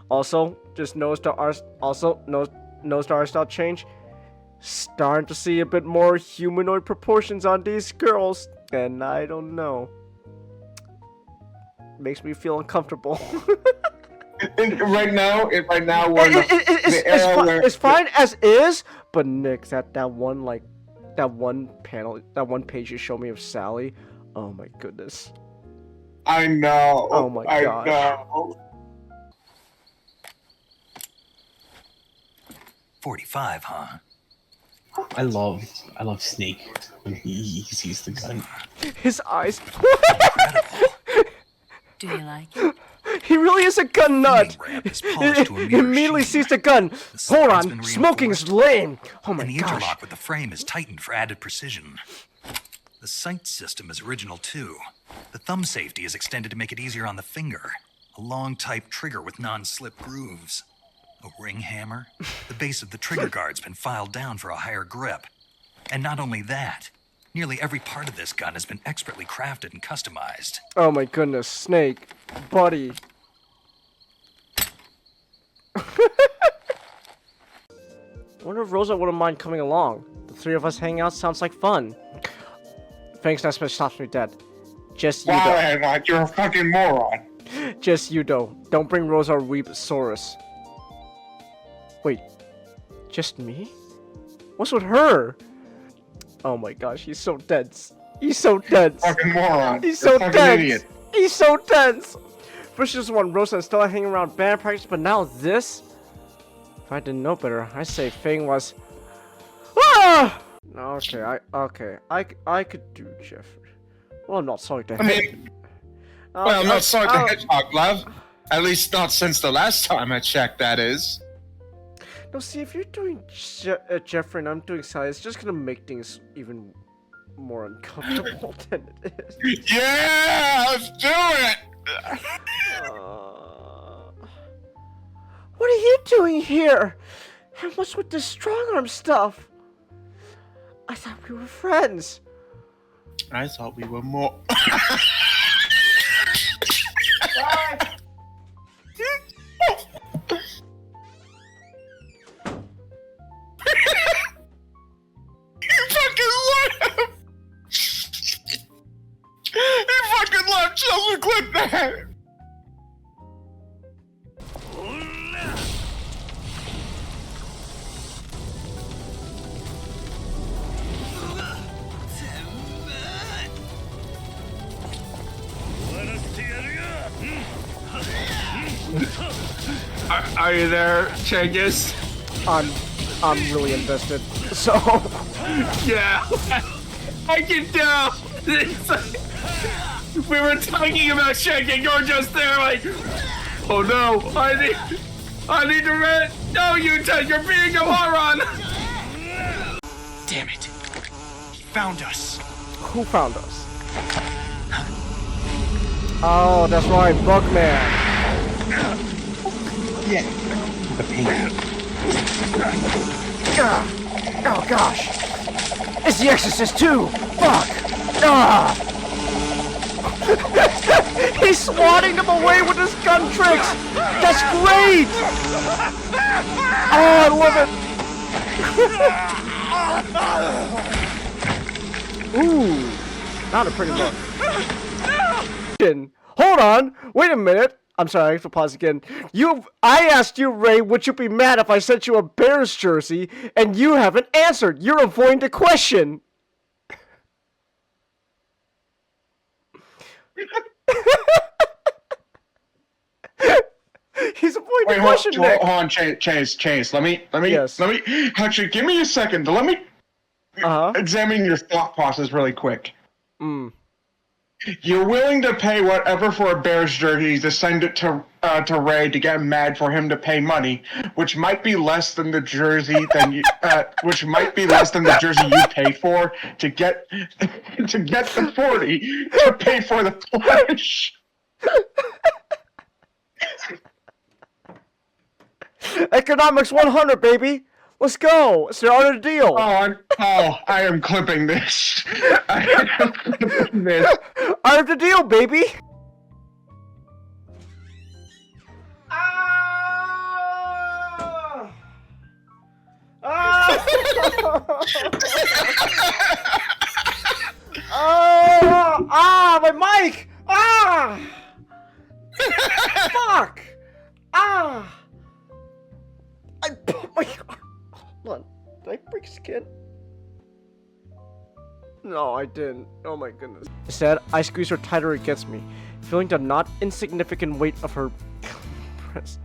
Also, just noticed the art. Also, noticed the art style change. Starting to see a bit more humanoid proportions on these girls, and I don't know. Makes me feel uncomfortable. Right now, we're in the era where it's fine as is, but Nick, that one panel, that one page you showed me of Sally, oh my goodness. I know. Oh my gosh. I know. 45, huh? I love Snake when he sees the gun. His eyes. Do you like it? He really is a gun nut. He immediately sees the gun. Hold on, smoking's lame. Oh my and the gosh. interlock with the frame is tightened for added precision. The sight system is original too. The thumb safety is extended to make it easier on the finger. A long type trigger with non-slip grooves. A ring hammer. The base of the trigger guard's been filed down for a higher grip. And not only that, nearly every part of this gun has been expertly crafted and customized. Oh my goodness, Snake, buddy. I wonder if Rosa wouldn't mind coming along. The three of us hanging out sounds like fun. Thanks, that special stops me dead. Just you, though. Wow, you're a fucking moron. Just you, though. Don't bring Rosa or Weepsaurus. Wait, just me? What's with her? Oh my gosh, he's so dense. He's so dense. Fucking moron. He's You're so a fucking dense. idiot. He's so dense. First just one Rosa and Stella hanging around band practice, but now this? If I didn't know better, I'd say Fang was. Ah! Okay, I could do Jeffrey. Well, I'm not sorry to. I mean, well, I'm not sorry to hedgehog, love. At least not since the last time I checked, that is. No, see, if you're doing Jeffrey and I'm doing Sally, it's just gonna make things even more uncomfortable than it is. Yeah, let's do it! What are you doing here? And what's with this strong arm stuff? I thought we were friends. I thought we were more. Chelsea, clip that! Are you there, Changus? I'm really invested. So yeah, I can tell. We were talking about shaking. You're just there, like, oh no, I need to rent. No, you're being a moron. Damn it! He found us. Who found us? Oh, that's right, Bugman. Yeah, the pain. Oh gosh, it's the Exorcist too. Fuck. He's swatting them away with his gun tricks! That's great! Oh, I love it! Ooh, not a pretty look. Hold on, wait a minute. I'm sorry, I have to pause again. I asked you, Ray, would you be mad if I sent you a Bears jersey, and you haven't answered. You're avoiding the question. He's avoiding the question, Nick. Hold on, Chase. Let me. Actually, give me a second. Let me examine your thought process really quick. You're willing to pay whatever for a Bears jersey to send it to Ray to get mad for him to pay money, which might be less than the jersey you paid for to get the 40 to pay for the flesh. Economics 100, baby. Let's go. It's the art of the deal. I am clipping this. I am clipping this. Art of the deal, baby. Oh, my mic! Ah! Fuck! Ah! Oh my god. Hold on. Did I break skin? No, I didn't. Oh my goodness. Instead, I squeeze her tighter against me, feeling the not insignificant weight of her breast.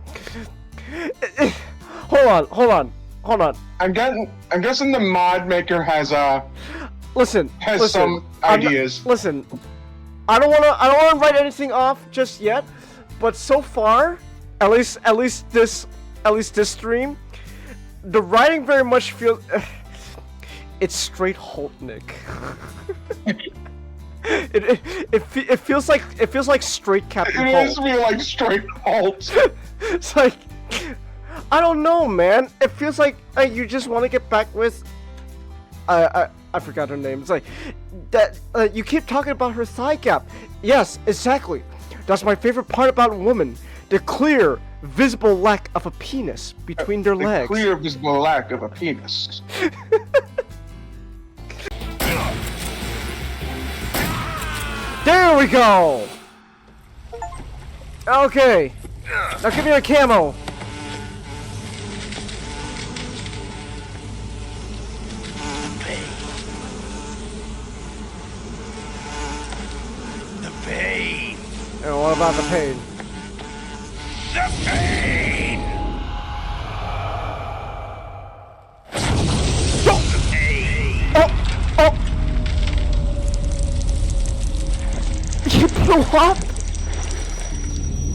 Hold on. I'm guessing the mod maker has Listen. some ideas. Listen. I don't wanna write anything off just yet, but so far, at least this stream, the writing very much feels it's straight Hultnik. it feels like straight Captain It Holt. makes me like straight Holt. It's like, I don't know, man. It feels like you just want to get back with. I forgot her name. It's like that. You keep talking about her thigh gap. Yes, exactly. That's my favorite part about women: the clear, visible lack of a penis between their legs. The clear, visible lack of a penis. There we go. Okay. Now give me a camo. The pain. And what about the pain? The pain. Oh! You blew up?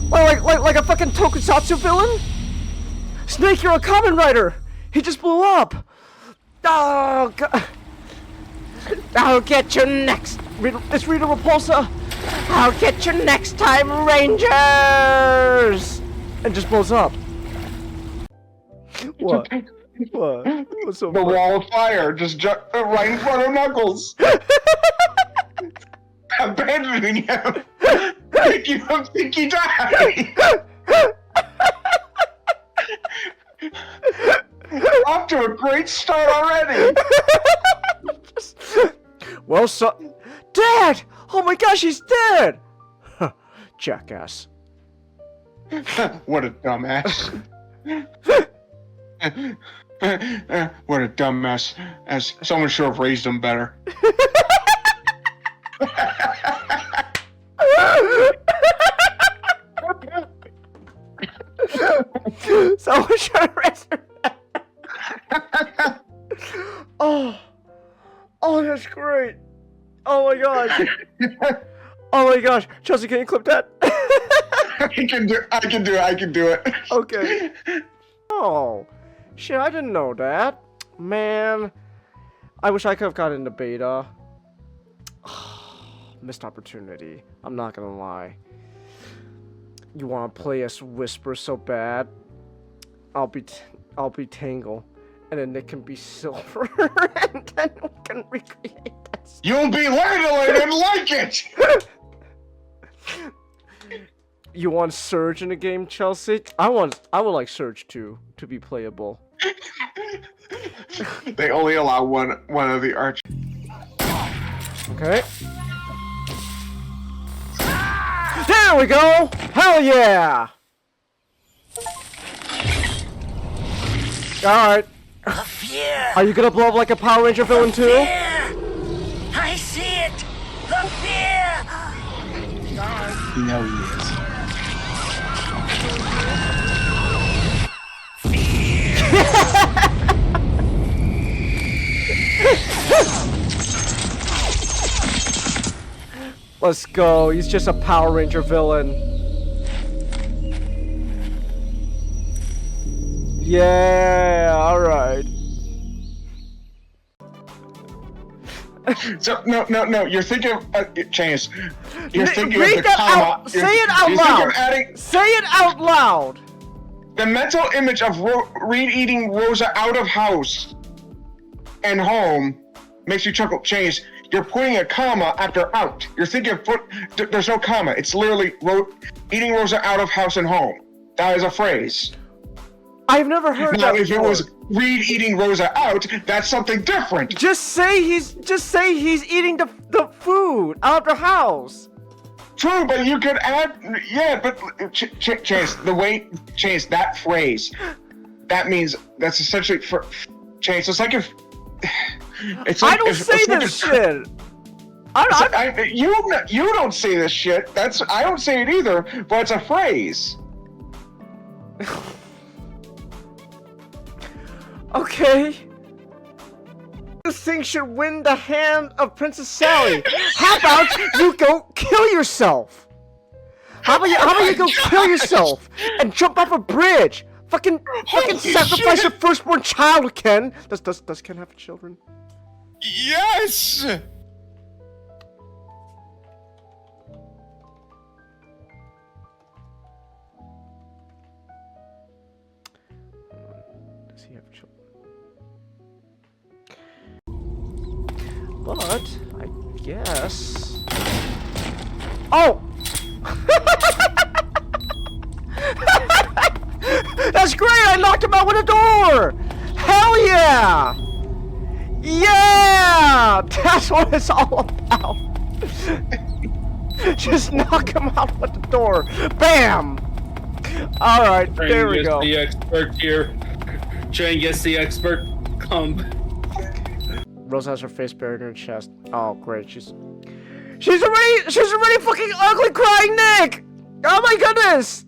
Like a fucking tokusatsu villain? Snake, you're a Kamen Rider! He just blew up! Oh, God. I'll get you next! It's Rita Repulsa! I'll get you next time, Rangers! And just blows up. What? What? What's so The funny? wall of fire just right in front of Knuckles. Abandoning him. Making him think he died. Off to a great start already. Well, so... Dad! Oh my gosh, he's dead! Huh, jackass. What a dumbass. What a dumbass. As someone should have raised him better. Someone should have raised her. Oh, that's great. Oh my gosh. Oh my gosh. Chelsea, can you clip that? I can do it. Okay. Oh, shit, I didn't know that. Man, I wish I could have gotten into beta. Missed opportunity. I'm not gonna lie. You want to play as Whisper so bad? I'll be Tangle, and then Nick can be Silver, and then we can recreate that. You'll be Landolin and like it! You want Surge in the game, Chelsea? I would like Surge too, to be playable. They only allow one of the archers. Okay. There we go! Hell yeah! Alright. Fear! Are you gonna blow up like a Power Ranger villain too? Fear! I see it! The fear! You know he is. Let's go. He's just a Power Ranger villain. Yeah, alright. So no. You're thinking of Chance. You're thinking Read of the that comma. out. Say it out you're thinking loud. of adding Say it out loud. the mental image of Reed eating Rosa out of house and home makes you chuckle. Chase, you're putting a comma after out. You're thinking of there's no comma. It's literally eating Rosa out of house and home. That is a phrase. I've never heard Now, that if it before. was Reed eating Rosa out, that's something different. Just say he's eating the food out of their house. True, but you could add, yeah, but Chase, that phrase, that's essentially for Chase. It's like if it's like I don't say this shit. You don't say this shit. I don't say it either, but it's a phrase. Okay. This thing should win the hand of Princess Sally. How about you go kill yourself? How about you go kill yourself and jump off a bridge? Fucking sacrifice your firstborn child, Ken. Does Ken have children? Yes. Does he have children? But I guess. Oh! That's great! I knocked him out with a door! Hell yeah! Yeah! That's what it's all about. Just knock him out with the door. Bam! Alright, there we go. The expert here. Train gets the expert. Come. Rosa has her face buried in her chest. Oh, great. She's already fucking ugly crying, Nick! Oh my goodness!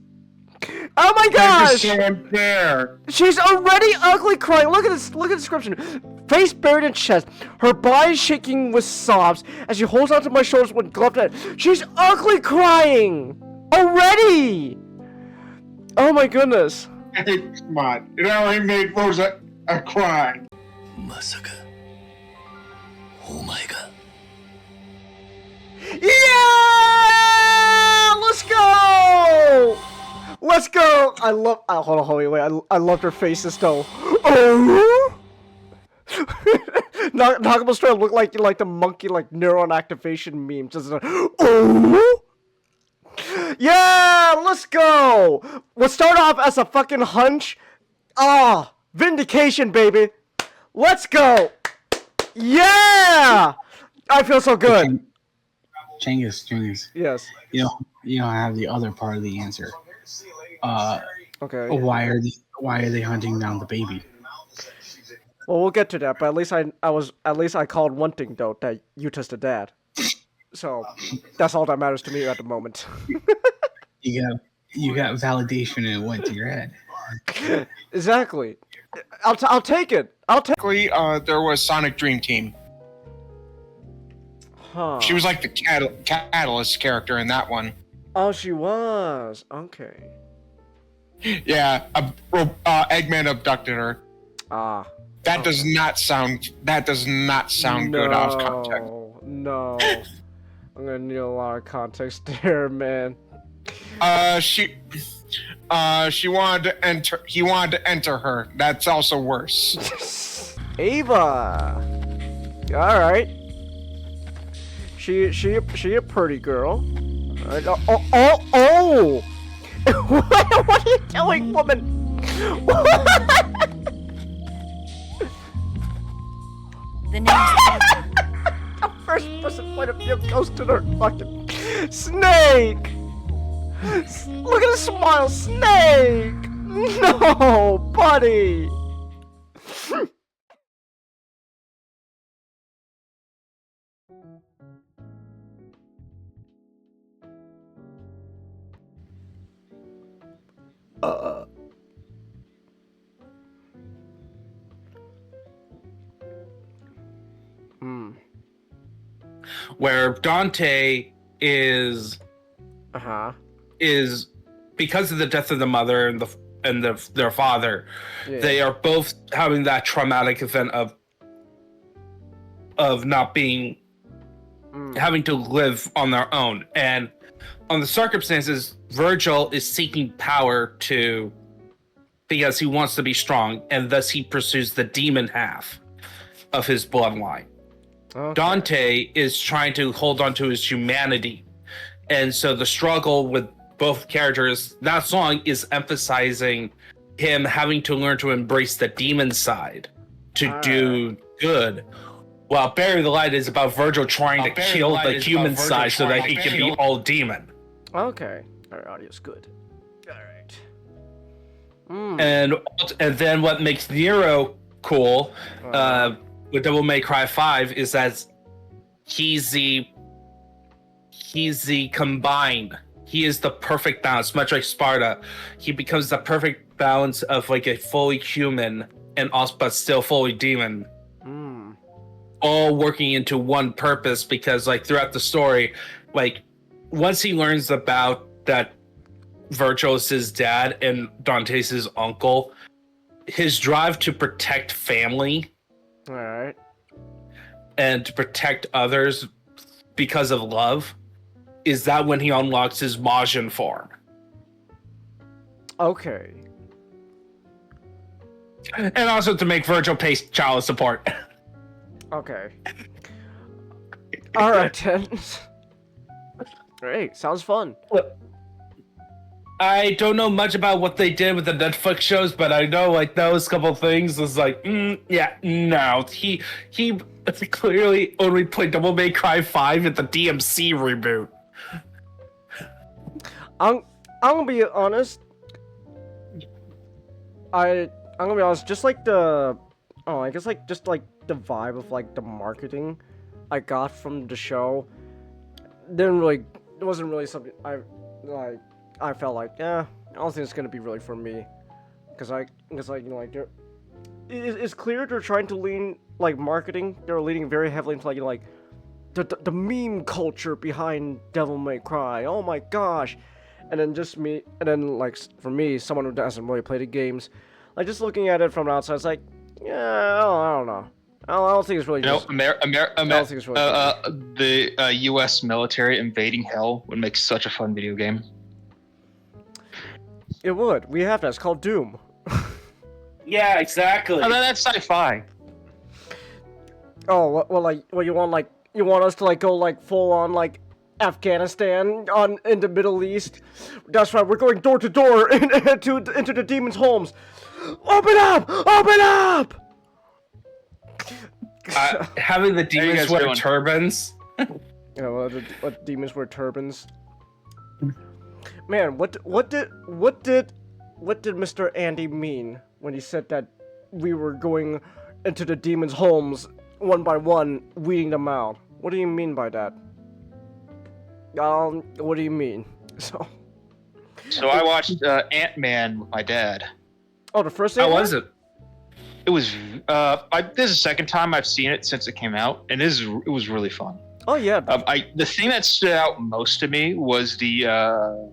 Oh my gosh! There. She's already ugly crying. Look at this. Look at the description. Face buried in chest. Her body shaking with sobs as she holds onto my shoulders with gloved hand. She's ugly crying already. Oh my goodness. Hey, come on. It already made Rosa cry. まさかお前が Yeah! Let's go! Let's go! I love. Hold on, wait. I loved her faces though. Oh! Knockable straight look like the monkey neuron activation meme. Just oh! Yeah! Let's go! We'll start off as a fucking hunch. Ah! Vindication, baby! Let's go! Yeah! I feel so good. Changus. Yes. You know, I have the other part of the answer. Okay. Why are they hunting down the baby? Well, we'll get to that, but at least I called one thing though, that Utah's the dad. So that's all that matters to me at the moment. You got validation and it went to your head. Exactly. I'll take it. Basically, there was Sonic Dream Team. Huh. She was like the catalyst character in that one. Oh, she was. Okay. Yeah, Eggman abducted her. Ah. That does not sound good out of context. No. I'm gonna need a lot of context there, man. He wanted to enter. He wanted to enter her. That's also worse. Ava. All right. She a pretty girl. Oh! What are you doing, woman? The name's The first person point of view goes to the fucking snake. Look at the smile, snake. No, buddy. Where Dante is because of the death of the mother and their father, they are both having that traumatic event of not being having to live on their own. And on the circumstances, Virgil is seeking power because he wants to be strong, and thus he pursues the demon half of his bloodline. Okay. Dante is trying to hold on to his humanity. And so the struggle with both characters, that song is emphasizing him having to learn to embrace the demon side to do good. While Bury the Light is about Virgil trying to kill the human side so that he can be all demon. Okay. Alright, audio's good. Alright. And then what makes Nero cool with Devil May Cry 5 is that he's the combined. He is the perfect balance, much like Sparta. He becomes the perfect balance of like a fully human and also but still fully demon. All working into one purpose, because like throughout the story, like once he learns about that Virgil is his dad and Dante's his uncle, his drive to protect family, All right. and to protect others because of love, is that when he unlocks his Majin form. Okay. And also to make Virgil pay child support. Okay. Alright then. Great, sounds fun. I don't know much about what they did with the Netflix shows, but I know like those couple things was like, yeah, no. He clearly only played Devil May Cry 5 at the DMC reboot. I'm gonna be honest. I'm gonna be honest, just like I guess like just like the vibe of like the marketing I got from the show it wasn't really something I felt like, I don't think it's gonna be really for me, because it's clear they're trying to lean like marketing. They're leaning very heavily into like the meme culture behind Devil May Cry. Oh my gosh. And then like for me, someone who doesn't really play the games, like just looking at it from the outside, it's like, yeah, I don't know. I don't think it's really. I don't think it's really. The U.S. military invading hell would make such a fun video game. It would. We have that. It's called Doom. Yeah, exactly. Oh, that's sci-fi. Oh well, you want us to like go like full on like Afghanistan in the Middle East? That's right. We're going door to door into the demons' homes. Open up! Open up! Having the demons wear turbans. What demons wear turbans? Man, what did Mr. Andy mean when he said that we were going into the demons' homes one by one, weeding them out? What do you mean by that? What do you mean? So I watched Ant-Man with my dad. Oh, the first. How was it? It was. This is the second time I've seen it since it came out, and it was really fun. Oh yeah. The thing that stood out most to me was the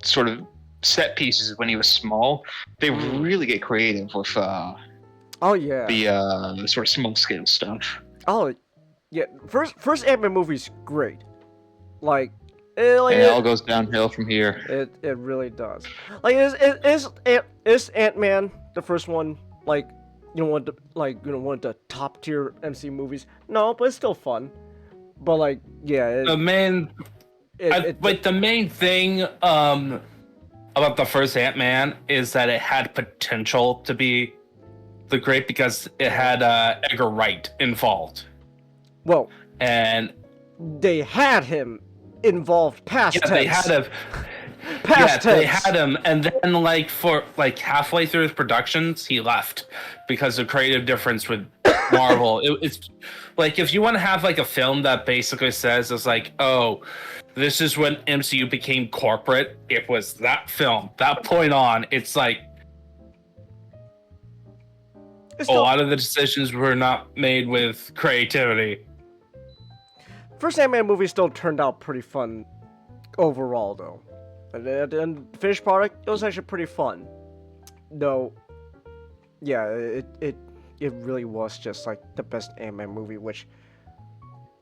sort of set pieces when he was small. They really get creative with. Oh yeah. The sort of small scale stuff. Oh yeah. First Ant-Man movie's great. Like. It all goes downhill from here. It really does. Like is Ant-Man the first one like one of the top tier MC movies? No, but it's still fun. But like yeah, the main thing about the first Ant-Man is that it had potential to be the great because it had Edgar Wright involved. Well, and they had him involved past tense. They had him. Past tense. They had him, and then like for like halfway through his productions, he left because of creative difference with Marvel. It's like if you want to have like a film that basically says it's like, oh, this is when MCU became corporate. It was that film. That point on, it's like a lot of the decisions were not made with creativity. First Ant-Man movie still turned out pretty fun overall, though. And the finished product, it was actually pretty fun. Though, yeah, it really was just like the best Ant-Man movie, which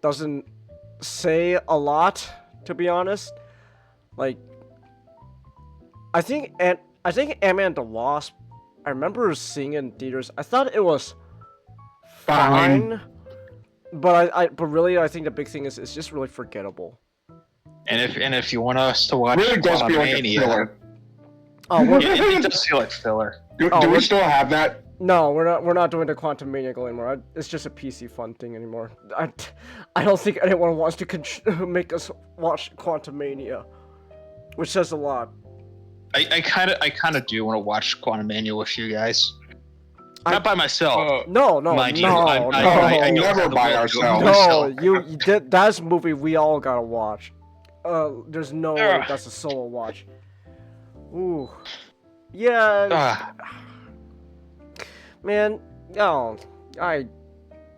doesn't say a lot, to be honest. Like, I think Ant-Man and the Wasp, I remember seeing it in theaters. I thought it was fine. But really, I think the big thing is it's just really forgettable. And if you want us to watch really does feel like a Wrestlemania, thriller. Oh, It does feel like filler. Do Oh, we we're- still have that? no, we're not doing the Quantum Maniac anymore. It's just a PC fun thing anymore. I don't think anyone wants to make us watch Quantum Mania, which says a lot. I kind of do want to watch Quantumania with you guys. Not by myself. No, Mind you, no, I no. don't Never have the by will to do it ourselves. No, myself. that's a movie we all gotta watch. There's no way Ugh. that's a solo watch. Ooh, yeah, man. No, I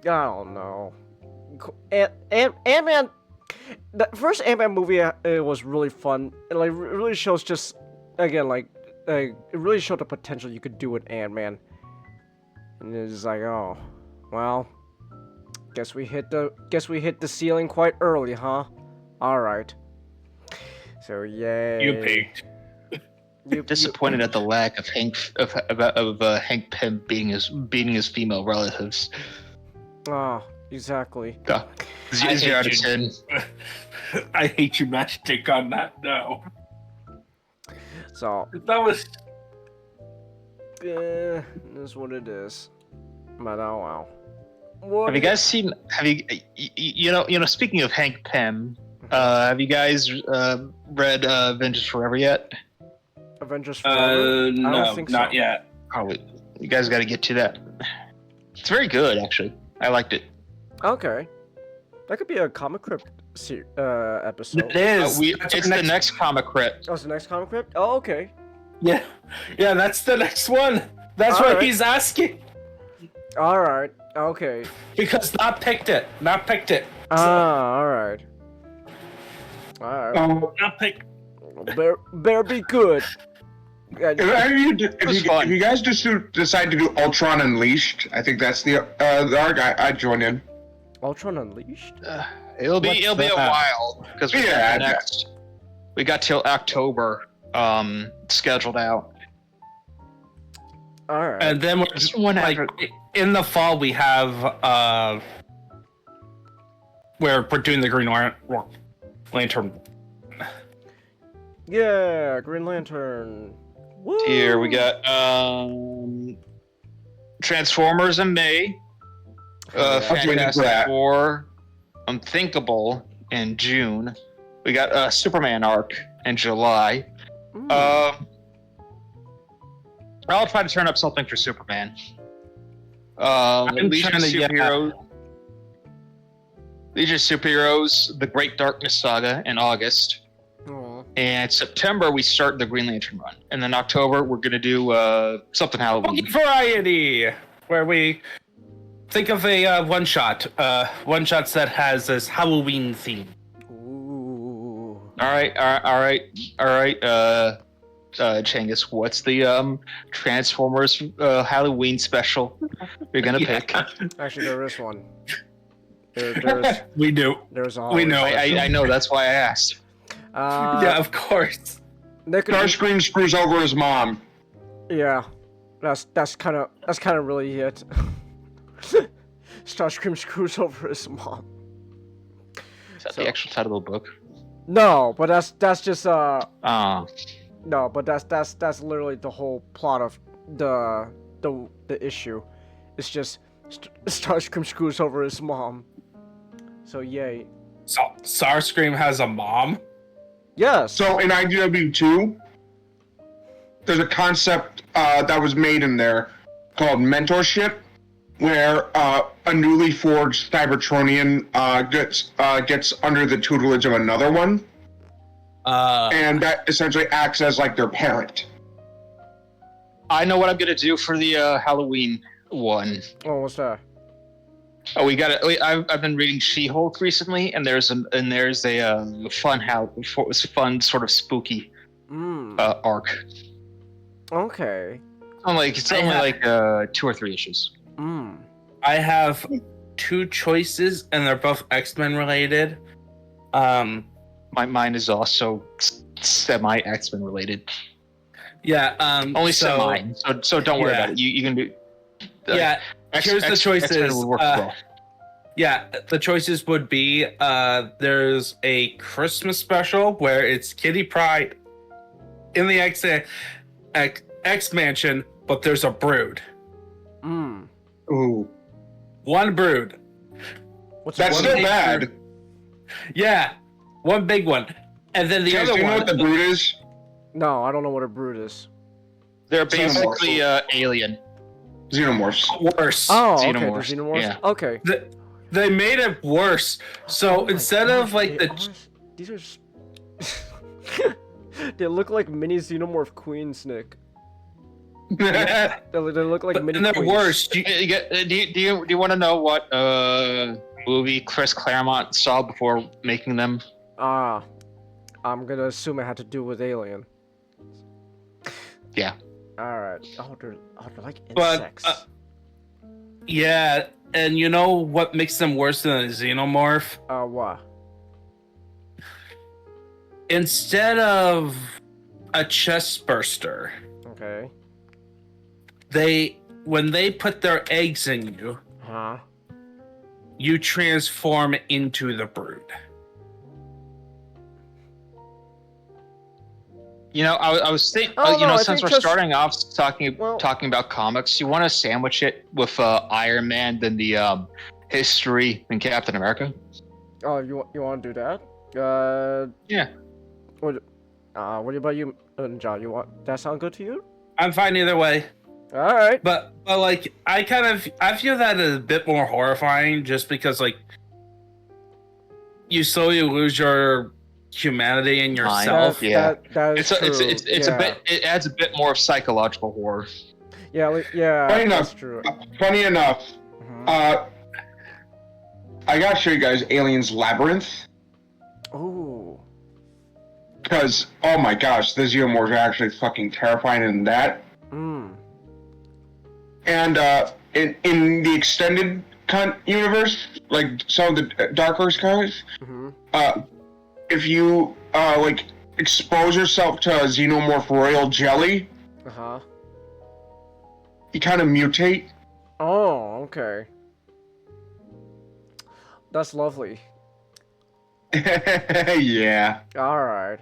don't know. Ant-Man. The first Ant-Man movie it was really fun. It like really shows just again like it really showed the potential you could do with Ant-Man. And it's like, oh, well, guess we hit the ceiling quite early, huh? All right. So yay. You peaked. Disappointed at the lack of Hank Pym beating his female relatives. Oh, exactly. 0 out of 10. I hate you, Matchstick, on that. No, So, that was. it is what it is. But oh well. What Have you guys seen? Have you know? Speaking of Hank Pym, have you guys read Avengers Forever yet? Avengers Forever? No, I don't think not so. yet. Probably. You guys got to get to that. It's very good, actually. I liked it. Okay. That could be a comic crypt episode. It is. It's the next comic crypt. Oh, it's the next comic crypt? Oh, okay. Yeah, that's the next one. That's All what right. he's asking. Alright. Okay. Because not picked it. Alright. Alright. Not picked. Better be good. If you guys just decide to do Ultron Unleashed, I think that's the arc I'd join in. Ultron Unleashed? It'll be a while because we got till October scheduled out. Alright. And then like in the fall we have we're doing the Green Lantern. Yeah, Green Lantern. Woo! Here we got Transformers in May, Fantastic Four, Unthinkable in June. We got Superman arc in July. I'll try to turn up something for Superman. Legion of Superheroes, The Great Darkness Saga in August. Aw. And September, we start the Green Lantern run. And then October, we're going to do something Halloween. Variety, where we think of a one-shot. One-shots that has this Halloween theme. Ooh. All right. Changus, what's the Transformers Halloween special you're going to pick? Actually, there is one. There's We do. there's a We know. I know, that's why I asked. Yeah, of course. There could be- Starscream screws over his mom. yeah, that's kind of really it. Starscream screws over his mom. Is that the actual title of the book? No, but that's just Ah. no, but that's literally the whole plot of the issue. It's just Starscream screws over his mom. So yay. So Starscream has a mom. Yes. So in IDW 2, there's a concept that was made in there called mentorship, where a newly forged Cybertronian gets under the tutelage of another one, and that essentially acts as like their parent. I know what I'm going to do for the Halloween one. Oh, what's that? Oh, we got it. I've been reading She-Hulk recently, and there's a fun sort of spooky arc. Okay. It's only like 2 or 3 issues. I have 2 choices, and they're both X-Men related. Mine is also semi X-Men related. Yeah. Only semi. So don't worry yeah. about it. You can do. Yeah. Here's the choices. X-Men would work well. Yeah, the choices would be there's a Christmas special where it's Kitty Pryde in the X-Men X mansion, but there's a brood. Mm. Ooh, One brood. that's one still big bad. brood. Yeah, one big one, and then the Chase, other do you know one. what the brood is? No, I don't know what a brood is. They're basically alien. Xenomorphs. Worse. Oh, okay, the Xenomorphs, xenomorphs. yeah. Okay. They made it worse. So Oh my instead of gosh, like they the are- these are. They look like mini xenomorph queens, Nick. They look like mini and they're queens. worse. Do you want to know what movie Chris Claremont saw before making them? Ah, I'm gonna assume it had to do with Alien. Yeah. All right. Oh, they're like But, insects. Yeah, and you know what makes them worse than a xenomorph? What? Instead of a chest burster, Okay. when they put their eggs in you, Huh? you transform into the brood. You know, I was thinking. Oh, no, I Since think we're just- starting off talking Well- about comics, you want to sandwich it with Iron Man, then the history, and Captain America. Oh, you want to do that? Yeah. What about you, John? You want that sound good to you? I'm fine either way, All right. but like I feel that is a bit more horrifying, just because like you slowly lose your humanity and yourself. Yeah. That is true. It's yeah. a bit. It adds a bit more psychological horror. Yeah, yeah. Funny That's enough. true. Funny enough, Mhm. I gotta show you guys Aliens Labyrinth. Ooh. Because, oh my gosh, the xenomorphs are actually fucking terrifying in that. Mm. And in the extended universe, like some of the Dark Horse guys, Mhm. if you like expose yourself to xenomorph royal jelly, Uh huh. you kind of mutate. Oh, okay. That's lovely. Yeah. All right.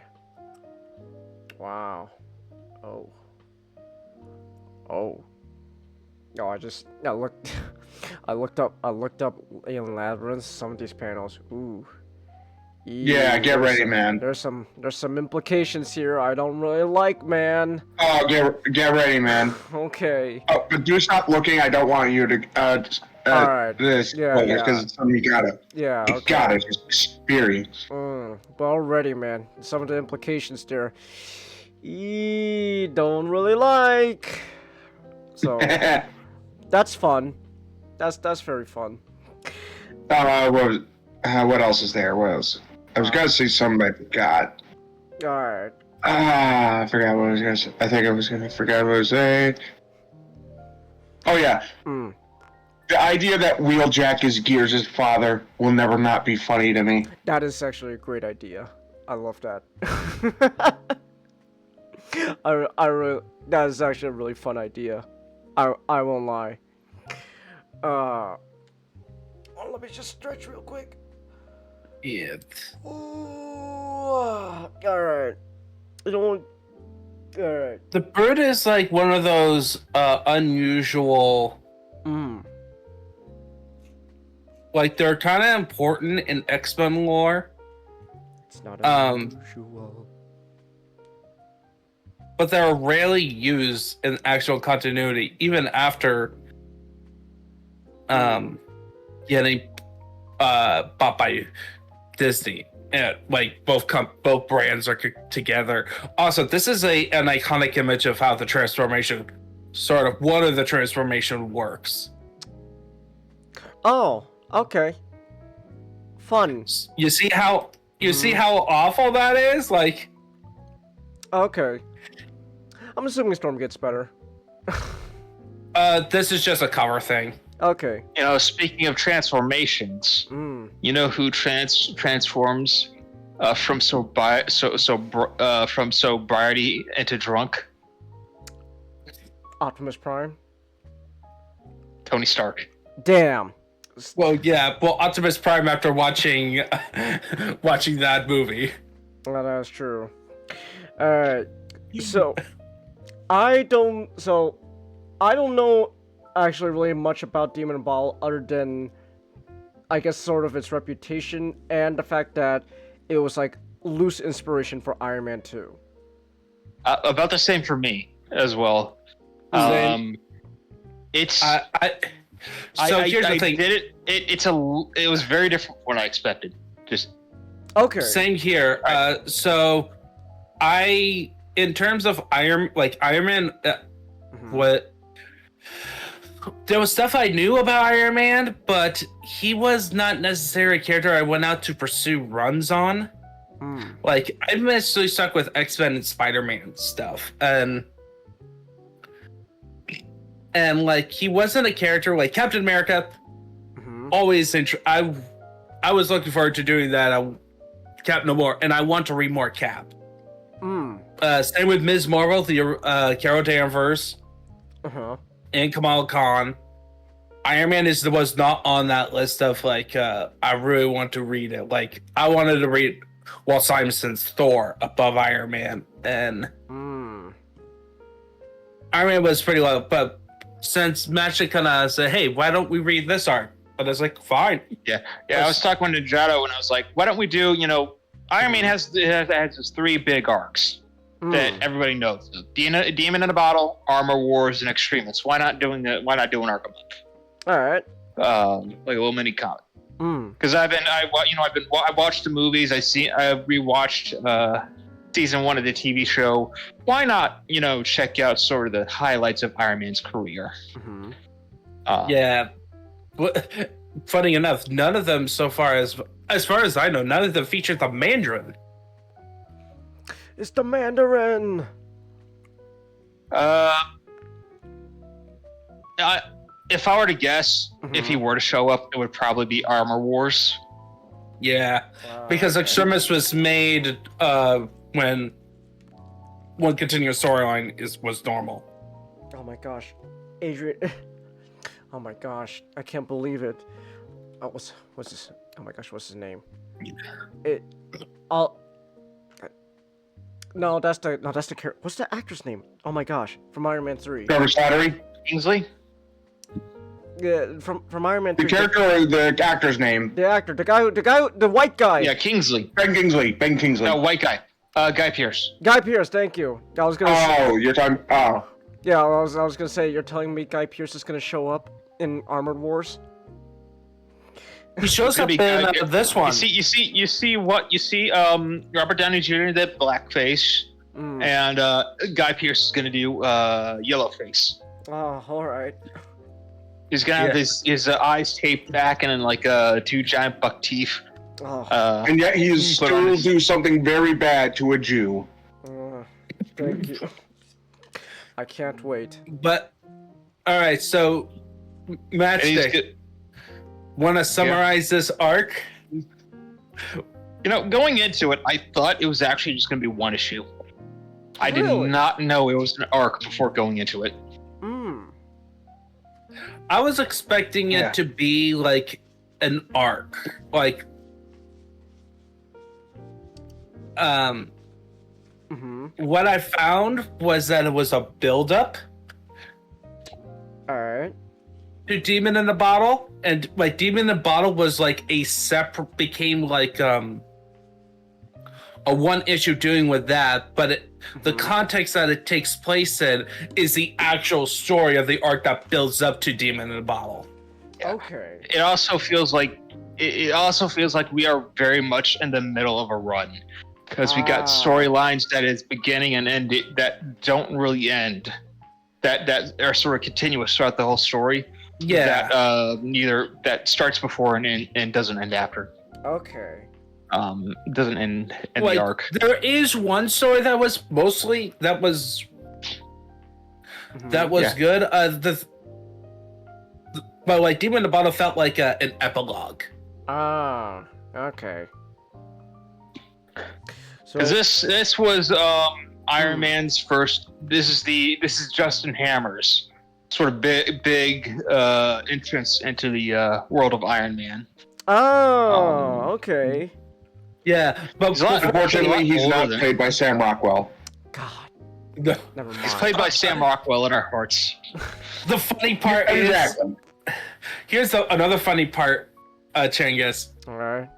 Wow. Oh. Oh. No, I looked. I looked up Alien Labyrinth. Some of these panels. Ooh. Yeah, Ew, get there's ready, some- man. There's some implications here I don't really like, man. Oh, get ready, man. Okay. Oh, but do stop looking. I don't want you to Alright. this Yeah, yeah. because it's something you gotta Yeah. just experience. But already, man, some of the implications there, don't really like. So that's fun. That's very fun. What else is there? What else? I was gonna say something, but I forgot. All right. I forgot what I was gonna say. I think I was gonna forget what I was saying. Oh yeah, Mm. the idea that Wheeljack is Gears' father will never not be funny to me. That is actually a great idea. I love that. That is actually a really fun idea. I won't lie. Let me just stretch real quick. Yeah. Ooh, all right. You don't. All right. The brood is like one of those unusual. Like they're kind of important in X-Men lore, It's not Um, unusual. but they're rarely used in actual continuity, even after getting bought by Disney. And like both brands are together. Also, this is an iconic image of how the transformation, one of the transformation works. Oh, okay. Fun. You see how awful that is? Like, Okay. I'm assuming Storm gets better. this is just a cover thing. Okay. You know, speaking of transformations, you know who transforms from sobriety into drunk? Optimus Prime. Tony Stark. Damn. Well, yeah, well, Optimus Prime after watching that movie. Well, that's true. Alright. So, I don't know actually really much about Demon Ball other than I guess sort of its reputation and the fact that it was like loose inspiration for Iron Man 2. About the same for me as well. It's So here's the thing. did it. It was very different from what I expected. Just Okay. Same here. So in terms of Iron Man, what there was stuff I knew about Iron Man, but he was not necessarily a character I went out to pursue runs on. Like I'm mostly stuck with X-Men and Spider-Man stuff, and like he wasn't a character like Captain America. Always I was looking forward to doing that. Cap no more, and I want to read more Cap. Same with Ms. Marvel, the Carol Danvers, and Kamala Khan. Iron Man was not on that list of like I really want to read it. Like I wanted to read Walt Simonson's Thor above Iron Man, and Iron Man was pretty low. But since Magic kind of said, "Hey, why don't we read this arc?" And I was like, "Fine." Yeah. I was talking with Ninjato, and I was like, "Why don't we do? Iron Man has his 3 big arcs that everybody knows: Demon in a Bottle, Armor Wars, and Extremis. Why not do an arc a month? All right. Like a little mini comic. Because I watched the movies. I rewatched season 1 of the TV show. Why not check out sort of the highlights of Iron Man's career? Yeah. Funny enough, none of them so far as far as I know, none of them featured the Mandarin. It's the Mandarin. If I were to guess, if he were to show up, it would probably be Armor Wars. Yeah, because Extremis was made when one continuous storyline was normal. Oh my gosh, Adrian. Oh my gosh, I can't believe it. What's this? Oh my gosh, what's his name? No, that's the character. What's the actor's name? Oh my gosh, from Iron Man 3. Trevor Slattery? Kingsley? Yeah, from Iron Man 3. The character or the actor's name? The actor, the white guy. Yeah, Kingsley. Ben Kingsley. No, white guy. Guy Pearce. Guy Pearce, thank you. I was gonna. You're talking. Oh. Yeah, I was gonna say you're telling me Guy Pearce is gonna show up in Armored Wars. He shows up in this one. You see Robert Downey Jr. did blackface, and Guy Pearce is gonna do yellowface. Oh, all right. He's gonna have his eyes taped back and then like 2 giant buck teeth. And yet he's still do something very bad to a Jew. Thank you. I can't wait. But all right, so Matchstick. Want to summarize this arc? Going into it, I thought it was actually just going to be 1 issue. I did Really? not know it was an arc before going into it. I was expecting it to be like an arc, like what I found was that it was a build-up. All right. To Demon in the Bottle, and like Demon in the Bottle was like became like a 1 issue doing with that, but the context that it takes place in is the actual story of the arc that builds up to Demon in the Bottle. Okay. It also feels like we are very much in the middle of a run, because we got storylines that is beginning and end that don't really end, that are sort of continuous throughout the whole story. Yeah. That starts before and doesn't end after. Okay. Doesn't end in like, the arc. There is one story that was good. But like Demon in the Bottle felt like an epilogue. Okay. So Because this was Iron Man's first. This is Justin Hammer's sort of big entrance into the world of Iron Man. Okay. Yeah, but Unfortunately, he's not older played by Sam Rockwell. God. Never mind. He's played by Sam Rockwell in our hearts. The funny part is Exactly. here's another funny part, Changus. Alright.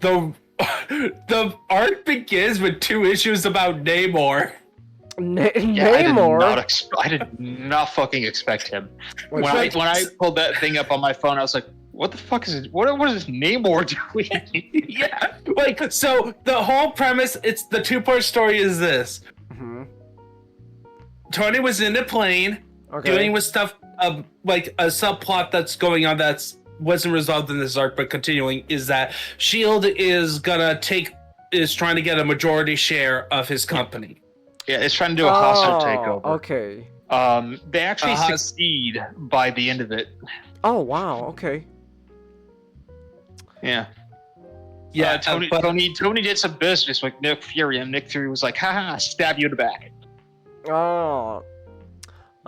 The arc begins with 2 issues about Namor. Namor? I did not fucking expect him. Wait, When so- I pulled that thing up on my phone, I was like, "What the fuck is it? What is Namor doing?" Yeah, like so the whole premise, it's the 2-part story is this. Mhm. Tony was in a plane Okay. dealing with stuff like a subplot that's going on that's wasn't resolved in this arc, but continuing is that Shield is trying to get a majority share of his company. Yeah, it's trying to do a hostile takeover. Okay. They actually succeed by the end of it. Oh wow. Okay. Yeah. Yeah, Tony did some business with Nick Fury, and Nick Fury was like, "Haha, stab you in the back." Oh.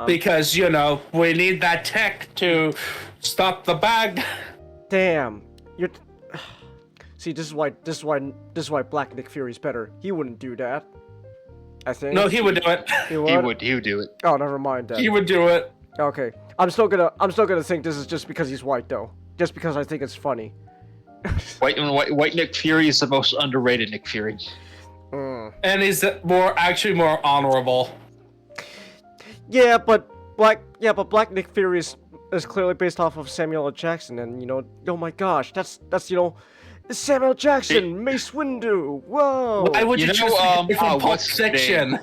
because we need that tech to stop the bag. Damn. You're. See, this is why Black Nick Fury's better. He wouldn't do that. I think. No, he would do it. He would. He would do it. Oh, never mind that. He would do it. Okay. I'm still gonna think this is just because he's white though. Just because I think it's funny. White Nick Fury is the most underrated Nick Fury. And he's actually more honorable. Yeah, but Black Nick Fury is clearly based off of Samuel L. Jackson, and oh my gosh, that's it's Samuel L. Jackson, Mace Windu. Whoa. Why would you choose from Pulp what's his Fiction? name?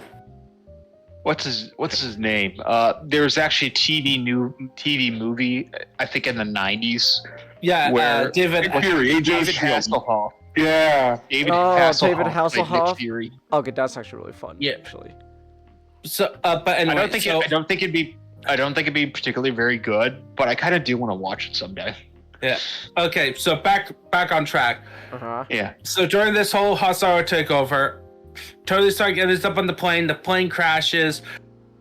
What's his name? There's actually a TV movie, I think in the 90s. Yeah, where David Fury, Agent David Shield. Hasselhoff. Yeah. David Oh, Hasselhoff. David played Hasselhoff? Nick Fury. Okay, that's actually really fun. Yeah. Actually. So, but anyway, I don't think it'd be particularly very good, but I kind of do want to watch it someday. Yeah. Okay, so back on track. Uh-huh. Yeah. So during this whole hostile takeover, Tony Stark ends up on the plane crashes.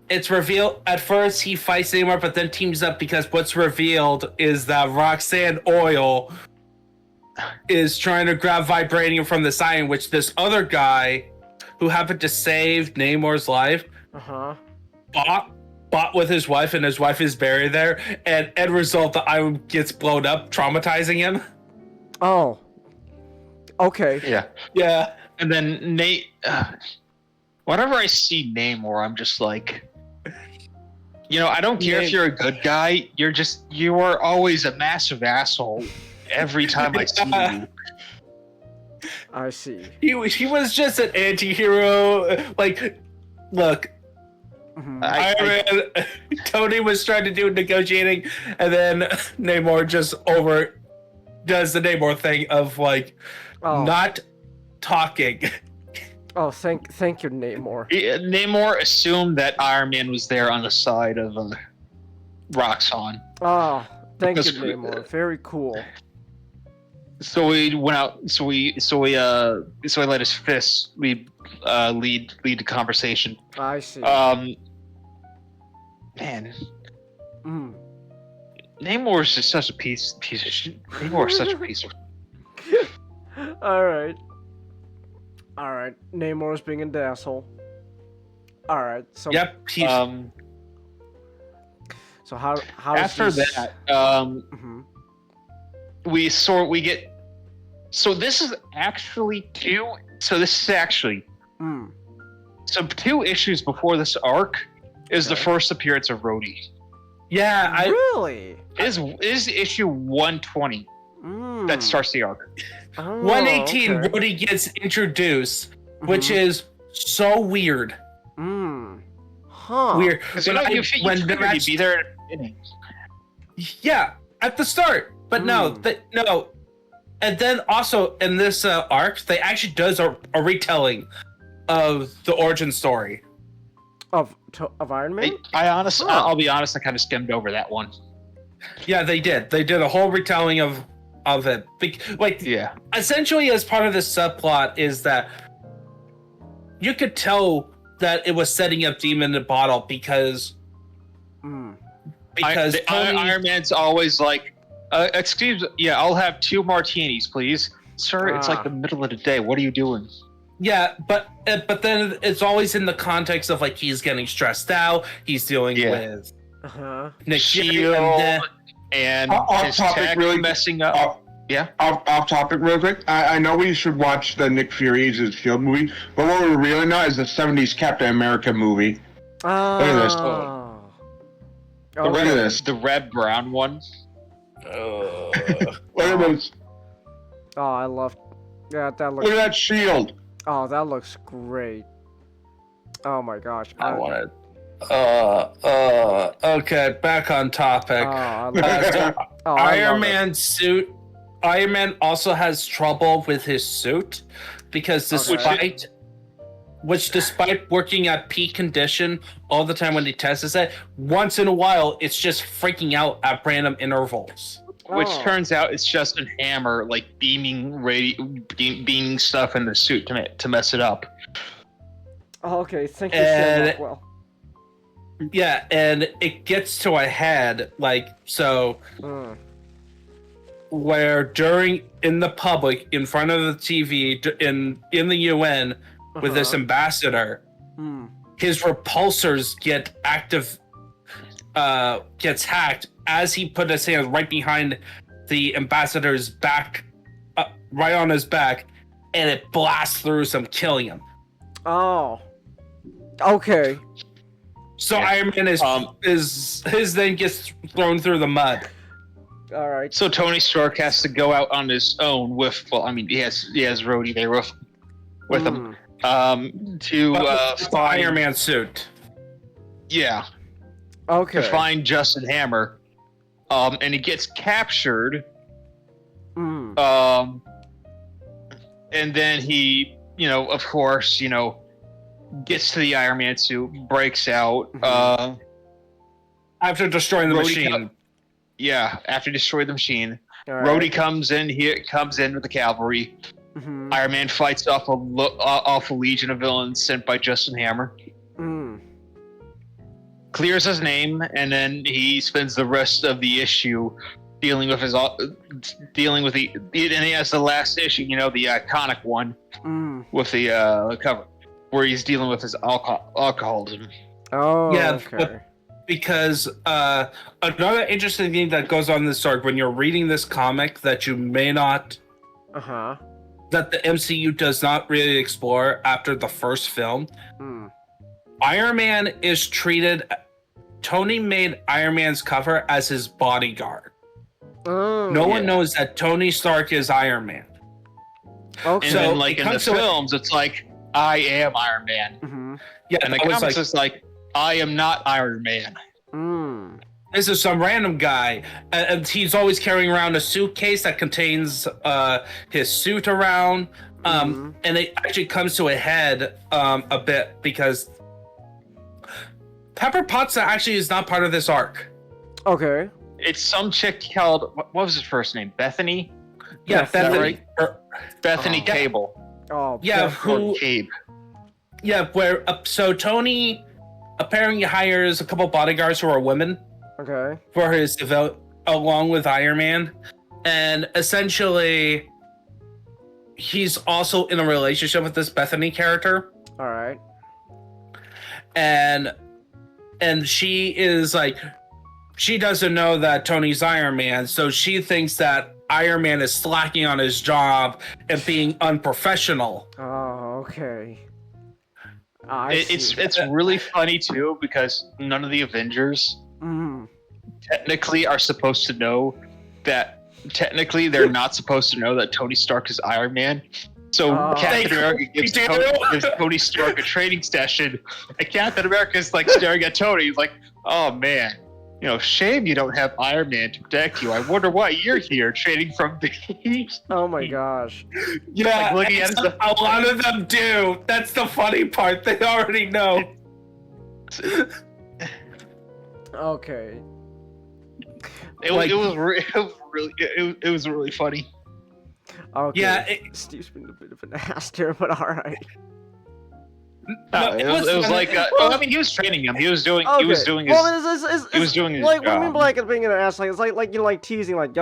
It's revealed at first he fights Namor, but then teams up because what's revealed is that Roxanne Oil is trying to grab vibranium from the Scion, which this other guy who happened to save Namor's life Uh-huh. bought with his wife, and his wife is buried there, and end result the island gets blown up, traumatizing him. Oh. Okay. Yeah. Yeah. And then Nate, whenever I see Namor, I'm just like, I don't care if you're a good guy. You are always a massive asshole every time I see you. I see. He was just an anti-hero. Like, look, Mhm. Iron Man, Tony was trying to do negotiating, and then Namor just does the Namor thing of like Oh. not talking. Oh, thank you, Namor. Namor assumed that Iron Man was there on the side of Roxxon. Oh, thank you, Because- Namor. Very cool. So we went out. So we let his fists lead the conversation. I see. Man, Mm. Namor is just such a piece of shit. Namor is such a piece of. All right. Namor's being an asshole. All right. So. Yep. He's, So how After is this... that, Mhm. we get. So this is actually two. So this is actually. Mm. So 2 issues before this arc is the first appearance of Rhodey. yeah. Really? Is issue 120 Mm. that starts the arc. Oh, 118, okay. Rhodey gets introduced, which Mhm. is so weird. Mm. Huh. Weird. Because When you when the figured match- he'd be there at the beginning. Yeah, at the start. But no. And then also in this arc, they actually does a retelling of the origin story. Of Iron Man? I'll be honest, I kind of skimmed over that one. Yeah, they did. They did a whole retelling of it. Yeah. Essentially, as part of this subplot, is that you could tell that it was setting up Demon in the Bottle because Mm. Tony, Iron Man's always like, excuse me, yeah, I'll have 2 martinis, please. Sir, it's like the middle of the day. What are you doing? Yeah, but then it's always in the context of like he's getting stressed out. He's dealing with Nick Fury, and Off his topic, tag really- messing up. Yeah. Off topic real quick. I know we should watch the Nick Fury is his Shield movie, but what we're really not is the 70s Captain America movie. Look at this. Look at this. The red brown one. Look at this. Oh, I love. Yeah, that looks. Look at that shield. Oh, that looks great. Oh my gosh. I want it. Okay, back on topic. Iron Man suit. Iron Man also has trouble with his suit because despite working at peak condition all the time when he tests it, once in a while it's just freaking out at random intervals. Which turns out it's just a hammer, like beaming stuff in the suit to mess it up. Oh, okay, thank you so much. Well. Yeah, and it gets to a head, like, so, where in the public, in front of the TV, in the UN, with this ambassador, his repulsors gets hacked as he put his hands right behind the ambassador's back, right on his back, and it blasts through him, killing him. Oh. Okay. So Iron Man his then gets thrown through the mud. All right. So Tony Stark has to go out on his own with, well, I mean, he has Rhodey there with him, to find Iron Man suit. Yeah. Okay. To find Justin Hammer, and he gets captured. And then he, of course, gets to the Iron Man suit, breaks out. After destroying the machine. After destroying the machine. Right. Rhodey comes in with the cavalry. Iron Man fights off a legion of villains sent by Justin Hammer. Clears his name, and then he spends the rest of the issue dealing with and he has the last issue, the iconic one with the cover, where he's dealing with his alcoholism. Oh, yeah, okay. Because another interesting thing that goes on in this arc when you're reading this comic that you may not, that the MCU does not really explore after the first film. Iron Man is treated. Tony made Iron Man's cover as his bodyguard. No one knows that Tony Stark is Iron Man. Okay. And then, like in the films, it's like, I am Iron Man. Yeah, and the comics is like, I am not Iron Man. This is some random guy, and he's always carrying around a suitcase that contains his suit around. And it actually comes to a head a bit because Pepper Potts actually is not part of this arc. Okay. It's some chick called, what was his first name? Bethany? Yeah, Bethany. Bethany Cable. Oh, yeah, Cabe. Yeah, where so Tony apparently hires a couple bodyguards who are women. Okay. For his along with Iron Man, and essentially, he's also in a relationship with this Bethany character. All right. And she is like, she doesn't know that Tony's Iron Man, so she thinks that Iron Man is slacking on his job and being unprofessional. Oh, okay. It's really funny too because none of the Avengers technically are supposed to know that. Technically, they're not supposed to know that Tony Stark is Iron Man. So Captain America gives Tony Stark a training session, and Captain America is like staring at Tony. He's like, "Oh man, shame you don't have Iron Man to protect you. I wonder why you're here training from me." Oh my gosh. Yeah, like looking at a lot of them do. That's the funny part. They already know. Okay. It was really funny. Okay. Yeah, Steve's been a bit of an ass here, but all right. No, it was like I mean, he was training him. He was doing his. He was doing his like, job. What do you mean by like being an ass? Like it's like teasing, like,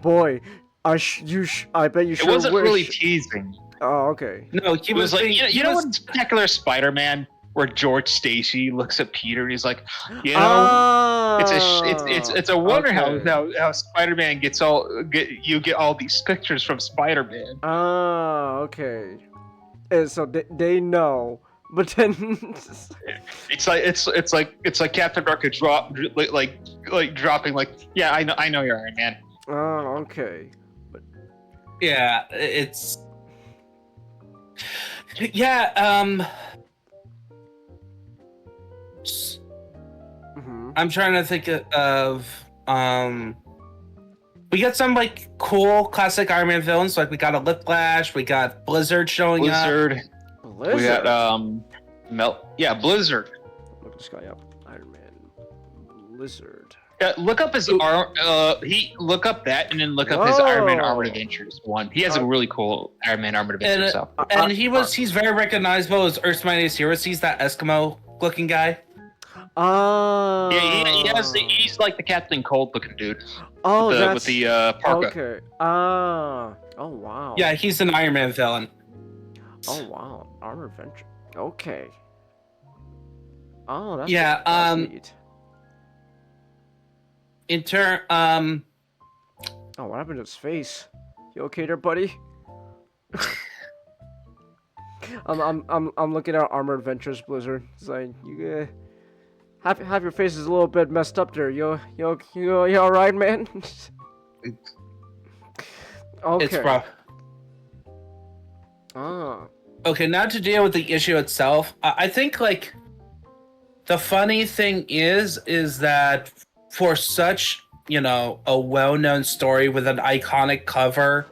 boy, I bet you sure It wasn't wish. really teasing. Oh, okay. No, he It was like being- you he know was- in Spectacular Spider-Man where George Stacy looks at Peter and he's like, you know, Oh, it's a wonder okay. how Spider-Man get all these pictures from Spider-Man. Oh, okay. And so they know, but then It's like Captain America dropping like, yeah, I know you're Iron Man. oh, okay. Yeah, it's yeah. Mm-hmm. I'm trying to think of we got some like cool classic Iron Man villains. Like we got a Lip Flash, we got Blizzard showing up. Blizzard. Blizzard. We got Blizzard. Look this guy up. Iron Man. Blizzard. Look up his look up that and then look up his Iron Man Armored Adventures one. He has a really cool Iron Man Armored Adventures stuff. And he's very recognizable as Earth's Mightiest Heroes. He's that Eskimo looking guy. Oh. Yeah, he's like the Captain Cold looking dude. Oh, With the parka. Okay. Ah. Oh wow. Yeah, he's an Iron Man villain. Oh wow. Armor Adventure. Okay. Oh, that's Yeah, that's neat. In turn, Oh, what happened to his face? You okay there, buddy? I'm looking at Armor Adventures Blizzard. It's like you have your face is a little bit messed up there. You all right, man? Okay. it's rough. Ah. Okay, now to deal with the issue itself, I think like the funny thing is that for such, you know, a well-known story with an iconic cover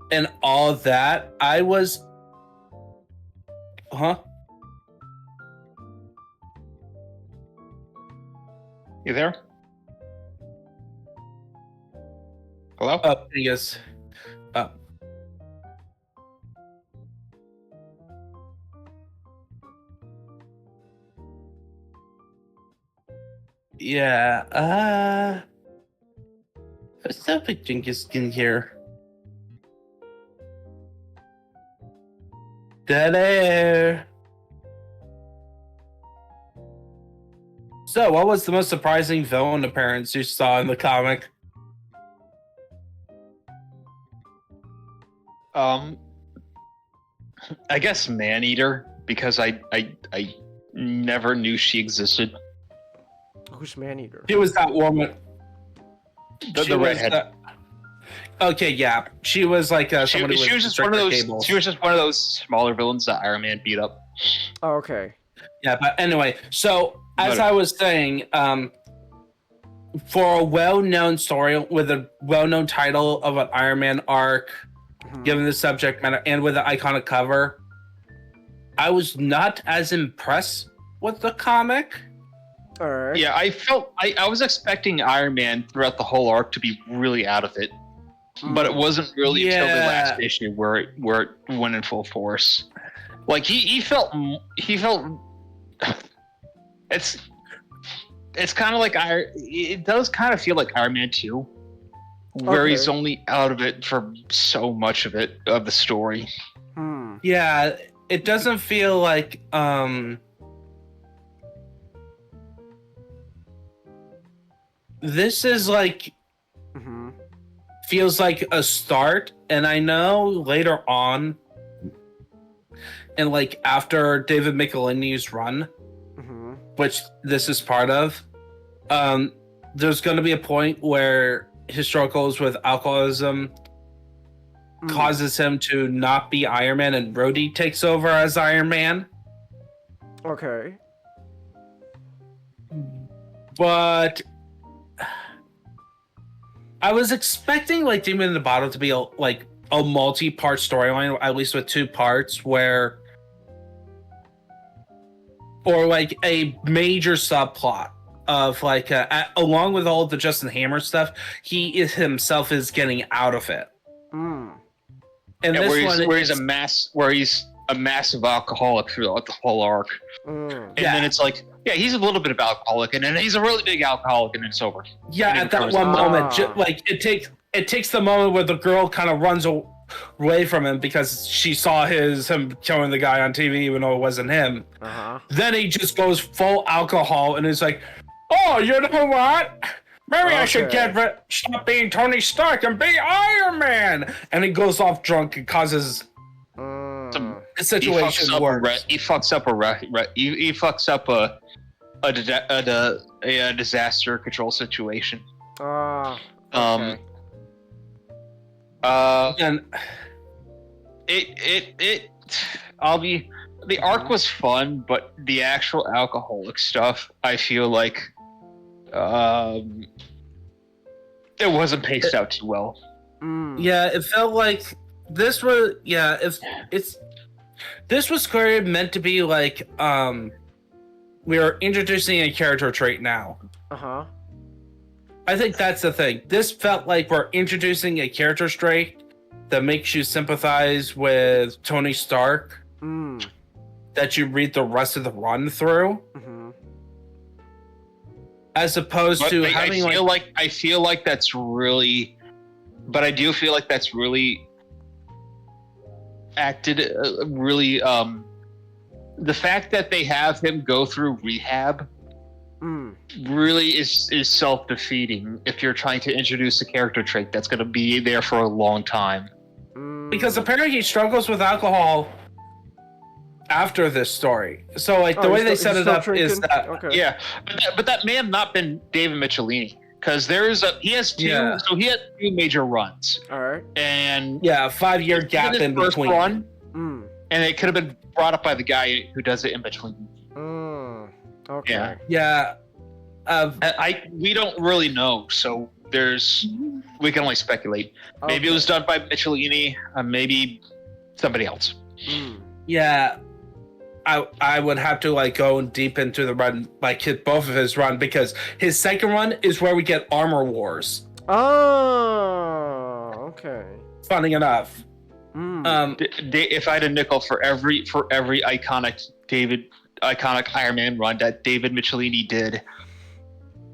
and all that, I was You there? Hello? Yes. Yeah, what's that big Jinkies in here? Dead air. So, what was the most surprising villain appearance you saw in the comic? I guess Maneater, because I never knew she existed. Who's Maneater? She was that woman. The redhead. Okay, yeah, she was like someone who She was just one of those. Cables. She was just one of those smaller villains that Iron Man beat up. Oh, okay. Yeah, but anyway, so as But- I was saying, for a well-known story with a well-known title of an Iron Man arc, given the subject matter and with an iconic cover, I was not as impressed with the comic. All right. Yeah, I was expecting Iron Man throughout the whole arc to be really out of it, but it wasn't really until the Yeah. last issue where it went in full force. Like he felt it's kind of like it does kind of feel like Iron Man 2, where Okay. he's only out of it for so much of the story. Yeah, it doesn't feel like this is like feels like a start, and I know later on and like after David Michelini's run, which this is part of, there's going to be a point where his struggles with alcoholism causes him to not be Iron Man, and Rhodey takes over as Iron Man. Okay. But I was expecting like Demon in the Bottle to be a multi-part storyline, at least with 2 parts, or like a major subplot of like along with all the Justin Hammer stuff, he himself is getting out of it. And Yeah, this where he's a massive alcoholic throughout the whole arc. And then it's like, yeah, he's a little bit of alcoholic, and then he's a really big alcoholic, and then it's over. Yeah, And at that it one covers moment, like it takes the moment where the girl kind of runs away from him because she saw him killing the guy on TV, even though it wasn't him. Then he just goes full alcohol and is like, "Oh, you know what? Maybe I should stop being Tony Stark and be Iron Man." And he goes off drunk and causes the situation worse. He fucks up a disaster control situation. Okay. And the arc was fun, but the actual alcoholic stuff, I feel like, it wasn't paced out too well. Yeah, it felt like this was this was clearly meant to be like we are introducing a character trait now. I think that's the thing. This felt like we're introducing a character trait that makes you sympathize with Tony Stark. That you read the rest of the run through. As opposed to having I feel like that's really, but I do feel like that's really acted the fact that they have him go through rehab really is self-defeating if you're trying to introduce a character trait that's going to be there for a long time. Because apparently he struggles with alcohol after this story. So like the way they set it up drinking? Is that yeah, but that may have not been David Michelini, because he has two major runs. All right. And a 5-year gap in between. Run, and it could have been brought up by the guy who does it in between. Okay. Yeah. We don't really know, so we can only speculate. Maybe it was done by Michelini, maybe somebody else. Yeah. I would have to like go deep into the run, like hit both of his run, because his second run is where we get Armor Wars. Oh, okay. Funny enough. If I had a nickel for every iconic Iron Man run that David Michelini did,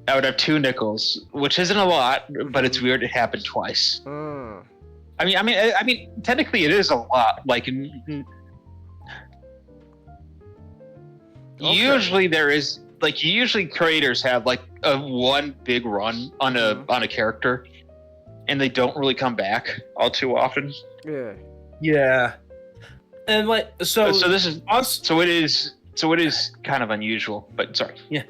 I would have 2 nickels, which isn't a lot, but it's weird it happened twice. I mean, technically it is a lot. Like, usually there is usually creators have like one big run on a character, and they don't really come back all too often. Yeah. And like so this is so it is kind of unusual, but sorry. Yeah.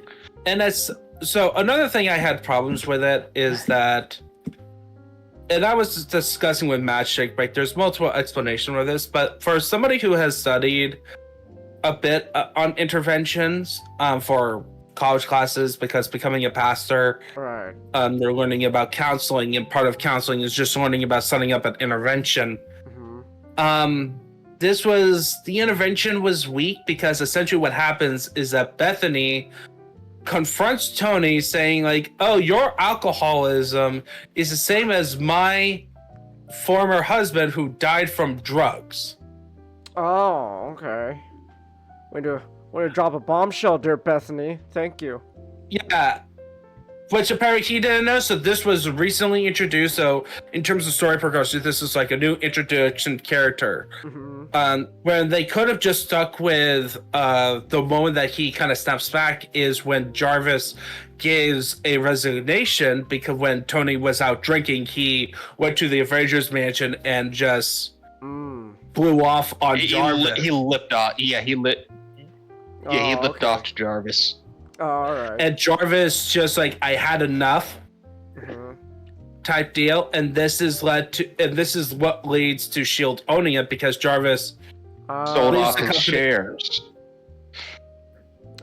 And that's so another thing I had problems with it is that, and I was discussing with Matchstick, like there's multiple explanations for this, but for somebody who has studied a bit on interventions for college classes, because becoming a pastor, right, they're learning about counseling, and part of counseling is just learning about setting up an intervention. The intervention was weak because essentially what happens is that Bethany confronts Tony saying like, "Oh, your alcoholism is the same as my former husband who died from drugs." Oh, okay. Way to drop a bombshell there, Bethany. Thank you. Yeah. Which apparently he didn't know, so this was recently introduced. So in terms of story progression, this is like a new introduction character. When they could have just stuck with the moment that he kind of snaps back is when Jarvis gives a resignation, because when Tony was out drinking, he went to the Avengers mansion and just blew off on Jarvis. He lipped off. Yeah, he lipped off to Jarvis. All right. And Jarvis just like, I had enough type deal, and this is what leads to Shield owning it, because Jarvis sold off his shares.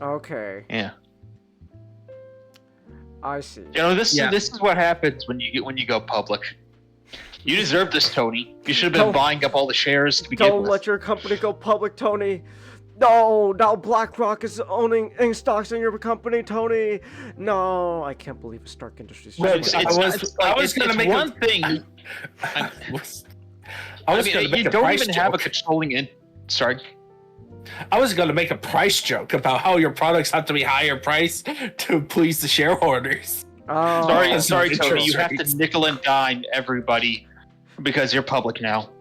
Okay. Yeah. I see. You know, this is what happens when you go public. You deserve this, Tony. You should have been buying up all the shares to begin with. Don't let your company go public, Tony. No, now BlackRock is owning stocks in your company, Tony. No, I can't believe Stark Industries. I was going to make one thing. You don't even have a controlling Sorry. I was going to make a price joke about how your products have to be higher priced to please the shareholders. Sorry, Tony. You have to nickel and dime everybody because you're public now.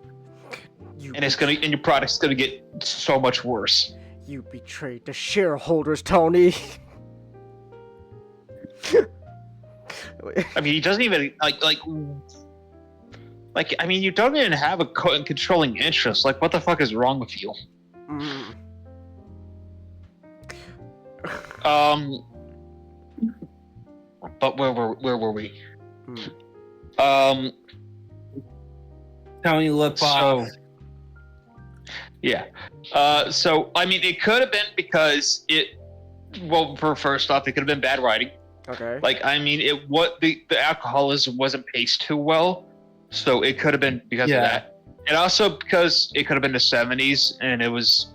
and your product's gonna get so much worse. You betrayed the shareholders, Tony. I mean, he doesn't even I mean, you don't even have a controlling interest. Like, what the fuck is wrong with you? Mm. But where were we? Tony lip off. Yeah. So I mean, it could have been because for first off, it could have been bad writing. Okay. Like, I mean, the alcoholism wasn't paced too well, so it could have been because of that, and also because it could have been the 70s and it was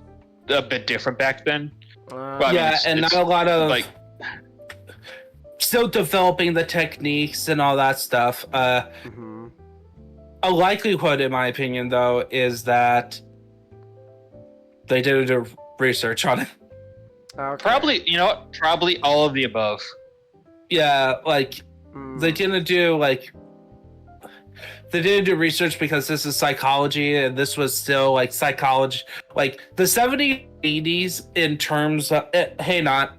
a bit different back then. And not a lot of still developing the techniques and all that stuff. A likelihood, in my opinion, though, is that they did a research on it. Okay. Probably all of the above. Yeah, they didn't do research because this is psychology, and this was still psychology, the 70s, 80s in terms of not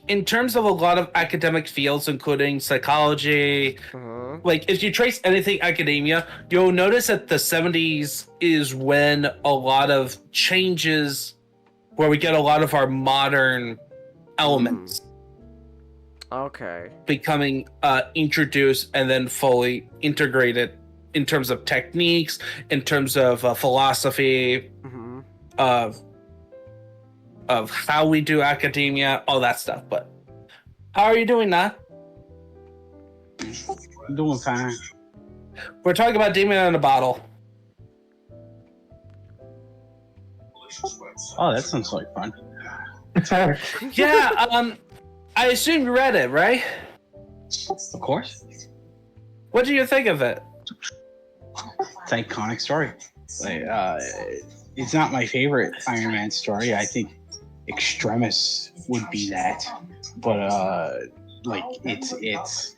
in terms of a lot of academic fields, including psychology. If you trace anything academia, you'll notice that the 70s is when a lot of changes, where we get a lot of our modern elements becoming introduced and then fully integrated in terms of techniques, in terms of philosophy, of how we do academia, all that stuff. But how are you doing, Nat? I'm doing fine. We're talking about Demon in a Bottle. Oh, that sounds like fun. Yeah, I assume you read it, right? Of course. What do you think of it? It's an iconic story. It's not my favorite Iron Man story. I think Extremis would be that, but it's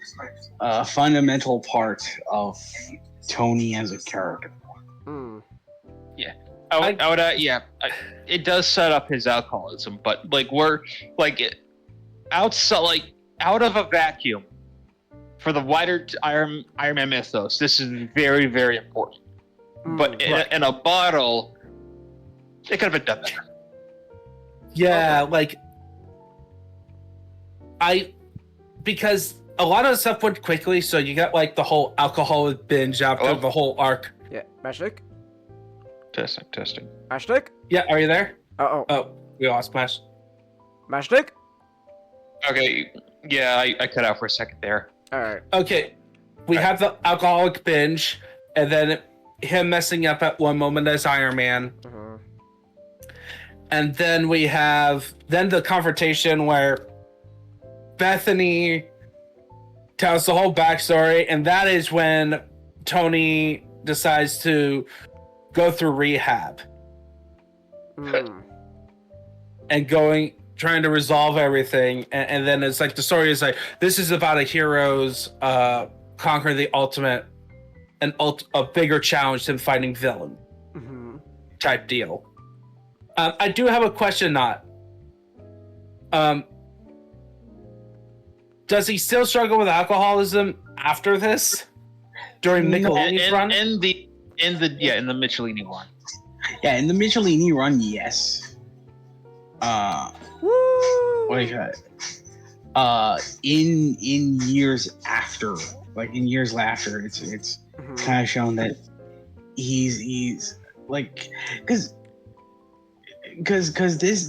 a fundamental part of Tony as a character. Yeah, it does set up his alcoholism, but out of a vacuum for the wider Iron Man mythos, this is very, very important. But in a bottle, it could have been done better. Yeah, because a lot of the stuff went quickly, so you got the whole alcoholic binge after the whole arc. Yeah, Mashnik? Testing. Mashnik? Yeah, are you there? Oh, we lost Mash. Mashnik? Okay, yeah, I cut out for a second there. Alright. Okay, we have the alcoholic binge, and then him messing up at one moment as Iron Man. And then we have the confrontation where Bethany tells the whole backstory, and that is when Tony decides to go through rehab and trying to resolve everything. And then it's the story is this is about a hero's conquering the ultimate, a bigger challenge than fighting villain type deal. I do have a question, Not. Does he still struggle with alcoholism after this? During Michelini's run? In the Michelini run. Yeah, in the Michelini run, yes. What do you got? In years after, it's kind of shown that he's because this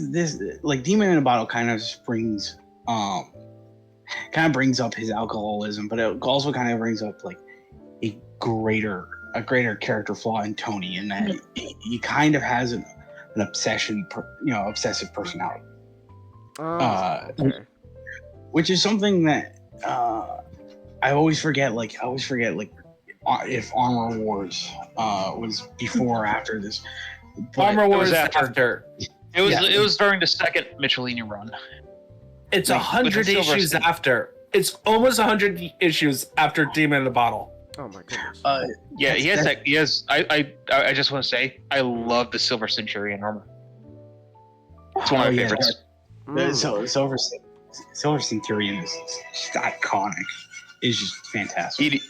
Demon in a Bottle kind of brings up his alcoholism, but it also kind of brings up a greater character flaw in Tony, in that he kind of has an obsessive personality. Which is something that I always forget. If Armor Wars was before or after this. Armor Wars was after. It was during the second Michelini run. It's 100 issues after. It's almost 100 issues after Demon in the Bottle. Oh my goodness. Yeah, he has That's- that. He has. I just want to say, I love the Silver Centurion armor. It's one of my favorites. The Silver Centurion is just iconic. It's just fantastic.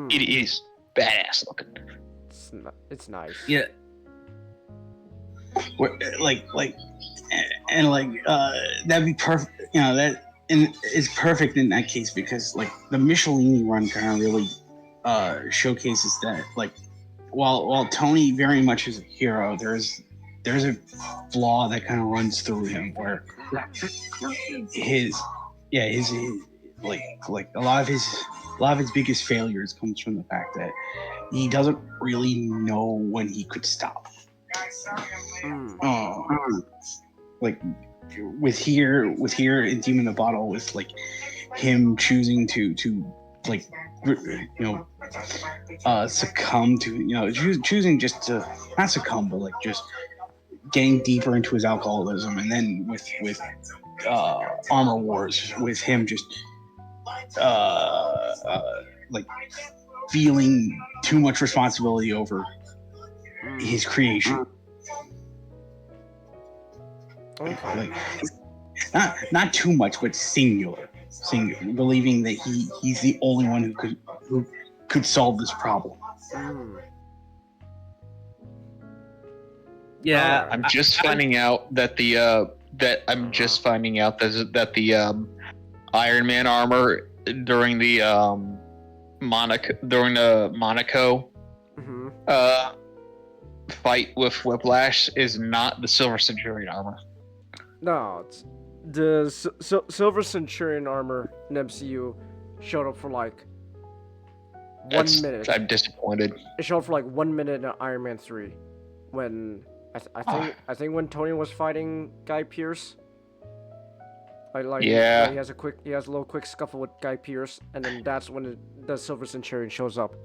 He's badass looking. It's nice. Yeah. That'd be perfect. You know that, and it's perfect in that case because like the Michelini run kind of really showcases that. Like, while Tony very much is a hero, there's a flaw that kind of runs through him where his like a lot of his biggest failures comes from the fact that he doesn't really know when he could stop. Like with here in Demon in the Bottle, with like him choosing to like succumb to choosing just to not succumb but like just getting deeper into his alcoholism, and then with Armor Wars, with him just like feeling too much responsibility over his creation. Okay. Like, not too much, but singular, believing that he's the only one who could solve this problem. Yeah, I'm just finding out that the Iron Man armor during the Monaco fight with Whiplash is not the Silver Centurion armor. No, it's the Silver Centurion armor in MCU showed up for like 1 minute. I'm disappointed. It showed up for like 1 minute in Iron Man 3, when I think when Tony was fighting Guy Pearce. Yeah. He has a little quick scuffle with Guy Pearce, and then that's when the Silver Centurion shows up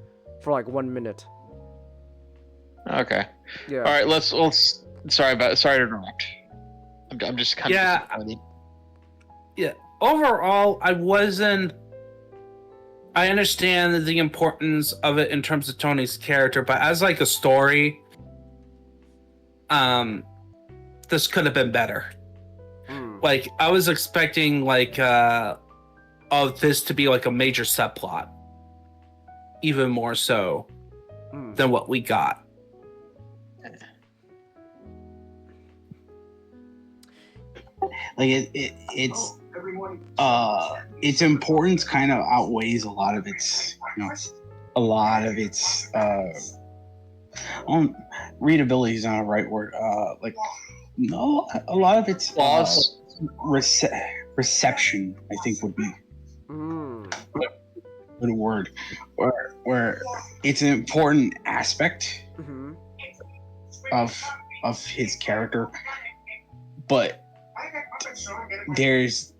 for like 1 minute. Okay. Yeah. All right. Let's. Sorry to interrupt. I'm just kind of disappointed. Yeah. Overall, I understand the importance of it in terms of Tony's character, but as like a story, this could have been better. Like, I was expecting like of this to be like a major subplot, even more so than what we got. Like its importance kind of outweighs a lot of its readability is not a right word. Like no, a lot of its flaws. Reception, I think, would be good word. Where it's an important aspect of his character, but there's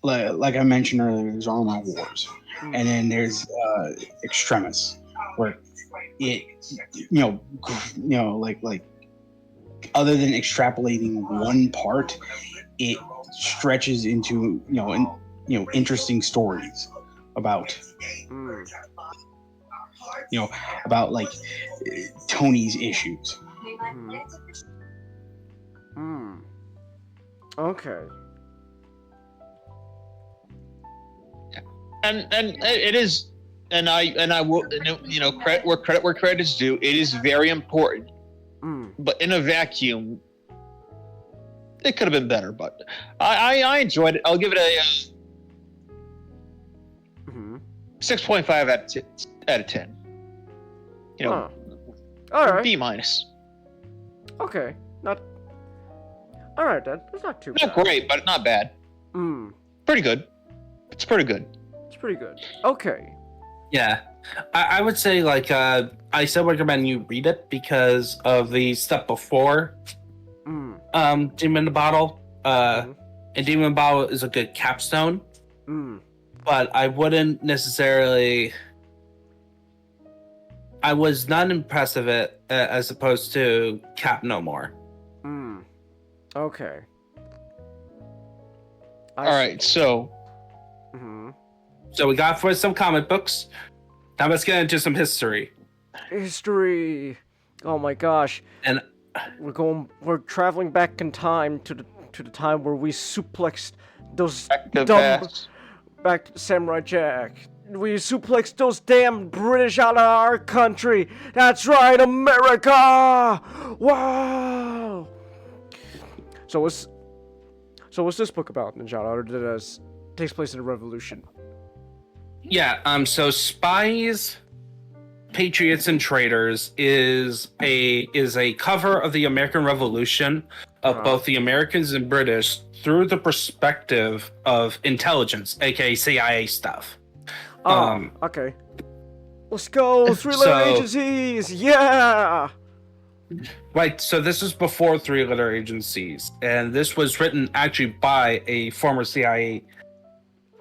like I mentioned earlier, there's Armor Wars, and then there's Extremis, where it like other than extrapolating one part, it stretches into interesting stories about about like Tony's issues. Okay. And it is, and I will, credit where credit is due. It is very important, but in a vacuum, it could have been better. But I enjoyed it. I'll give it a 6.5 out of 10. All right. B minus. Okay. All right then. That's not too Not bad. great, but not bad. Pretty good. It's pretty good. It's pretty good. Okay. Yeah, I would say like I still recommend you read it because of the stuff before Demon in the Bottle. And Demon in the Bottle is a good capstone. But I wouldn't necessarily. I was not impressed with it as opposed to Cap No More. Okay. All right, so. So we got for some comic books. Now let's get into some history. History. Oh my gosh. And We're traveling back in time to the time where we suplexed those The dumb best. back to Samurai Jack. We suplexed those damn British out of our country. That's right, America. Wow. So what's this book about, Ninjala? Or did it takes place in the Revolution? yeah, so Spies, Patriots, and Traitors is a cover of the American Revolution of both the Americans and British through the perspective of intelligence, aka CIA stuff. Okay. Let's go, three-letter agencies. Yeah. Right, so this is before three-letter agencies, and this was written actually by a former CIA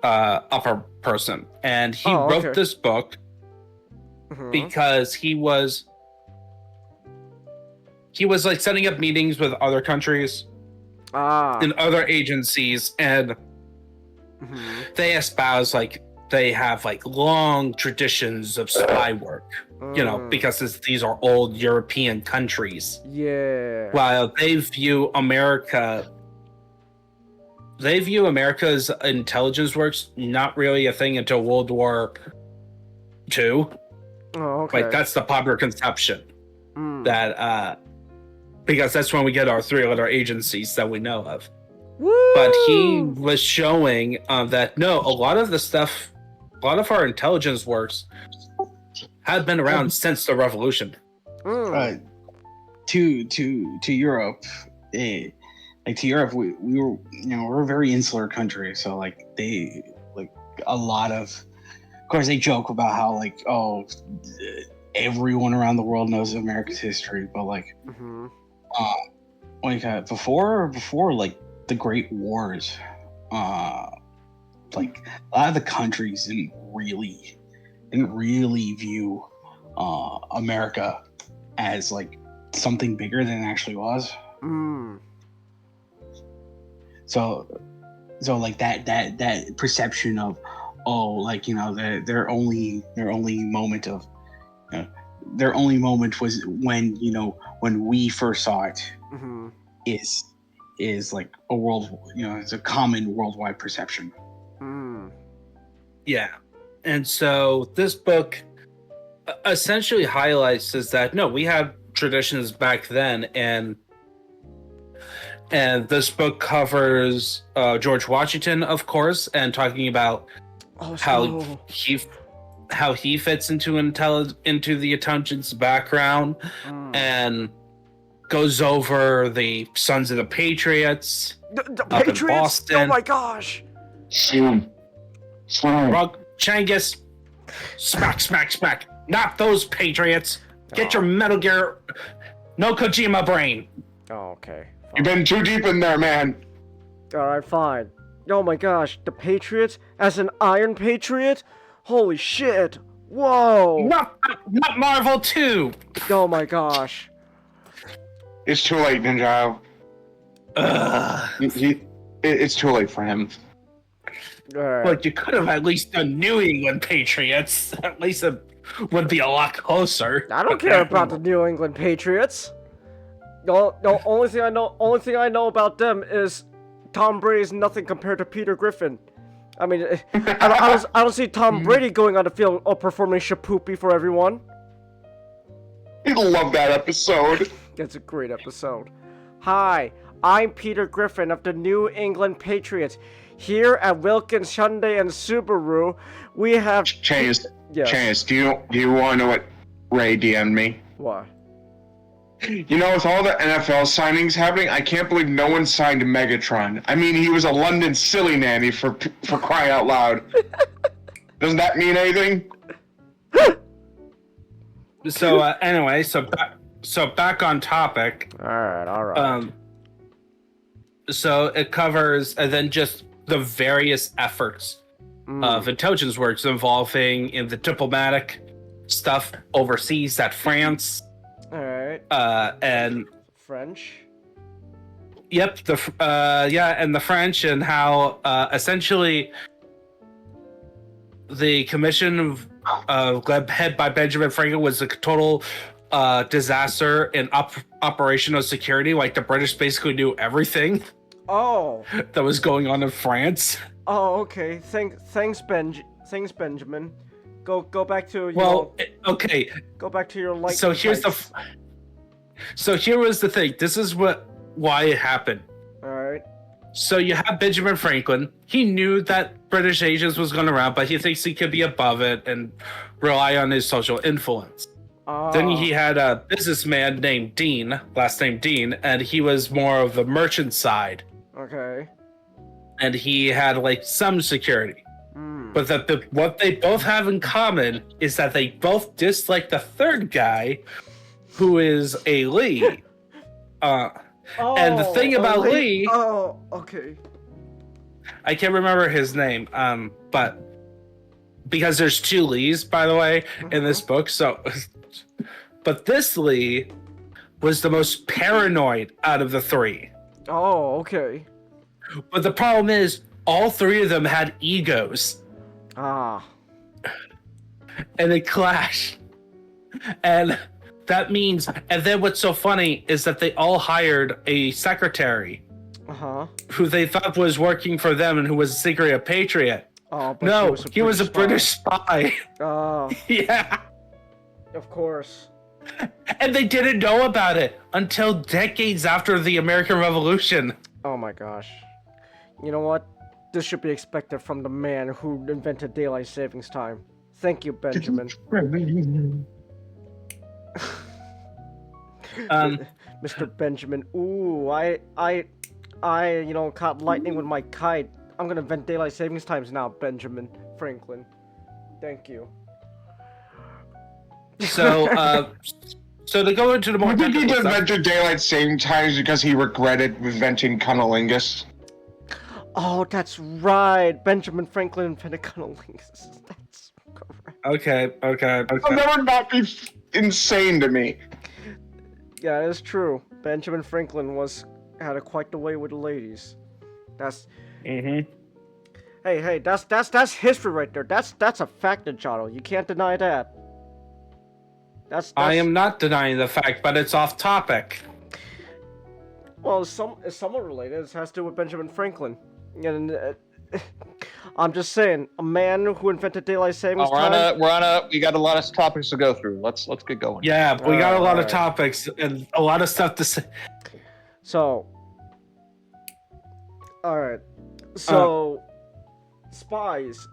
upper person, and he wrote this book because he was like setting up meetings with other countries and other agencies, and they espouse like they have like long traditions of spy work, you know, because these are old European countries. Yeah. While they view America's intelligence works not really a thing until World War II. Oh, okay. Like that's the popular conception that because that's when we get our three-letter agencies that we know of. Woo! But he was showing that no, a lot of our intelligence works have been around since the revolution. To Europe, like to Europe, we were, you know, we're a very insular country, so like they like a lot of course they joke about how like everyone around the world knows America's history, but like before like the Great Wars, like a lot of the countries didn't really view America as like something bigger than it actually was. So like that perception of like, you know, their only moment of their only moment was when, you know, when we first saw it is like a world, you know, it's a common worldwide perception. Yeah. And so this book essentially highlights is that no, we had traditions back then, and this book covers George Washington, of course, and talking about how he fits into the intelligence background, and goes over the Sons of the Patriots. The up in Patriots? Boston. Oh my gosh! Changus, smack! Not those Patriots! Get your Metal Gear, no Kojima brain. Oh, okay. Fine. You've been too deep in there, man. Alright, fine. Oh my gosh, the Patriots? As an Iron Patriot? Holy shit! Whoa! Not Marvel 2! Oh my gosh. It's too late, Ninja. It's too late for him. Alright. Like, you could have at least done New England Patriots. At least it would be a lot closer. I don't care about the New England Patriots. No, only thing I know about them is Tom Brady's nothing compared to Peter Griffin. I mean, I don't see Tom Brady going on the field or performing shapoopy for everyone. You'd love that episode. That's a great episode. Hi, I'm Peter Griffin of the New England Patriots. Here at Wilkins Hyundai and Subaru, we have... Chance, Yes. Chance, do you want to know what Ray DM'd me? What? You know, with all the NFL signings happening, I can't believe no one signed Megatron. I mean, he was a London silly nanny for crying out loud. Doesn't that mean anything? So anyway, so back on topic. All right. So it covers and then just the various efforts of intelligence works involving in the diplomatic stuff overseas at France. All right. And French. Yep, and the French, and how essentially the Commission led by Benjamin Franklin, was a total disaster in operational security. Like the British basically knew everything Oh. that was going on in France. Oh, okay. Thanks, Benjamin. Go back to Okay. Go back to your light. So here's So here was the thing. This is why it happened. All right. So you have Benjamin Franklin. He knew that British agents was going around, but he thinks he could be above it and rely on his social influence. Then he had a businessman named Dean, last name Dean, and he was more of the merchant side. Okay. And he had like some security. But what they both have in common is that they both dislike the third guy, who is a Lee. And the thing about Lee... Oh, okay. I can't remember his name, but because there's two Lees, by the way, in this book. So, but this Lee was the most paranoid out of the three. Oh, okay. But the problem is, all three of them had egos. Ah. And they clash. And that means, and then what's so funny is that they all hired a secretary. Who they thought was working for them and who was secretly a patriot. Oh, but no, he was a British spy. Oh. Yeah. Of course. And they didn't know about it until decades after the American Revolution. Oh my gosh. You know what? This should be expected from the man who invented daylight savings time. Thank you, Benjamin. Mr. Benjamin. Ooh, I caught lightning with my kite. I'm gonna invent daylight savings times now, Benjamin Franklin. Thank you. So, so to go into the more I think he technical stuff- invented daylight saving times because he regretted inventing cunnilingus. Oh, that's right. Benjamin Franklin invented cunnilingus. That's correct. Okay. That would not be insane to me. Yeah, it's true. Benjamin Franklin had quite the way with the ladies. That's. Hey, that's history right there. That's a fact, Jotto. You can't deny that. That's I am not denying the fact, but it's off topic. Well, it's somewhat related. It has to do with Benjamin Franklin. And I'm just saying, a man who invented daylight savings time. We got a lot of topics to go through. Let's get going. Yeah, we got a lot of topics and a lot of stuff to say. So, all right. So, Spies.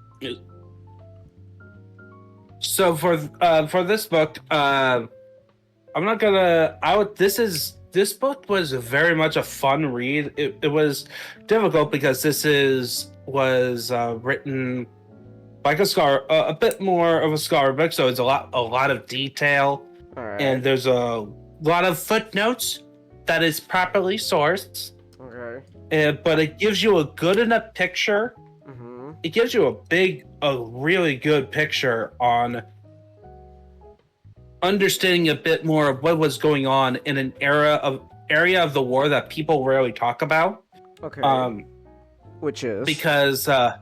So for this book, I'm not gonna. This book was very much a fun read. It was difficult because this was written like a bit more of a scholar book, so it's a lot of detail, and there's a lot of footnotes that is properly sourced. Okay. But it gives you a good enough picture. It gives you a really good picture on understanding a bit more of what was going on in an area of the war that people rarely talk about. Okay. Which is because the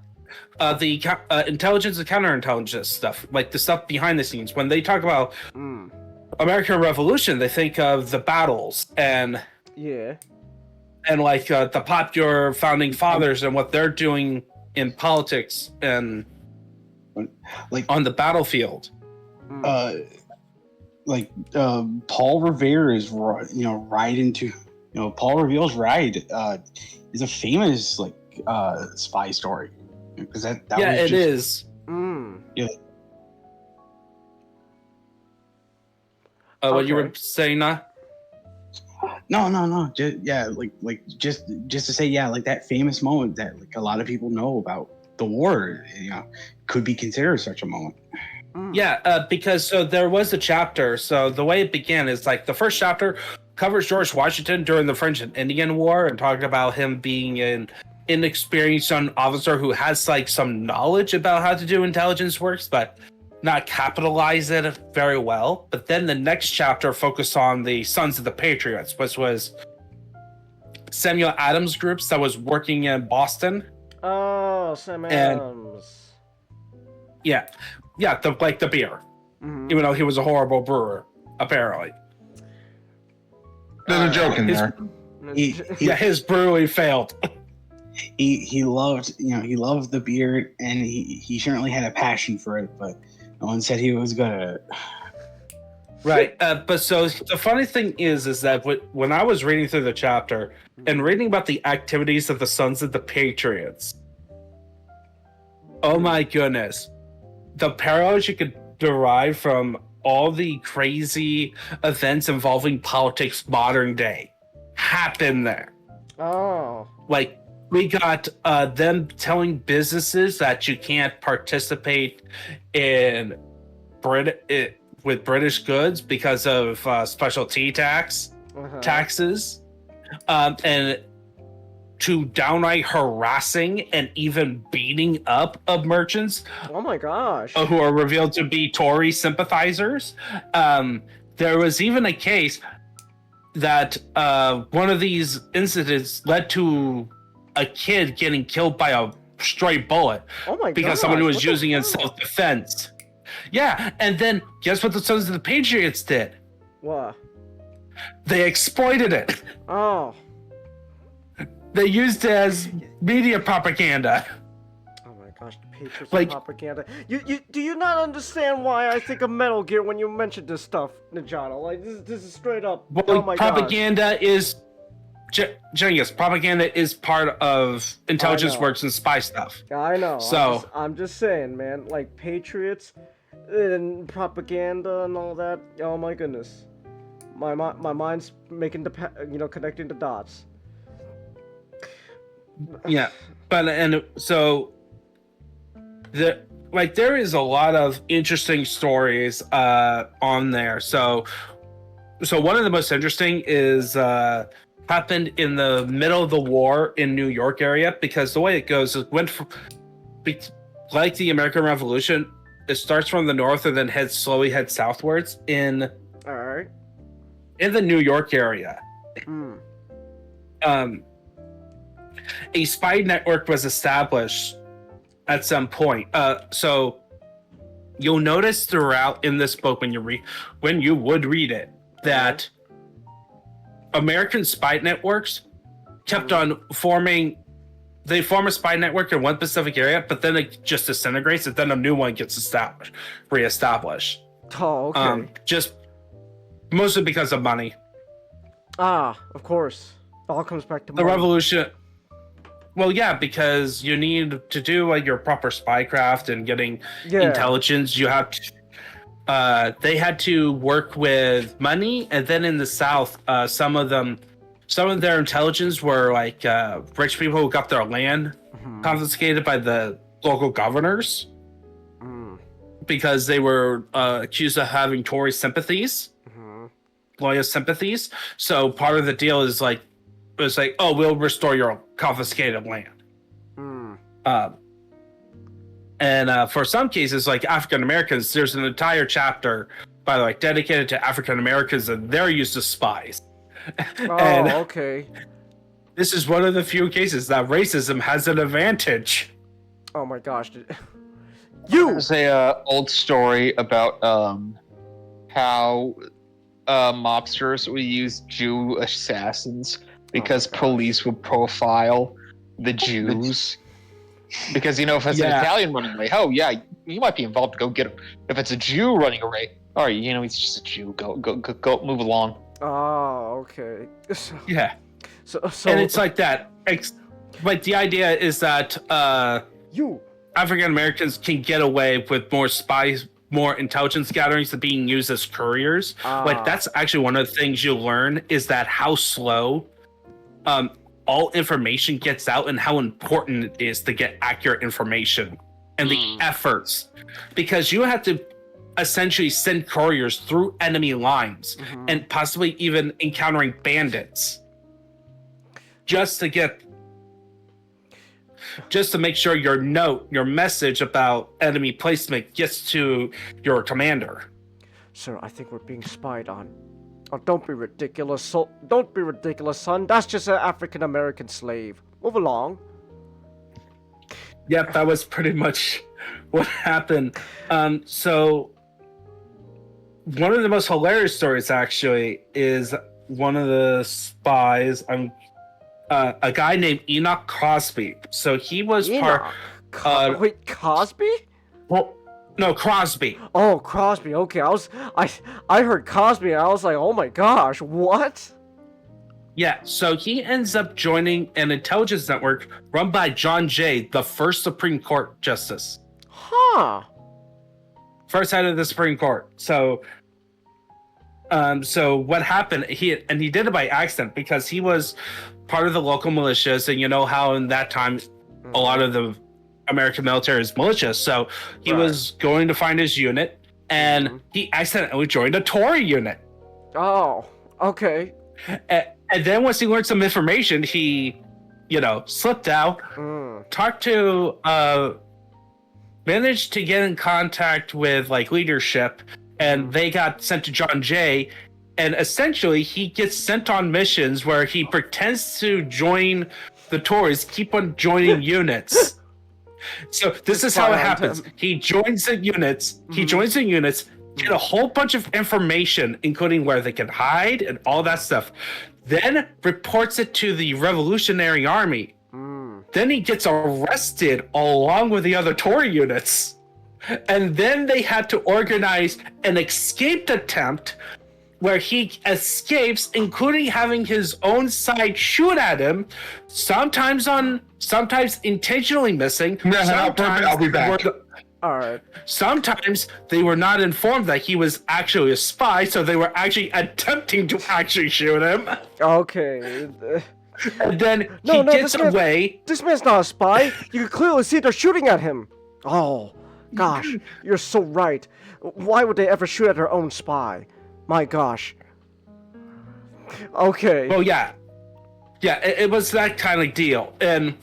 intelligence and counterintelligence stuff, like the stuff behind the scenes. When they talk about American Revolution, they think of the battles and like the popular founding fathers and what they're doing in politics and like on the battlefield. Paul Revere's ride into Paul Revere's ride is a famous spy story because that it is. Yeah. What you were saying now? No. Just to say, that famous moment that a lot of people know about the war, could be considered such a moment. Yeah, because there was a chapter. So the way it began is the first chapter covers George Washington during the French and Indian War and talking about him being an inexperienced young officer who has some knowledge about how to do intelligence works, but not capitalize it very well. But then the next chapter focused on the Sons of the Patriots, which was Samuel Adams groups that was working in Boston. Oh, Sam Adams. Yeah. Yeah, the beer. Mhm. Even though he was a horrible brewer, apparently. There's a joke in there. Yeah, his brewing failed. He loved the beard, and he certainly had a passion for it, but no one said he was good at it. Right, but so the funny thing is that when I was reading through the chapter and reading about the activities of the Sons of the Patriots, oh my goodness, the parallels you could derive from all the crazy events involving politics modern day happen there. Oh. Like, we got them telling businesses that you can't participate in with British goods because of specialty taxes, and to downright harassing and even beating up of merchants Oh my gosh. who are revealed to be Tory sympathizers. There was even a case that one of these incidents led to a kid getting killed by a stray bullet Oh my because gosh, someone was what the using it in hell? self-defense. Yeah, and then guess what the Sons of the Patriots did? What? They exploited it. Oh. They used it as media propaganda. Oh my gosh, the Patriots Like- propaganda. You do you not understand why I think of Metal Gear when you mentioned this stuff, Ninjato? Like this is straight up. Well, oh my gosh. propaganda is Genghis. Propaganda is part of intelligence know. works and spy stuff. I know. So- I'm just saying, man. Like Patriots and propaganda and all that. Oh my goodness. My mind's making connecting the dots. Yeah, but so there is a lot of interesting stories on there. So one of the most interesting is happened in the middle of the war in New York area, because the way it goes is like the American Revolution, it starts from the north and then slowly heads southwards in Alright. the New York area. Hmm. A spy network was established at some point. So you'll notice throughout in this book when you would read it that American spy networks kept on forming. They form a spy network in one specific area, but then it just disintegrates, and then a new one gets reestablished. Oh, okay. Just mostly because of money. Of course. It all comes back to The money. revolution. Well, yeah, because you need to do like your proper spycraft and getting intelligence. You have to. They had to work with money, and then in the South, some of their intelligence were like rich people who got their land confiscated by the local governors because they were accused of having Tory sympathies, loyal sympathies. So part of the deal is like, it was like, oh, we'll restore your confiscated land. And for some cases, like African Americans, there's an entire chapter, by the way, dedicated to African Americans and their use of spies. Oh, okay. This is one of the few cases that racism has an advantage. Oh my gosh. There's a old story about how mobsters would use Jew assassins because police would profile the Jews. Because, if it's an Italian running away, you might be involved to go get him. If it's a Jew running away, all right, he's just a Jew. Go, move along. Oh, okay. Yeah. So and it's like that. But the idea is that African Americans can get away with more spies, more intelligence gatherings than being used as couriers. Like that's actually one of the things you learn is that how slow all information gets out and how important it is to get accurate information and the efforts, because you have to essentially send couriers through enemy lines and possibly even encountering bandits just to make sure your message about enemy placement gets to your commander. Sir, I think we're being spied on. Oh, don't be ridiculous. Don't be ridiculous, son. That's just an African American slave. Move along. Yep, that was pretty much what happened. So one of the most hilarious stories actually is one of the spies. A guy named Enoch Crosby. So he was Wait, Cosby? Well, no, Crosby. Oh, Crosby. Okay, I heard Cosby and I was like, oh my gosh, what? Yeah, so he ends up joining an intelligence network run by John Jay, the first Supreme Court justice. Huh. First head of the Supreme Court. So what happened, he did it by accident because he was part of the local militias, and you know how in that time a lot of the American military is militias. So he was going to find his unit, and he accidentally joined a Tory unit. Oh, okay. And then once he learned some information, he, slipped out, talked to, managed to get in contact with like leadership, and they got sent to John Jay. And essentially, he gets sent on missions where he pretends to join the Tories, keep on joining units. So this is how it happens. He joins the units. Get a whole bunch of information, including where they can hide and all that stuff. Then reports it to the Revolutionary Army. Then he gets arrested along with the other Tory units. And then they had to organize an escape attempt where he escapes, including having his own side shoot at him, sometimes intentionally missing. I'll be back. All right. Sometimes they were not informed that he was actually a spy, so they were actually attempting to actually shoot him. Okay. And then he gets away. This man's not a spy. You can clearly see they're shooting at him. Oh, gosh. You're so right. Why would they ever shoot at their own spy? My gosh. Okay. Oh, yeah. Yeah, it was that kind of deal. And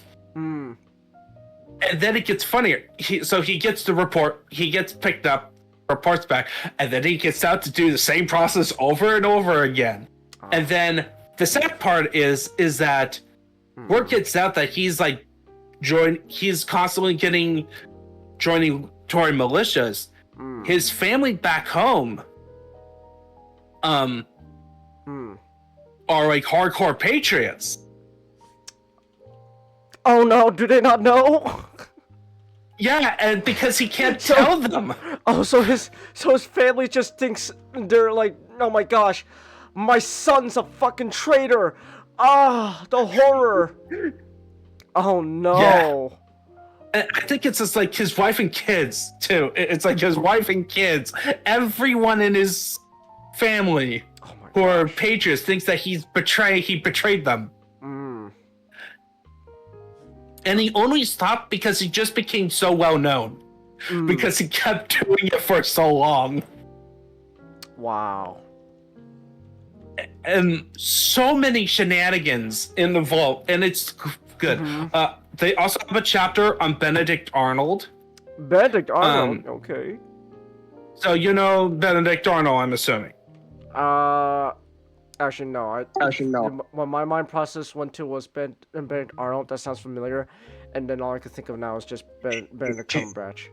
then it gets funnier. So he gets the report, he gets picked up, reports back, and then he gets out to do the same process over and over again. And then the sad part is that word gets out that he's constantly joining Tory militias. His family back home are like hardcore patriots. Oh no, do they not know? Yeah, and because he can't tell them. Oh, so his family just thinks they're like, oh my gosh, my son's a fucking traitor. Ah, the horror. Oh no. Yeah. And I think it's just like his wife and kids too. It's like his wife and kids. Everyone in his family who are patriots thinks that he betrayed them. And he only stopped because he just became so well known. Because he kept doing it for so long. Wow. And so many shenanigans in the vault, and it's good. They also have a chapter on Benedict Arnold. Benedict Arnold? Okay. So you know Benedict Arnold, I'm assuming. Actually, no. When my mind process went to was Benedict Arnold, that sounds familiar, and then all I could think of now is just Benedict Cumberbatch.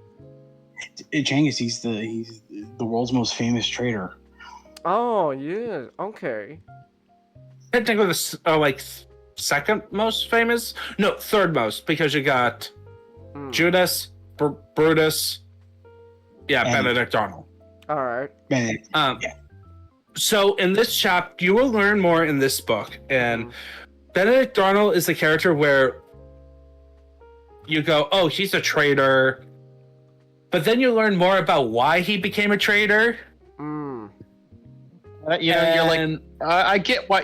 Genghis, he's the world's most famous traitor. Oh yeah, okay. I think it was second most famous. No, third most, because you got Judas, Brutus. Yeah, Benedict Arnold. All right. Benedict. Yeah. So in this chapter, you will learn more in this book, and Benedict Arnold is the character where you go, oh, he's a traitor, but then you learn more about why he became a traitor. You're like, I get why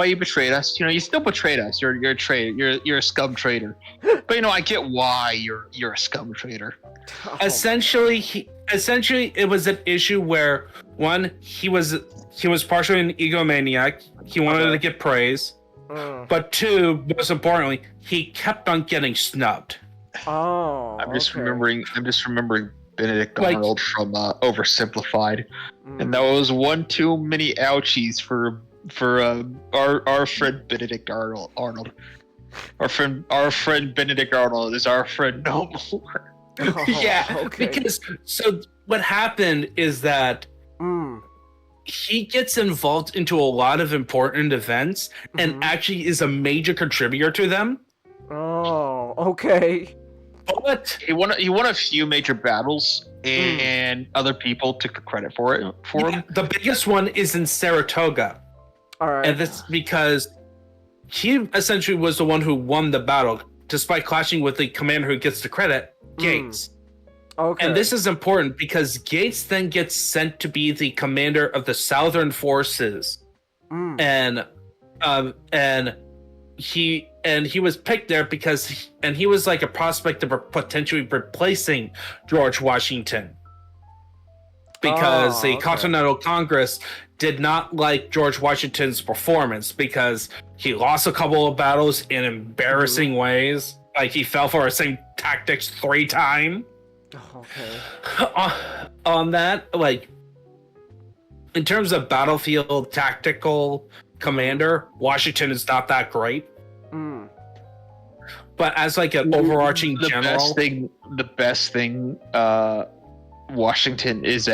you betrayed us. You still betrayed us. You're a traitor. You're a scum traitor. But I get why you're a scum traitor. Essentially, it was an issue where one, he was partially an egomaniac. He wanted to get praise, but two, most importantly, he kept on getting snubbed. Oh, I'm just remembering Benedict Arnold from Oversimplified, and that was one too many ouchies for our friend Benedict Arnold. Our friend Benedict Arnold is our friend no more. Oh, Yeah, okay. because so what happened is that Mm. he gets involved into a lot of important events and actually is a major contributor to them. Oh, okay. But He won a few major battles, and other people took the credit for him. the biggest one is in Saratoga. All right. And that's because he essentially was the one who won the battle, despite clashing with the commander who gets the credit, Gates. Okay. And this is important because Gates then gets sent to be the commander of the Southern Forces. And he was picked there because he was like a prospect of potentially replacing George Washington. Because the Continental Congress did not like George Washington's performance because he lost a couple of battles in embarrassing ways. Like he fell for the same tactics 3 times. Okay. On that, like in terms of battlefield tactical commander, Washington is not that great. But as like an overarching general, the best thing Washington is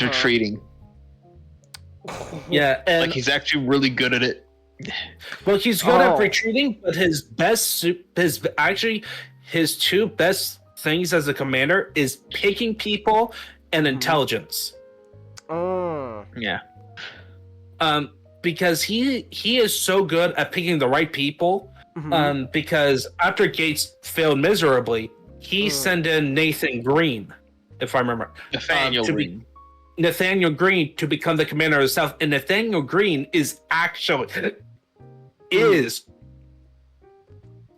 retreating. Yeah, and like he's actually really good at it. Well, he's good at retreating, but his two best things as a commander is picking people and intelligence. Yeah. Because he is so good at picking the right people. Because after Gates failed miserably, he sent in Nathan Green, if I remember. Nathaniel Green to become the commander of the South, and Nathaniel Green is actually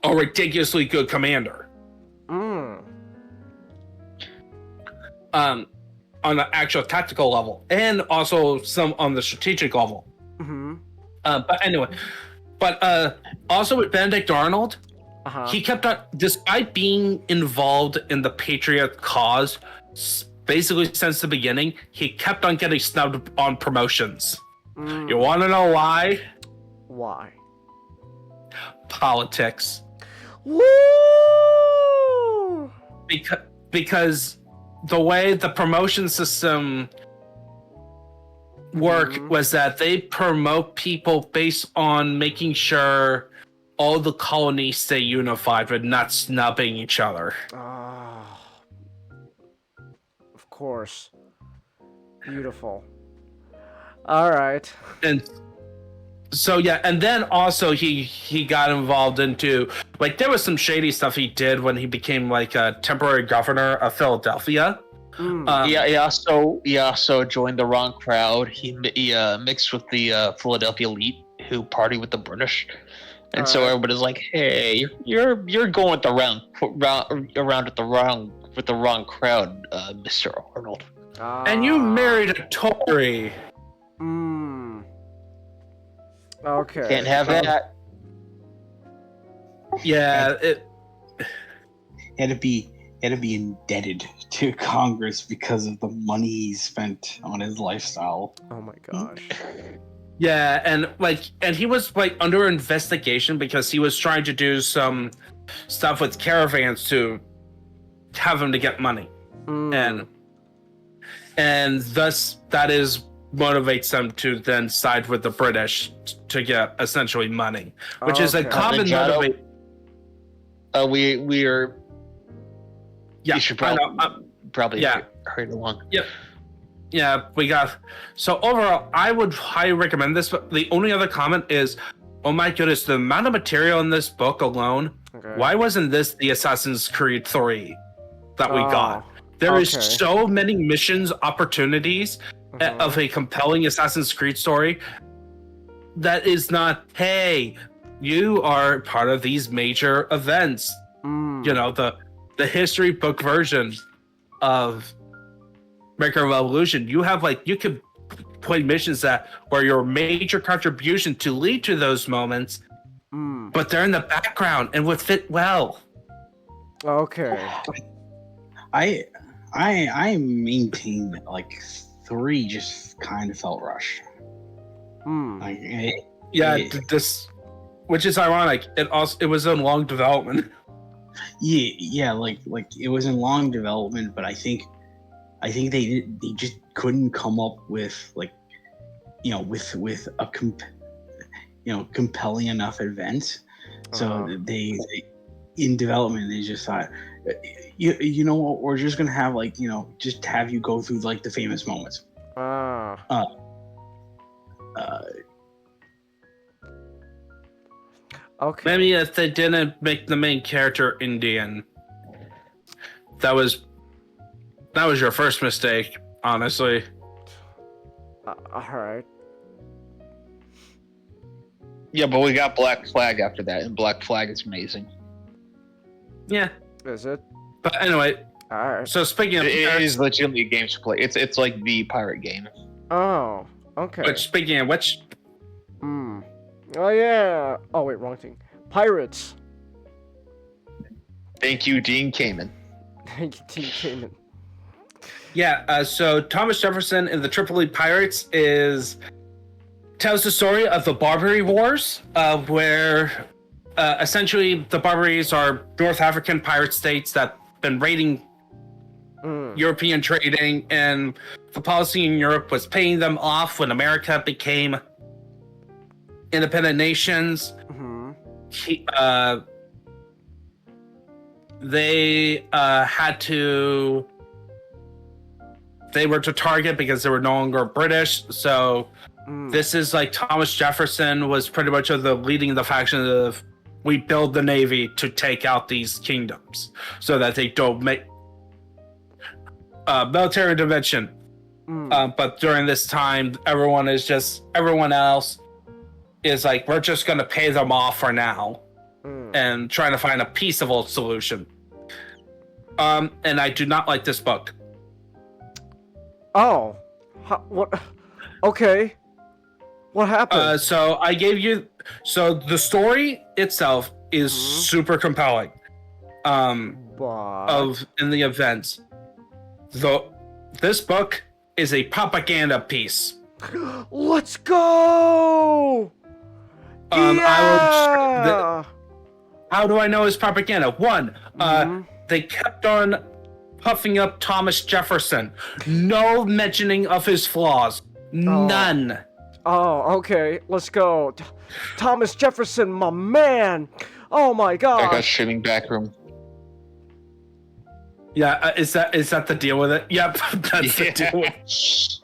a ridiculously good commander. On the actual tactical level, and also some on the strategic level. But anyway, also with Benedict Arnold, he kept on, despite being involved in the Patriot cause, basically since the beginning, he kept on getting snubbed on promotions. You want to know why? Why? Politics. Woo! Because the way the promotion system worked was that they promote people based on making sure all the colonies stay unified but not snubbing each other. Of course. Beautiful. All right. And so yeah, and then also he got involved into, like, there was some shady stuff he did when he became like a temporary governor of Philadelphia. He also joined the wrong crowd. He mixed with the Philadelphia elite who party with the British, and so everybody's like, "Hey, you're going with the around with the wrong crowd, Mr. Arnold." And you married a Tory. Okay. Can't have that. Yeah, it had to be indebted to Congress because of the money he spent on his lifestyle. Oh my gosh. Yeah, and he was like under investigation because he was trying to do some stuff with caravans to have him to get money. And thus that is motivates them to then side with the British to get essentially money, which is a common motivate. We are. Yeah, you should probably hurry along. Yep. Yeah, we got. So overall, I would highly recommend this. But the only other comment is, oh my goodness, the amount of material in this book alone. Okay. Why wasn't this the Assassin's Creed 3 that we got? There is so many missions opportunities of a compelling Assassin's Creed story that is not, hey, you are part of these major events. You know, the history book version of American Revolution. You have you could play missions that were your major contribution to lead to those moments, but they're in the background and would fit well. Okay. I maintain that 3 just kind of felt rushed. This which is ironic. It was in long development. Yeah, like it was in long development, but I think they just couldn't come up with like, with a compelling enough event. So they in development they just thought, you know what, we're just gonna have like, just have you go through like the famous moments. Okay. Maybe if they didn't make the main character Indian, that was your first mistake, honestly. Alright. Yeah, but we got Black Flag after that, and Black Flag is amazing. Yeah. Is it? But anyway, Alright. so speaking of It is legitimately a game to play. It's like the pirate game. Oh, okay. which, speaking of which, Oh yeah. Oh wait, wrong thing. Pirates. Thank you, Dean Kamen. Thank you, Team Cayman. yeah, so Thomas Jefferson in the Tripoli Pirates tells the story of the Barbary Wars, where essentially the Barbaries are North African pirate states that been raiding European trading, and the policy in Europe was paying them off when America became independent nations. They were to target because they were no longer British. So this is like Thomas Jefferson was pretty much leading the faction of, we build the navy to take out these kingdoms so that they don't make military intervention. But during this time, everyone else is like, we're just going to pay them off for now and trying to find a peaceable solution. And I do not like this book. Oh. What? Okay. What happened? So I gave you... So the story itself is super compelling. In the events. Though this book is a propaganda piece. Let's go! How do I know it's propaganda? One, they kept on puffing up Thomas Jefferson. No mentioning of his flaws. None. Oh, okay. Let's go. Thomas Jefferson, my man. Oh my god. I got shitting back room. Yeah, is that the deal with it? Yep, that's the deal with it.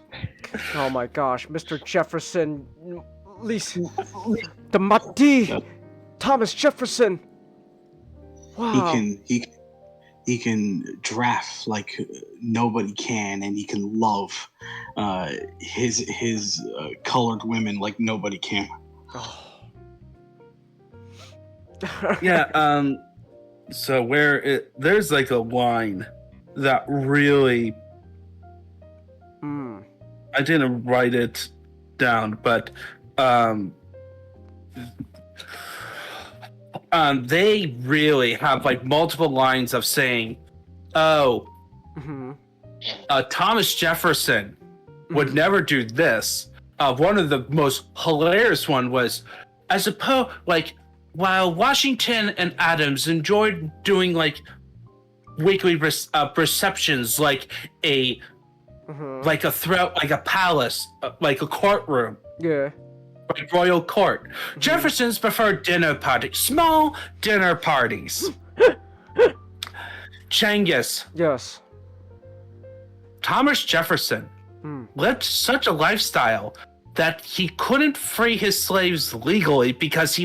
Oh my gosh, Mr. Jefferson, the Mati, Thomas Jefferson. Wow. He can draft like nobody can, and he can love his colored women like nobody can. Yeah. So there's like a line that really. I didn't write it down, but they really have like multiple lines of saying, Thomas Jefferson would never do this. One of the most hilarious one was, I suppose, like, while Washington and Adams enjoyed doing like weekly receptions, like a palace, like a courtroom. Yeah. Like royal court. Jefferson's preferred dinner parties, small dinner parties. Changus. Yes. Thomas Jefferson lived such a lifestyle that he couldn't free his slaves legally because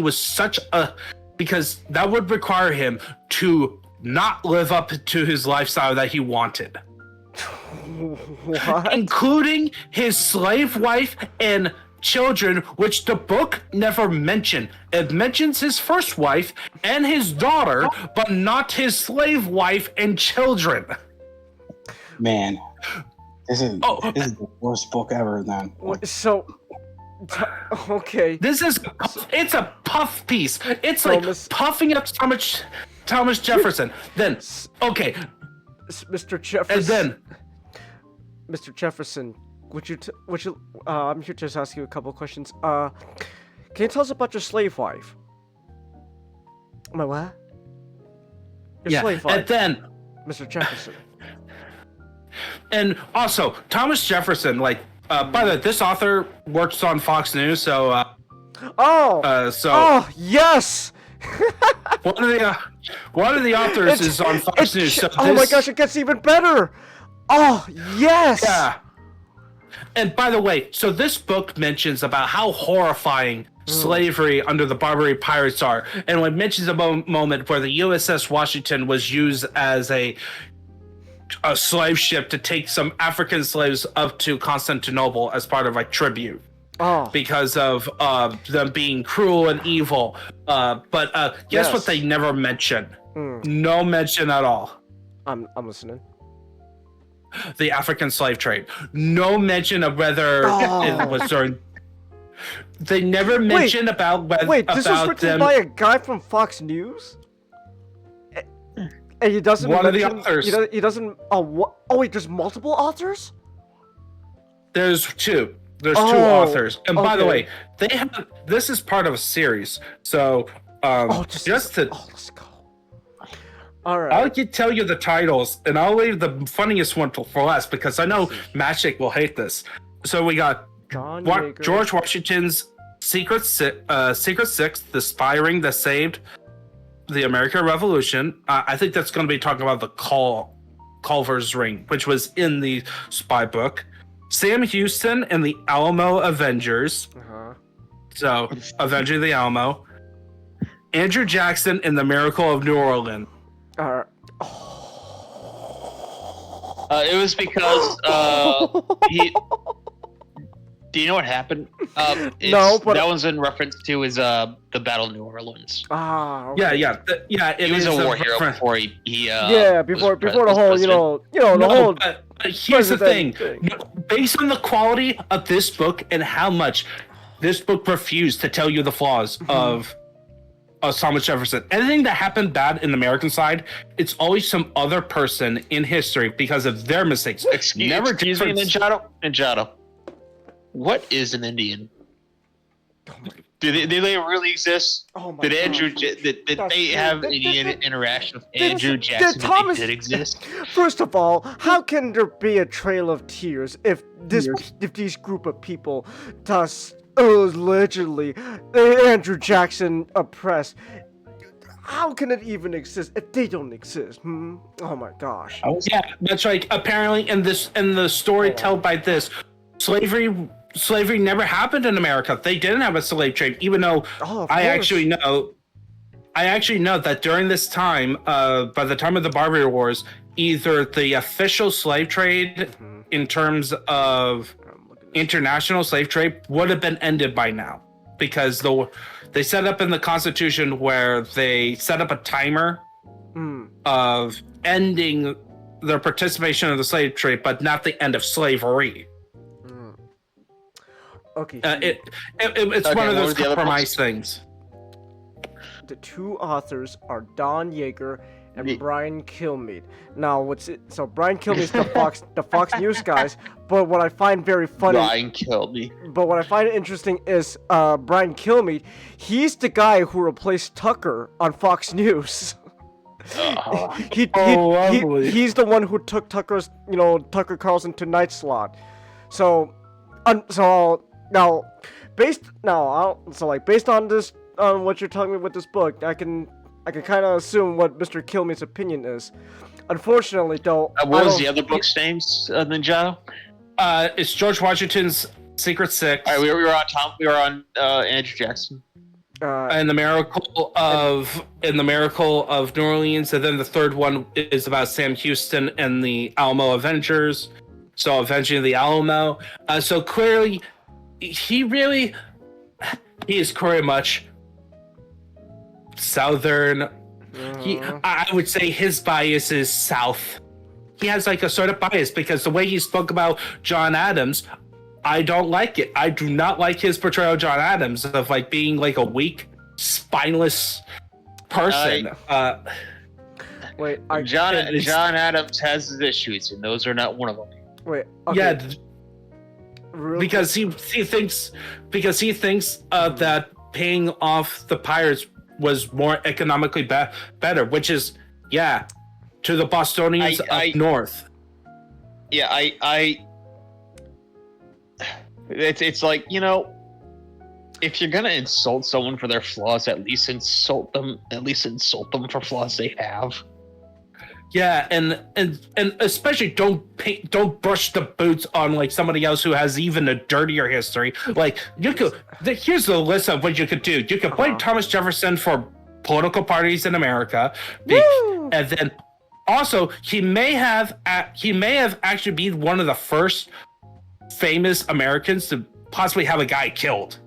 that would require him to not live up to his lifestyle that he wanted. What? Including his slave wife and children, which the book never mentioned. It mentions his first wife and his daughter, but not his slave wife and children. Man, this is the worst book ever. Then So, okay. It's a puff piece. It's like puffing up Thomas Jefferson. Then, okay, Mr. Jefferson. and then. Mr. Jefferson, I'm here to just ask you a couple questions. Can you tell us about your slave wife? My what? Your Yeah, slave and then Mr. Jefferson. and also Thomas Jefferson. Like, by the way, this author works on Fox News, so Oh, yes! one of the authors is on Fox News. So oh my gosh, it gets even better! Oh, yes! Yeah. And by the way, so this book mentions about how horrifying slavery under the Barbary Pirates are, and it mentions a moment where the USS Washington was used as a slave ship to take some African slaves up to Constantinople as part of like tribute. Oh. Because of them being cruel and evil. But guess what they never mention? No mention at all. I'm listening. The African slave trade. No mention of whether it was during. They never mentioned about whether. Wait, this was written by a guy from Fox News? And he doesn't One of mention, the authors. He doesn't. Oh, what? Oh, wait, there's multiple authors? There's two. There's two authors. And by the okay. way, they have. This is part of a series. So, let's go. All right. I'll tell you the titles, and I'll leave the funniest one for last because I know Magic will hate this. So we got George Washington's Secret Six, the spy ring that saved the American Revolution. I think that's going to be talking about the Culver's ring, which was in the spy book. Sam Houston and the Alamo Avengers. So, Avenging the Alamo. Andrew Jackson and the Miracle of New Orleans. It was because he. Do you know what happened? No, but that one's in reference to his the Battle of New Orleans. Okay. Yeah. He was a war hero before he before the whole the whole. But here's the thing. Based on the quality of this book and how much this book refused to tell you the flaws of Thomas Jefferson. Anything that happened bad in the American side, it's always some other person in history because of their mistakes. Excuse me, Ninjato. What is an Indian? Do they really exist? Oh my did Andrew? Did they have any interaction with Andrew Jackson? Thomas did exist? First of all, how can there be a trail of tears if these group of people does allegedly Andrew Jackson oppressed? How can it even exist if they don't exist? Oh my gosh. Yeah, that's right. Apparently, in the story told by this, slavery never happened in America. They didn't have a slave trade, even though I actually know that during this time, by the time of the Barbary Wars, either the official slave trade in terms of international slave trade would have been ended by now, because they set up in the Constitution where they set up a timer of ending their participation in the slave trade, but not the end of slavery. Okay. It's one of those compromise things. The two authors are Don Yeager and Brian Kilmeade. Now, so Brian Kilmeade's the Fox News guys, but what I find very funny. Brian Kilmeade. But what I find interesting is Brian Kilmeade. He's the guy who replaced Tucker on Fox News. He's the one who took Tucker Carlson to Night Slot. So based on this, what you're telling me with this book, I can kind of assume what Mr. Kilmeade's opinion is. Unfortunately, though, what was the other book's names, Ninjato? It's George Washington's Secret Six. All right, we were on Andrew Jackson. And the Miracle of New Orleans, and then the third one is about Sam Houston and the Alamo Avengers. So Avenging the Alamo. So clearly, he is very much Southern. I would say his bias is South. He has like a sort of bias because the way he spoke about John Adams, I don't like it. I do not like his portrayal of John Adams of like being like a weak, spineless person. John Adams has his issues, and those are not one of them. Wait. Okay. Yeah. Because he thinks that paying off the pirates was more economically better, which is, yeah, to the Bostonians up north. Yeah, it's like, you know, if you're gonna insult someone for their flaws, at least insult them for flaws they have. Yeah, and especially don't brush the boots on like somebody else who has even a dirtier history. Like here's the list of what you could do. You could blame Thomas Jefferson for political parties in America, and then also he may have actually been one of the first famous Americans to possibly have a guy killed.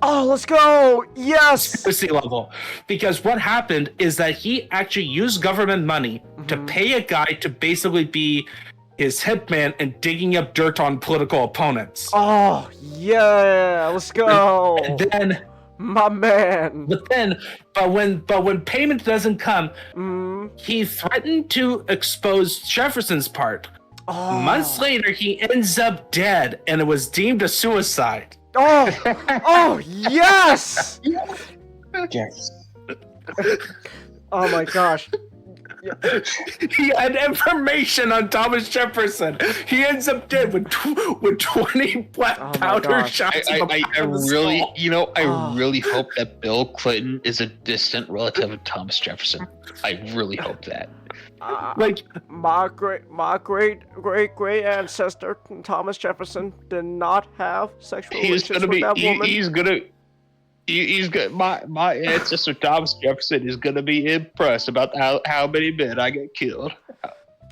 Oh, let's go! Yes! Sea level. Because what happened is that he actually used government money to pay a guy to basically be his hitman and digging up dirt on political opponents. Oh, yeah! Let's go! And then, my man! But when payment doesn't come, he threatened to expose Jefferson's part. Oh. Months later, he ends up dead, and it was deemed a suicide. Oh, yes! Yes. Oh my gosh. He had information on Thomas Jefferson. He ends up dead with 20 black powder shots. I really, you know, I really hope that Bill Clinton is a distant relative of Thomas Jefferson. I really hope that. Like my great ancestor Thomas Jefferson did not have sexual relations with that woman. My ancestor Thomas Jefferson is gonna be impressed about how many men I get killed.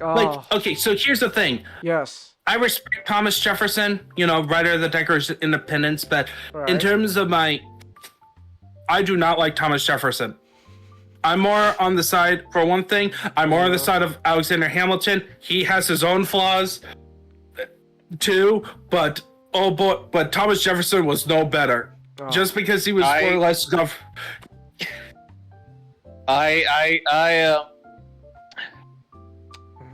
Like, okay, so here's the thing. Yes. I respect Thomas Jefferson, you know, writer of the Declaration of Independence, but in terms of I do not like Thomas Jefferson. I'm more on the side, for one thing, I'm more on the side of Alexander Hamilton. He has his own flaws, too, but Thomas Jefferson was no better. Just because he was more or less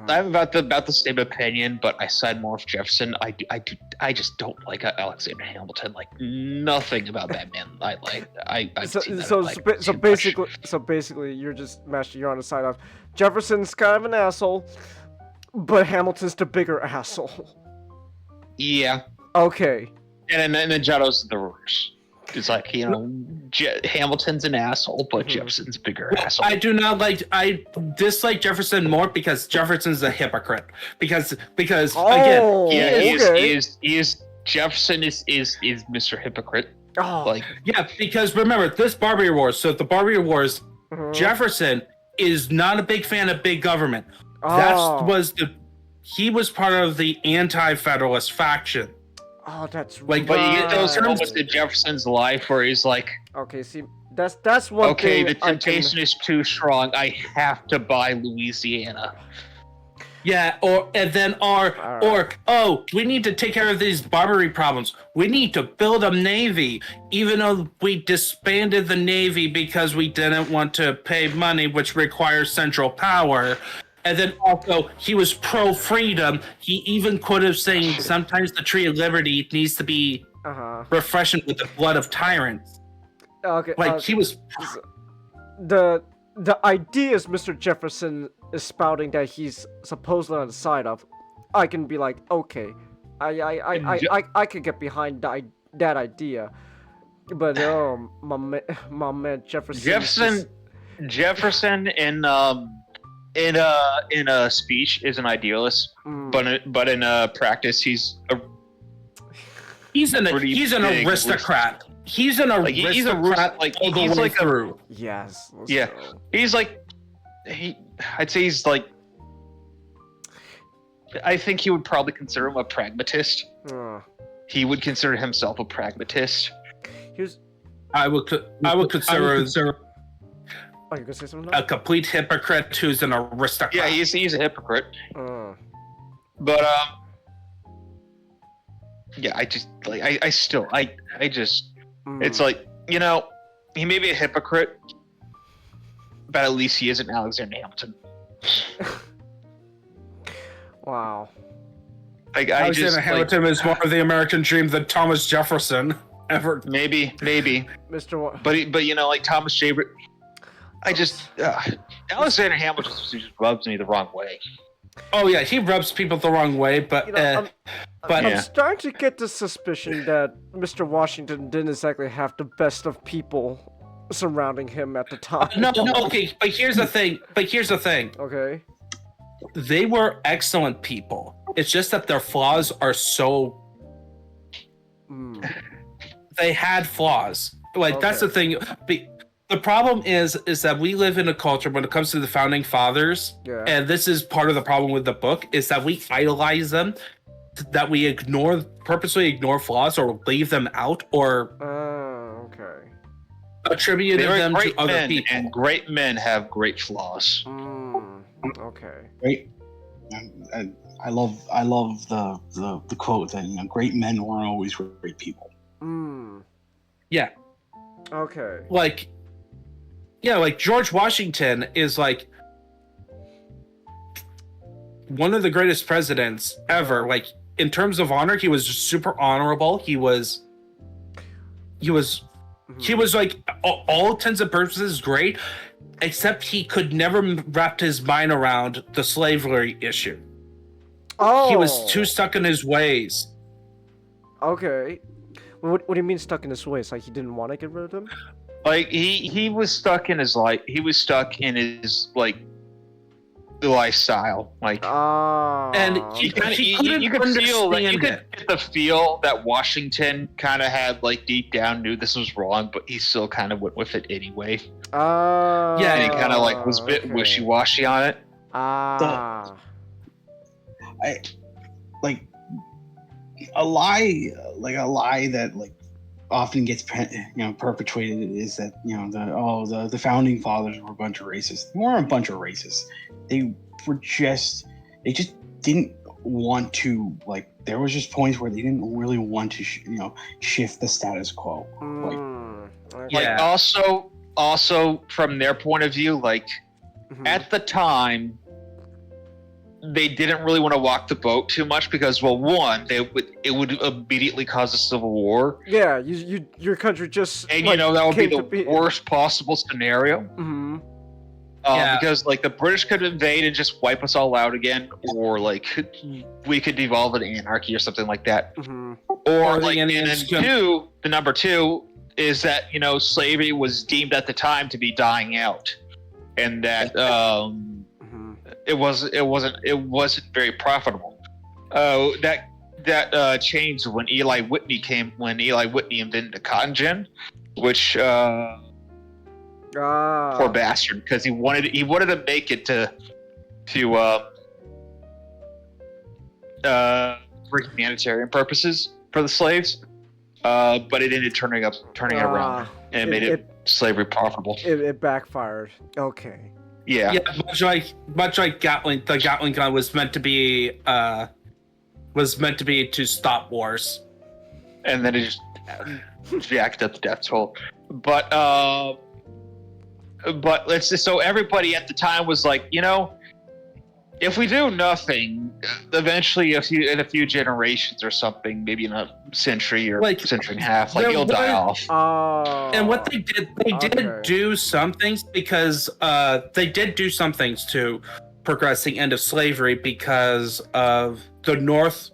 I'm about the same opinion, but I side more with Jefferson. I just don't like Alexander Hamilton. Like nothing about that man. So basically, you're on the side of Jefferson's kind of an asshole, but Hamilton's the bigger asshole. Yeah. Okay. And then Jotto's the reverse. It's like, you know, Hamilton's an asshole, but Jefferson's a bigger asshole. I dislike Jefferson more because Jefferson's a hypocrite. Because Jefferson is Mr. Hypocrite. Because remember this Barbary Wars. So the Barbary Wars, Jefferson is not a big fan of big government. He was part of the anti-federalist faction. Oh, that's like, but you get those moments in Jefferson's life where he's like, okay, see, that's one. Okay, the temptation is too strong. I have to buy Louisiana. Yeah, we need to take care of these Barbary problems. We need to build a navy, even though we disbanded the navy because we didn't want to pay money, which requires central power. And then also, he was pro-freedom. He even quoted saying, sometimes the tree of liberty needs to be refreshed with the blood of tyrants. Okay. Like, he was... The ideas Mr. Jefferson is spouting that he's supposedly on the side of, I can be like, okay, I could get behind that idea. But, my man Jefferson in a speech is an idealist, but in practice he's an aristocrat. He's an aristocrat. He's like a yes. Yeah, go. He's like I'd say he's like. I think he would probably consider him a pragmatist. He would consider himself a pragmatist. I would consider. Oh, you gonna say something now? A complete hypocrite who's an aristocrat. Yeah, he's a hypocrite. But yeah, I just like I just it's like, you know, he may be a hypocrite, but at least he isn't Alexander Hamilton. Wow. Like Alexander Hamilton is more of the American dream than Thomas Jefferson ever. Maybe. Mr. But you know, like Thomas I just Alexander Hamilton just rubs me the wrong way. Oh yeah, he rubs people the wrong way, but You know, but I'm starting to get the suspicion that Mr. Washington didn't exactly have the best of people surrounding him at the time. no, okay, but here's the thing. Okay. They were excellent people. It's just that their flaws are so. They had flaws. Like that's the thing. The problem is that we live in a culture when it comes to the founding fathers, and this is part of the problem with the book, is that we idolize them, that we purposely ignore flaws or leave them out or attribute them to other people. And great men have great flaws. Okay. Great. I love the quote that great men weren't always great people. Yeah. Okay. Like George Washington is like one of the greatest presidents ever. Like in terms of honor, he was super honorable. He was like all intents and purposes great, except he could never wrap his mind around the slavery issue. Oh. He was too stuck in his ways. Okay. What do you mean stuck in his ways? Like he didn't want to get rid of them? Like he was stuck in his life. He was stuck in his like lifestyle. Like and you could feel like you could get the feel that Washington kind of had like deep down knew this was wrong, but he still kind of went with it anyway. Yeah, and he kind of like was a bit wishy-washy on it. I like a lie that like often gets perpetuated is that the founding fathers were a bunch of racists. They weren't a bunch of racists. They just didn't want to, like, there was just points where they didn't really want to shift the status quo. Like also from their point of view, like at the time they didn't really want to walk the boat too much because, well, one, it would immediately cause a civil war. Yeah, your country just and that would be the worst possible scenario. Because like the British could invade and just wipe us all out again, or like we could devolve into anarchy or something like that. Or like, the number two is that slavery was deemed at the time to be dying out, and that it wasn't very profitable. That changed when Eli Whitney invented the cotton gin, which poor bastard, because he wanted to make it for humanitarian purposes for the slaves, but it ended turning it around and made it slavery profitable. It backfired. Okay. Yeah, much like Gatling, the Gatling gun was meant to be to stop wars, and then it just jacked up the death toll. But let's just, so everybody at the time was like, if we do nothing, eventually in a few generations or something, maybe in a century or century and a half, like it'll die off. And what they did do some things because they did do some things to progress the end of slavery because of the North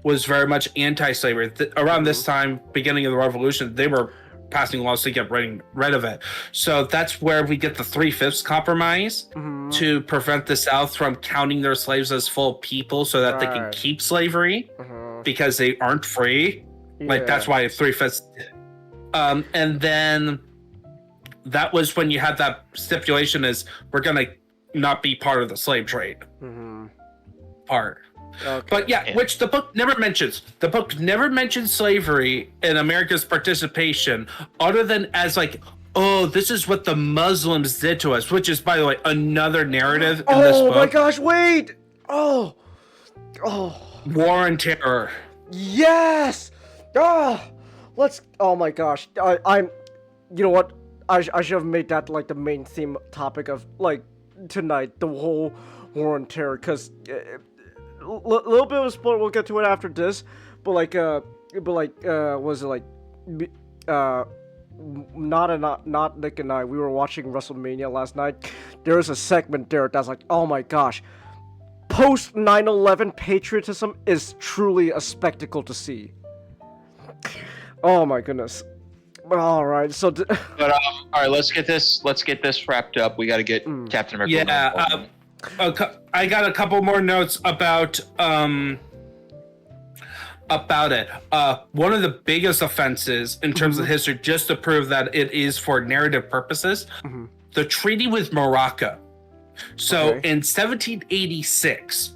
was very much anti-slavery. Around this time, beginning of the Revolution, they were passing laws to get rid of it. So that's where we get the 3/5 compromise to prevent the South from counting their slaves as full people so that they can keep slavery because they aren't free. Like that's why 3/5. And then that was when you had that stipulation is we're going to not be part of the slave trade part. Okay. But which the book never mentions. The book never mentions slavery and America's participation other than as like, oh, this is what the Muslims did to us, which is, by the way, another narrative in this book. Oh my gosh, wait! Oh. War and Terror. Yes! Oh my gosh. I'm, you know what? I should have made that like the main theme topic of like tonight, the whole War and Terror, because little bit of a spoiler, we'll get to it after this, but was it like not Nick and I. We were watching WrestleMania last night. There was a segment there that's like, oh my gosh, post 9/11 patriotism is truly a spectacle to see. Oh my goodness. All right, so. But all right, let's get this wrapped up. We got to get Captain America. Yeah, I got a couple more notes about it. One of the biggest offenses in terms of history, just to prove that it is for narrative purposes, the treaty with Morocco. So in 1786,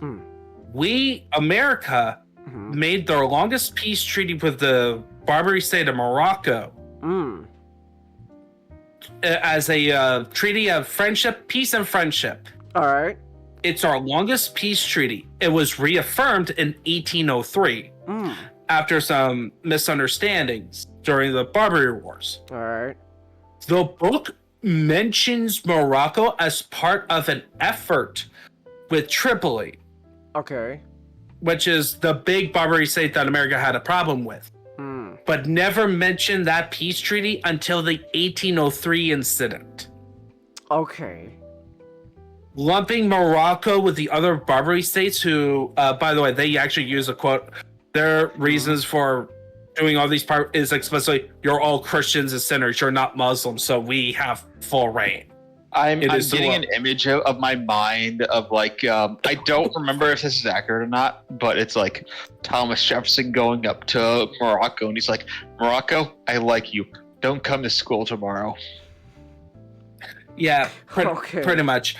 America made their longest peace treaty with the Barbary state of Morocco. As a treaty of friendship, peace and friendship. All right. It's our longest peace treaty. It was reaffirmed in 1803 after some misunderstandings during the Barbary Wars. All right. The book mentions Morocco as part of an effort with Tripoli, Okay. which is the big Barbary state that America had a problem with, but never mentioned that peace treaty until the 1803 incident. Okay. Lumping Morocco with the other Barbary states who, by the way, they actually use a quote. Their reasons for doing all these parts is explicitly, you're all Christians and sinners, you're not Muslims, so we have full reign. I'm getting an image of my mind of like, I don't remember if this is accurate or not, but it's like Thomas Jefferson going up to Morocco and he's like, Morocco, I like you. Don't come to school tomorrow. Yeah, pretty much.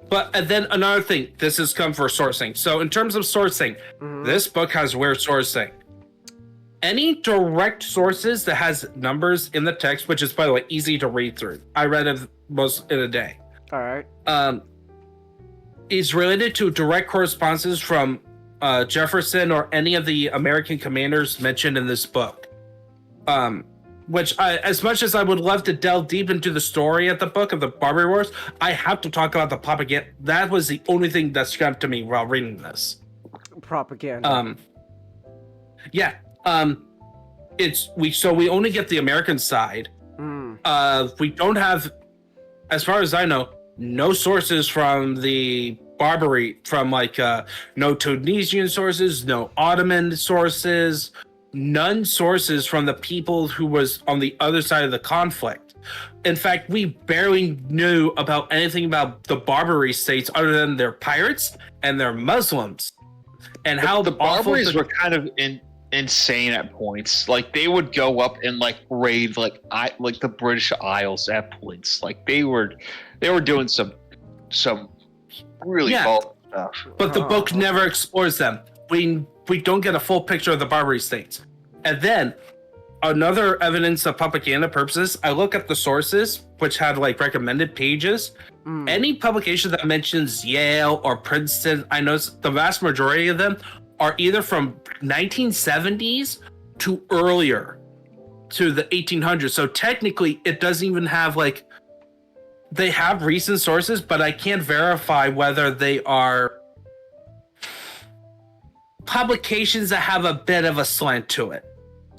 But then another thing, this has come for sourcing. So in terms of sourcing, this book has weird sourcing. Any direct sources that has numbers in the text, which is, by the way, easy to read through. I read it most in a day. All right. Is related to direct correspondences from Jefferson or any of the American commanders mentioned in this book. Which, as much as I would love to delve deep into the story of the book of the Barbary Wars, I have to talk about the propaganda. That was the only thing that struck to me while reading this. Propaganda. Yeah. We only get the American side. We don't have, as far as I know, no sources from the Barbary, from like no Tunisian sources, no Ottoman sources, none sources from the people who was on the other side of the conflict. In fact, we barely knew about anything about the Barbary states other than their pirates and their Muslims, and how the Barbaries were kind of insane at points. Like they would go up and like raid like the British Isles at points. Like they were doing some really bold stuff. But the book never explores them. We don't get a full picture of the Barbary states. And then another evidence of propaganda purposes, I look at the sources, which had like recommended pages. Any publication that mentions Yale or Princeton, I notice the vast majority of them are either from 1970s to earlier to the 1800s. So technically it doesn't even have like, they have recent sources, but I can't verify whether they are publications that have a bit of a slant to it.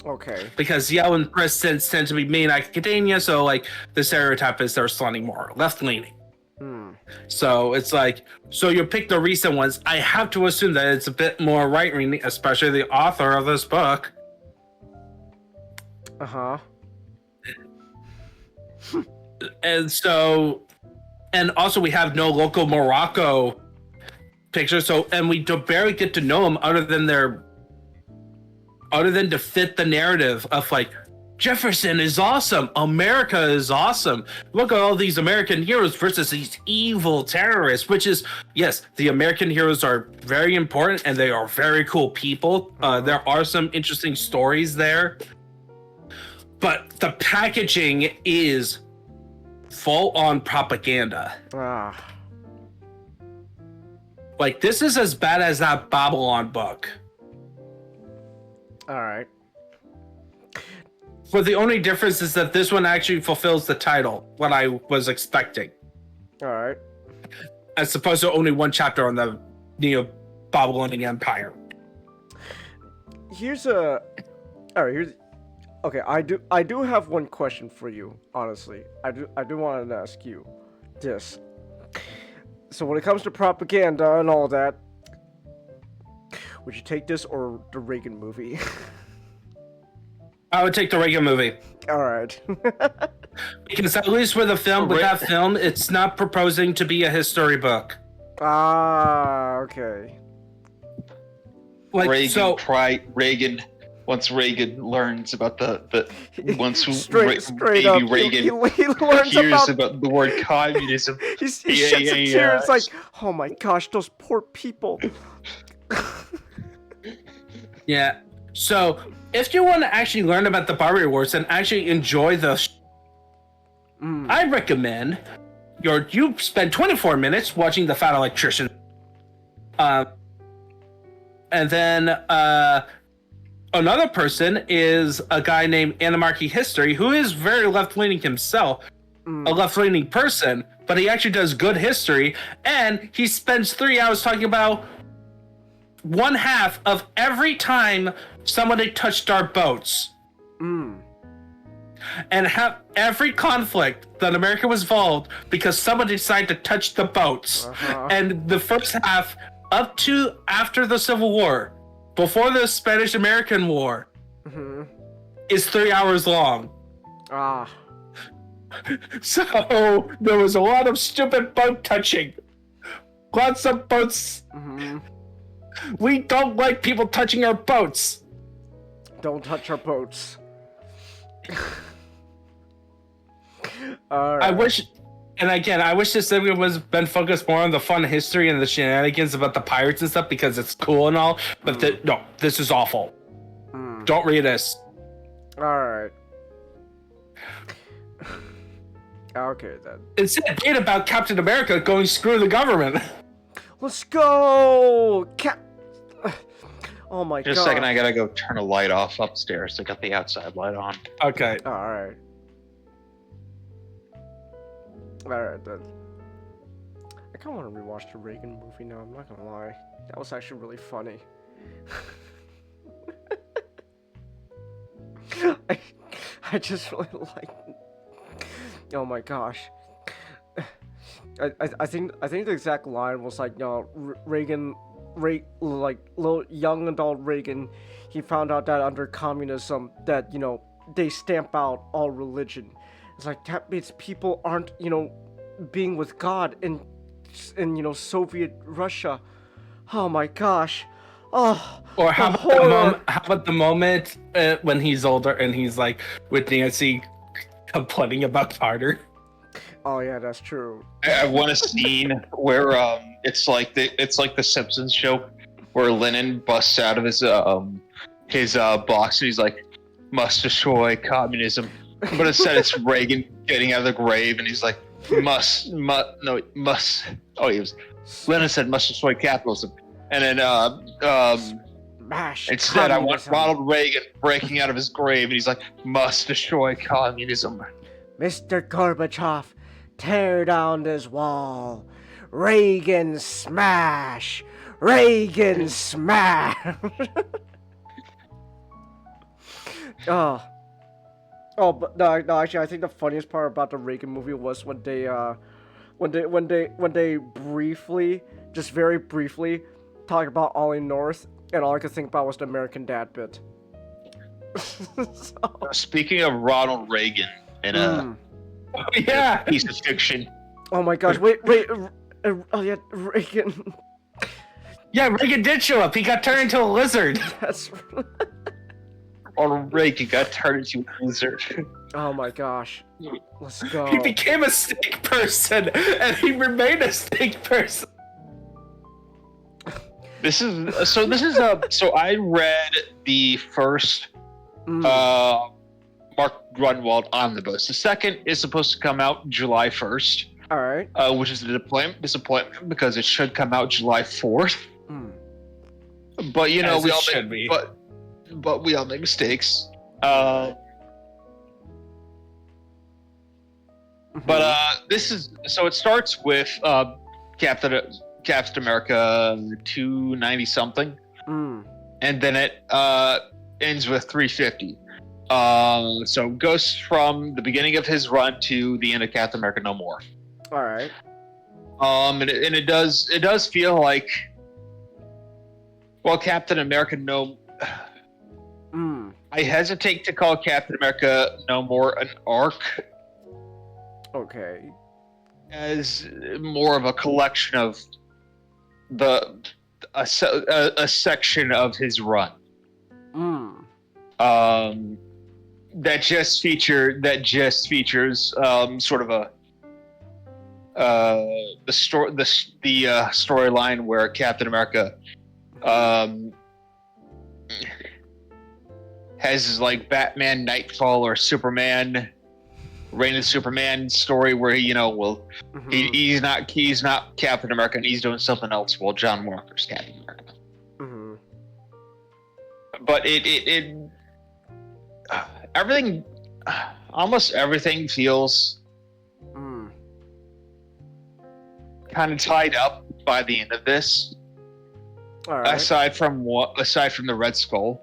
Okay. Because Yale and Princeton tend to be main academia, so like the stereotype is they're slanting more left-leaning. So it's like, so you pick the recent ones. I have to assume that it's a bit more right-leaning, especially the author of this book. And so, and also we have no local Morocco picture. So, and we don't barely get to know them other than to fit the narrative of like, Jefferson is awesome. America is awesome. Look at all these American heroes versus these evil terrorists, which is, yes, the American heroes are very important and they are very cool people. There are some interesting stories there. But the packaging is full-on propaganda. Like, this is as bad as that Babylon book. All right. But the only difference is that this one actually fulfills the title, what I was expecting. All right. As opposed to only one chapter on the Neo-Babylonian Empire. Here's a Okay, I do have one question for you. Honestly, I do want to ask you this. So when it comes to propaganda and all that, would you take this or the Reagan movie? I would take the Reagan movie. All right. Because at least with that film, it's not proposing to be a history book. Ah, okay. Like, Reagan. Once Reagan learns about straight baby up, Reagan he learns hears about the word communism, he sheds a tear. It's like, oh my gosh, those poor people. Yeah. So if you want to actually learn about the Barbary Wars and actually enjoy I recommend you spend 24 minutes watching The Fat Electrician. And then another person is a guy named Anarchy History, who is very left-leaning himself, a left-leaning person, but he actually does good history, and he spends 3 hours talking about one half of every time somebody touched our boats. And have every conflict that America was involved because somebody decided to touch the boats. And the first half up to after the Civil War, before the Spanish-American War, is 3 hours long. So there was a lot of stupid boat touching. Lots of boats. We don't like people touching our boats. Don't touch our boats. All right. I wish this segment was been focused more on the fun history and the shenanigans about the pirates and stuff because it's cool and all. But no, this is awful. Don't read this. All right. Okay then. Instead, read about Captain America going screw the government. Let's go, Oh my god. Just a second, I gotta go turn a light off upstairs. I got the outside light on. Okay. Alright. Alright then. I kinda wanna rewatch the Reagan movie now, I'm not gonna lie. That was actually really funny. I just really like. Oh my gosh. I think the exact line was like, Reagan, like little young adult Reagan, he found out that under communism that they stamp out all religion. It's like that means people aren't being with God in Soviet Russia. Oh my gosh. Oh. Or how about the moment when he's older and he's like with Nancy complaining about Carter? Oh yeah, that's true. I want a scene where it's like the Simpsons show where Lennon busts out of his box and he's like, "Must destroy communism," but instead it's Reagan getting out of the grave and he's like, "Must." Oh, Lennon said, "Must destroy capitalism," and then instead I want Ronald Reagan breaking out of his grave and he's like, "Must destroy communism." Mr. Gorbachev, tear down this wall. Reagan smash. Reagan smash. But no, actually, I think the funniest part about the Reagan movie was when they briefly, just very briefly, talk about Ollie North, and all I could think about was the American Dad bit. Speaking of Ronald Reagan and yeah, piece of fiction. Oh my gosh! Wait! Oh yeah, Reagan. Yeah, Reagan did show up. He got turned into a lizard. That's. Ronald Reagan got turned into a lizard. Oh my gosh! Let's go. He became a snake person, and he remained a snake person. So I read the first Mark Grunwald omnibus. The second is supposed to come out July 1st. All right. Which is a disappointment because it should come out July 4th. But we all but we all make mistakes. But this is so it starts with Captain America 290 something, and then it ends with 350. So goes from the beginning of his run to the end of Captain America No More. All right. And it does feel like, well, Captain America No. I hesitate to call Captain America No More an arc, Okay. as more of a collection of a section of his run. That just features sort of the storyline where Captain America has like Batman Nightfall or Superman Reign of Superman story where he's not Captain America and he's doing something else while John Walker's Captain America. But everything, almost everything feels kind of tied up by the end of this. All right. Aside from the Red Skull.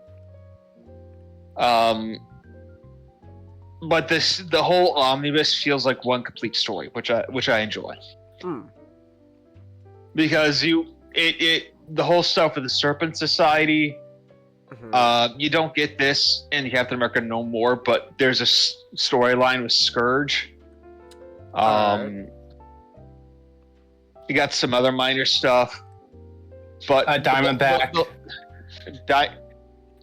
But the whole omnibus feels like one complete story, which I enjoy. Because the whole stuff with the Serpent Society, you don't get this in Captain America No More, but there's a storyline with Scourge. Right. You got some other minor stuff, but Diamondback.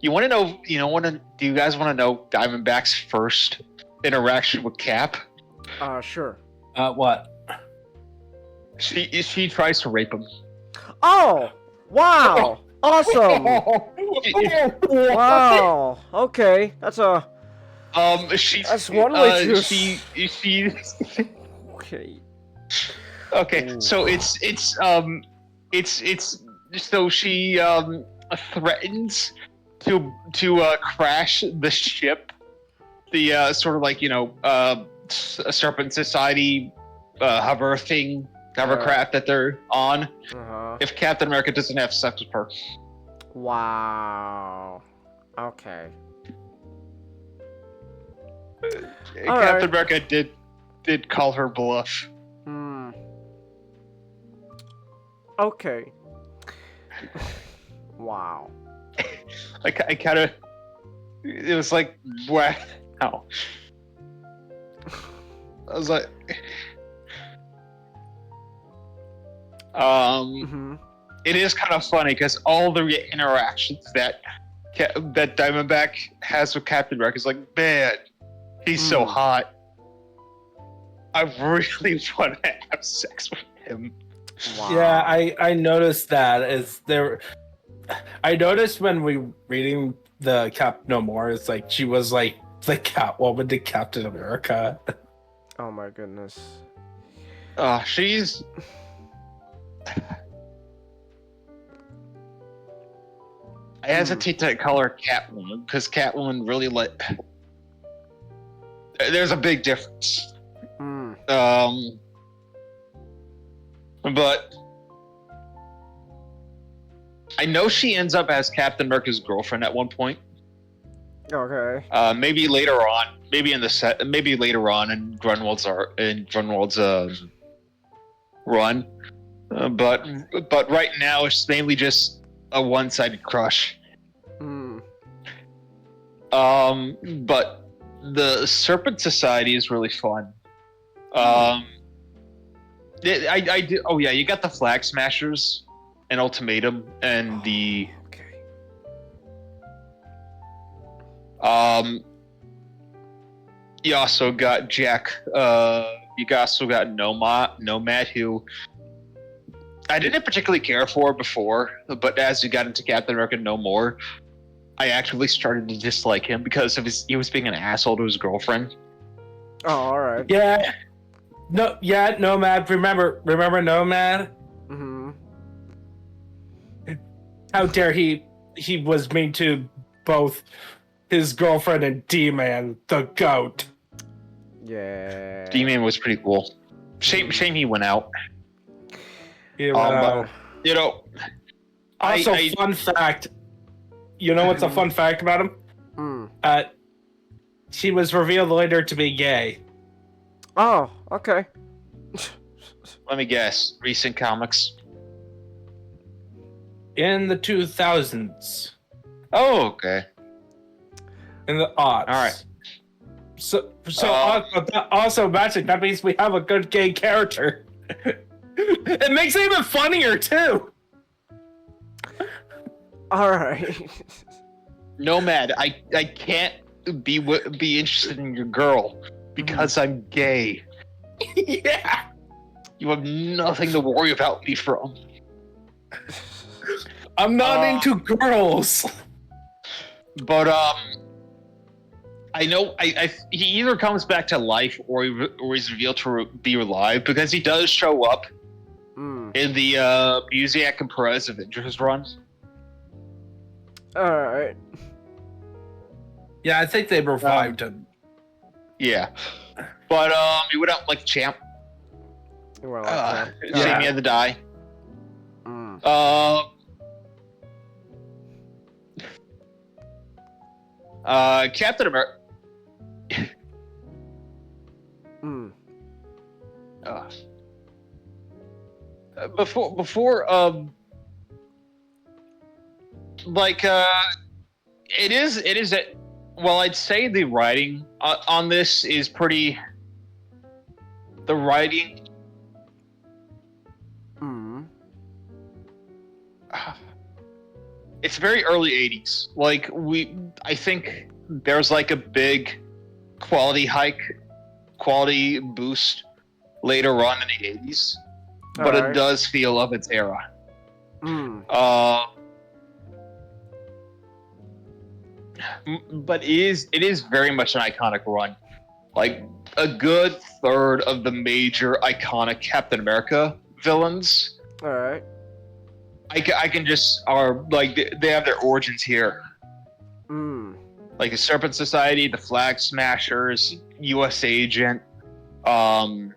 You want to know? Do you guys want to know Diamondback's first interaction with Cap? Sure. What? She tries to rape him. Oh, wow. Awesome. Wow. Okay. That's one way to. She. Okay. Okay. Ooh. So it's so she threatens to crash the ship, the sort of like a Serpent Society hovercraft that they're on. If Captain America doesn't have sex with her. Wow. Okay. Captain America did call her bluff. Okay. Wow. I kind of. It was like, wow. I was like, it is kind of funny because all the interactions that Diamondback has with Captain America is like, man, he's so hot. I really want to have sex with him. Wow. Yeah, I noticed that. I noticed when we reading the Cap No More, it's like she was like the Catwoman to Captain America. Oh my goodness. She's. I hesitate to call her Catwoman because Catwoman really there's a big difference. But I know she ends up as Captain America's girlfriend at one point. Okay. Maybe later on, maybe later on in Grunwald's run. But right now it's mainly just a one-sided crush. But the Serpent Society is really fun. I do. Oh yeah, you got the Flag Smashers and Ultimatum and the. Okay. You also got Jack. You also got Nomad, who I didn't particularly care for before, but as you got into Captain America No More, I actually started to dislike him because he was being an asshole to his girlfriend. Oh, all right. Yeah. No. Yeah. Nomad. Remember Nomad? How dare he? He was mean to both his girlfriend and D-Man, the goat. Yeah. D-Man was pretty cool. Shame he went out. Yeah. Also, fun fact. You know what's a fun fact about him? she was revealed later to be gay. Oh, okay. Let me guess. Recent comics. In the 2000s. Oh, okay. In the aughts. All right. So also magic. That means we have a good gay character. It makes it even funnier too. All right. Nomad, I can't be interested in your girl because I'm gay. Yeah. You have nothing to worry about me from. I'm not into girls. But I know he either comes back to life or he's revealed to be alive because he does show up in the Busiak and Perez Avengers run. All right. Yeah, I think they revived him. Yeah, but he went out like champ. Well, Same had to die. Captain America. Before it is that. Well, I'd say the writing on this is pretty. The writing. It's very early 80s. Like I think there's like a big quality boost later on in the 80s, but it does feel of its era. But it is very much an iconic run. Like a good third of the major iconic Captain America villains. All right. I can just are like they have their origins here. Like the Serpent Society, the Flag Smashers, U.S. Agent, the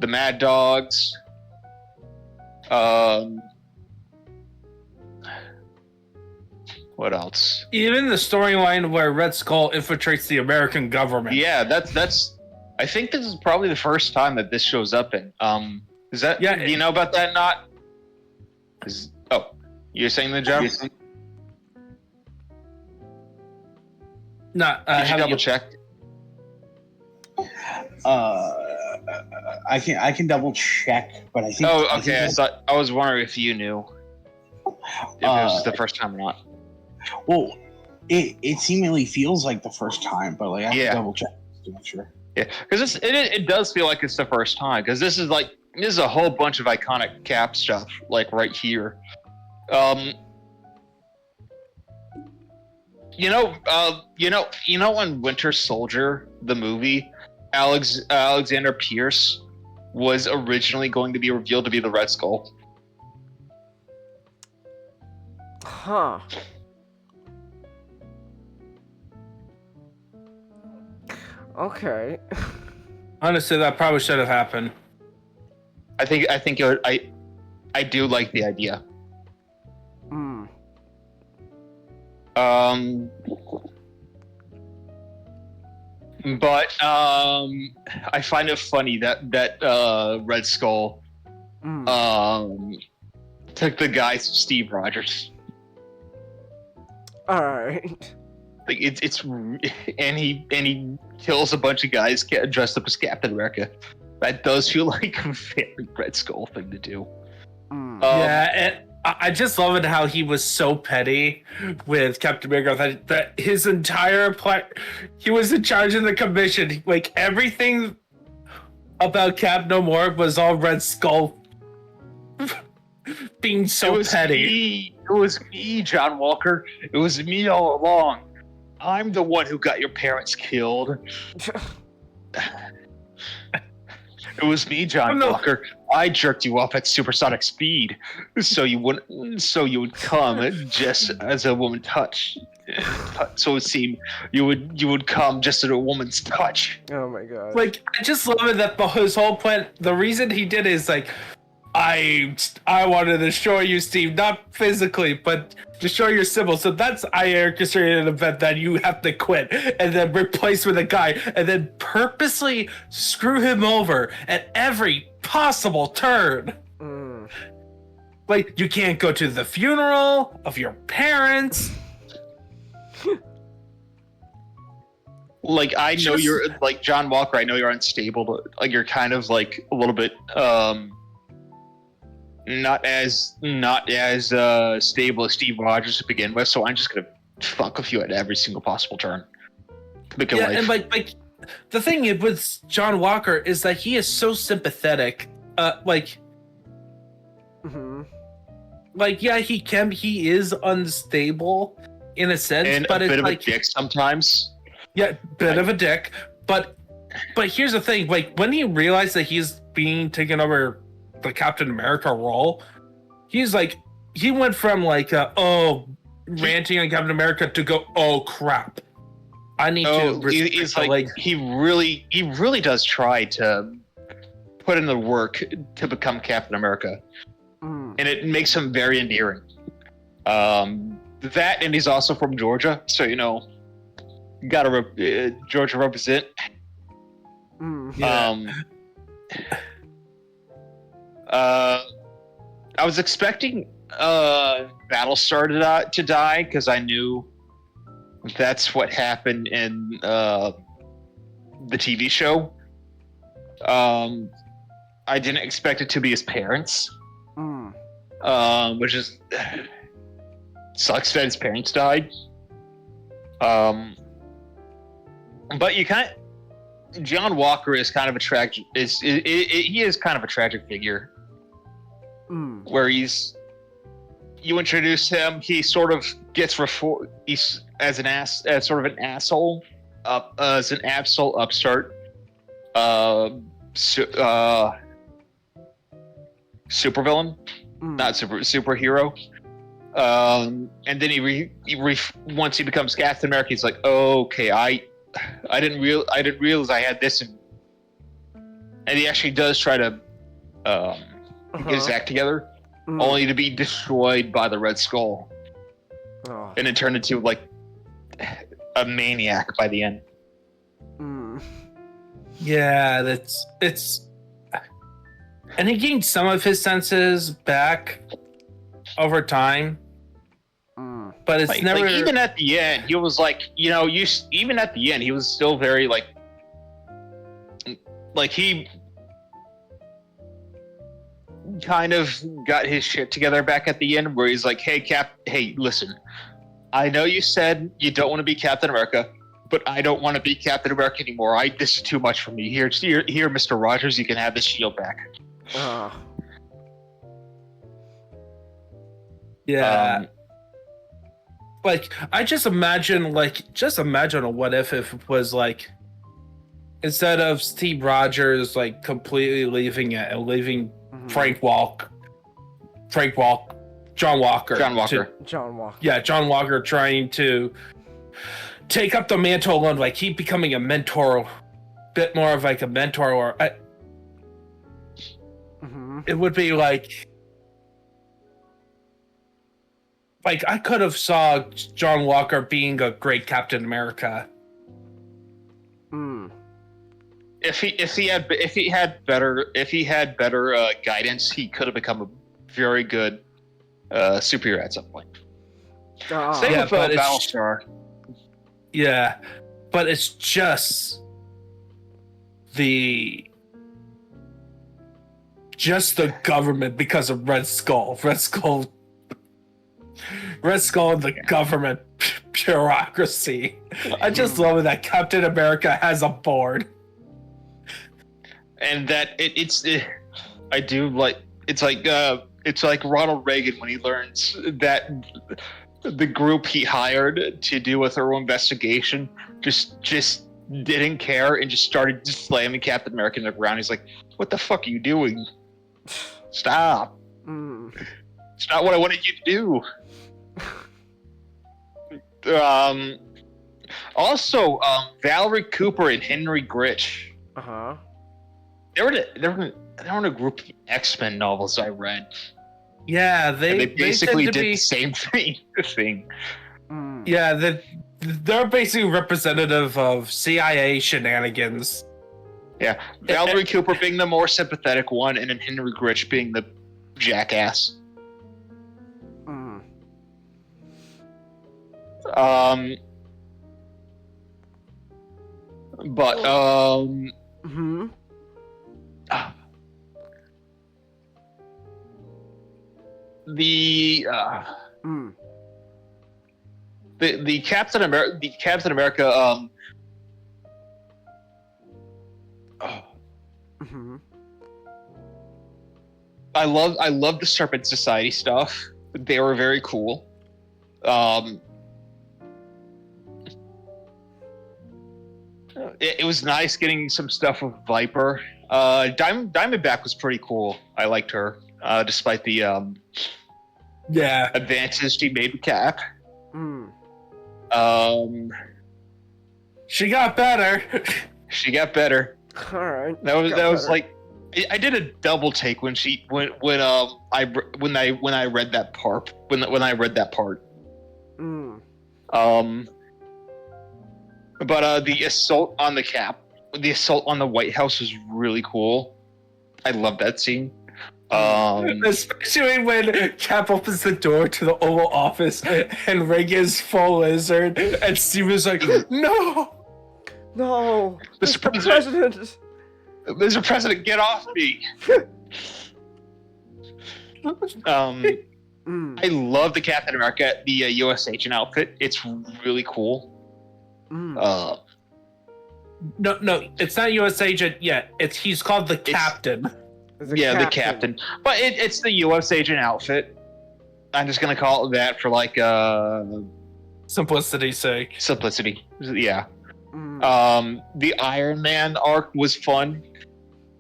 Mad Dogs. What else? Even the storyline where Red Skull infiltrates the American government. Yeah, that's. I think this is probably the first time that this shows up in. Is that? Yeah. Do you know about that? Not. You're saying the job? No, Did you double check? I can double check, but I think. Oh, okay. I was wondering if you knew if it was the first time or not. Well, it seemingly feels like the first time, but like I have to double check to make sure. Yeah, because it does feel like it's the first time because this is a whole bunch of iconic Cap stuff like right here. You know when Winter Soldier the movie, Alexander Pierce was originally going to be revealed to be the Red Skull. Huh. Okay. Honestly, that probably should have happened. I do like the idea. But I find it funny that Red Skull took the guise of Steve Rogers. All right. Like it's and he kills a bunch of guys dressed up as Captain America. That does feel like a very Red Skull thing to do. Yeah, and I just love it how he was so petty with Captain America that his entire he was in charge of the commission. Like everything about Cap No More was all Red Skull being so petty. It was me, John Walker. It was me all along. I'm the one who got your parents killed. It was me, John Walker. I jerked you off at supersonic speed, so you would come just as a woman touch. So it seemed you would come just at a woman's touch. Oh my god! Like I just love it that his whole plan. The reason he did is like, I want to destroy you, Steve, not physically, but destroy your symbol. So that's I orchestrated an event that you have to quit and then replace with a guy and then purposely screw him over at every possible turn. Like, you can't go to the funeral of your parents. Like, I know you're like John Walker. I know you're unstable. Like, you're kind of like a little bit not as stable as Steve Rogers to begin with. So I'm just gonna fuck with you at every single possible turn. Make your life. And like the thing with John Walker is that he is so sympathetic. Like, yeah, he is unstable in a sense, and but a it's bit of like a dick sometimes. Yeah, bit of a dick, but here's the thing: like when he realized that he's being taken over the Captain America role, he's like, he went from like ranting on Captain America to go, oh crap, I need to. It's like he really does try to put in the work to become Captain America, and it makes him very endearing. That, and he's also from Georgia, so you know. Gotta Georgia represent. Yeah. I was expecting Battlestar to die because I knew that's what happened in the TV show. I didn't expect it to be his parents, which is sucks that his parents died. But you kind of, John Walker is kind of a tragic. He is kind of a tragic figure. Where you introduce him, he sort of gets he's as sort of an asshole, as an absolute upstart, supervillain, not superhero. And then he once he becomes Captain America, he's like, oh, okay, I didn't realize I had this, and he actually does try to get his act together, only to be destroyed by the Red Skull, and then turn into like a maniac by the end. Yeah, it's, and he gained some of his senses back over time. But it's never even at the end. He was like, even at the end, he was still very like he kind of got his shit together back at the end, where he's like, hey, listen, I know you said you don't want to be Captain America, but I don't want to be Captain America anymore. This is too much for me. Here, Mr. Rogers, you can have the shield back. Yeah. Like, I just imagine a what if it was like, instead of Steve Rogers like completely leaving it and leaving John Walker. John Walker. Yeah, John Walker trying to take up the mantle alone, like he becoming a mentor, bit more of like a mentor, or it would be like I could have saw John Walker being a great Captain America. If he had better guidance, he could have become a very good superhero at some point. Same with Battlestar. Yeah, but it's just the government because of Red Skull. Red Skull and the government bureaucracy. I just love it that Captain America has a board. And that it's like Ronald Reagan when he learns that the group he hired to do a thorough investigation just didn't care and just started slamming Captain America in the ground. He's like, "What the fuck are you doing? Stop! It's not what I wanted you to do." Also, Valerie Cooper and Henry Gritch. There were a group of X-Men novels I read. Yeah, They basically tend to did be, the same thing. Yeah, they're basically representative of CIA shenanigans. Yeah, Valerie Cooper being the more sympathetic one, and then Henry Grich being the jackass. But the Captain America I love the Serpent Society stuff. They were very cool. It was nice getting some stuff with Viper. Diamondback was pretty cool. I liked her, despite the advances she made with Cap. She got better. She got better. All right. That was like, I did a double take when I read that part. When I read that part. But the assault on the Cap, the assault on the White House was really cool. I love that scene. Especially when Cap opens the door to the Oval Office and Reagan's full lizard, and Steve is like, "No, Mr. President, Mr. President, get off me!" I love the Captain America, the U.S. agent outfit. It's really cool. No, it's not U.S. agent yet. He's called the Captain. The Captain. But it's the U.S. agent outfit. I'm just gonna call it that for like simplicity's sake. Simplicity, yeah. The Iron Man arc was fun.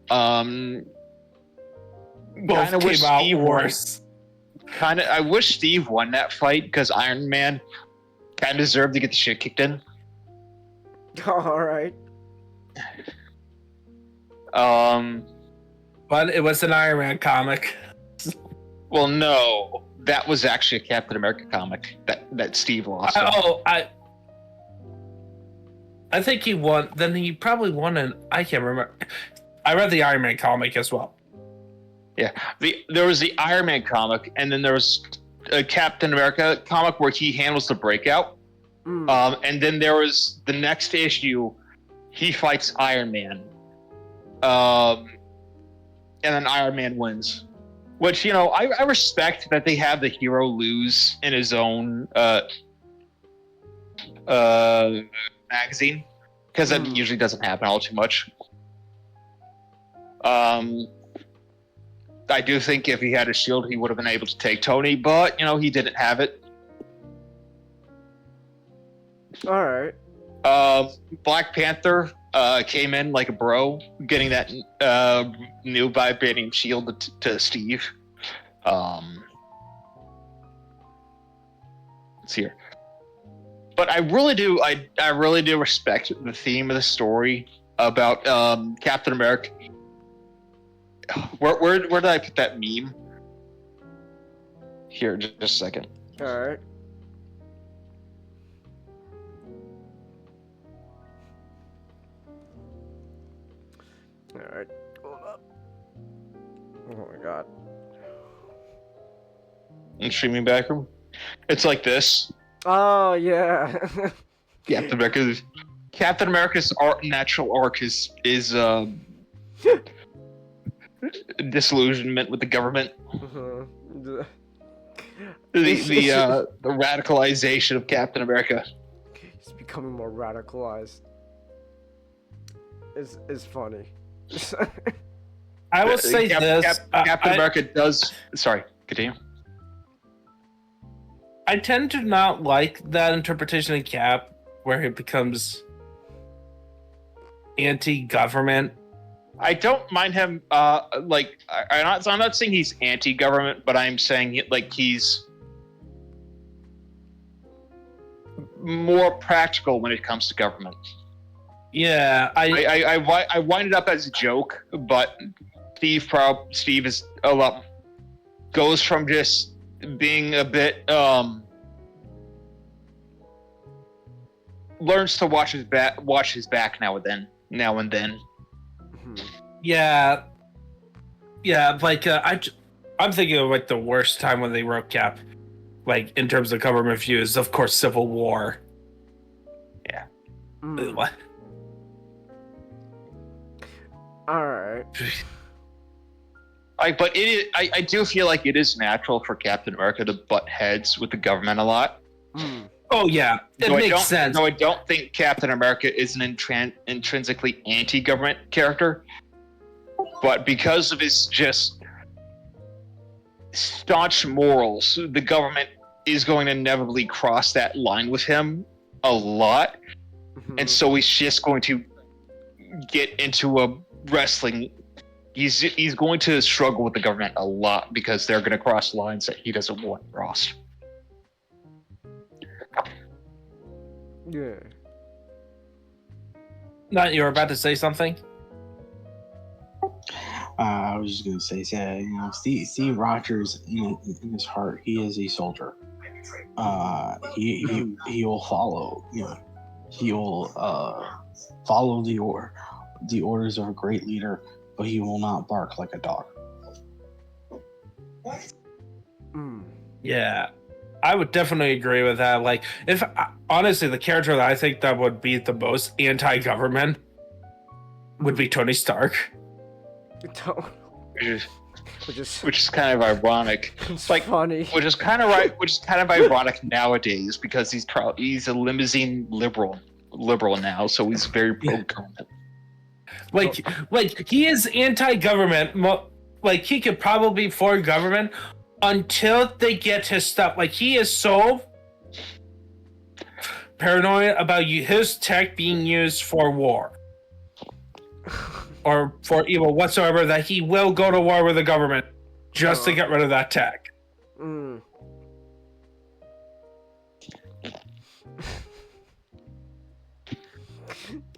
Both came out worse. I wish Steve won that fight because Iron Man kind of deserved to get the shit kicked in. All right. But it was an Iron Man comic. Well, no, that was actually a Captain America comic that Steve lost. I think he won. Then he probably won I can't remember. I read the Iron Man comic as well. Yeah, there was the Iron Man comic, and then there was a Captain America comic where he handles the breakout. And then there was the next issue, he fights Iron Man. And then Iron Man wins. Which, I respect that they have the hero lose in his own magazine. Because that usually doesn't happen all too much. I do think if he had a shield, he would have been able to take Tony, but, he didn't have it. All right. Black Panther came in like a bro, getting that new vibranium shield to Steve. Let's see here. But I really do respect the theme of the story about Captain America. Where did I put that meme? Here, just a second. All right. Alright, hold up. Oh my god. In streaming backroom? It's like this. Oh, yeah. Captain America's natural arc is disillusionment with the government. The radicalization of Captain America. He's becoming more radicalized. Is funny. I will say this. Captain America does... Sorry, continue. I tend to not like that interpretation of Cap, where he becomes anti-government. I don't mind him, I'm not saying he's anti-government, but I'm saying, he's more practical when it comes to government. Yeah, I wind it up as a joke, but Steve is a lot goes from just being a bit learns to watch his back now and then. Yeah, like I'm thinking of like the worst time when they wrote Cap, like in terms of government views, of course, Civil War. Yeah. What? All right. But I do feel like it is natural for Captain America to butt heads with the government a lot. Oh yeah, it makes sense. No, I don't think Captain America is an intrinsically anti-government character, but because of his just staunch morals, the government is going to inevitably cross that line with him a lot, and so he's just going to get into a wrestling. He's going to struggle with the government a lot because they're going to cross lines that he doesn't want crossed. Yeah. Not you were about to say something? I was just gonna say, yeah, you know, Steve Rogers in his heart, he is a soldier. He will follow, you know, he will follow the orders of a great leader, but he will not bark like a dog. Yeah, I would definitely agree with that. Like, if honestly, the character that I think that would be the most anti-government would be Tony Stark. Which is kind of ironic. It's like funny. Which is kind of ironic nowadays because he's a limousine liberal now, so he's very pro-government. Like he is anti-government. Like he could probably be for government until they get his stuff. Like he is so paranoid about his tech being used for war or for evil whatsoever that he will go to war with the government just to get rid of that tech. Oh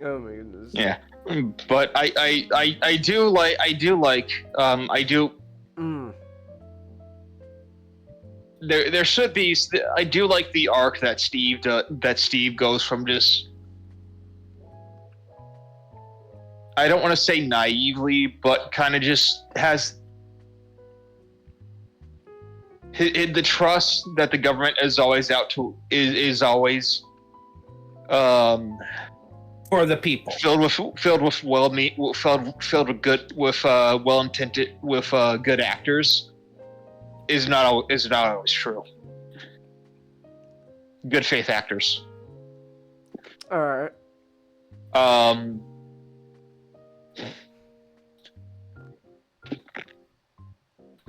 my goodness. Yeah, but I do like there should be. I do like the arc that Steve goes from just. I don't want to say naively, but kind of just has the trust that the government is always out to is always for the people, filled with well-intended good actors is not always true. Good faith actors. All right.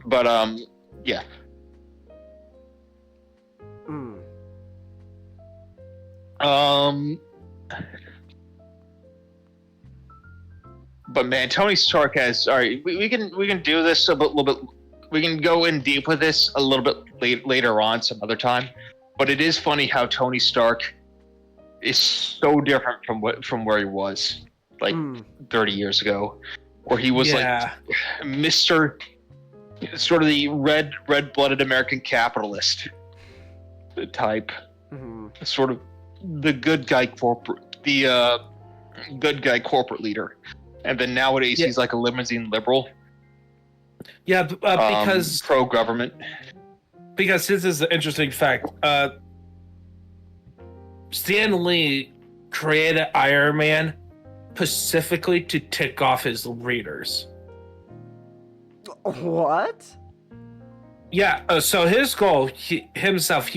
But yeah. But man, Tony Stark has. All right, we can do this a little bit. We can go in deep with this a little bit later on, some other time. But it is funny how Tony Stark is so different from where he was like 30 years ago, where he was like Mr. sort of the red-blooded American capitalist type, sort of the good guy corporate leader, and then nowadays he's like a limousine liberal. Yeah, because pro-government. Because this is an interesting fact. Stan Lee created Iron Man specifically to tick off his readers. What? Yeah, so his goal, he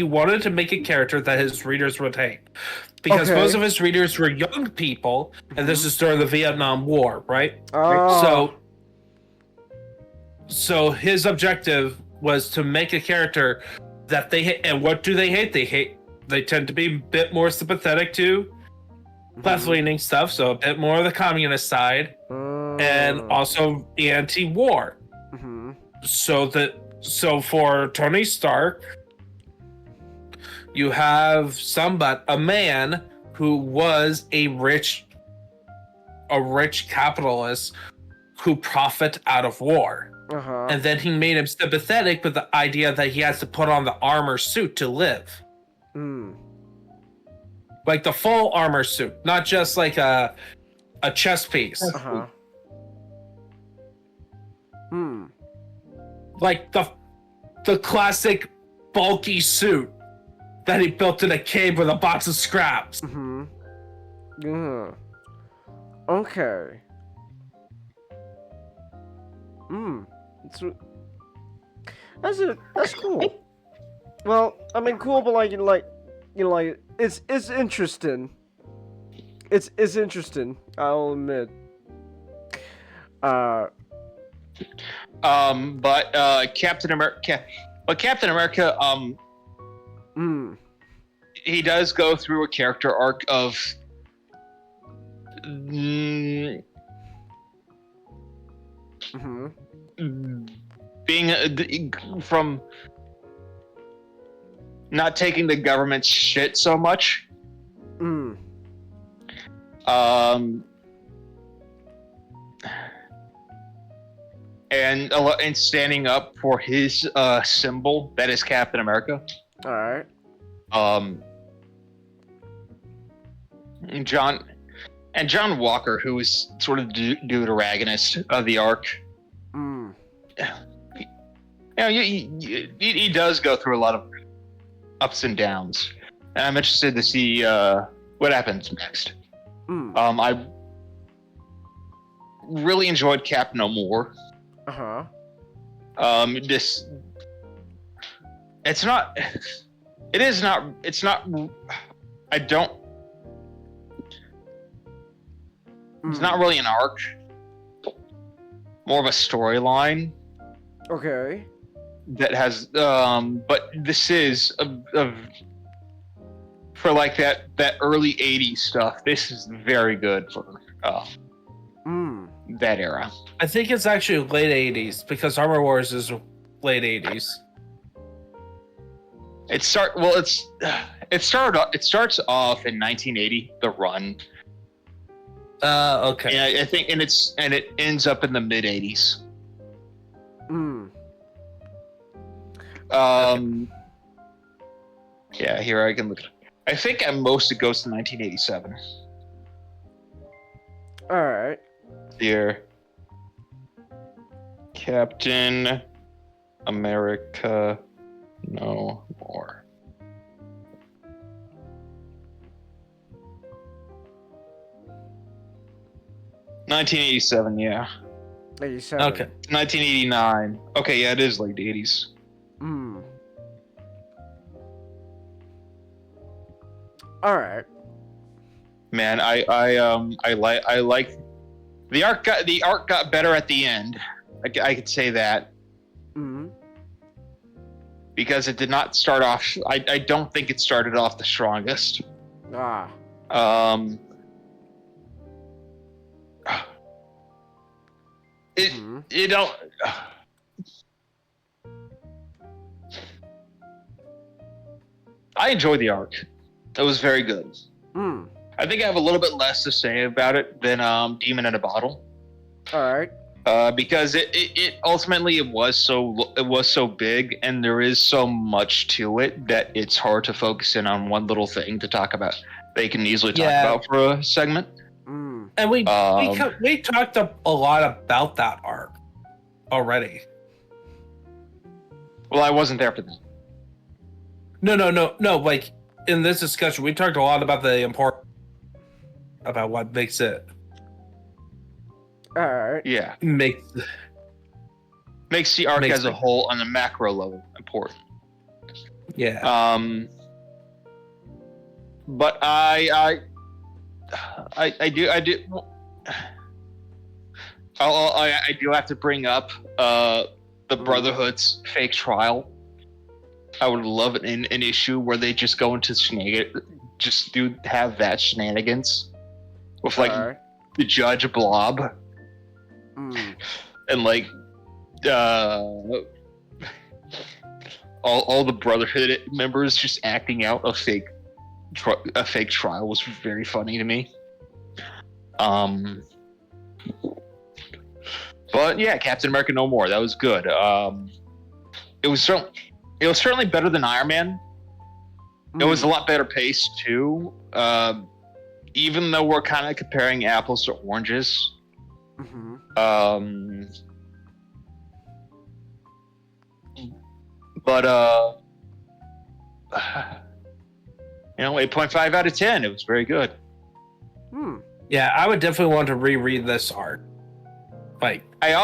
wanted to make a character that his readers would hate. Because most of his readers were young people, and this is during the Vietnam War, right? Oh. So his objective was to make a character that they hate. And what do they hate? They tend to be a bit more sympathetic to left-leaning stuff, so a bit more of the communist side, and also anti-war. So for Tony Stark, you have a man who was a rich capitalist who profit out of war. Uh-huh. And then he made him sympathetic with the idea that he has to put on the armor suit to live. Hmm. Like the full armor suit, not just like a chest piece. Uh-huh. Hmm. Like the classic bulky suit that he built in a cave with a box of scraps. Mm-hmm. Yeah. Okay. Hmm. That's cool. Well, I mean, cool, but like it's interesting. It's interesting. I'll admit. But Captain America, he does go through a character arc of being from not taking the government's shit so much. And standing up for his symbol that is Captain America. All right. John Walker, who is sort of deuteragonist of the arc. He does go through a lot of ups and downs, and I'm interested to see what happens next. I really enjoyed Cap No More. Uh-huh. It's not it's not really an arc, more of a storyline. Okay. That has but this is for like that early 80s stuff. This is very good for that era. I think it's actually late 80s because Armor Wars is late 80s. It starts off in 1980, the run. Okay. Yeah, I think, and it ends up in the mid 80s. Yeah, here I can look. I think at most it goes to 1987. All right. Here, Captain America, No More. $1987, yeah. 87. Okay. 1989. Okay, yeah, it is late 80s. All right. Man, I like the arc got better at the end. I could say that. Because it did not start off. I don't think it started off the strongest. You know, I enjoyed the arc. It was very good. I think I have a little bit less to say about it than Demon in a Bottle. All right. Because it ultimately it was so big and there is so much to it that it's hard to focus in on one little thing to talk about. They can easily talk about for a segment. And we talked a lot about that arc already. Well, I wasn't there for that. No. Like in this discussion, we talked a lot about the important about what makes it. All right. Yeah. Makes the arc as a whole on a macro level important. Yeah. But I do have to bring up the Brotherhood's fake trial. I would love an issue where they just go into have that shenanigans with like the Judge Blob and like all the Brotherhood members just acting out a fake trial was very funny to me. But yeah, Captain America No More. That was good. It was certainly better than Iron Man. It was a lot better paced too. Even though we're kind of comparing apples to oranges. But 8.5 out of 10. It was very good. Yeah, I would definitely want to reread this arc. Like, I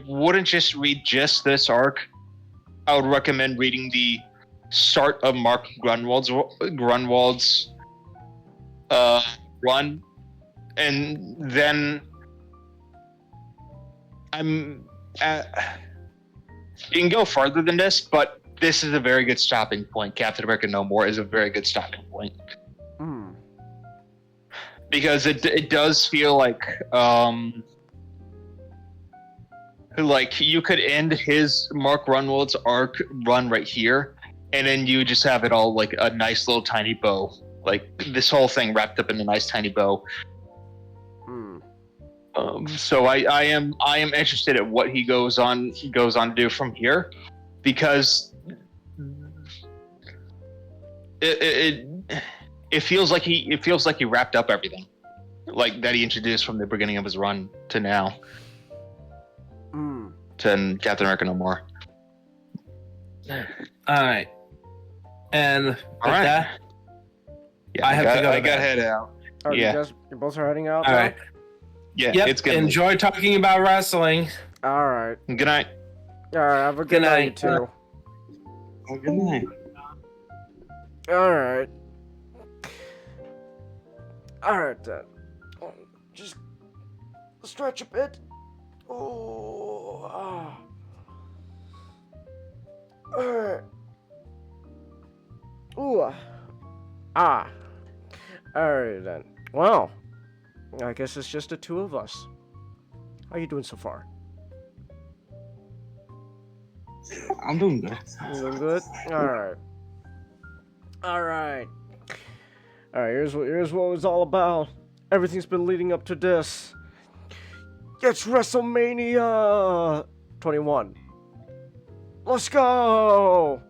wouldn't just read just this arc. I would recommend reading the start of Mark Grunwald's run, and then you can go farther than this, but this is a very good stopping point. Captain America No More is a very good stopping point. Because it does feel like you could end his Mark Grunwald's arc run right here, and then you just have it all like a nice little tiny bow. Like this whole thing wrapped up in a nice tiny bow. So I am interested at what he goes on to do from here, because it feels like he wrapped up everything, like that he introduced from the beginning of his run to now. To Captain America No More. all right, and with All right. that, Yeah, I have to go. I got to head out. Oh, Yeah. you both are heading out All now? right. Yeah, Yep. it's good. Enjoy talking about wrestling. All right. Good night. All right, have a good night, you two. Good night. All right. All right, then. Just stretch a bit. Oh. All right. Ooh. All right, then. Well, I guess it's just the two of us. How you doing so far? I'm doing good. You doing good? All right. All right. All right. Here's what it was all about. Everything's been leading up to this. It's WrestleMania 21. Let's go.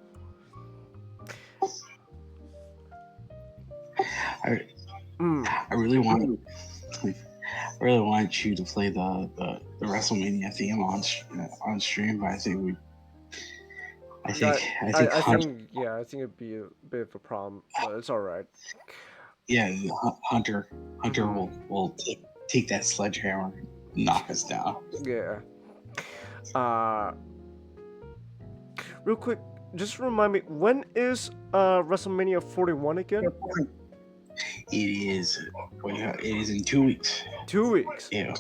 I really want you to play the WrestleMania theme on stream, but I think it'd be a bit of a problem, but it's all right. Yeah, Hunter will take that sledgehammer and knock us down. Yeah. Real quick, just remind me, when is WrestleMania 41 again? It is in 2 weeks. 2 weeks. Yeah.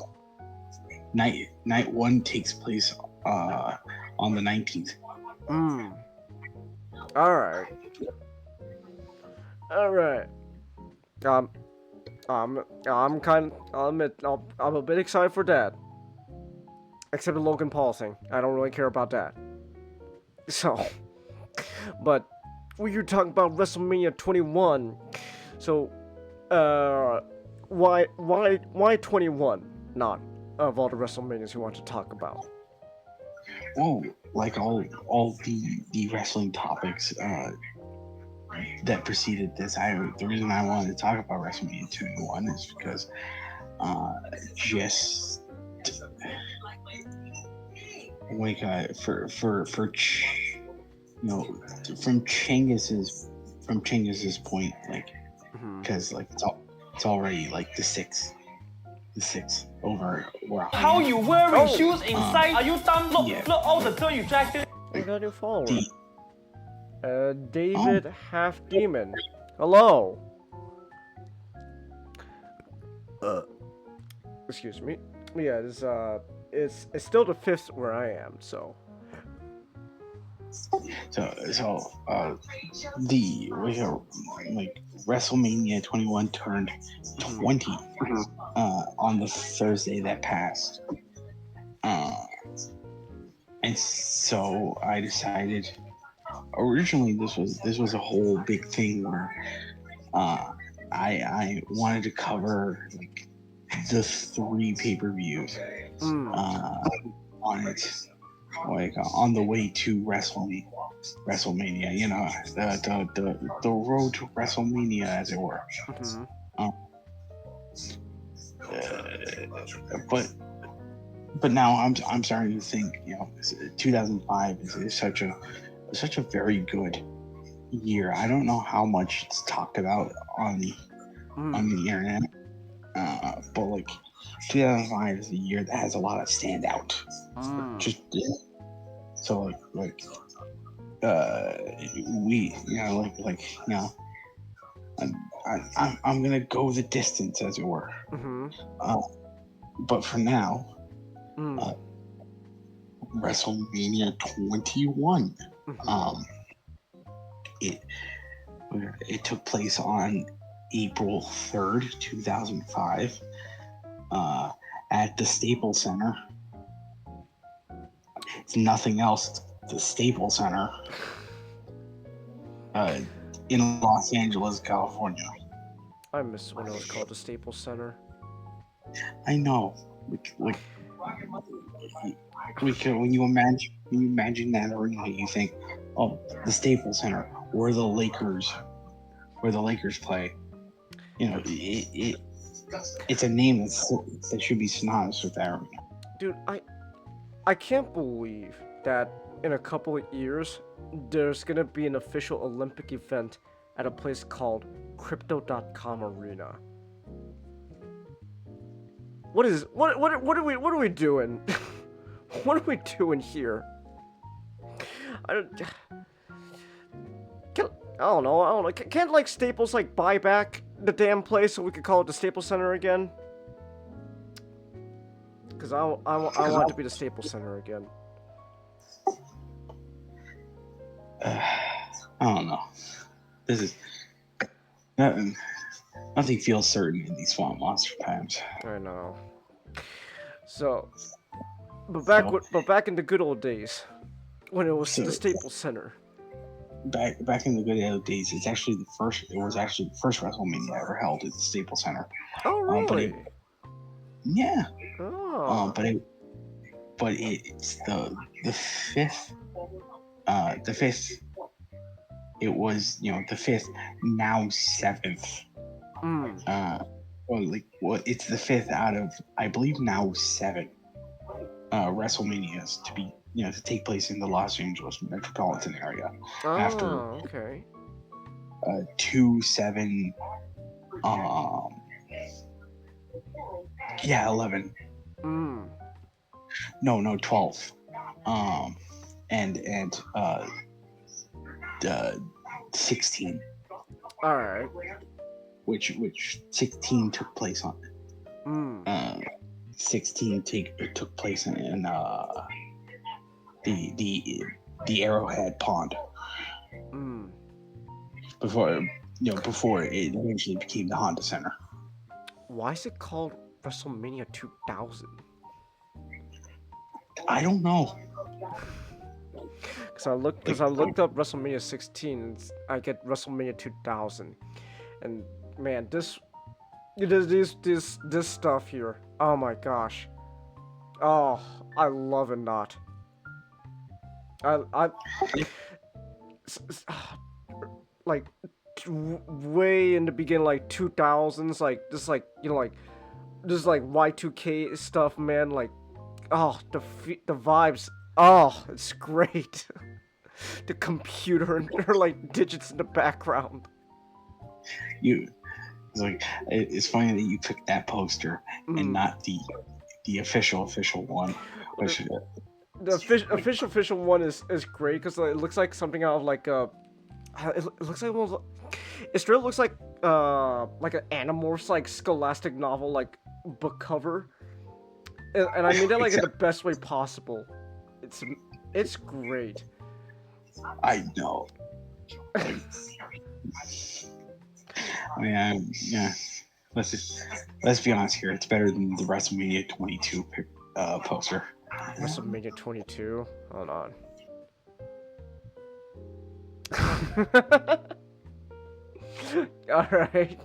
Night one takes place on the 19th. All right. I'm a bit excited for that. Except the Logan Paul thing. I don't really care about that. So, but when you're talking about WrestleMania 21, so why 21? Not of all the WrestleManias you want to talk about. Well, like all the wrestling topics that preceded this, the reason I wanted to talk about WrestleMania 21 is because just like from Chingiz's point, like because like it's already like the sixth over where How you wearing shoes inside? Are you dumb? Look, Yeah. look all the dirt you dragged in. I got a new follower. David Half Demon. Hello. Excuse me. Yeah, it's still the 5th where I am, so. Like WrestleMania 21 turned 20 on the Thursday that passed, and so I decided. Originally, this was a whole big thing where I wanted to cover like the 3 pay-per-views on its like on the way to WrestleMania. You know, the road to WrestleMania, as it were. Mhm. But now I'm starting to think, 2005 is such a very good year. I don't know how much it's talked about on the internet, but like 2005 is a year that has a lot of standout. Just so I'm gonna go the distance, as it were. But for now, WrestleMania 21. It took place on April 3rd, 2005, at the Staples Center. It's nothing else. The Staples Center in Los Angeles, California. I miss when it was called the Staples Center. I know. Like when you imagine that arena, you think, oh, the Staples Center, where the Lakers play. It's a name that should be synonymous with that arena. Dude, I can't believe that in a couple of years there's gonna be an official Olympic event at a place called Crypto.com Arena. What are we doing? What are we doing here? I don't know. Can't like Staples like buy back the damn place so we could call it the Staples Center again? Because I want it to be the Staples Center again. I don't know. This is nothing feels certain in these swamp monster times. I know. So, but back in the good old days, when it was the Staples Center. Back in the good old days, it was actually the first WrestleMania ever held at the Staples Center. Oh really? Yeah. Oh. But it's the fifth. The fifth. It was the fifth, now seventh. It's the fifth out of, I believe, now 7 WrestleManias to be to take place in the Los Angeles metropolitan area. Oh, after okay. 2, 7, 11. No, 12. And 16. All right. Which 16 took place on. 16 took place in the Arrowhead Pond. Before it eventually became the Honda Center. Why is it called WrestleMania 2000? I don't know. Because I looked up WrestleMania 16 and I get WrestleMania 2000, and man, this stuff here. Oh my gosh. Oh, I love it not. I like way in the beginning, like 2000s, like this, like this like Y2K stuff, man. Like, oh, the vibes. Oh, it's great. The computer and her like digits in the background. It's funny that you picked that poster and not the official one. The official one is great because it looks like something out of like a. It looks like one of, it still looks like an Animorphs like Scholastic novel like book cover, and I mean that like in the best way possible. It's great. I know. Yeah. Let's be honest here. It's better than the WrestleMania 22 poster. WrestleMania 22. Hold on. All right.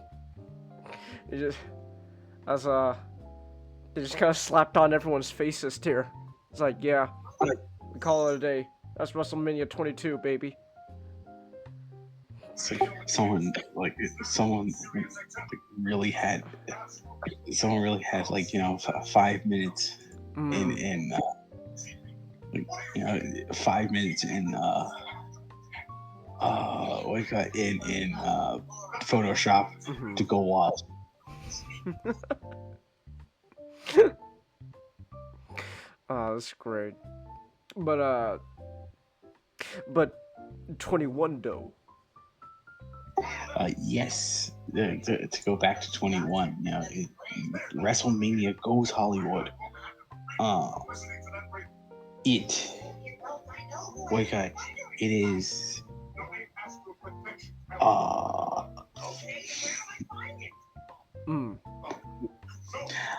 You just that's They just kind of slapped on everyone's faces here. It's like, yeah, we call it a day. That's WrestleMania 22, baby. So someone really had like 5 minutes in 5 minutes in what you got in Photoshop to go wild. Oh, that's great. But 21 though. Yes, to go back to 21. WrestleMania goes Hollywood. It is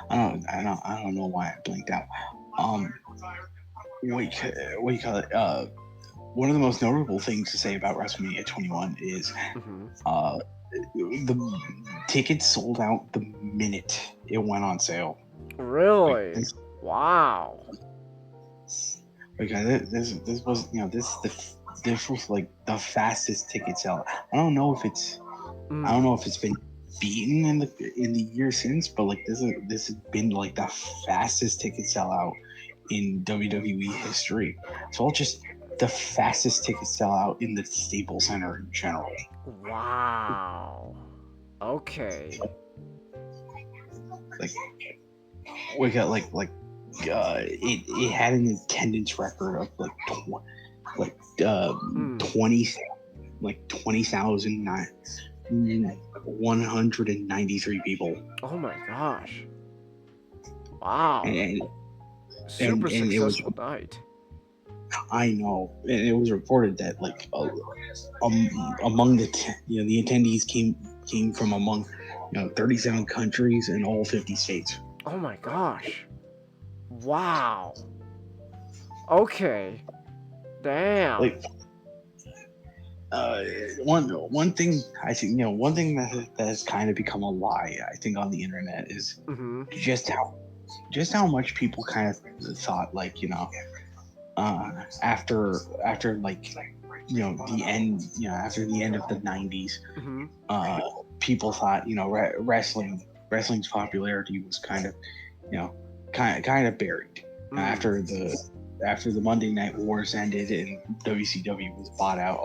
I don't know why I blinked out. What do you call it? One of the most notable things to say about WrestleMania 21 is the tickets sold out the minute it went on sale. Really? Wow. This was this was like the fastest ticket sell. I don't know if it's been beaten in the year since, but like this has been like the fastest ticket sellout in WWE history. So just the fastest ticket sellout in the Staples Center in general. Wow. Okay. Like we got it had an attendance record of 20,193 people. Oh my gosh. Wow. And super and it was, successful night. I know, and it was reported that among the the attendees came from among 37 countries and all 50 states. Oh my gosh. Wow. Okay. Damn. One thing I think that has kind of become a lie, I think, on the internet is just how much people kind of thought after the end after the end of the 90s, people thought wrestling's popularity was kind of buried after the Monday Night Wars ended and WCW was bought out.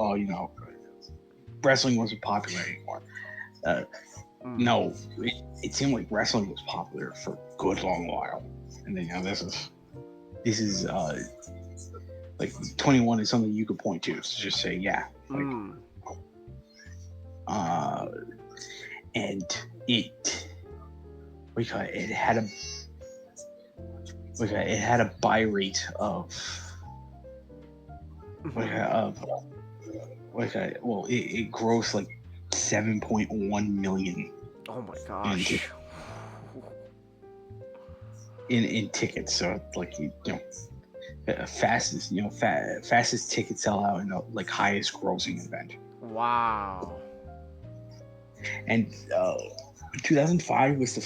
Wrestling wasn't popular anymore. No, it seemed like wrestling was popular for a good long while, and then this is 21 is something you could point to just say and it had a buy rate of it grossed like 7.1 million. Oh my gosh. In tickets, so fastest ticket sellout and highest grossing event. Wow. And 2005 was the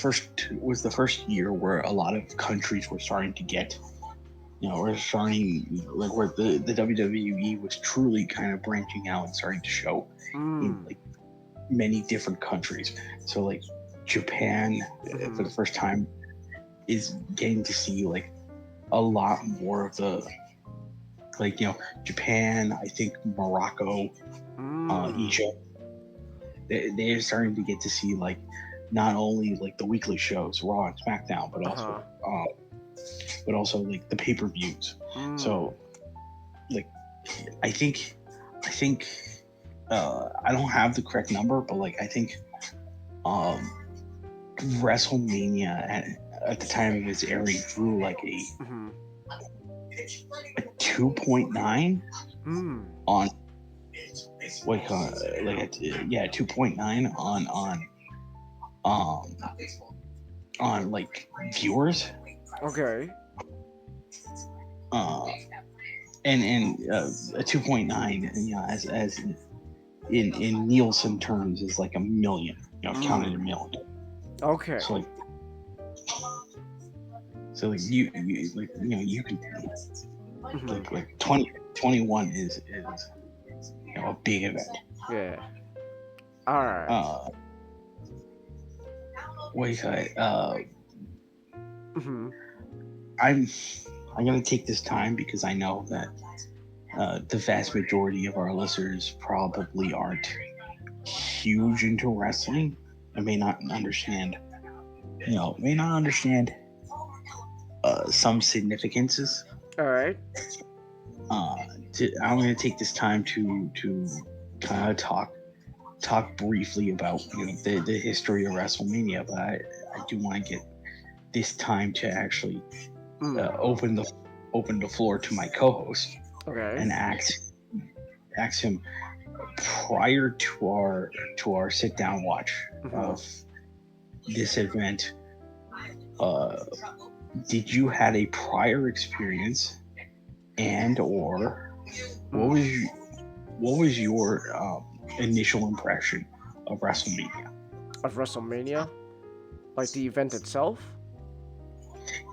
first year where a lot of countries were starting to get where the WWE was truly kind of branching out and starting to show in many different countries. So Japan for the first time is getting to see a lot more of the Japan, I think Morocco, Egypt. They're starting to get to see not only the weekly shows, Raw and SmackDown, but also the pay-per-views. So I think I don't have the correct number, but I think WrestleMania at the time of its airing drew a 2.9 on 2.9 on viewers. Okay. And a 2.9 as in Nielsen terms is a million, counted a million. Okay. So So like you like you can like 2021 is a big event. Yeah. All right. What do you call it? Mm-hmm. I'm gonna take this time because I know that the vast majority of our listeners probably aren't huge into wrestling and may not understand some significances. All right. I'm gonna take this time to kind of talk briefly about the history of WrestleMania, but I do want to get this time to actually open the floor to my co-host and ask him prior to our sit down watch of this event. Did you had a prior experience, and or what was your initial impression of WrestleMania? Of WrestleMania, like the event itself.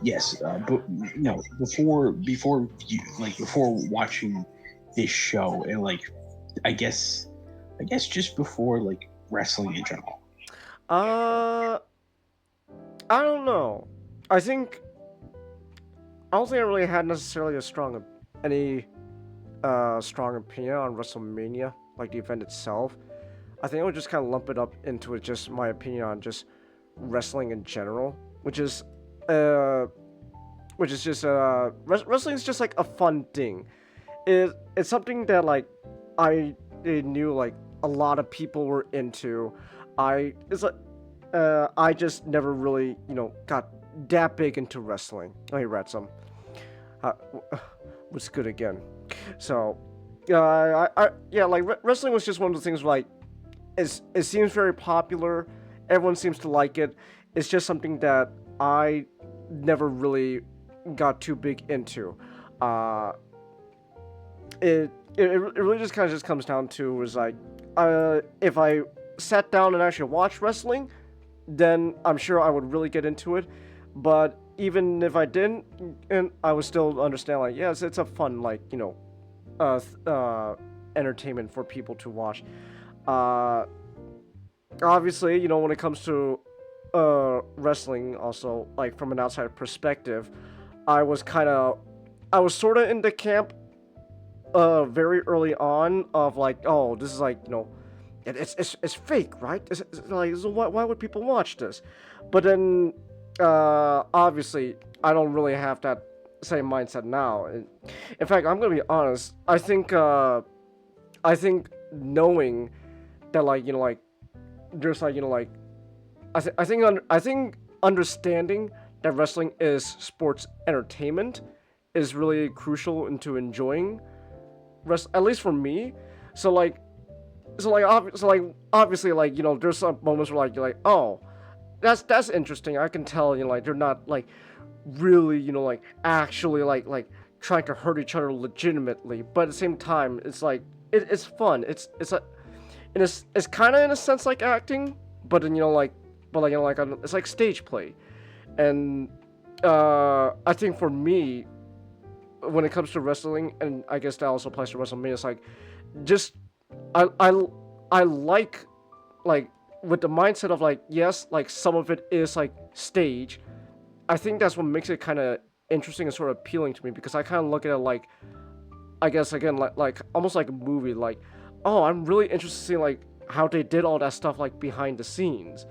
Yes, but no, before watching this show, and I guess just before wrestling in general. I don't know. I don't think I really had necessarily any strong opinion on WrestleMania, like the event itself. I think I would just kind of lump it up into just my opinion on just wrestling in general, which is just wrestling is just like a fun thing. It's something that I knew a lot of people were into. I just never really got that big into wrestling. Let me read some. What's good again? So, wrestling was just one of the things it seems very popular. Everyone seems to like it. It's just something that I never really got too big into. It really just kind of just comes down to if I sat down and actually watched wrestling, then I'm sure I would really get into it. But even if I didn't, and I would still understand yes, it's a fun entertainment for people to watch. Obviously, when it comes to wrestling, also from an outside perspective, I was sort of in the camp very early on of oh, this is it's fake, right? Why would people watch this? But then obviously I don't really have that same mindset now. In fact, I'm gonna be honest. I think knowing that there's I think understanding that wrestling is sports entertainment is really crucial into enjoying at least for me. Obviously there's some moments where you're oh, that's interesting. I can tell they're not really actually trying to hurt each other legitimately, but at the same time it's it's fun. It's kind of in a sense like acting, but then it's like stage play. And I think for me, when it comes to wrestling, and I guess that also applies to WrestleMania, it's just I like with the mindset of yes, some of it is stage. I think that's what makes it kind of interesting and sort of appealing to me, because I kind of look at it I guess again almost like a movie. Oh, I'm really interested in seeing how they did all that stuff behind the scenes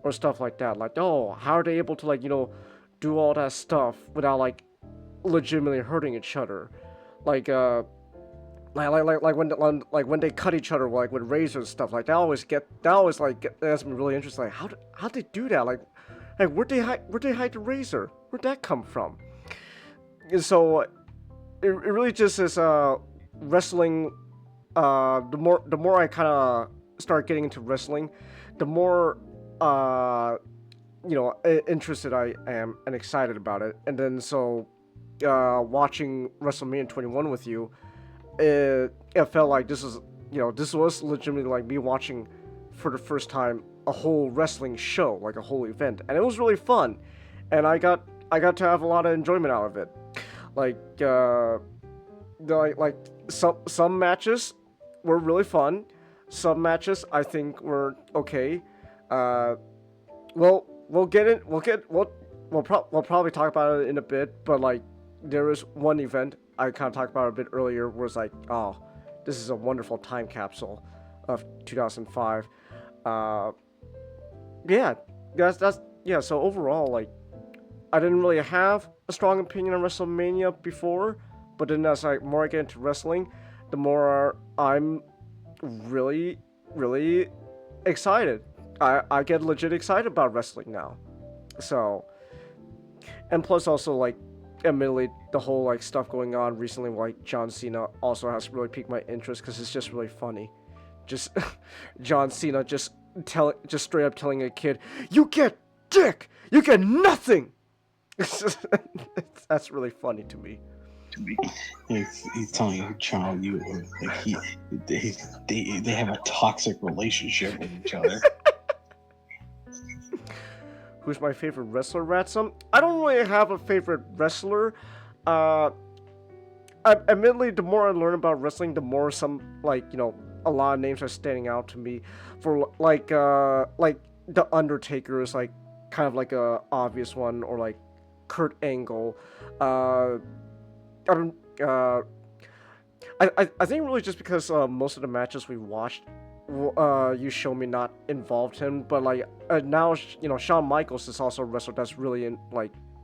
or stuff like that. Oh, how are they able to do all that stuff without legitimately hurting each other? When they cut each other with razors and stuff that always that's me really interesting. How'd they do that? Where'd they hide the razor? Where'd that come from? And so it really just is wrestling. The more I kind of start getting into wrestling, the more interested I am and excited about it. And then so watching WrestleMania 21 with you, it felt like this was legitimately me watching for the first time a whole wrestling show, a whole event, and it was really fun. And I got I got to have a lot of enjoyment out of it. Like some matches were really fun. Some matches I think were okay. We'll probably talk about it in a bit, but like there was one event I kind of talked about a bit earlier where it's like, oh, this is a wonderful time capsule of 2005. Yeah, that's yeah. So overall, like, I didn't really have a strong opinion on WrestleMania before, but then as I more get into wrestling, the more I'm really, really excited. I get legit excited about wrestling now. So, and plus also like, admittedly, the whole like stuff going on recently with like John Cena also has really piqued my interest because it's just really funny. Just John Cena just straight up telling a kid, "You get dick, you get nothing." That's really funny to me. He's telling a child they have a toxic relationship with each other. Who's my favorite wrestler, Ratsum? I don't really have a favorite wrestler. Admittedly, the more I learn about wrestling, the more some, like, you know, a lot of names are standing out to me. For like The Undertaker is like kind of like a obvious one, or like Kurt Angle. I think really just because most of the matches we watched, you show me not involved him, but like now, you know, Shawn Michaels is also a wrestler that's really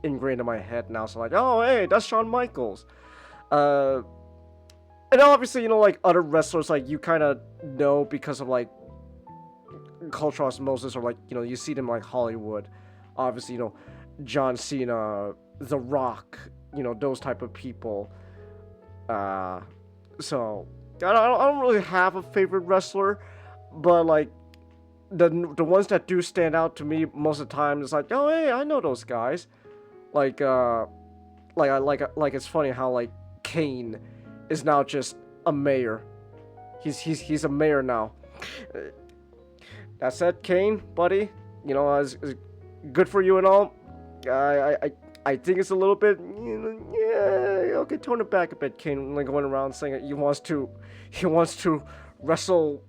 ingrained in my head now. So like, oh hey, that's Shawn Michaels. And obviously, you know, like other wrestlers, like you kind of know because of like cultural osmosis, or like, you know, you see them like Hollywood. Obviously, you know, John Cena, The Rock, you know, those type of people. So I don't really have a favorite wrestler, but like the ones that do stand out to me most of the time is like, oh hey, I know those guys. Like it's funny how like Kane is now just a mayor. He's a mayor now. That said, Kane, buddy, you know, is good for you and all. I think it's a little bit, you know, yeah, okay, tone it back a bit, Kane, like going around saying that he wants to wrestle,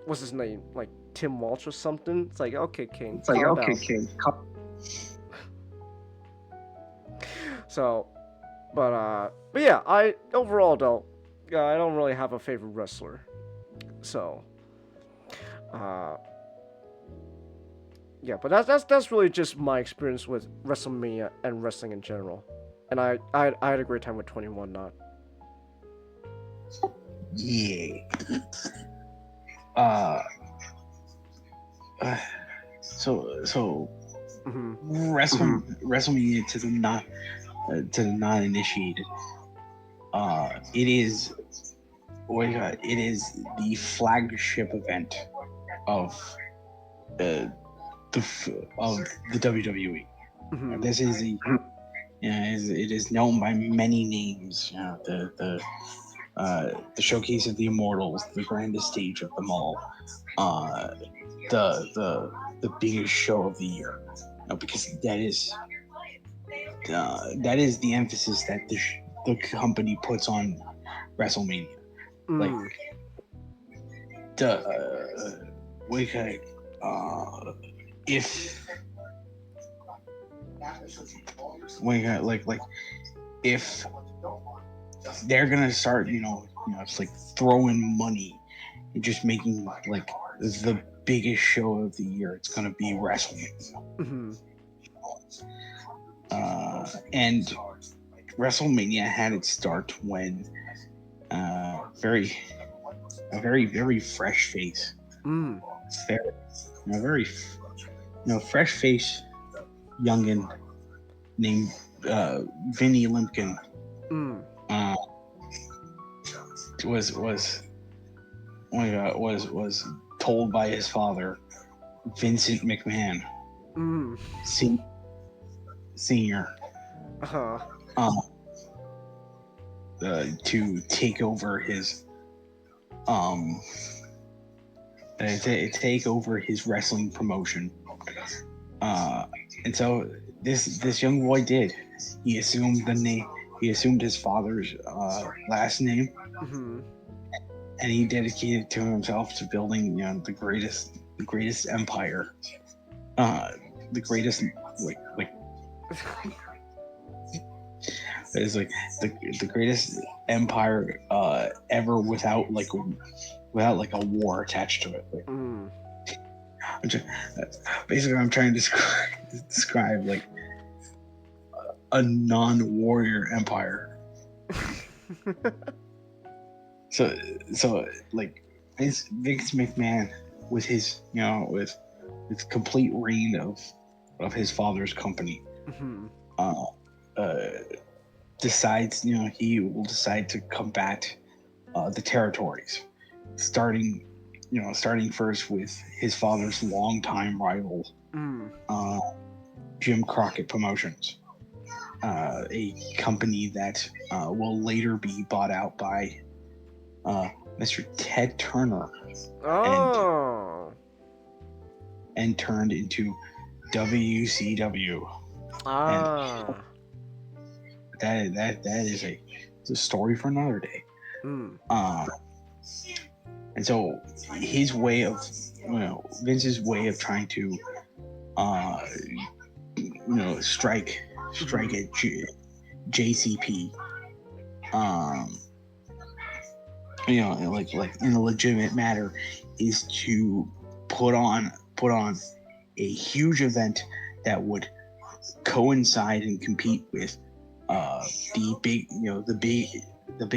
what's his name, like Tim Walsh or something. It's like, okay, Kane. It's like, okay, Kane. So, but yeah, overall though, I don't really have a favorite wrestler. So, yeah, but that's really just my experience with WrestleMania and wrestling in general, and I had a great time with 21 Not. Yeah. So WrestleMania to the non-initiated. It is the flagship event of the WWE. Mm-hmm. This is it is known by many names. You know, the showcase of the Immortals, the grandest stage of them all, the biggest show of the year. You know, because that is the emphasis that the company puts on WrestleMania. Like if they're gonna start, it's like throwing money and just making like the biggest show of the year, it's gonna be WrestleMania. Mm-hmm. And WrestleMania had its start when a very fresh face, fresh face youngin named Vinny Limpkin was told by his father, Vincent McMahon, Senior, to take over his wrestling promotion, and so this young boy did. He assumed the name. He assumed his father's last name, Mm-hmm. and he dedicated to himself to building, the greatest empire, the greatest like it's like the greatest empire ever without like a war attached to it. Like, Mm. basically, I'm trying to describe like a non-warrior empire. So like Vince McMahon with his with complete reign of his father's company, Mm-hmm. decides he will decide to combat the territories, starting first with his father's longtime rival, Mm. Jim Crockett Promotions, a company that will later be bought out by Mr. Ted Turner Oh. and turned into WCW. Ah. And that is it's a story for another day. Mm. And so his way of Vince's way of trying to strike at JCP, like in a legitimate matter, is to put on a huge event that would coincide and compete with the big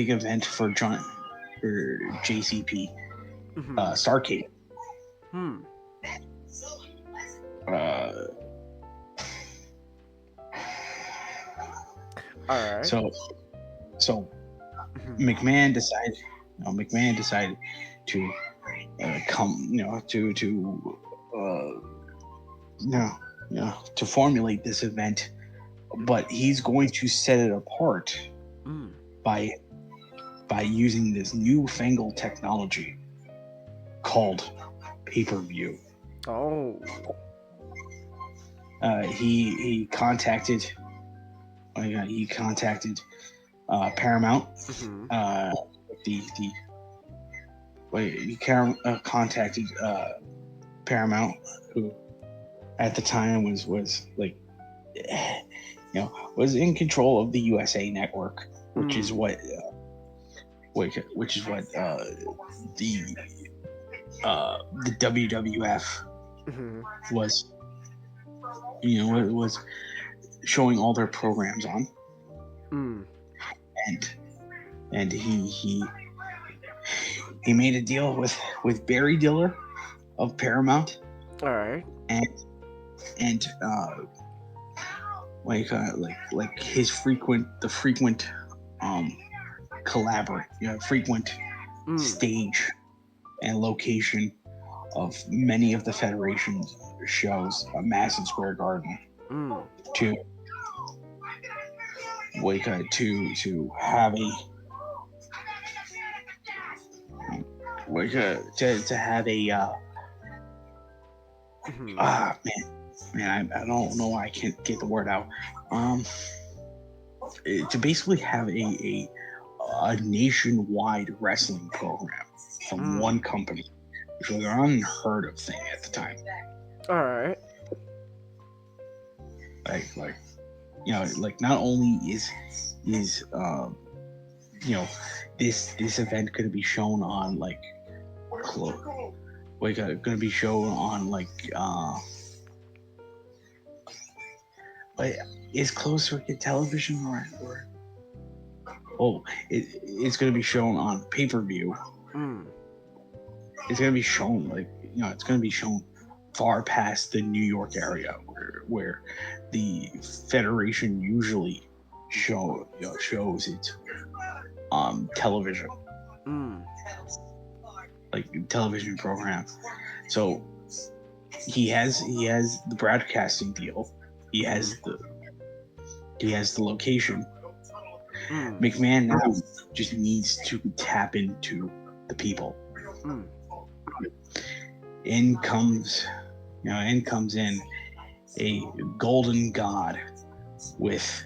event for JCP, Mm-hmm. Starcade. Hmm. All right. So Mm-hmm. McMahon decided to to formulate this event, but he's going to set it apart Mm. by using this newfangled technology called pay-per-view. Oh. He contacted Paramount. Mm-hmm. Contacted Paramount, who at the time was like was in control of the USA Network, which is what the WWF Mm-hmm. was showing all their programs on. Mm. And he made a deal with Barry Diller of Paramount, All right. and his frequent frequent stage and location of many of the Federation's shows, Madison Square Garden, to have a to have a man, I don't know why I can't get the word out. To basically have a nationwide wrestling program from one company, which was an unheard of thing at the time. All right. Not only is this event going to be shown on going to be shown on is closed circuit television or it's going to be shown on pay-per-view. It's going to be shown it's going to be shown far past the New York area where the Federation usually shows its television television program. So he has the broadcasting deal. He has the location. McMahon now just needs to tap into the people. In comes in a golden god with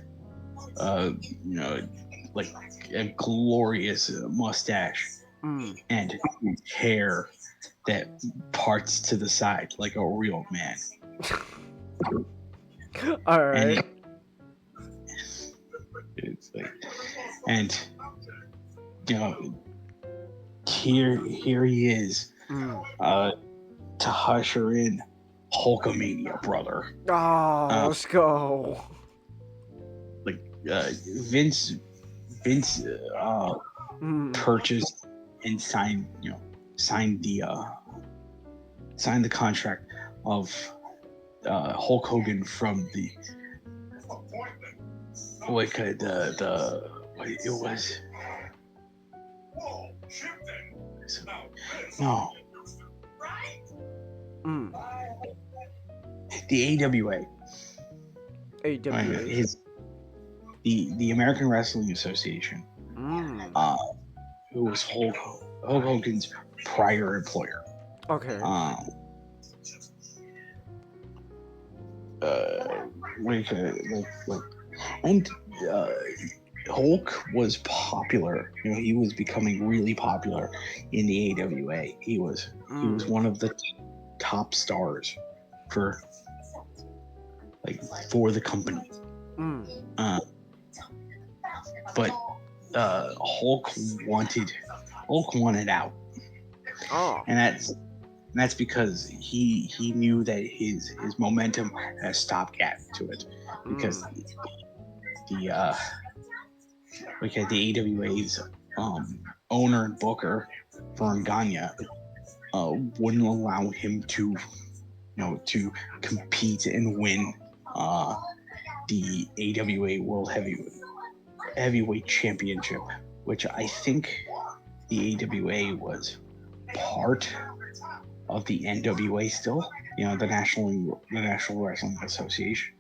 like a glorious mustache and hair that parts to the side like a real man. All And right. it's like, and here he is, to usher in Hulkamania, brother. Oh, let's go. Like Vince purchased and signed the contract of Hulk Hogan from the what it was no the AWA. AWA. The American Wrestling Association, who was Hulk Hogan's prior employer. Okay. And Hulk was popular. He was becoming really popular in the AWA. He was one of the top stars for the company. But Hulk wanted out. Oh. And that's because he knew that his momentum had a stopgap to it, because the AWA's owner and booker Vern Gagne wouldn't allow him to compete and win the AWA World Heavyweight Championship, which I think the AWA was part of the NWA still, the National Wrestling Association.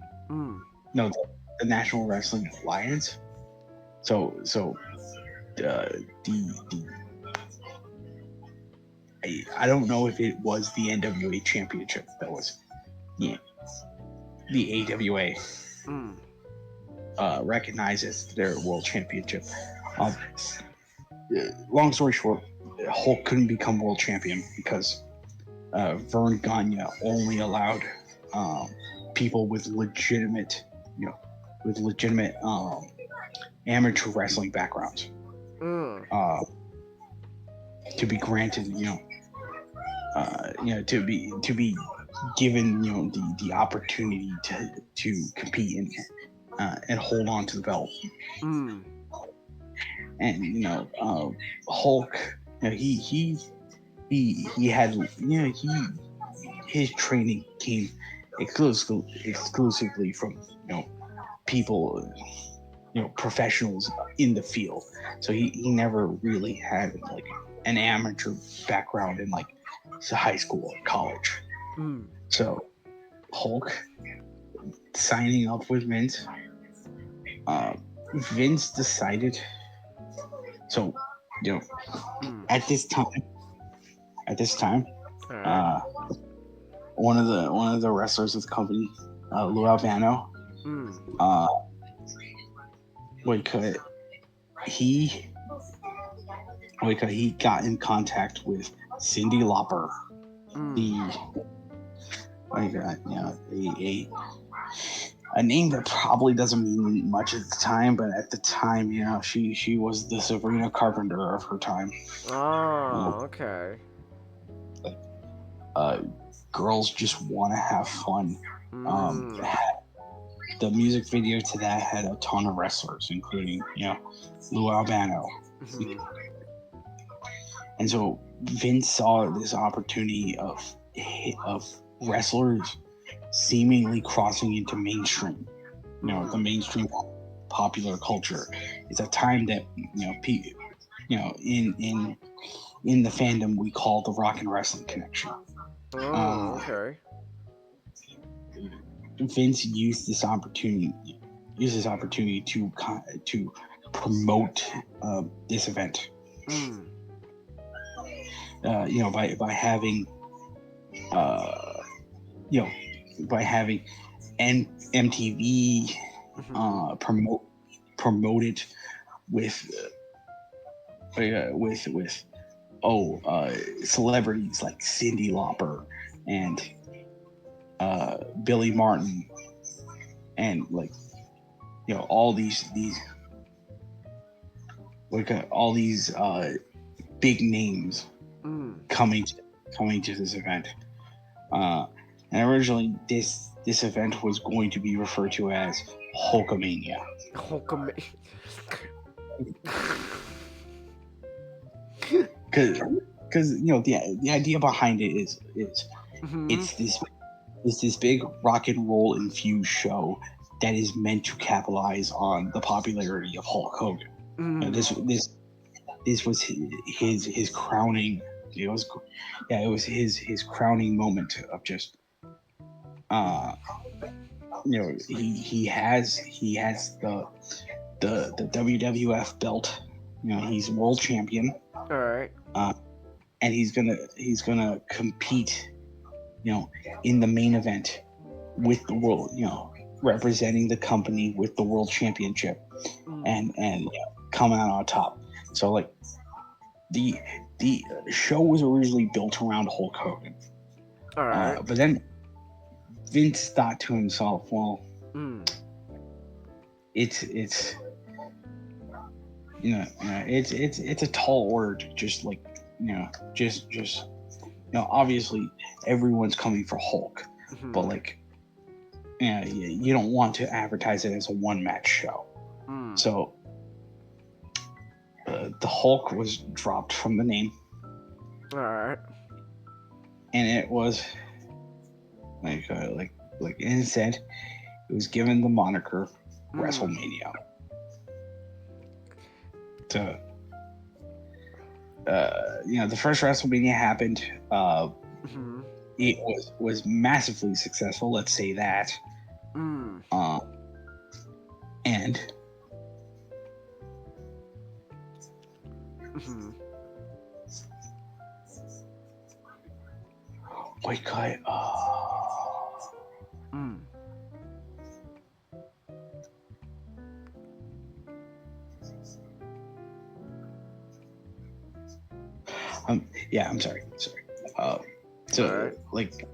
No, the National Wrestling Alliance. So I don't know if it was the NWA Championship that was the AWA recognized as their world championship. Long story short, Hulk couldn't become world champion because Vern Gagne only allowed people with legitimate amateur wrestling backgrounds to be granted, to be given, the opportunity to compete and hold on to the belt. And Hulk, he had, his training came exclusively from people, professionals in the field. So he never really had an amateur background in high school or college. So Hulk signing up with Vince, Vince decided. So at this time, one of the wrestlers of the company, Lou Albano, he got in contact with Cyndi Lauper, a name that probably doesn't mean much at the time, but at the time, she was the Sabrina Carpenter of her time. Oh, okay. Girls Just Want to Have Fun. The music video to that had a ton of wrestlers, including Lou Albano. And so Vince saw this opportunity of wrestlers seemingly crossing into mainstream, the mainstream popular culture. It's a time that in the fandom we call the rock and wrestling connection. Okay. Vince used this opportunity to promote this event. By having MTV promoted with celebrities like Cyndi Lauper and Billy Martin and like all these big names coming to this event. And originally this event was going to be referred to as Hulkamania. Hulkamania. Because the idea behind it is it's this big rock and roll infused show that is meant to capitalize on the popularity of Hulk Hogan. This was his crowning. It was his crowning moment of just he has the WWF belt. He's world champion. All right. And he's gonna compete, in the main event with the world, representing the company with the world championship, and coming out on top. So like the show was originally built around Hulk Hogan. All right. But then Vince thought to himself, well, it's a tall order to just obviously everyone's coming for Hulk, but like, you don't want to advertise it as a one match show. So the Hulk was dropped from the name. All right. And it was like instead, it was given the moniker WrestleMania. So, the first WrestleMania happened. It was massively successful. Let's say that. And wait, guy. I'm sorry. Like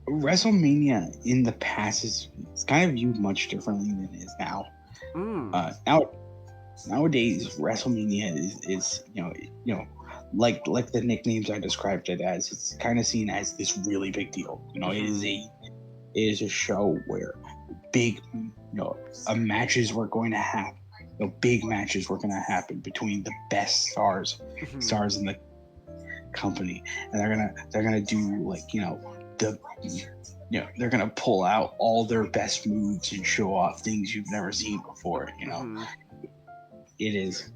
WrestleMania in the past is kind of viewed much differently than it is now. Nowadays WrestleMania is like the nicknames I described it as. It's kind of seen as this really big deal. It is a show where big matches were going to happen. Big matches were going to happen between the best stars in the company, and they're gonna do they're gonna pull out all their best moves and show off things you've never seen before. It is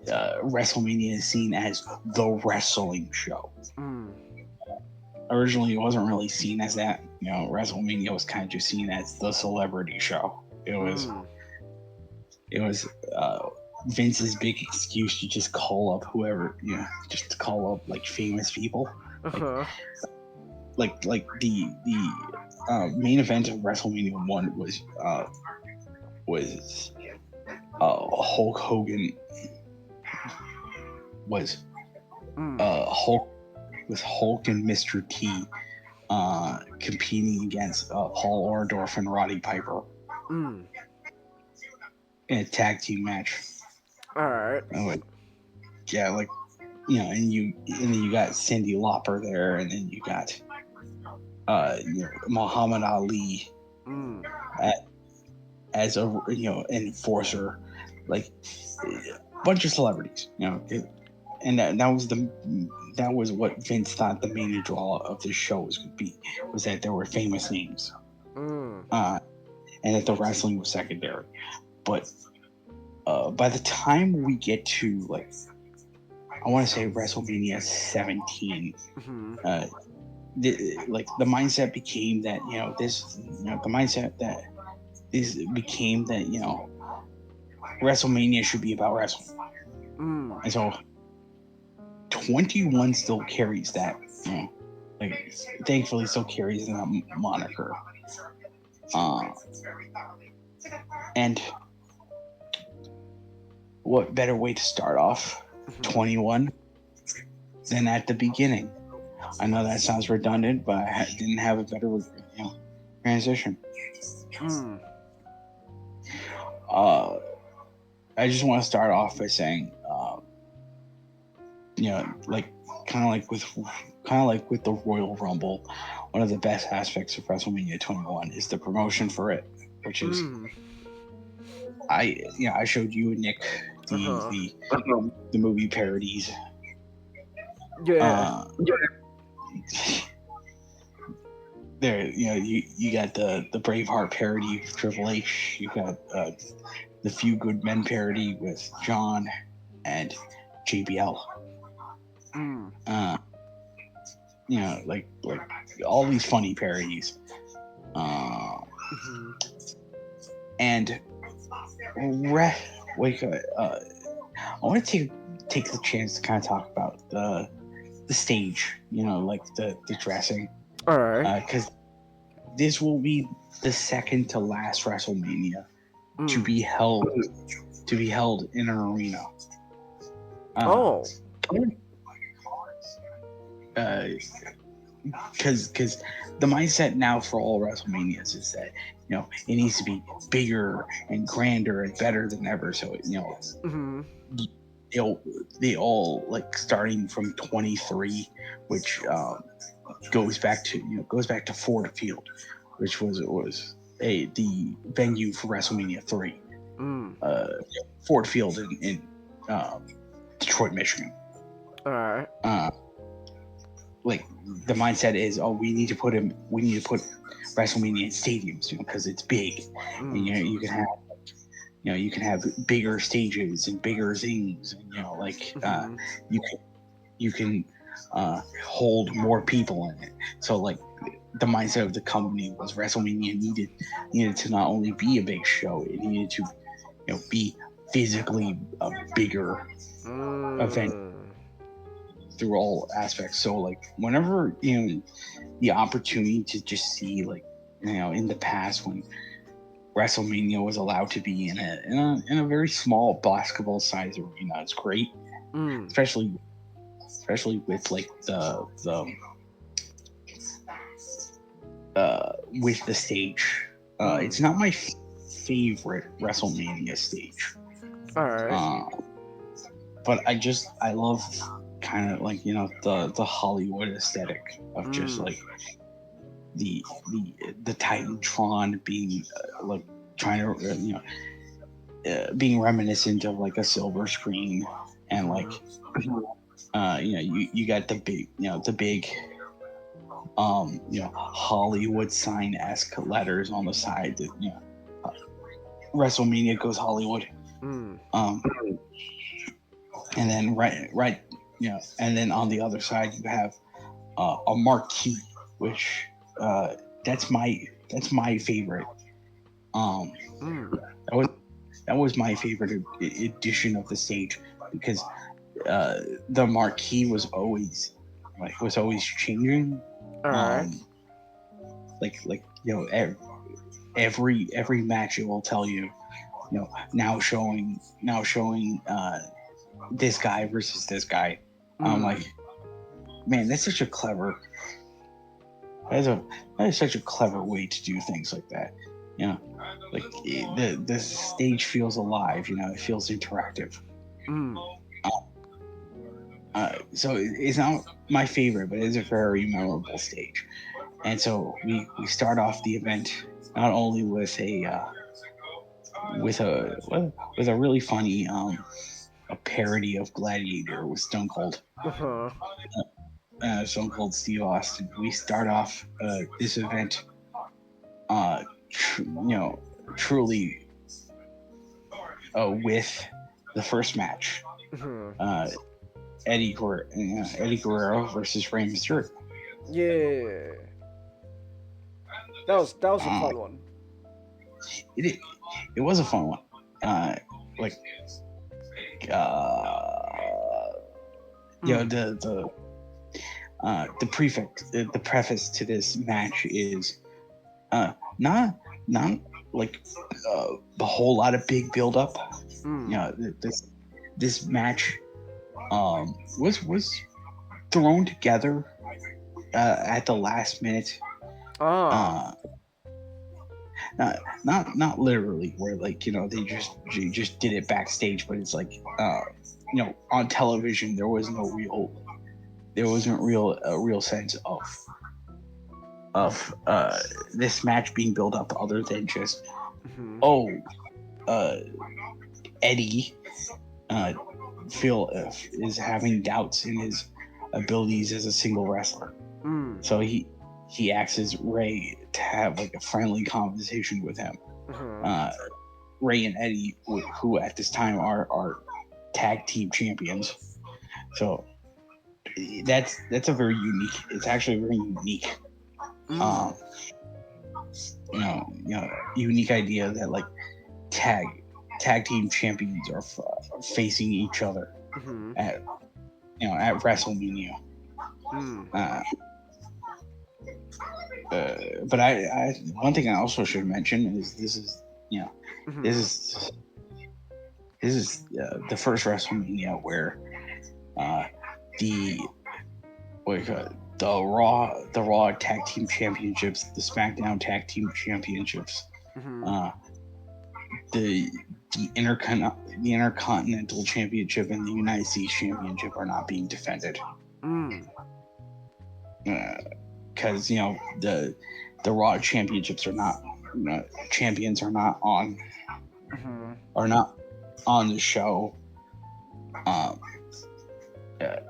WrestleMania is seen as the wrestling show. Originally, it wasn't really seen as that. WrestleMania was kind of just seen as the celebrity show. It was Vince's big excuse to just call up whoever, just to call up like famous people. Like the main event of WrestleMania 1 was Hulk Hogan was Hulk and Mr. T competing against Paul Orndorff and Roddy Piper in a tag team match. All right. And then you got Cyndi Lauper there, and then you got Muhammad Ali as a enforcer, like a bunch of celebrities, and that was what Vince thought the main draw of this show was going to be, was that there were famous names, and that the wrestling was secondary. But by the time we get to I want to say WrestleMania 17, the mindset became that WrestleMania should be about wrestling, and so 21 still carries that. like thankfully still carries that moniker. And what better way to start off 21 than at the beginning? I know that sounds redundant, but I didn't have a better transition. I just want to start off by saying, like kind of like with the Royal Rumble, one of the best aspects of WrestleMania 21 is the promotion for it, which is I showed you and Nick the movie parodies. Yeah. There, you got the Braveheart parody with Triple H. You got the Few Good Men parody with John and JBL. Like all these funny parodies. And I want to take the chance to kind of talk about the stage. Like the dressing. All right. Because this will be the second to last WrestleMania to be held in an arena. Because the mindset now for all WrestleManias is that it needs to be bigger and grander and better than ever. So they all like starting from 23, which goes back to Ford Field, which was the venue for WrestleMania 3. Ford Field in Detroit, Michigan. All right. Like the mindset is, we need to put WrestleMania in stadiums, because it's big, and you can have bigger stages and bigger things, and you can hold more people in it. So like the mindset of the company was WrestleMania needed to not only be a big show, it needed to be physically a bigger event through all aspects. So like whenever the opportunity to just see, like in the past when WrestleMania was allowed to be in a very small basketball size arena, it's great. Especially with like the with the stage. It's not my favorite WrestleMania stage. All right. But I love kind of like the Hollywood aesthetic of just like the Titantron being like trying to being reminiscent of like a silver screen, and like you got the big Hollywood sign-esque letters on the side that WrestleMania goes Hollywood. And then right and then on the other side you have a marquee, which that's my favorite. That was my favorite edition of the stage, because the marquee was always changing. All right. Every match it will tell you, now showing this guy versus this guy. I'm like, man, that's such a clever. That is such a clever way to do things like that. Like the stage feels alive. It feels interactive. So it's not my favorite, but it's a very memorable stage. And so we start off the event not only with a really funny a parody of Gladiator with Stone Cold. Stone Cold Steve Austin. We start off this event, truly with the first match, Eddie Guerrero versus Rey Mysterio. Yeah, that was a fun one. It was a fun one. the preface to this match is not like a whole lot of big build up. This match was thrown together at the last minute. Not literally, where like they just did it backstage, but it's like on television there wasn't a real sense of this match being built up, other than just Eddie is having doubts in his abilities as a single wrestler. So he asks Ray to have like a friendly conversation with him. Ray and Eddie, who at this time are tag team champions. So that's a very unique. It's actually very unique. Unique idea that like tag team champions are facing each other at WrestleMania. But I one thing I also should mention is this is the first WrestleMania where the Raw tag team championships, the SmackDown tag team championships, the Intercontinental Championship and the United States Championship are not being defended. Because the Raw championships are not champions are not on the show.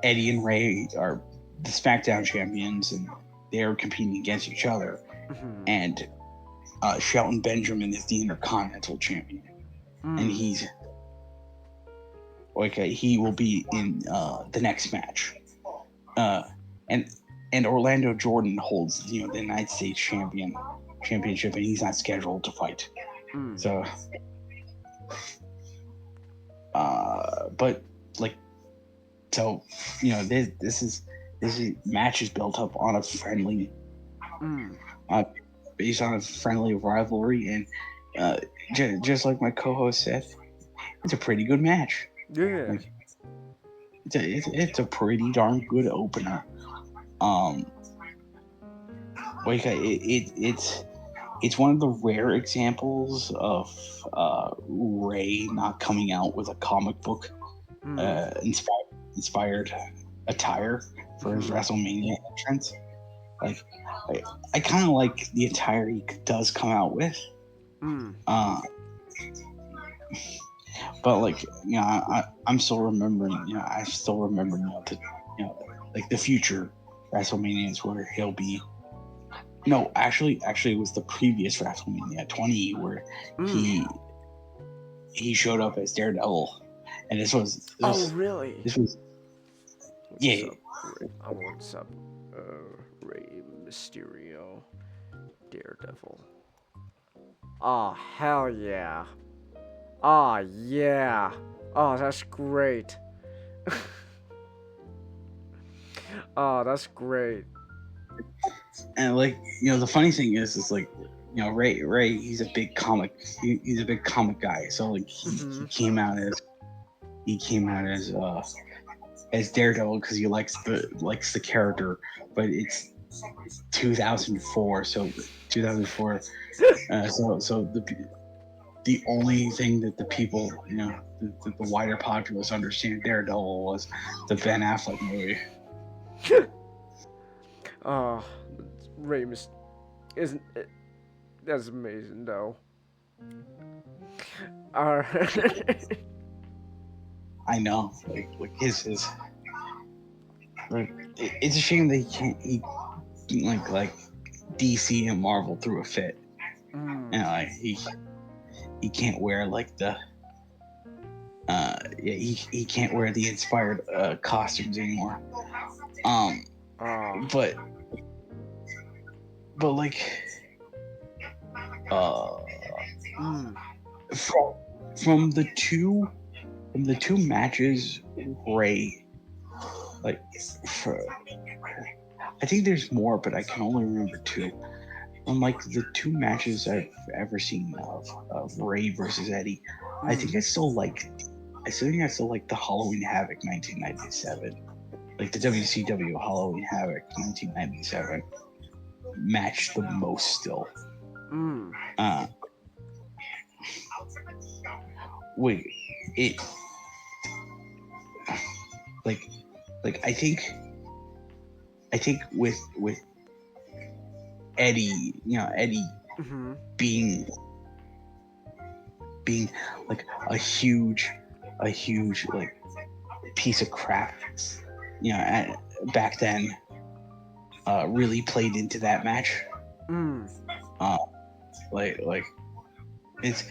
Eddie and Ray are the SmackDown champions, and they're competing against each other. And Shelton Benjamin is the Intercontinental champion, and he will be in the next match. And Orlando Jordan holds the United States championship, and he's not scheduled to fight. So, but like, so this match is built up on a friendly, based on a friendly rivalry, and just like my co-host said, it's a pretty good match. Yeah, like, it's a pretty darn good opener. It's one of the rare examples of Ray not coming out with a comic book inspired attire for his WrestleMania entrance. Like, I kind of like the attire he does come out with. But like, I'm still remembering. I still remember like the future WrestleManias where he'll be. No, actually, it was the previous WrestleMania 20 where he showed up as Daredevil, and this was. Oh, really? This was. Yeah. What's up, Rey Mysterio, Daredevil. Oh, hell yeah. Oh, yeah. Oh, that's great. Oh, that's great. And like, the funny thing is like, Ray, he's a big comic. He's a big comic guy. So like, he came out as Daredevil because he likes the character. But it's 2004, so 2004. So the only thing that the people, the wider populace understand Daredevil was the Ben Affleck movie. Oh, Rey isn't it? That's amazing, though. I know, like his. It's a shame that he like DC and Marvel threw a fit. Like he can't wear like the he can't wear the inspired costumes anymore. But like from the two matches, Ray, like I think there's more, but I can only remember two. From like the two matches I've ever seen of Ray versus Eddie, I think I still think I still like the Halloween Havoc 1997, like the WCW Halloween Havoc 1997 match the most still. Wait, it like I think with Eddie, Eddie being like a huge like piece of crap, back then, really played into that match. Like it's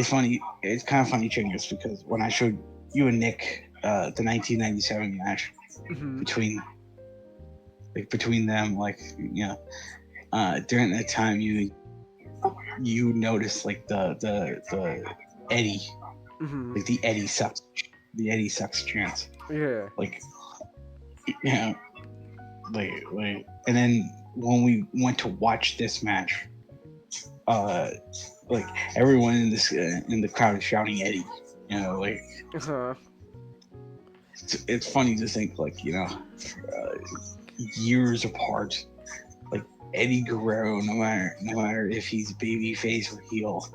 funny. It's kind of funny, Chingus, because when I showed you and Nick the 1997 match between them, during that time you noticed like the Eddie, like the Eddie sucks chance. Yeah. Like and then when we went to watch this match, like everyone in the crowd is shouting Eddie, it's funny to think, years apart, like Eddie Guerrero, no matter if he's babyface or heel,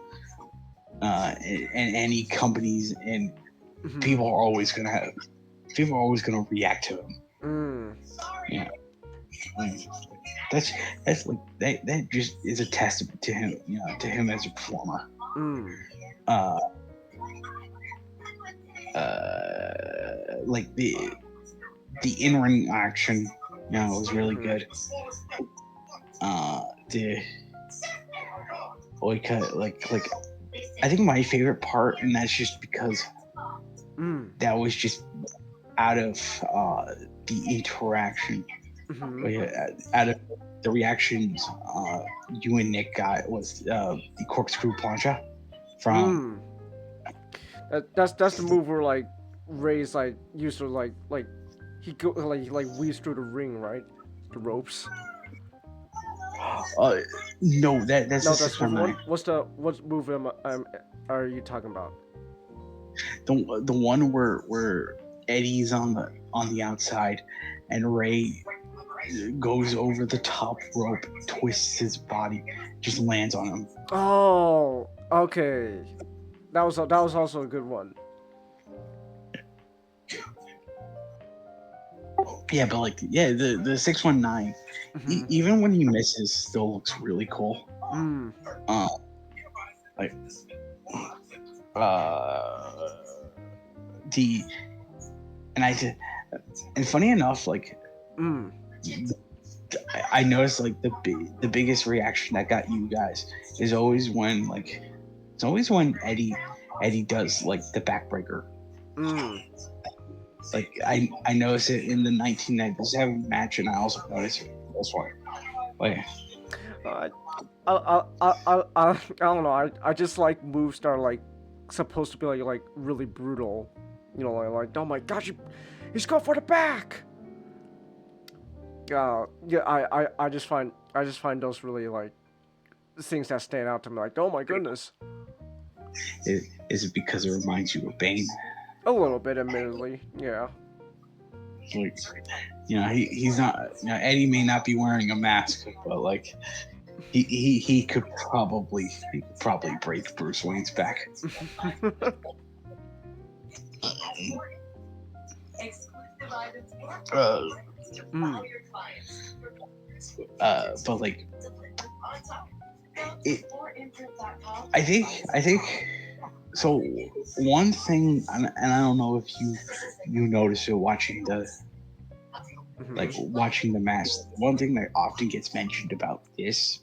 and any companies, and people are always gonna react to him. That's like that just is a testament to him, to him as a performer. Like the in-ring action, was really good. I think my favorite part, and that's just because that was just out of the interaction, out of the reactions you and Nick got, was the corkscrew plancha from. That's the move where like Ray's like used to like he go like weaves through the ring, right? The ropes. No, that's no, the that's 619. What move are you talking about? The one where Eddie's on the outside and Ray goes over the top rope, twists his body, just lands on him. Oh, okay. That was also a good one. Yeah, but the 619, even when he misses, still looks really cool. And funny enough, I noticed the biggest reaction that got you guys is always when Eddie does like the backbreaker. Like I noticed it in the 1997 match, and I also noticed it in this one. I don't know. I just like moves that are like supposed to be like really brutal. Like oh my gosh, he's going for the back. Yeah, I just find those really like things that stand out to me. Like oh my goodness. Is it because it reminds you of Bane? A little bit, admittedly. Yeah. He's not. Eddie may not be wearing a mask, but he could probably break Bruce Wayne's back. But I think. So one thing, and I don't know if you notice it watching the watching the match. One thing that often gets mentioned about this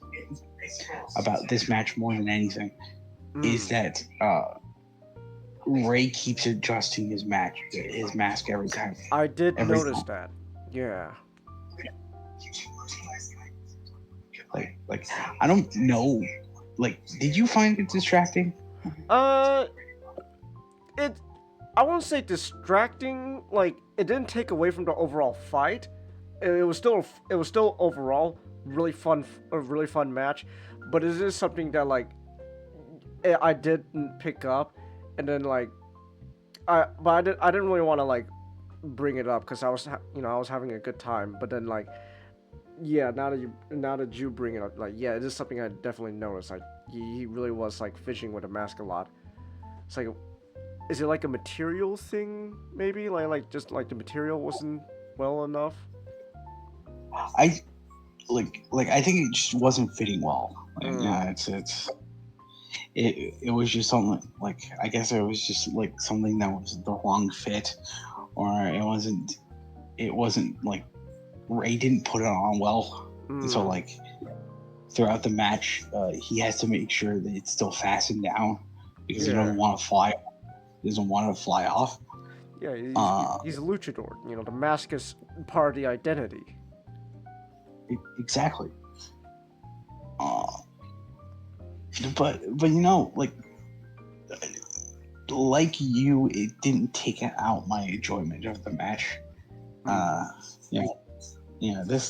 match more than anything is that Ray keeps adjusting his mask every time. I did notice that. Yeah. I don't know. Did you find it distracting? I won't say distracting. Like it didn't take away from the overall fight, it was still overall really fun, a really fun match, but it is something that like I didn't pick up, and then like I didn't really want to like bring it up because I was I was having a good time, but then like yeah, now that you bring it up, like yeah, it is something I definitely noticed. Like he really was like fishing with a mask a lot. It's like, is it like a material thing maybe? Like just like the material wasn't well enough. I I think it just wasn't fitting well. Like, yeah, it was just something like, I guess it was just like something that was the wrong fit, or it wasn't like Ray didn't put it on well. And so like throughout the match, he has to make sure that it's still fastened down because he doesn't want to fly. He doesn't want it to fly off. Yeah, he's a luchador. You know, the mask is part of the identity. Exactly. But you know, like you, it didn't take out my enjoyment of the match.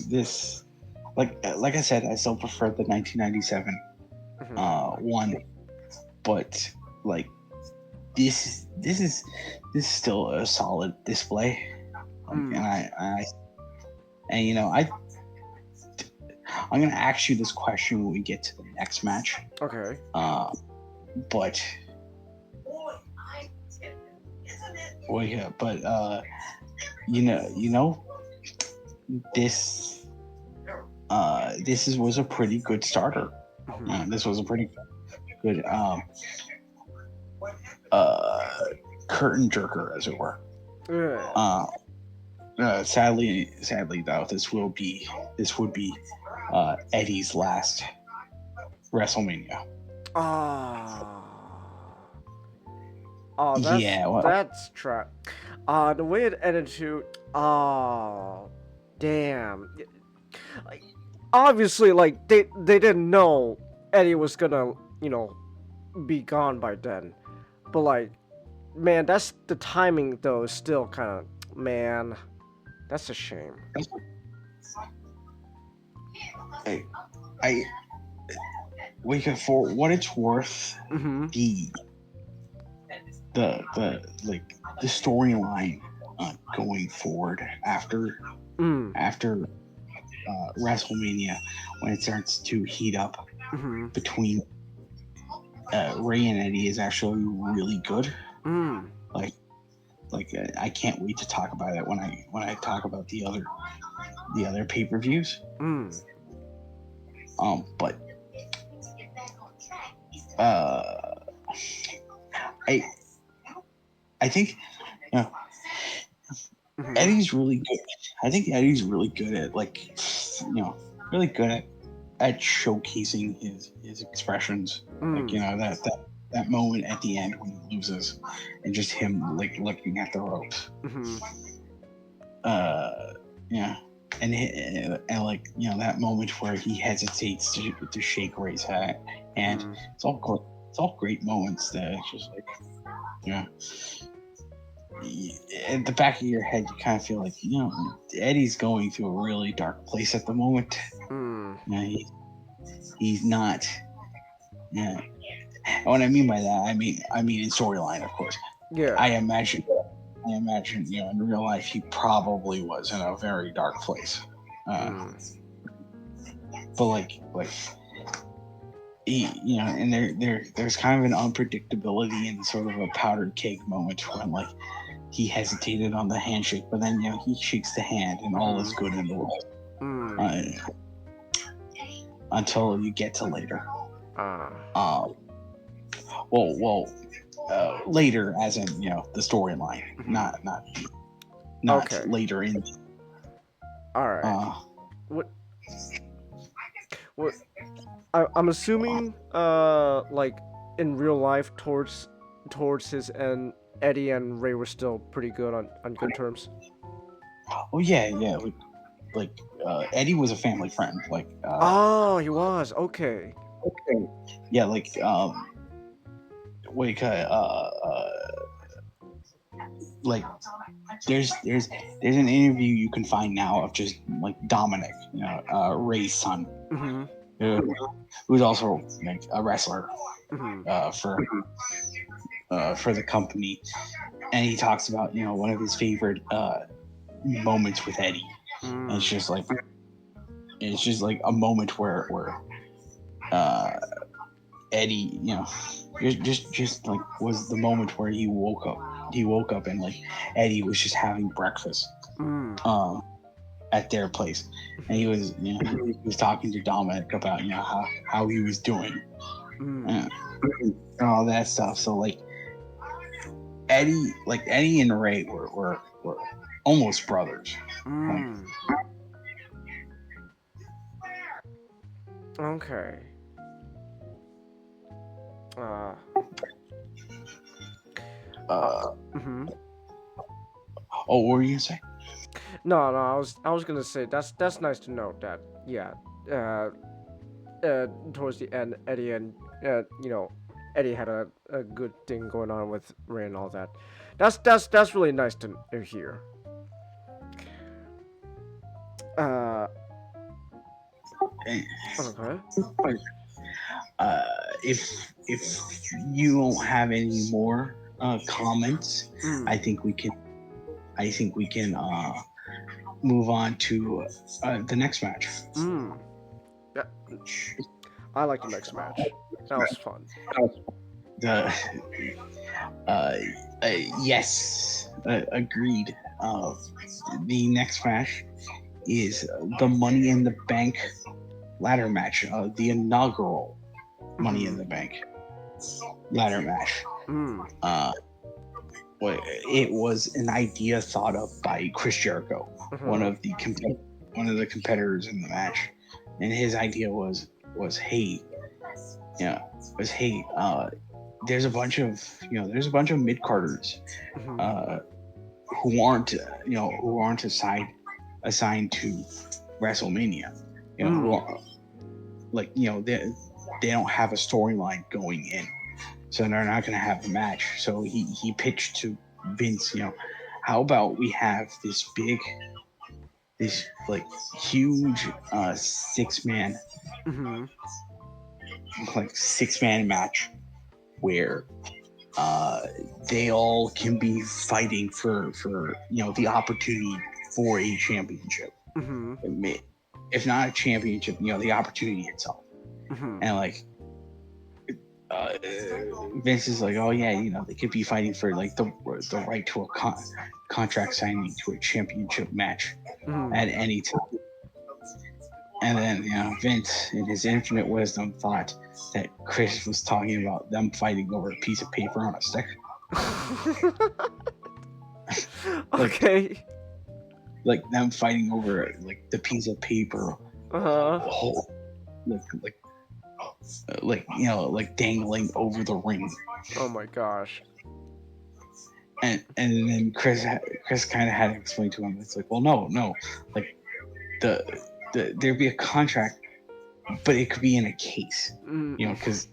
This like I said, I still prefer the 1997 one, but like this is still a solid display. And you know, I'm gonna ask you this question when we get to the next match. Okay. But well, yeah, but you know, this was a pretty good starter. This was a pretty good curtain jerker, as it were. Sadly though, this would be Eddie's last WrestleMania. That's trap. The way it ended too. Damn. Like, obviously, like they didn't know Eddie was gonna, be gone by then. But like, man, that's the timing though. Is still kind of, man, that's a shame. I for what it's worth, the storyline going forward after WrestleMania, when it starts to heat up between Ray and Eddie, is actually really good. I can't wait to talk about it when I talk about the other pay-per-views. But I think Eddie's really good. I think Eddie's really good at really good at showcasing his expressions. That moment at the end when he loses, and just him like looking at the ropes. And that moment where he hesitates to shake Ray's hand. It's all great moments that it's just like, at the back of your head you kind of feel like, Eddie's going through a really dark place at the moment. He's not. And what I mean by that, I mean in storyline, of course. Yeah. I imagine, in real life, he probably was in a very dark place. But and there's kind of an unpredictability and sort of a powdered keg moment when he hesitated on the handshake, but then he shakes the hand and all is good in the world. Until you get to later. Later, as in the storyline, not okay. Later in. All right. What? I'm assuming, in real life, towards his end, Eddie and Ray were still pretty good on good terms. Oh yeah. Eddie was a family friend. Oh, he was. Okay. Yeah, there's an interview you can find now of just like Dominic, Ray's son, who's also like a wrestler for the company, and he talks about one of his favorite moments with Eddie. And it's just like a moment where Eddie, just like was the moment where he woke up and like Eddie was just having breakfast at their place, and he was talking to Dominic about how he was doing and all that stuff. So like Eddie and Ray were almost brothers. Okay. Oh, what were you gonna say? No, I was gonna say that's nice to know that towards the end Eddie and Eddie had a good thing going on with Ray and all that. That's really nice to hear. Okay. If you don't have any more comments, I think we can move on to the next match. Yeah. I like the next match. That was fun. Yes, agreed. The next match is the Money in the Bank ladder match, the inaugural Money in the Bank ladder match. It was an idea thought up by Chris Jericho, one of the competitors in the match, and his idea was hey, there's a bunch of mid carders who aren't assigned to WrestleMania, they don't have a storyline going in, so they're not going to have a match. So he pitched to Vince, how about we have this huge six-man match where they all can be fighting for the opportunity for a championship. If not a championship, the opportunity itself. And like Vince is like, oh yeah, they could be fighting for like the right to a contract signing to a championship match at any time. And then Vince, in his infinite wisdom, thought that Chris was talking about them fighting over a piece of paper on a stick. Okay. Like them fighting over like the piece of paper, like dangling over the ring. Oh my gosh. And then Chris kind of had to explain to him. It's like, well, no, like there'd be a contract, but it could be in a case, because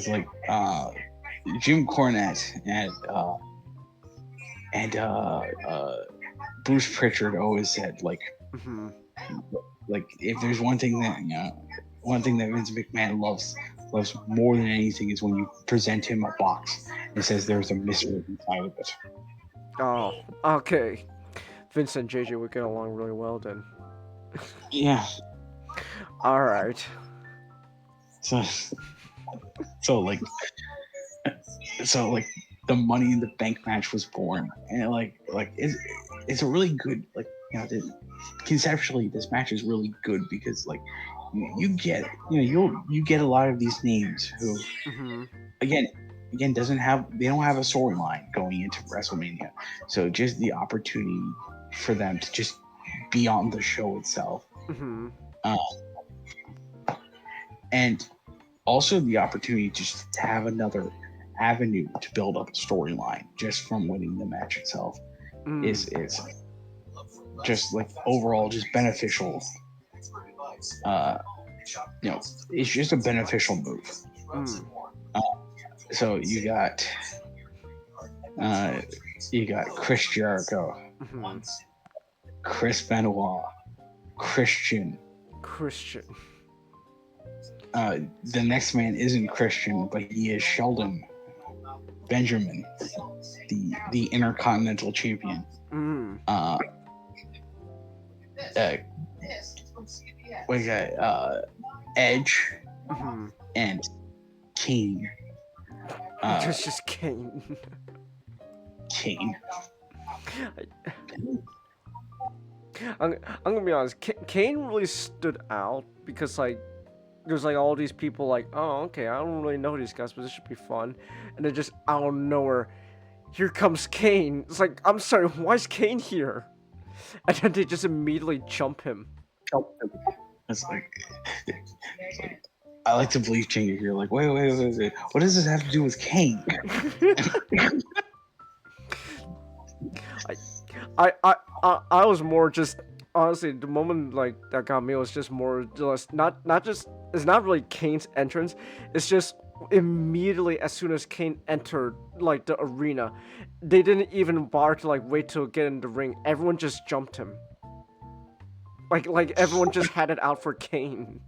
like Jim Cornette and Bruce Pritchard always said like if there's one thing that Vince McMahon loves more than anything is when you present him a box and says there's a mystery inside of it. Oh, okay. Vince and JJ would get along really well then. Yeah. All right. So like the Money in the Bank match was born, and it's a really good conceptually this match is really good because like you get a lot of these names who again they don't have a storyline going into WrestleMania, so just the opportunity for them to just be on the show itself, and also the opportunity just to have another avenue to build up a storyline just from winning the match itself is just like overall just beneficial. It's just a beneficial move. So you got You got Chris Jericho, Mhm. Chris Benoit, Christian. The next man isn't Christian, but he is Sheldon Benjamin, the Intercontinental Champion. We got Edge and Kane. It's just Kane. Kane. I'm gonna be honest. Kane really stood out because like there's like all these people like, oh okay, I don't really know these guys, but this should be fun, and then just out of nowhere, here comes Kane. It's like, I'm sorry, why is Kane here? And then they just immediately jump him. It's like I like to believe Jane here. Like, wait. What does this have to do with Kane? I was more just honestly the moment like that got me was just more just not just it's not really Kane's entrance. It's just immediately as soon as Kane entered like the arena, they didn't even bother to like wait till get in the ring. Everyone just jumped him. Like everyone just had it out for Kane.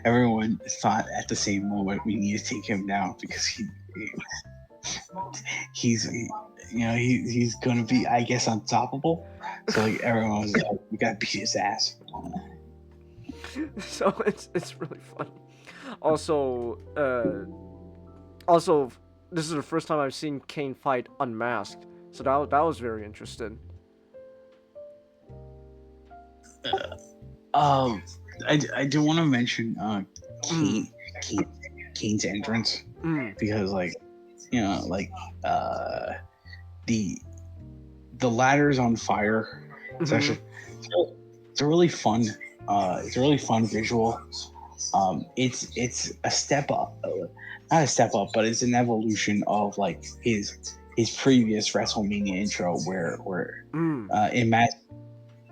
Everyone thought at the same moment we need to take him down because he's gonna be, I guess, unstoppable. So like everyone was like, we gotta beat his ass. So it's really funny. Also, this is the first time I've seen Kane fight unmasked, so that was very interesting. I do want to mention Kane's entrance because like the ladder's on fire. It's actually it's a really fun visual. It's a step up, not a step up, but it's an evolution of like his previous WrestleMania intro where in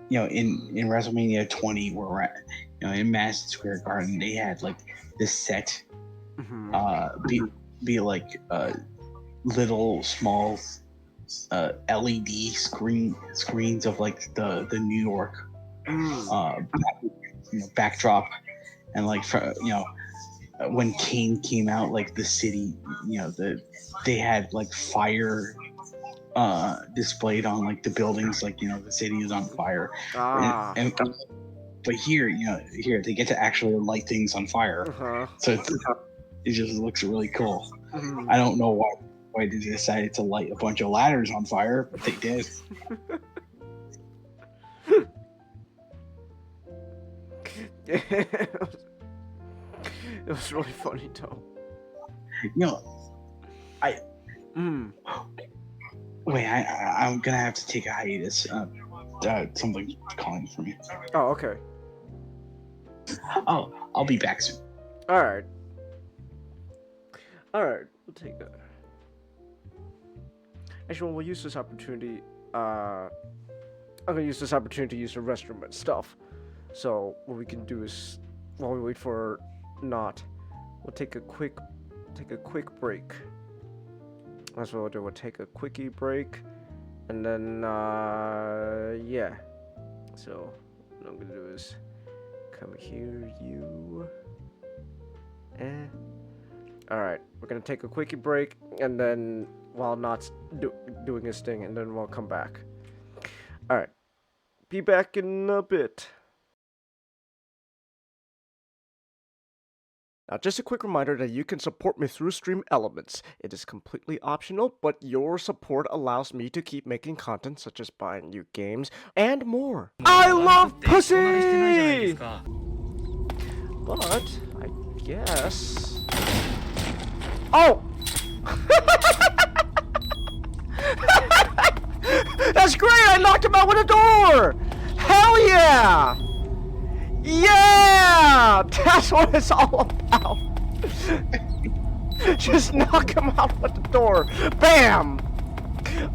WrestleMania 20 where we're at, in Madison Square Garden they had like this set be like little small LED screens of like the New York backdrop, and like when Kane came out, like the city, they had like fire displayed on like the buildings, like the city is on fire. But here they get to actually light things on fire, so it just looks really cool. I don't know why they decided to light a bunch of ladders on fire, but they did. It was really funny though. Wait, I'm gonna have to take a hiatus. Something's calling for me. Oh, okay. Oh, I'll be back soon. Alright, we'll take that. Actually, we'll use this opportunity. I'm gonna use this opportunity to use the restroom and stuff. So what we can do is, while we wait for Not, we'll take a quick break. That's what we'll do. We'll take a quickie break, and then yeah. So what I'm gonna do is come here, you. All right, we're gonna take a quickie break, and then while Not's doing his thing, and then we'll come back. All right, be back in a bit. Now, just a quick reminder that you can support me through Stream Elements. It is completely optional, but your support allows me to keep making content such as buying new games and more. I love pussy! But, I guess... Oh! That's great! I knocked him out with a door! Hell yeah! Yeah! That's what it's all about. Just knock him out with the door. Bam!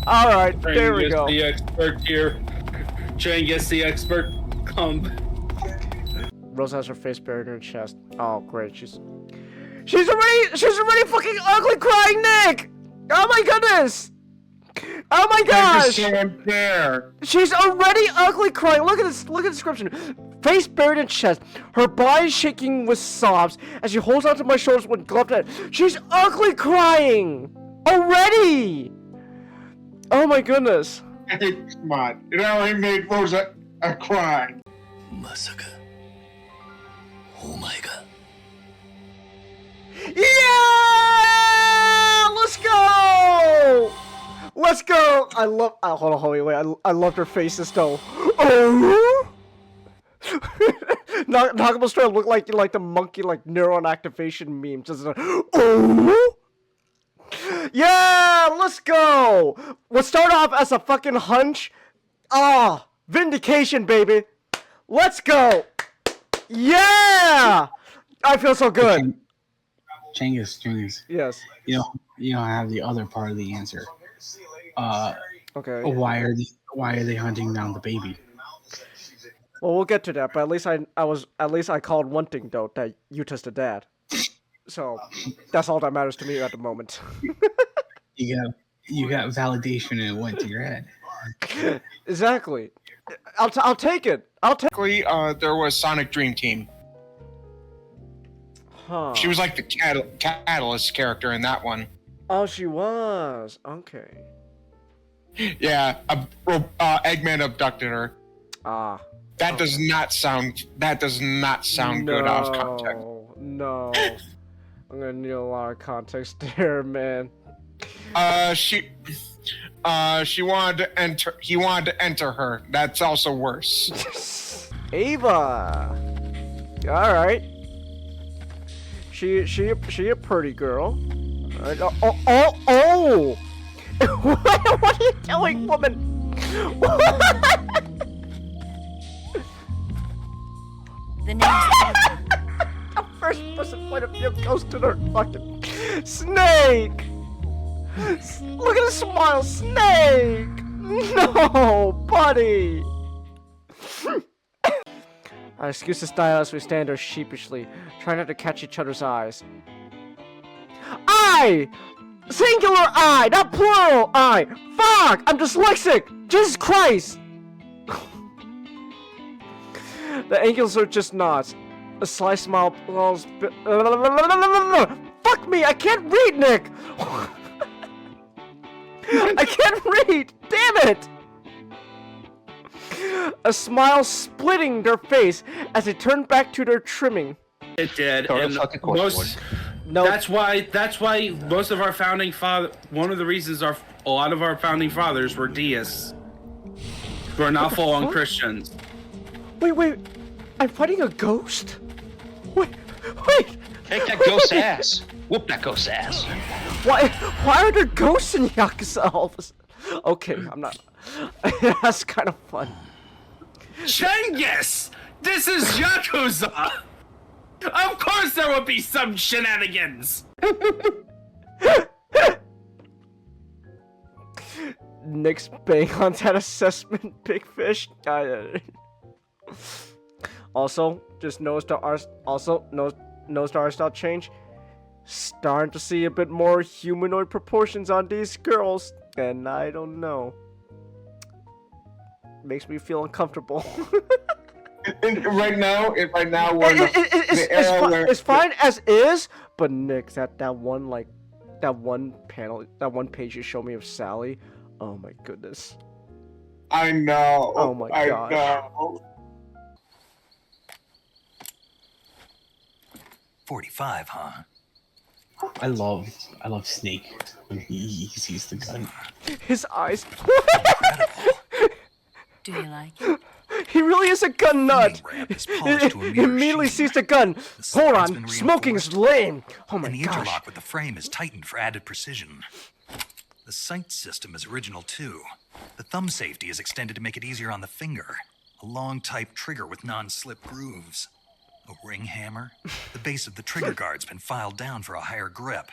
Alright, there we go. The expert here. Jane gets the expert. Come. Rosa has her face buried in her chest. Oh, great. She's already fucking ugly crying Nick! Oh my goodness! Oh my That is gosh! so unfair. She's already ugly crying. Look at this. Look at the description. Face buried in chest. Her body shaking with sobs as she holds onto my shoulders with gloved hand. She's ugly crying already. Oh my goodness. Hey, come on. It already made Rosa cry. まさかお前が Yeah! Let's go! Let's go! I love. Hold on, wait. I loved her faces though. Oh! Knockable straight look like the monkey neuron activation meme. Just oh! Yeah! Let's go! We'll start off as a fucking hunch. Ah! Vindication, baby! Let's go! Yeah! I feel so good. Genghis. Yes. You know, I have the other part of the answer. Okay. Why are they hunting down the baby? Well, we'll get to that, but at least I called one thing though, that Utah's the dad. So that's all that matters to me at the moment. You got validation and it went to your head. Exactly. I'll take it. Basically, there was Sonic Dream Team. Huh. She was like the catalyst character in that one. Oh, she was. Okay. Yeah, Eggman abducted her. Ah. That does not sound good out of context. No. I'm gonna need a lot of context there, man. He wanted to enter. He wanted to enter her. That's also worse. Ava. All right. She a pretty girl. Oh! What are you doing, woman? The name's The first person point of view goes to their fucking Snake. Look at his smile, Snake. No, buddy. I excuse the style as we stand there sheepishly, trying not to catch each other's eyes. I! Singular I, not plural I! Fuck! I'm dyslexic! Jesus Christ! The angles are just nods. A sly smile blows. Fuck me! I can't read, Nick! I can't read! Damn it! A smile splitting their face as they turn back to their trimming. It did. And No. That's why most of our founding one of the reasons a lot of our founding fathers were deists. We're not full-on Christians. Wait. I'm fighting a ghost? Wait. Take that ghost ass. Whoop that ghost ass. Why are there ghosts in Yakuza all of a sudden? Okay, I'm not. That's kind of fun. Cengiz! This is Yakuza! Of course there will be some shenanigans! Nick's bang on that assessment, big fish. Also, just notice the art. Also, notice the art style change. Starting to see a bit more humanoid proportions on these girls, and I don't know. Makes me feel uncomfortable. Right now, we're in the era where it's fine as is, but Nick, that one panel, that one page you showed me of Sally. Oh my goodness. I know. Oh my gosh. I know. 45, huh? I love Snake when he sees the gun. His eyes. Do you like it? He really is a gun nut. Ramp is polished to a He mere immediately sheen. sees the gun. The Hold side's on, been smoking's reinforced. lame. Oh my And the gosh. interlock with the frame is tightened for added precision. The sight system is original too. The thumb safety is extended to make it easier on the finger. A long type trigger with non-slip grooves. A ring hammer. The base of the trigger guard's been filed down for a higher grip.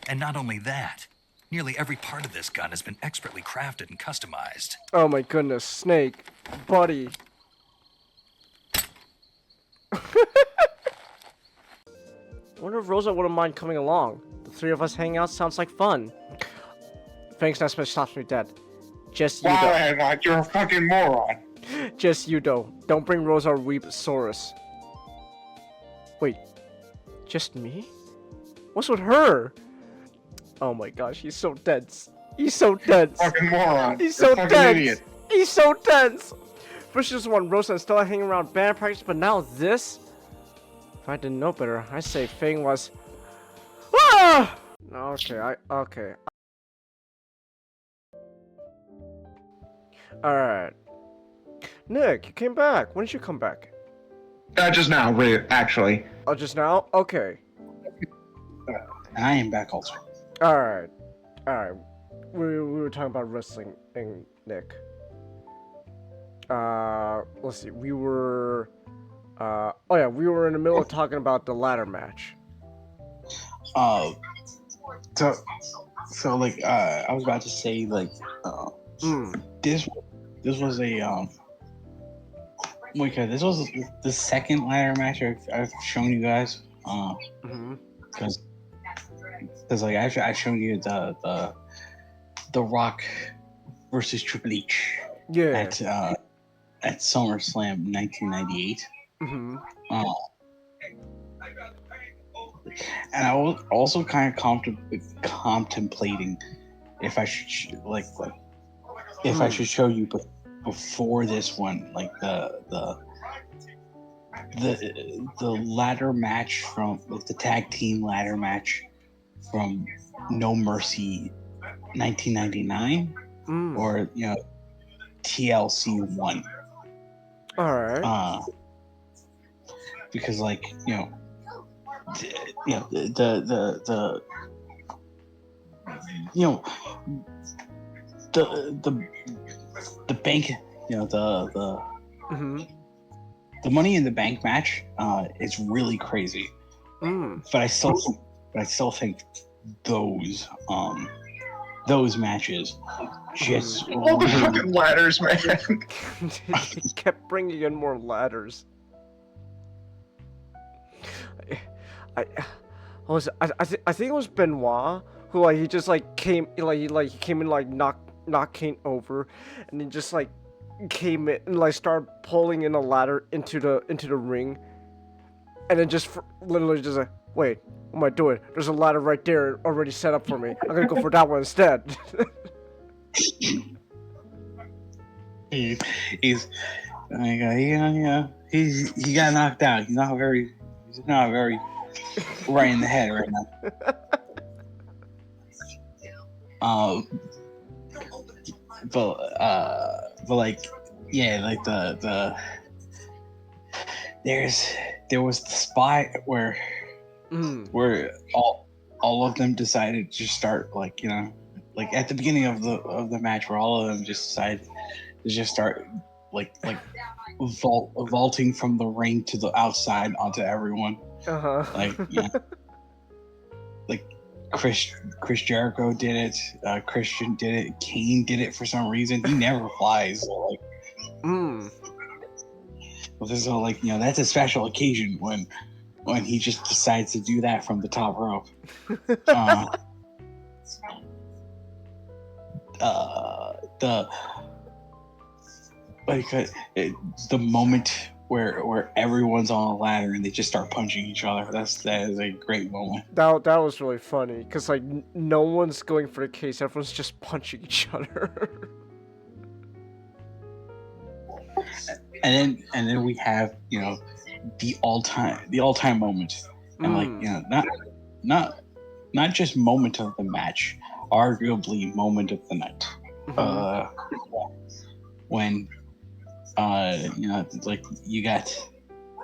And not only that, nearly every part of this gun has been expertly crafted and customized. Oh my goodness, Snake, buddy. Wonder if Rosa wouldn't mind coming along. The three of us hanging out sounds like fun. Fang's not supposed to stop me dead. Just you Wow, don't. Headlock, you're a fucking moron. Just you don't. Don't bring Rosa or Weeposaurus. Wait. Just me? What's with her? Oh my gosh, he's so dense. He's so dense. Fucking moron. He's You're so a fucking dense. idiot. He's so dense. First just one Rosa and Stella hanging around band practice, but now this? If I didn't know better, I'd say Fang was... Ah! Okay, okay. Alright. Nick, you came back. When did you come back? Just now, really, actually. Oh, just now? Okay. And I am back also. Alright. Alright. We were talking about wrestling, Nick. Let's see. We were... oh yeah, we were in the middle of talking about the ladder match. So like, I was about to say, like, this was a, this was the second ladder match I've shown you guys, because like I've shown you the Rock versus Triple H at SummerSlam 1998. And I was also kind of contemplating if I should if I should show you before this one, like the ladder match from, like, the tag team ladder match from No Mercy 1999, or TLC 1. All right. Because, like, the bank, the Money in the Bank match is really crazy. But I still think those matches just All the fucking ladders, man. He kept bringing in more ladders. I think it was Benoit who, like, he just like came, he came in, like, knocked Kane over, and then just like came in and like started pulling in a ladder into the ring, and then just literally just like, wait, what am I doing? There's a ladder right there already set up for me. I'm gonna go for that one instead. He's he got knocked out. He's not very right in the head right now. But like, yeah, like there was the spot where all of them decided to start, like, like at the beginning of the match, where all of them just decided to just start like vaulting from the ring to the outside onto everyone. Like, like Chris Jericho did it. Christian did it. Kane did it for some reason. He never flies. So, like, well, this is all, like, that's a special occasion when he just decides to do that from the top rope. The moment where everyone's on a ladder and they just start punching each other. That is a great moment. That was really funny, because like no one's going for the case. Everyone's just punching each other. And then we have the all time moment, and like not just moment of the match, arguably moment of the night. When like you got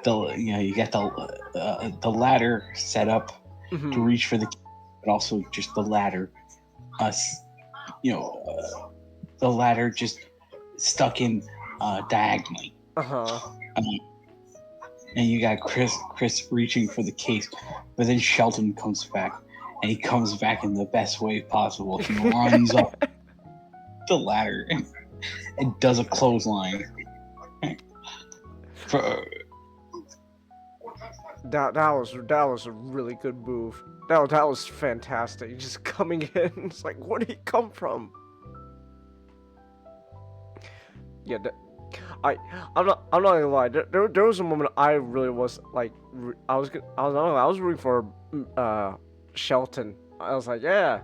the ladder set up to reach for the key, but also just the ladder, the ladder just stuck in diagonally. And you got Chris reaching for the case, but then Shelton comes back, and he comes back in the best way possible. He runs up the ladder and does a clothesline. That was a really good move. That was fantastic. Just coming in, it's like, where did he come from? yeah, I'm not gonna lie. There was a moment I really was like, I was rooting for Shelton. I was like, yeah,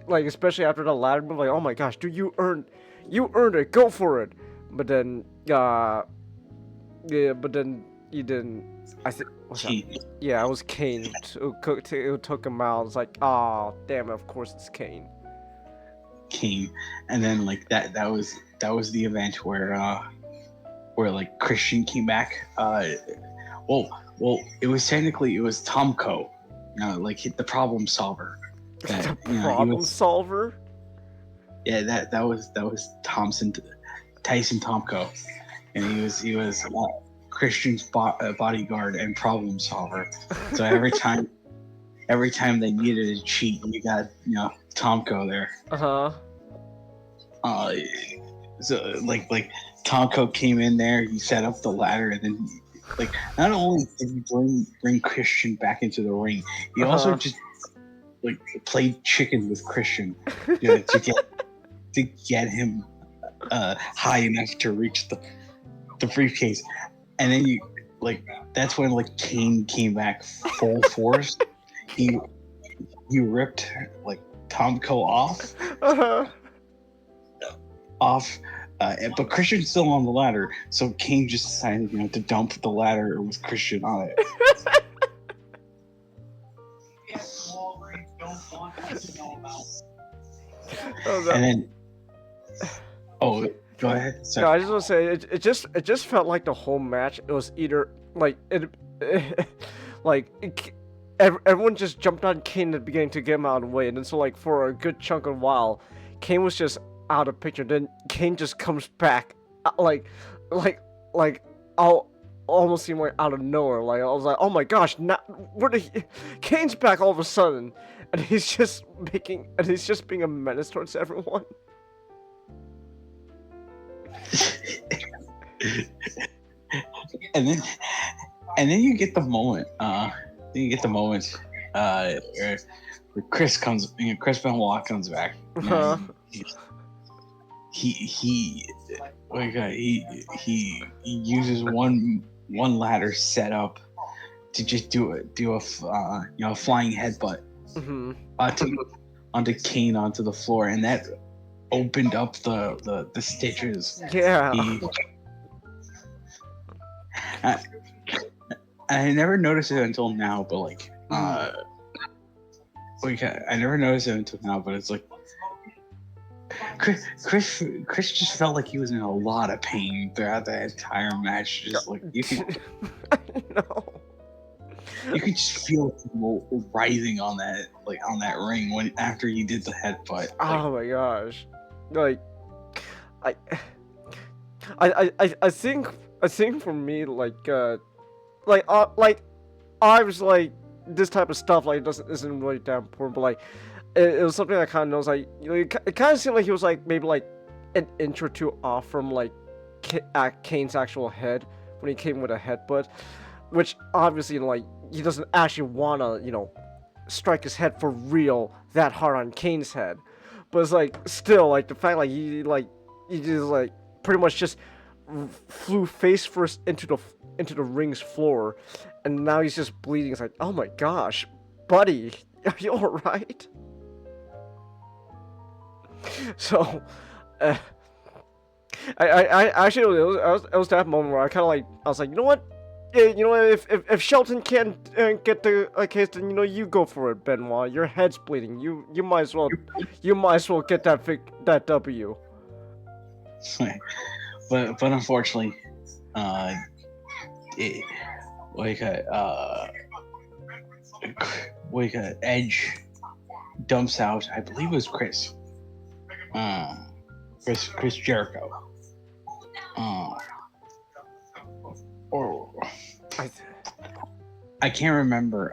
like especially after the ladder move, like, oh my gosh, dude, you earned it, go for it. But then, yeah, but then you didn't. I think what's that? Yeah, it was Kane who took him out. It's like, oh damn it, of course it's Kane. King, and then like that was the event where like Christian came back. Well, it was Tomko, like the problem solver. That, The problem solver. Yeah, that was Tyson Tomko, and he was Christian's bodyguard and problem solver. So every time they needed a cheat, you got Tomko there. So like Tomko came in there, he set up the ladder, and then like not only did he bring Christian back into the ring, he also just like played chicken with Christian to get him high enough to reach the briefcase. And then that's when like Kane came back full force. He ripped like Tomko off, but Christian's still on the ladder, so Kane just decided to dump the ladder with Christian on it. And then go ahead. Sorry. No, I just want to say it just felt like the whole match. It was either like everyone just jumped on Kane at the beginning to get him out of the way, and then so like for a good chunk of a while, Kane was just out of picture. Then Kane just comes back, like I'll almost seem like out of nowhere. Like I was like, oh my gosh, Kane's back all of a sudden, and he's just being a menace towards everyone. and then you get the moment. Where Chris Benoit comes back. He uses one ladder set up to just do a flying headbutt onto Kane onto the floor, and that opened up the stitches. Yeah. I never noticed it until now, but like I never noticed it until now, but it's like Chris just felt like he was in a lot of pain throughout the entire match. Just like you could, I know. You could just feel people writhing on that ring after he did the headbutt. Oh my gosh, like I think for me I was like this type of stuff like isn't really that important, but like it was something I kind of knows. Like it kind of seemed like he was like maybe like an inch or two off from like Kane's actual head when he came with a headbutt, which obviously like he doesn't actually want to strike his head for real that hard on Kane's head, but it's like still like the fact like he just like pretty much just flew face first into the ring's floor, and now he's just bleeding. It's like, oh my gosh, buddy, are you all right? So, I actually it was that moment where I kind of like I was like, you know what, if Shelton can't get the case, then you go for it, Benoit. Your head's bleeding. You might as well get that W. But unfortunately, Edge dumps out. I believe it was Chris Jericho. I can't remember.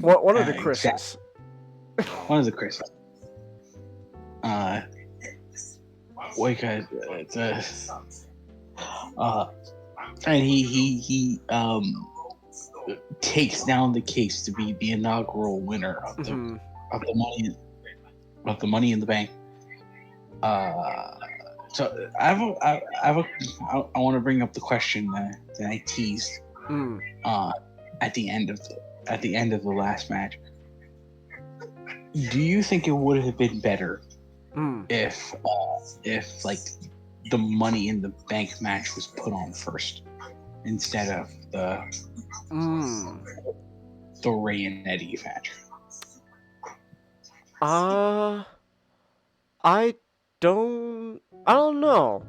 One of the Chris's. One of the Chris's. And he takes down the case to be the inaugural winner of the Money in the Bank. So I want to bring up the question that I teased at the end of the last match. Do you think it would have been better if like the Money in the Bank match was put on first instead of the Ray and Eddie match? I don't know.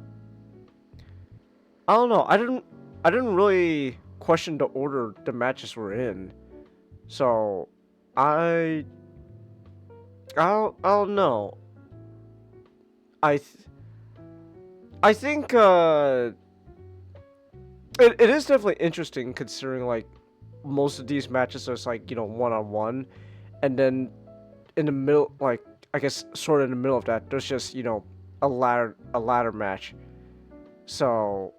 I didn't really question the order the matches were in. So I don't know. I think it is definitely interesting considering like most of these matches are like, you know, one-on-one, and then in the middle, like I guess sort of in the middle of that, there's just, you know, a ladder match. So,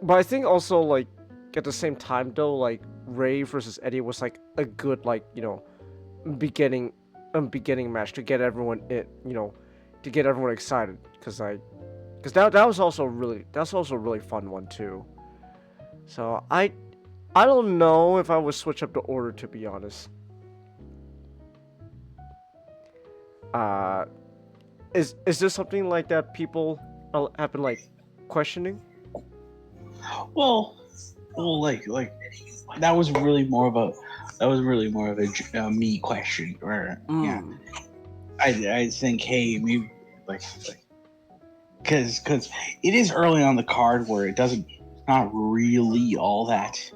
but I think also like at the same time though, like Ray versus Eddie was like a good, like, you know, beginning match to get everyone to get everyone excited, because that was also a really fun one too. So I don't know if I would switch up the order, to be honest. Is this something like that people have been like questioning? Well, like that was really more of a me question, or yeah. I think, hey, maybe like because it is early on the card where it doesn't not really all that.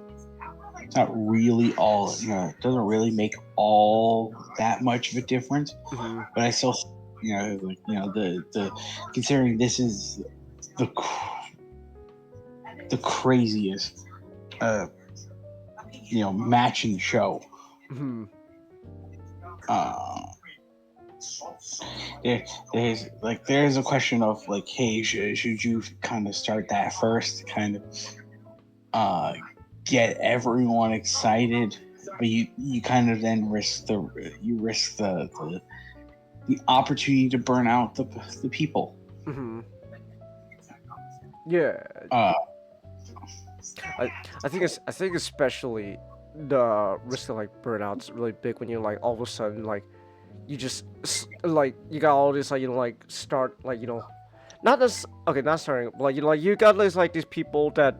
It's not really all, you know, it doesn't really make all that much of a difference. But I still, you know, like, you know, the considering this is the craziest you know, match in the show. There's a question of like, hey, should you kind of start that first, kind of get everyone excited, but you kind of then risk the opportunity to burn out the people. Yeah. I think especially the risk of like burnout's really big when you're like all of a sudden like you just like you got all this like, you know, like start like, you know, not starting, but like, you know, like you got this like these people that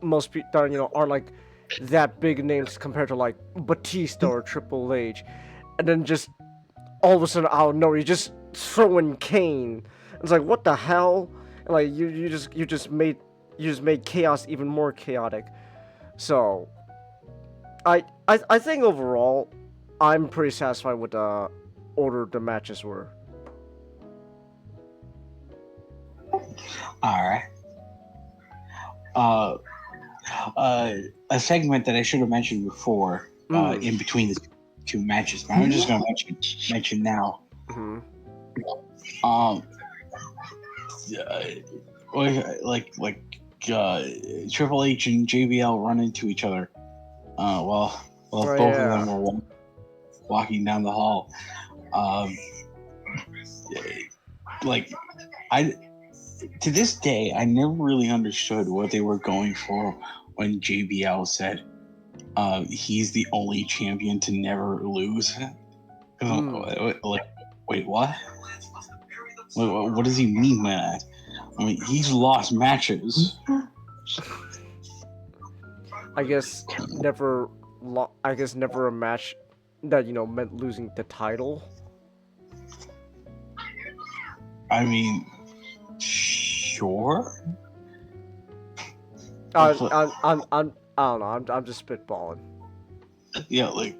most people that, you know, aren't like that big names compared to like Batista or Triple H, and then just all of a sudden out of nowhere you just throw in Kane. It's like, what the hell? And like you just made chaos even more chaotic. So I think overall I'm pretty satisfied with the order the matches were. All right. A segment that I should have mentioned before, in between the two matches, but I'm just gonna mention now. Triple H and JBL run into each other while both of them were walking down the hall. To this day, I never really understood what they were going for when JBL said he's the only champion to never lose. Like, wait, what? What does he mean by that? I mean, he's lost matches. I guess never a match that, you know, meant losing the title. I mean, sure. I don't know. I'm just spitballing. Yeah, like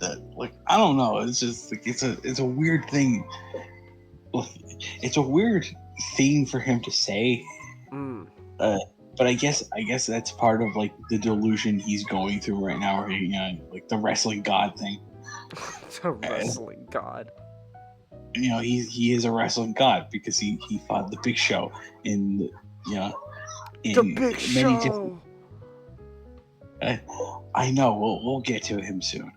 that. Like, I don't know. It's just like it's a weird thing. It's a weird thing for him to say. But I guess that's part of like the delusion he's going through right now, you know, like the wrestling god thing. The wrestling god. You know, he is a wrestling god because he fought the Big Show in the Big Show. Different. I know. We'll get to him soon.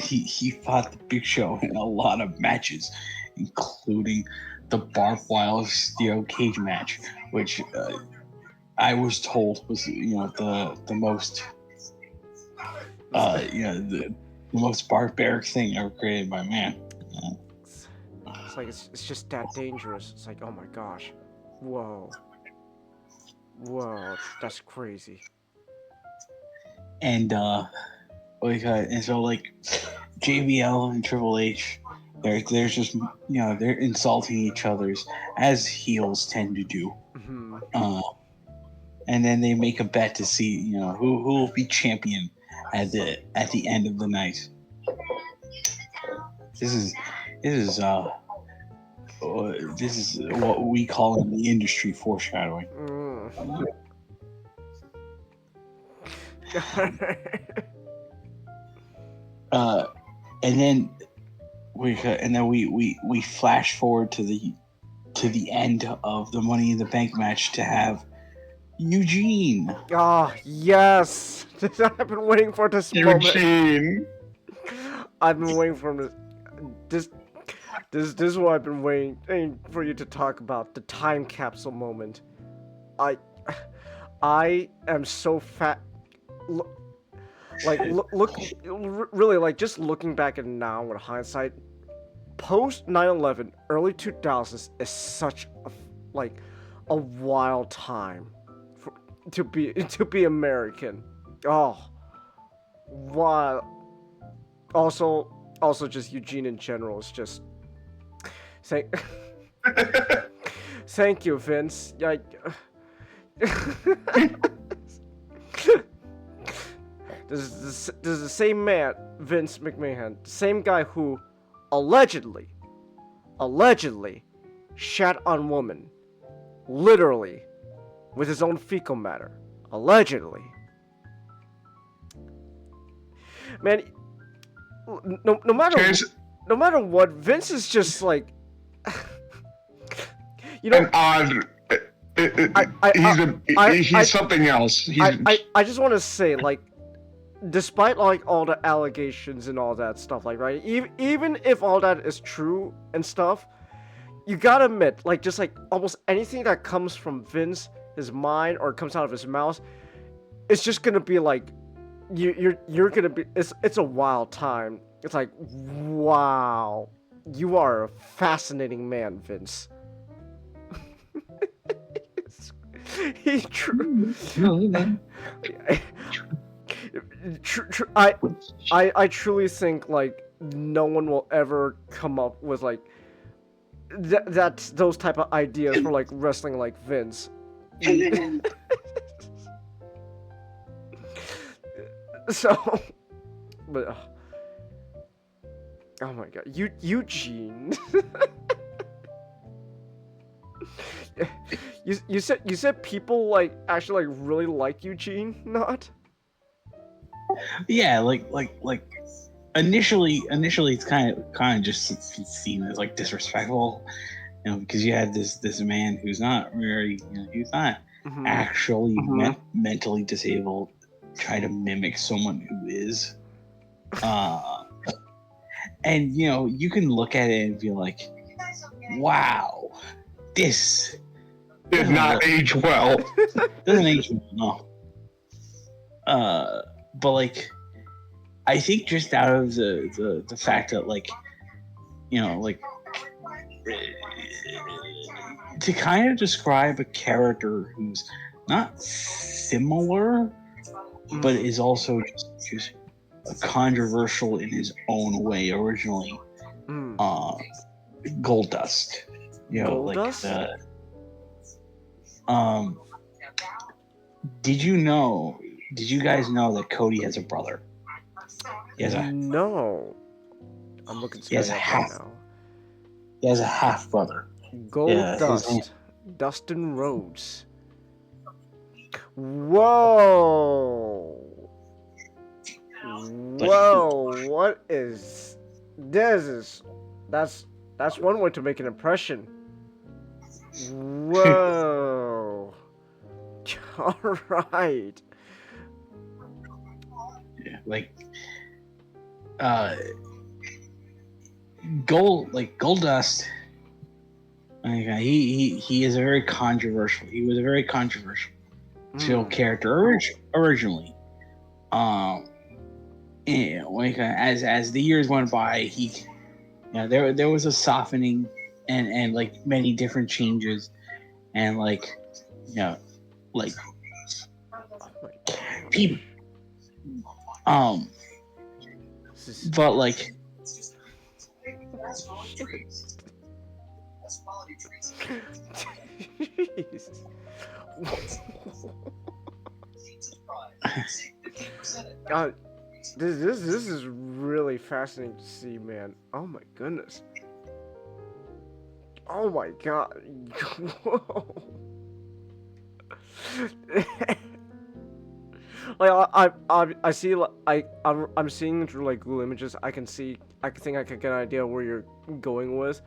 he fought the Big Show in a lot of matches, including the barbed wire steel cage match, which I was told was the most the most barbaric thing ever created by man. It's like it's just that dangerous. It's like, oh my gosh, whoa, that's crazy. And and so like JBL and Triple H, they're just they're insulting each other's as heels tend to do. Mm-hmm. And then they make a bet to see who will be champion at the end of the night. This is what we call in the industry foreshadowing. And then we flash forward to the end of the Money in the Bank match to have Eugene. Ah, yes! I've been waiting for this moment. Eugene. I've been waiting for this. This is what I've been waiting for you to talk about, the time capsule moment. I am so fat. Really, like, just looking back at now with hindsight, post 9/11, early 2000s is such a wild time to be American. Oh, wow. Also, just Eugene in general is just. Thank you, Vince. This is the same man, Vince McMahon, the same guy who allegedly shat on woman, literally, with his own fecal matter, allegedly. Man, no matter what, Vince is just like, an odd. He's something else. I just want to say, like, despite like all the allegations and all that stuff, like, right, even if all that is true and stuff, you gotta admit, like, just like almost anything that comes from Vince, his mind, or comes out of his mouth, it's just gonna be like, you're gonna be, it's a wild time. It's like, wow, you are a fascinating man, Vince. He's true. I truly think, like, no one will ever come up with like that's those type of ideas for like wrestling like Vince. So, but oh my god, Eugene. You said people like actually like really like Eugene, not? Yeah, like initially it's kind of just seen as like disrespectful, because you had this man who's not very, he's not actually mentally disabled, try to mimic someone who is, and you can look at it and be like, wow, this did not age well. Doesn't age well, no. But like, I think just out of the fact that, like, like, to kind of describe a character who's not similar, but is also just controversial in his own way originally. Goldust. Goldust? Did you guys know that Cody has a brother? No. I'm looking at right now. He has a half brother. Goldust. Dustin Rhodes. Whoa. What is this? That's one way to make an impression. Whoa. All right. Yeah, like, Goldust. He is a very controversial. He was a very controversial character originally. As the years went by, there was a softening and like many different changes, and people but like Jeez. God, this is really fascinating to see, man. Oh my goodness. Oh my god. Whoa. Like I see, like I'm seeing through like Google Images. I think I can get an idea where you're going with,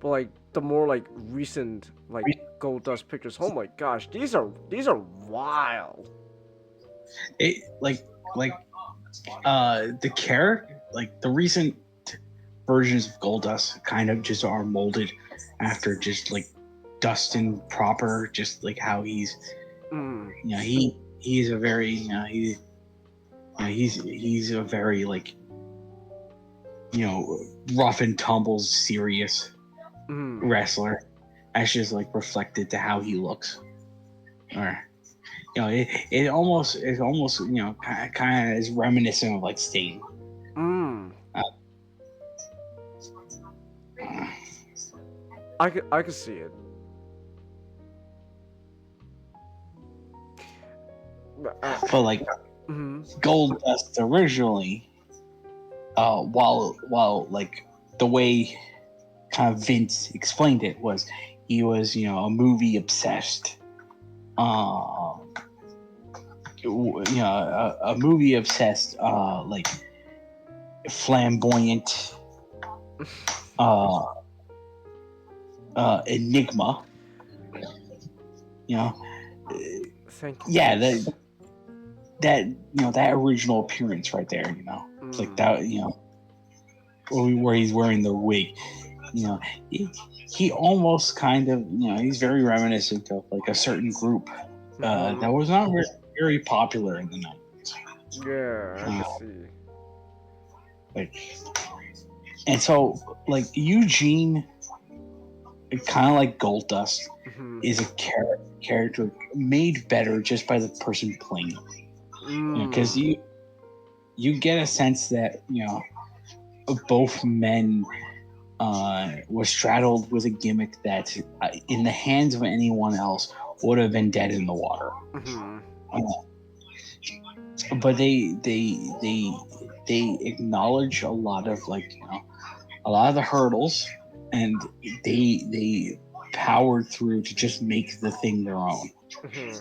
but like the more like recent like Gold Dust pictures. Oh my gosh, these are wild. the character, like the recent versions of Goldust kind of just are molded after just like Dustin proper, just like how he's he's a very he's a very like rough and tumble serious wrestler. That's just like reflected to how he looks, or it almost kind of is reminiscent of like Sting. I could see it. But like Goldust originally, while like the way kind of Vince explained it was, he was a movie obsessed, a movie obsessed like flamboyant enigma. Thank you. Yeah, that original appearance right there, it's like that, where he's wearing the wig, he almost kind of, he's very reminiscent of like a certain group that was not very popular in the 90s. Yeah, I can see. Like, and so like Eugene, kind of like Goldust, is a character made better just by the person playing it. Because you get a sense that both men were straddled with a gimmick that in the hands of anyone else would have been dead in the water. But they acknowledge a lot of a lot of the hurdles, and they powered through to just make the thing their own.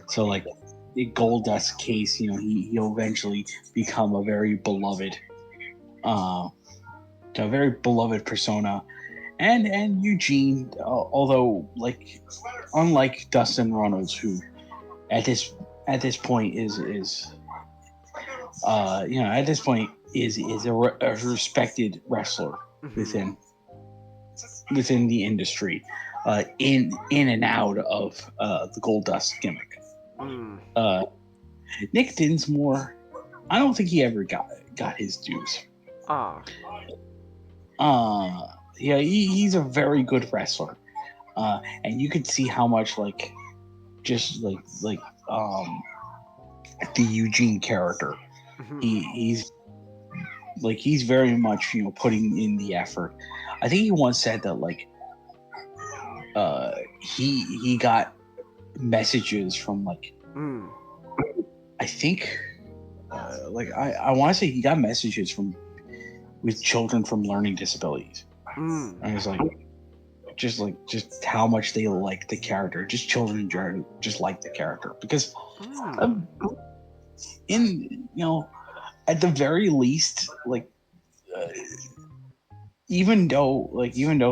So like in Goldust's case, he'll eventually become a very beloved persona, and Eugene, although like unlike Dustin Runnels, who at this point is a respected wrestler within the industry, in and out of the Goldust gimmick. Nick Dinsmore, I don't think he ever got his dues. He's a very good wrestler, and you could see how much the Eugene character, he's very much putting in the effort. I think he once said that he got messages from I think I want to say he got messages with children from learning disabilities. And it's just how much they like the character. Just children just like the character because at the very least, even though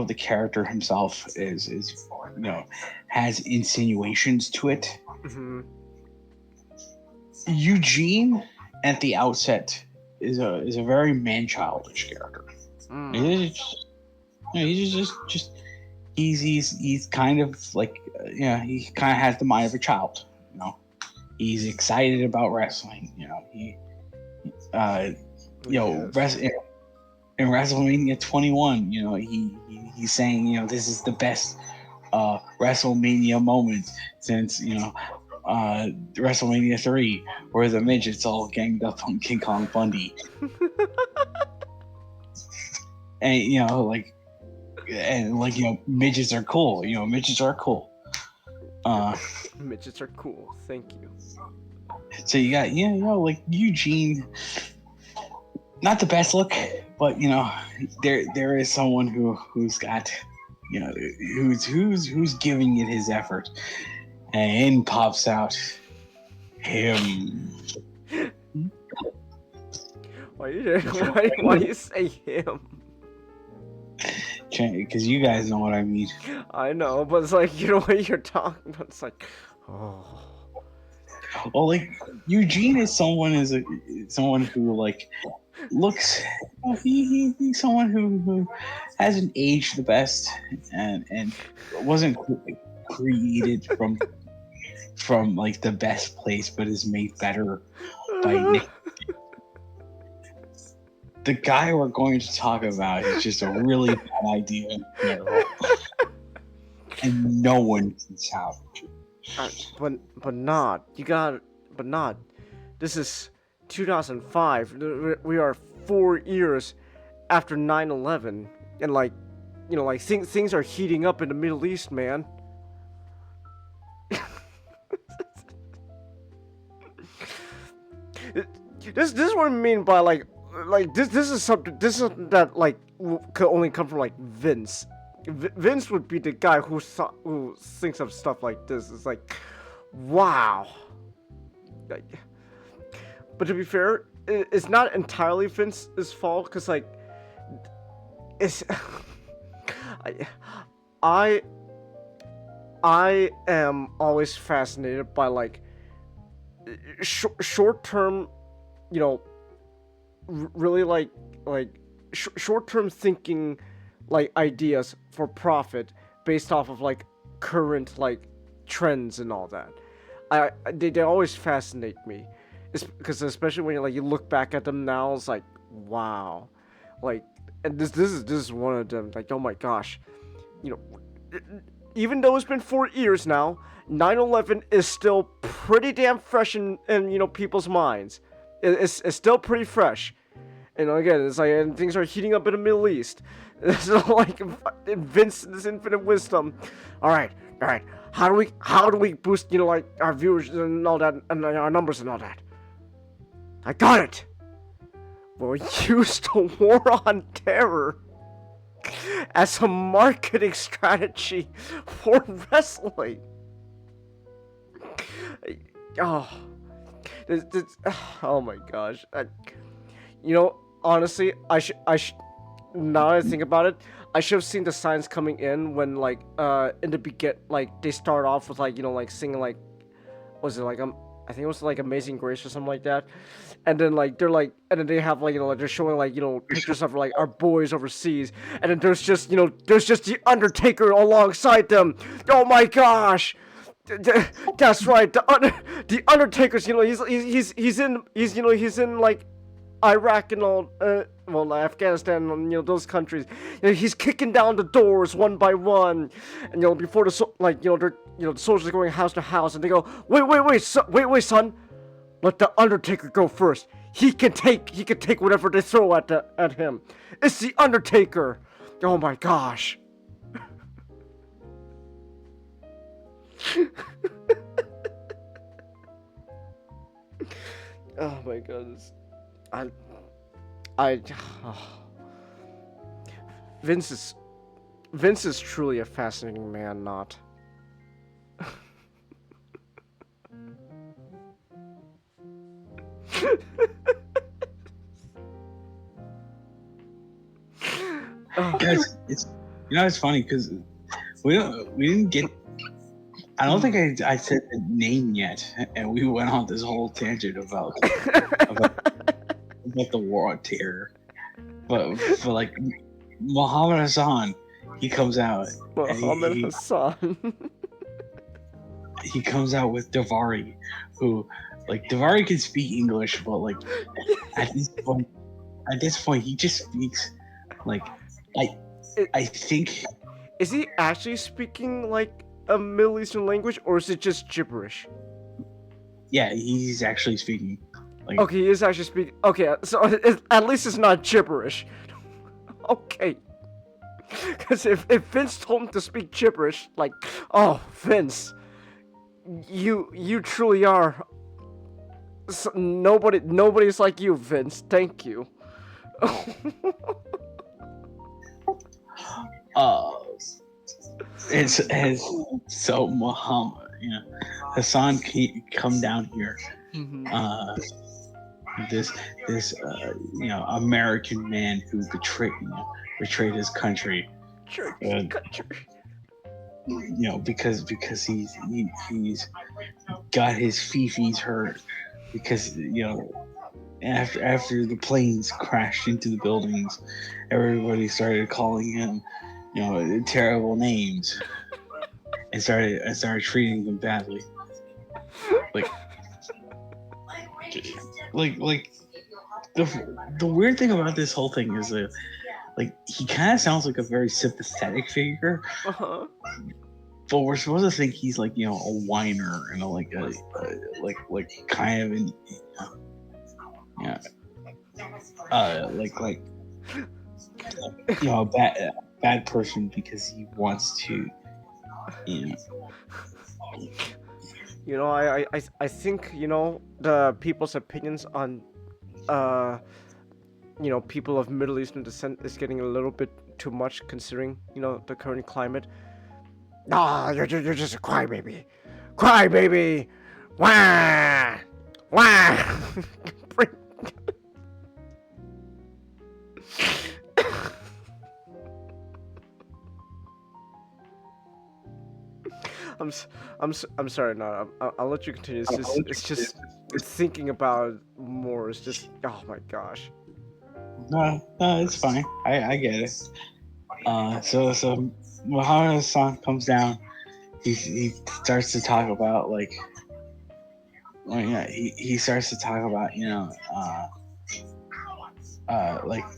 the character himself is has insinuations to it, Eugene at the outset is a very man-childish character. He's kind of like he kind of has the mind of a child. He's excited about wrestling. In WrestleMania 21, he's saying this is the best WrestleMania moment since WrestleMania 3, where the midgets all ganged up on King Kong Bundy. And midgets are cool. Midgets are cool. Midgets are cool. Thank you. So you got like Eugene, not the best look, but there is someone who's got who's giving it his effort, and in pops out him. Why do you say him? Because you guys know what I mean. I know, but it's like what you're talking about. It's like, oh. Well, like Eugene is someone who like looks. He's someone who hasn't aged the best and wasn't created from like the best place, but is made better by Nick. The guy we're going to talk about is just a really bad idea in general, and no one can salvage it. But not. This is 2005. We are 4 years after 9/11, and things are heating up in the Middle East, man. This is what I mean by like this is something that could only come from like Vince. Vince would be the guy who thinks of stuff like this. It's like, wow. But to be fair, it's not entirely Vince's fault, because like it's I am always fascinated by like short-term, really like short-term thinking, like ideas for profit based off of like current like trends and all that. They always fascinate me. It's because especially when you look back at them now, it's like, wow, like, and this is one of them. Like, oh my gosh, even though it's been 4 years now, 9/11 is still pretty damn fresh in people's minds. It's still pretty fresh. Again, it's like, and things are heating up in the Middle East. So like Vince's infinite wisdom. All right. How do we boost like our viewers and all that, and our numbers and all that? I got it. We'll use the war on terror as a marketing strategy for wrestling. Oh my gosh. Honestly, I should. Now that I think about it, I should have seen the signs coming in when in the begin, they start off with singing was it I think it was Amazing Grace or something like that, and then and then they have they're showing pictures of our boys overseas, and then there's just the Undertaker alongside them. Oh my gosh. That's right. The Undertaker's he's in Iraq and all, Afghanistan and those countries. He's kicking down the doors one by one, and before the the soldiers are going house to house, and they go, wait, son, let the Undertaker go first. He can take whatever they throw at him. It's the Undertaker. Oh my gosh. Oh my goodness. Vince is truly a fascinating man, not. Guys, it's funny because we didn't get. I don't think I said the name yet, and we went on this whole tangent about about the War on Terror, but like Muhammad Hassan, he comes out. and Muhammad Hassan. he comes out with Davari, who like Davari can speak English, but like at this point he just speaks like I think. Is he actually speaking like a Middle Eastern language, or is it just gibberish? Yeah, he's actually speaking. Like, Okay, he is actually speaking. Okay, so at least it's not gibberish. Okay. Because if Vince told him to speak gibberish, like, oh, Vince, you truly are. Nobody's like you, Vince. Thank you. it's so Muhammad, Hassan come down here. This American man who betrayed his country. Because he's got his fifis hurt because after the planes crashed into the buildings, everybody started calling him terrible names and started treating him badly. Like the weird thing about this whole thing is that he kind of sounds like a very sympathetic figure, but we're supposed to think he's a whiner and kind of an a bad person because he wants to I think the people's opinions on people of Middle Eastern descent is getting a little bit too much considering the current climate. You're just a crybaby. Crybaby. Wah. Wah. I'm sorry. No, I'll let you continue. It's just thinking about more. It's just, oh my gosh. No, it's fine. I get it. So Muhammad Hassan comes down. He starts to talk about he starts to talk about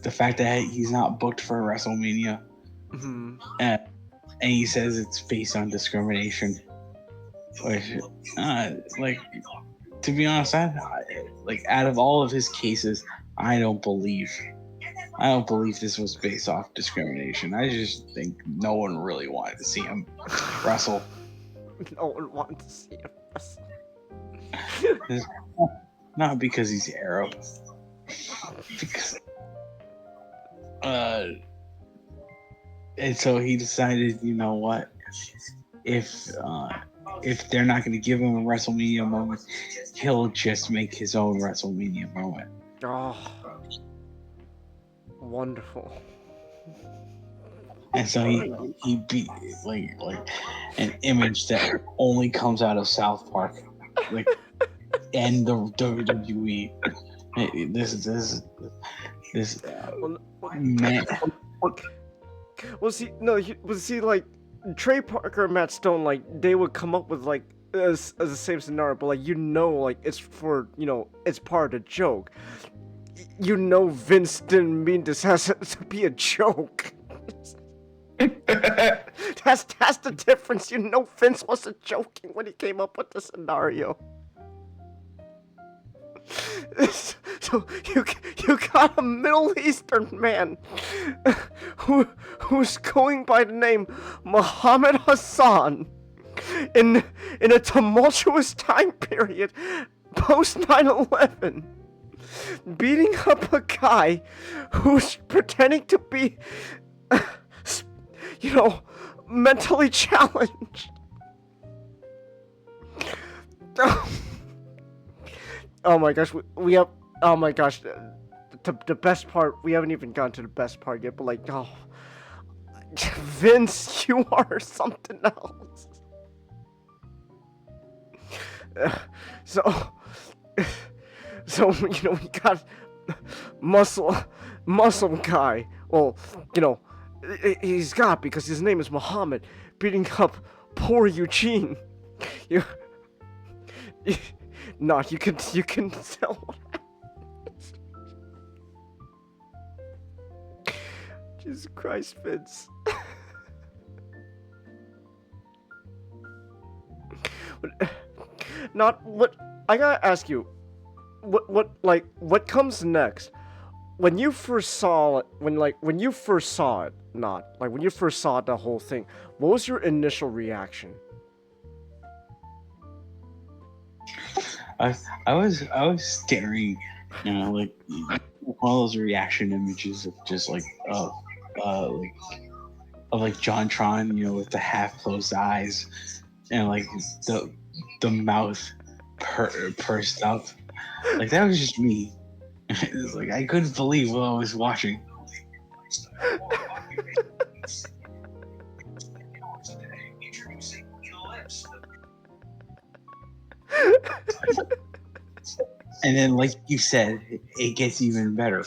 the fact that he's not booked for WrestleMania, and he says it's based on discrimination. Which, to be honest, out of all of his cases, I don't believe this was based off discrimination. I just think no one really wanted to see him wrestle. No one wanted to see him wrestle. Not because he's Arab. Because, and so he decided, you know what? If they're not going to give him a WrestleMania moment, he'll just make his own WrestleMania moment. Oh, wonderful. And so he beat an image that only comes out of South Park, and the WWE. This man. Well, see, Trey Parker and Matt Stone, they would come up with as the same scenario, but it's for it's part of the joke. Vince didn't mean this has to be a joke. That's the difference. Vince wasn't joking when he came up with the scenario. So you got a Middle Eastern man who's going by the name Muhammad Hassan in a tumultuous time period post 9/11, beating up a guy who's pretending to be mentally challenged. Oh my gosh, we have. Oh my gosh, the best part. We haven't even gotten to the best part yet, but Vince, you are something else. So we got Muslim guy. Well, you know, he's got because his name is Muhammad, beating up poor Eugene. You, not you can tell what happens. Jesus Christ, Vince. Not what I gotta ask you. What comes next? When you first saw it, when you first saw it, not like when you first saw the whole thing, what was your initial reaction? I was staring, you know, like one of those reaction images of just like of JonTron, you know, with the half closed eyes and like the mouth pursed up. Like that was just me. It was like I couldn't believe what I was watching. And then, like you said, it gets even better.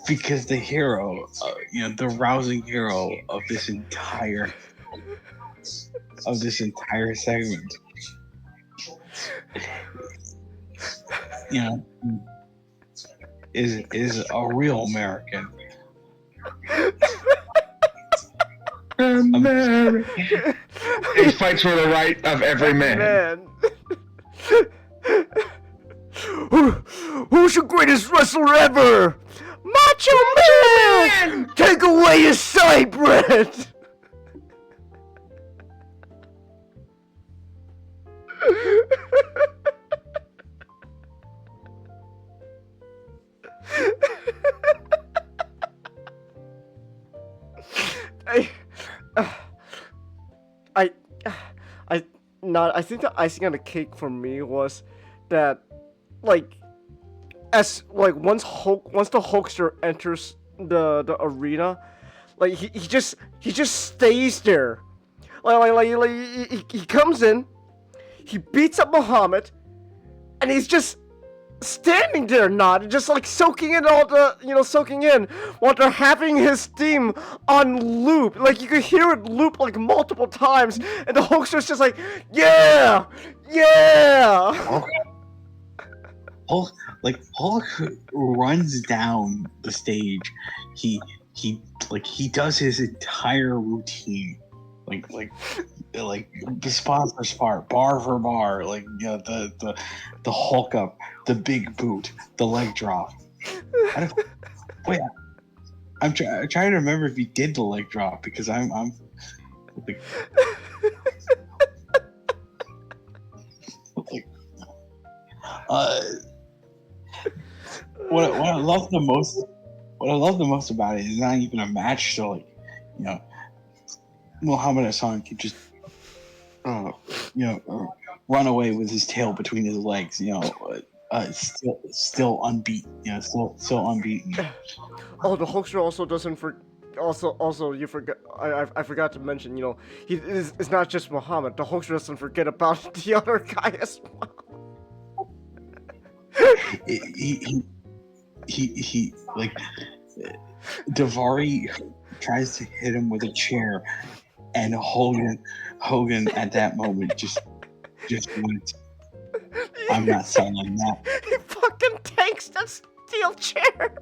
Because the hero, you know, the rousing hero of this entire segment, you know, is a real American. American. He fights for the right of every man. Who's the greatest wrestler ever? Macho Man! Take away his side bread! I think the icing on the cake for me was that, like, as like once the Hulkster enters the arena, like he just stays there, he comes in, he beats up Muhammad, and he's just standing there, not just like soaking in while they're having his theme on loop. Like you could hear it loop like multiple times, and the Hulkster's just like, yeah. Hulk runs down the stage. He does his entire routine, like spot for spot, bar for bar, like, you know, the Hulk up, the big boot, the leg drop. I'm trying to remember if he did the leg drop because I'm like, what I love the most about it is not even a match. So, like, you know, Muhammad Hassan could just run away with his tail between his legs. You know, still unbeaten. You know, still unbeaten. Oh, the Hulkster also doesn't Also, you forgot. I forgot to mention. You know, it's not just Muhammad. The Hulkster doesn't forget about the other guy as well. He like Davari tries to hit him with a chair, and Hogan at that moment just went, I'm not selling that. He fucking takes that steel chair.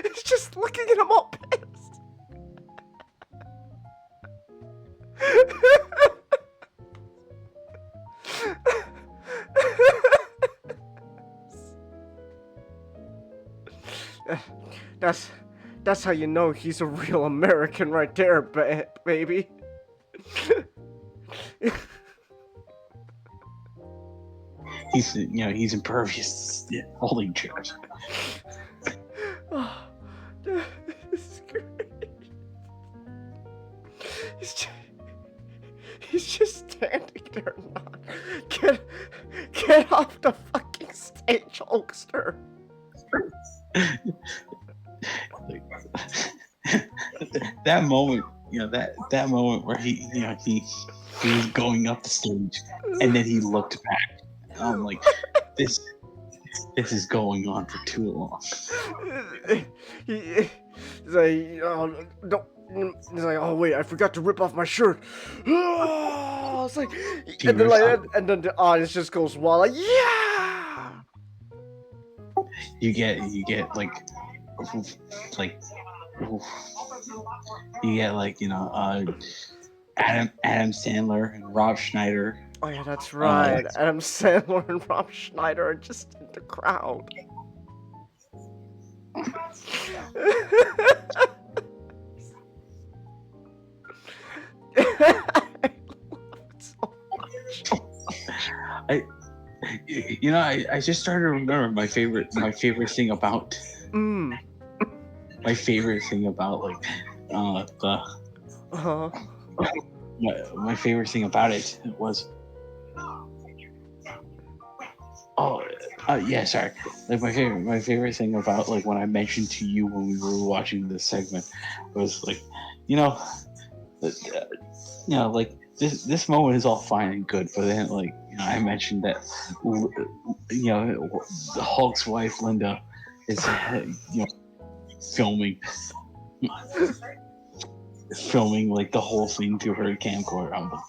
He's just looking at him all pissed. That's how you know he's a real American right there, baby. He's impervious to holding chairs. Oh, this is great. He's just standing there now. Get off the fucking stage, Hulkster. That moment, that moment where he was going up the stage, and then he looked back, I'm like, this is going on for too long. He's like, oh, don't. He's like, oh wait, I forgot to rip off my shirt. It's like, and then the audience just goes wild, like, yeah. You get like you get like Adam Sandler and Rob Schneider. Oh yeah, that's right. Adam Sandler and Rob Schneider are just in the crowd. I love it so much. I just started to remember my favorite thing about my favorite thing about like my favorite thing about it was sorry, like my favorite thing about like when I mentioned to you when we were watching this segment was like like this moment is all fine and good, but then like I mentioned that the Hulk's wife Linda is filming like the whole thing through her camcorder. I'm like,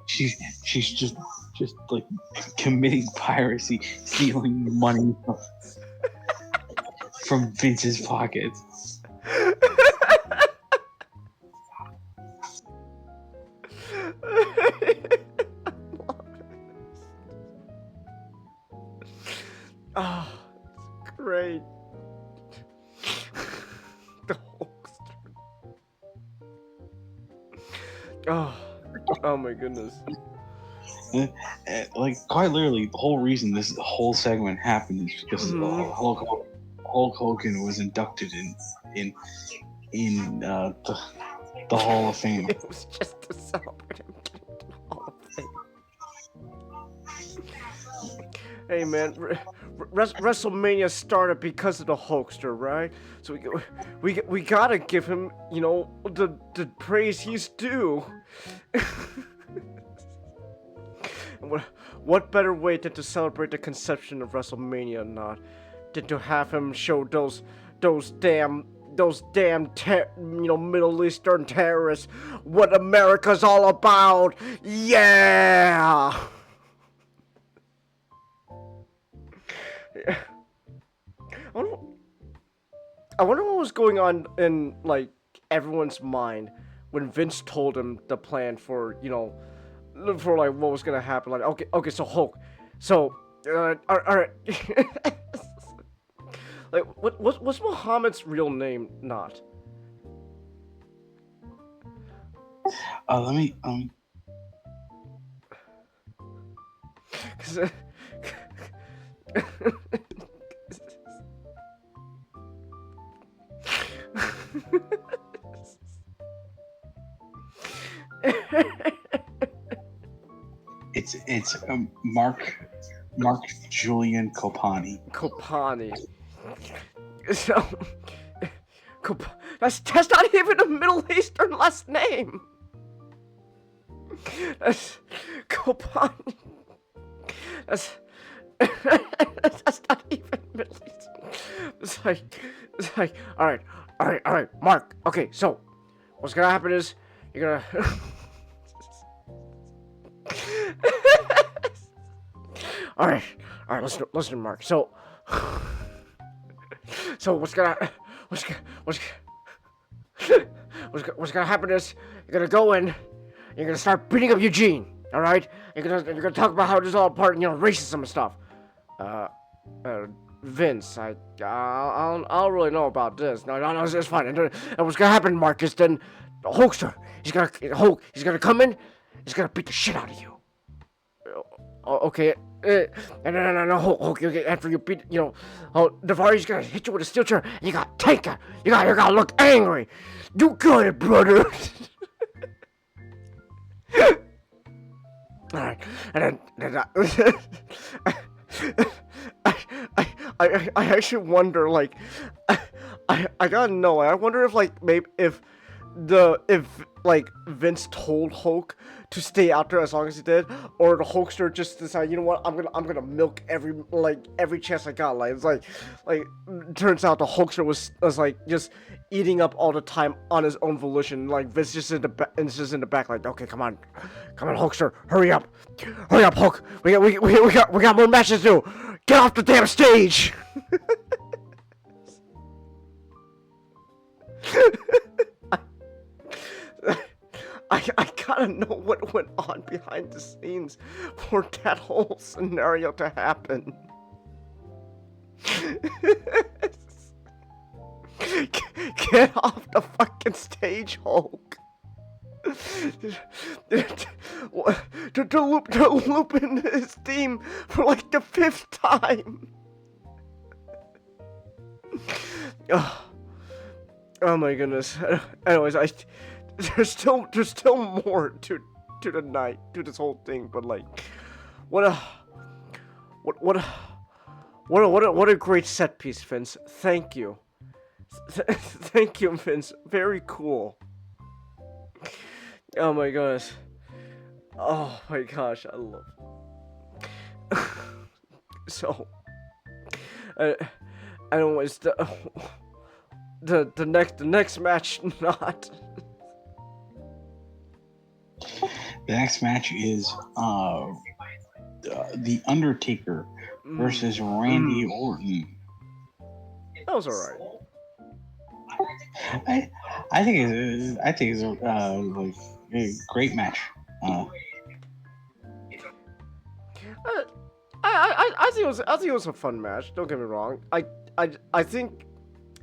she's just like committing piracy, stealing money from Vince's pockets. Oh, it's great. The Hulkster. Oh my goodness. Like quite literally, the whole reason this whole segment happened is because Hulk Hogan was inducted in the Hall of Fame. It was just to celebrate him getting to the Hall of Fame. Hey man, WrestleMania started because of the Hulkster, right? So we gotta give him, the praise he's due. What better way than to celebrate the conception of WrestleMania than to have him show those damn Middle Eastern terrorists what America's all about. Yeah. I wonder what was going on in like everyone's mind when Vince told him the plan for for like what was gonna happen. Like okay, so Hulk, so all right. Like what's Muhammad's real name? Not. Let me It's Mark Julian Copani. So that's not even a Middle Eastern last name. That's Copani. That's not even Middle Eastern. It's like all right, Mark. Okay, so what's gonna happen is you're gonna. All right, listen, Mark. So what's gonna happen is you're gonna go in, you're gonna start beating up Eugene. All right, you're gonna talk about how this is all part of racism and stuff. Vince, I don't really know about this. No, it's fine. And what's gonna happen, Mark, is then the Hulkster, he's gonna come in, he's gonna beat the shit out of you. Okay. No, Hulk, okay, after you beat, Daivari gonna hit you with a steel chair, and you gotta take it. You gotta look angry. Do good, brother. Alright, and then I actually wonder, like, I gotta know, I wonder if, like, maybe if if like Vince told Hulk to stay out there as long as he did, or the Hulkster just decided, you know what, I'm gonna milk every chance I got. Like it's like turns out the Hulkster was like just eating up all the time on his own volition. Like Vince just in the back, like, okay, come on, Hulkster, hurry up, Hulk. We got more matches to do. Get off the damn stage. I gotta know what went on behind the scenes for that whole scenario to happen. Get off the fucking stage, Hulk. To loop in his theme for like the 5th time. Oh my goodness. Anyways, there's still more to the night, to this whole thing, but like, what a great set piece, Vince. Thank you. Thank you, Vince. Very cool. Oh my goodness. Oh my gosh, I love. So, anyways, the next match, not. The next match is The Undertaker versus Randy Orton. That was alright. I think it's like a great match. I think it was a fun match. Don't get me wrong. I think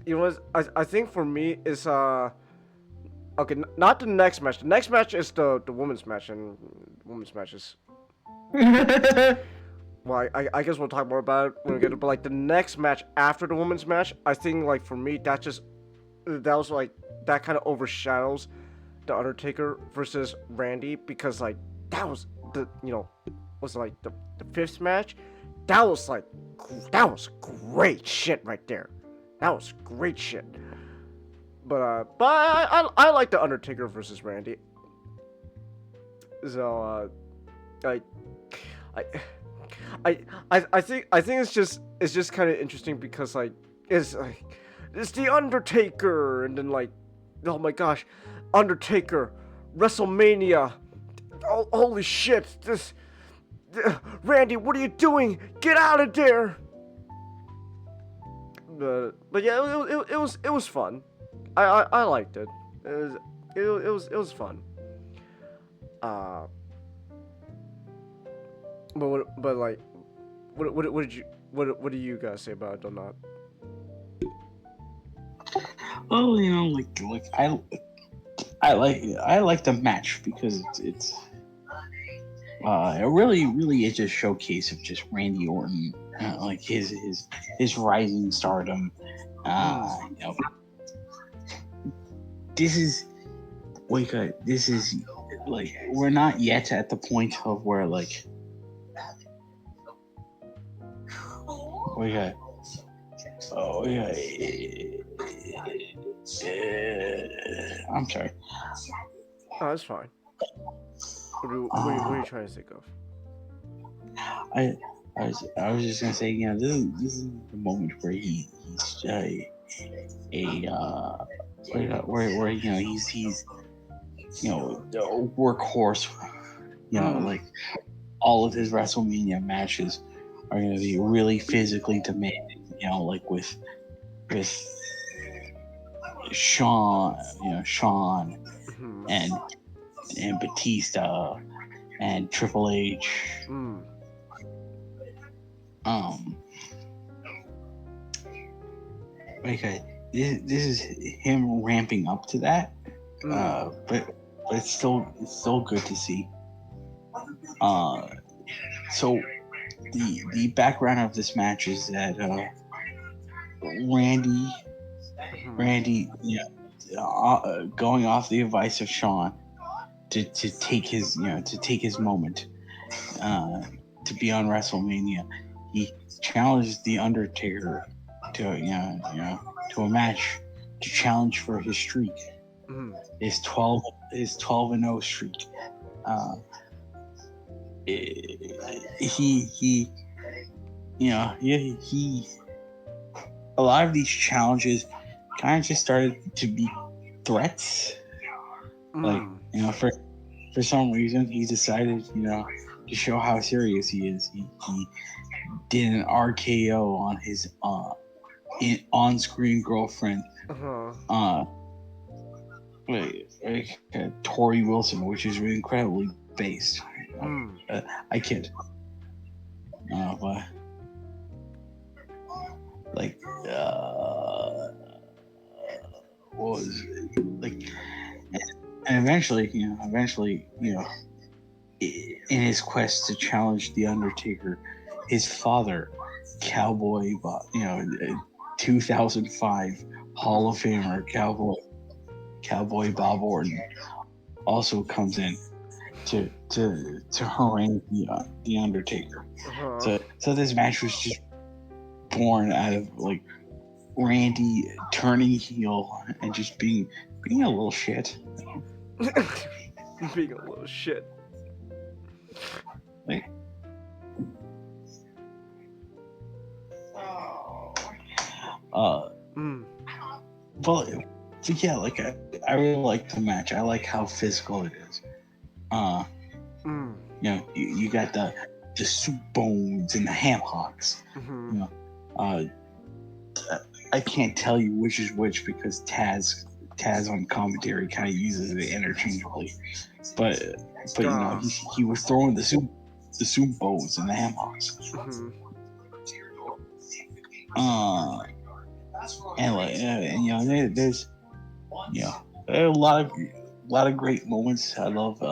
it was. I think for me is okay. Not the next match. The next match is the women's match, and women's matches. Well, I guess we'll talk more about it when we get it. But like the next match after the women's match, I think like for me that was like that kind of overshadows the Undertaker versus Randy, because like that was the was like the 5th match. That was great shit right there. That was great shit. But I like the Undertaker versus Randy. So I think it's just kind of interesting because like it's the Undertaker, and then like, oh my gosh, Undertaker, WrestleMania, oh, holy shit, this Randy, what are you doing? Get out of there! But yeah, it was fun. I liked it. It was fun. But like, what do you guys say about it or not? Well, like I like the match because it's it really is just a showcase of just Randy Orton, like his rising stardom. This is like we're not yet at the point of where like I'm sorry. Oh, that's fine. What are you trying to think of? I was just gonna say, this is the moment where he's a workhorse. Like all of his WrestleMania matches are gonna be really physically demanding. Like with Sean, and Batista and Triple H. Okay, this is him ramping up to that, but it's still good to see. So the background of this match is that Randy, going off the advice of Sean to take his moment to be on WrestleMania, he challenged the Undertaker to a match to challenge for his streak Mm. his 12-0 streak. He he a lot of these challenges kind of just started to be threats. Like, for some reason he decided, to show how serious he is. He did an RKO on his on-screen girlfriend, Tori Wilson, which is incredibly based. I kid. But like, what was it? Like, and eventually, in his quest to challenge the Undertaker, his father, Cowboy, 2005 Hall of Famer Cowboy Bob Orton, also comes in to harangue the Undertaker. So this match was just born out of like Randy turning heel and just being a little shit. Being a little shit. Like, but yeah, like I really like the match. I like how physical it is. You got the soup bones and the ham hocks. I can't tell you which is which because Taz on commentary kind of uses it interchangeably, but he was throwing the soup bones and the ham hocks. And there's there are a lot of great moments. I love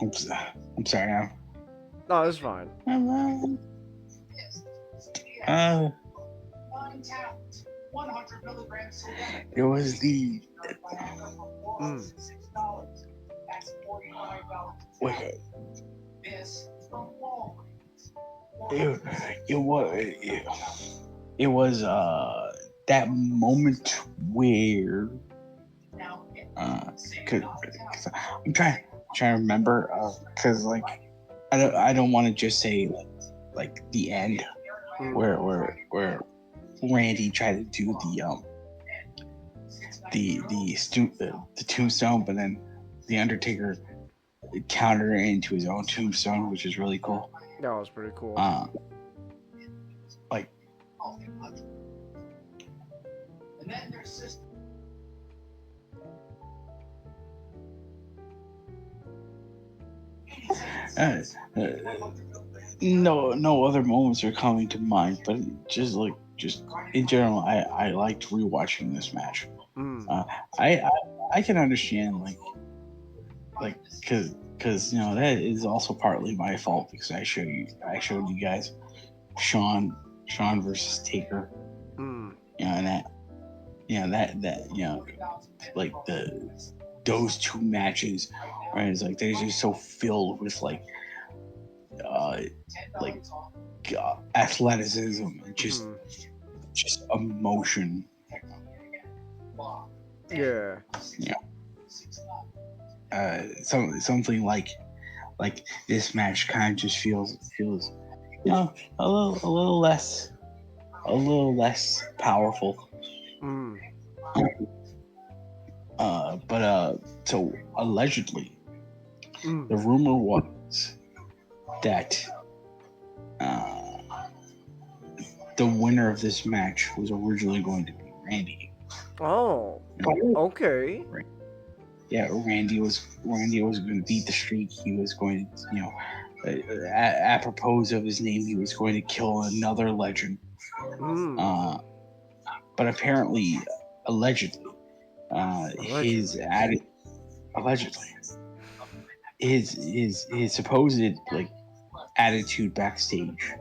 I'm sorry. No, it's fine. It was the it was that moment where cause I'm trying to remember because like I don't want to just say like the end where Randy tried to do the tombstone, but then the Undertaker countered it into his own tombstone, which is really cool. That was pretty cool. Like, no other moments are coming to mind, but just in general, I liked rewatching this match. I can understand like because that is also partly my fault because I showed you guys Sean versus Taker, and that like those two matches, right? It's like they're just so filled with athleticism and just emotion. Yeah. Something like this match kind of just feels a little less powerful. But so allegedly, the rumor was that the winner of this match was originally going to be Randy. Oh, okay. Yeah, Randy was going to beat the streak. He was going to, apropos of his name, he was going to kill another legend. But apparently, allegedly, his supposed attitude backstage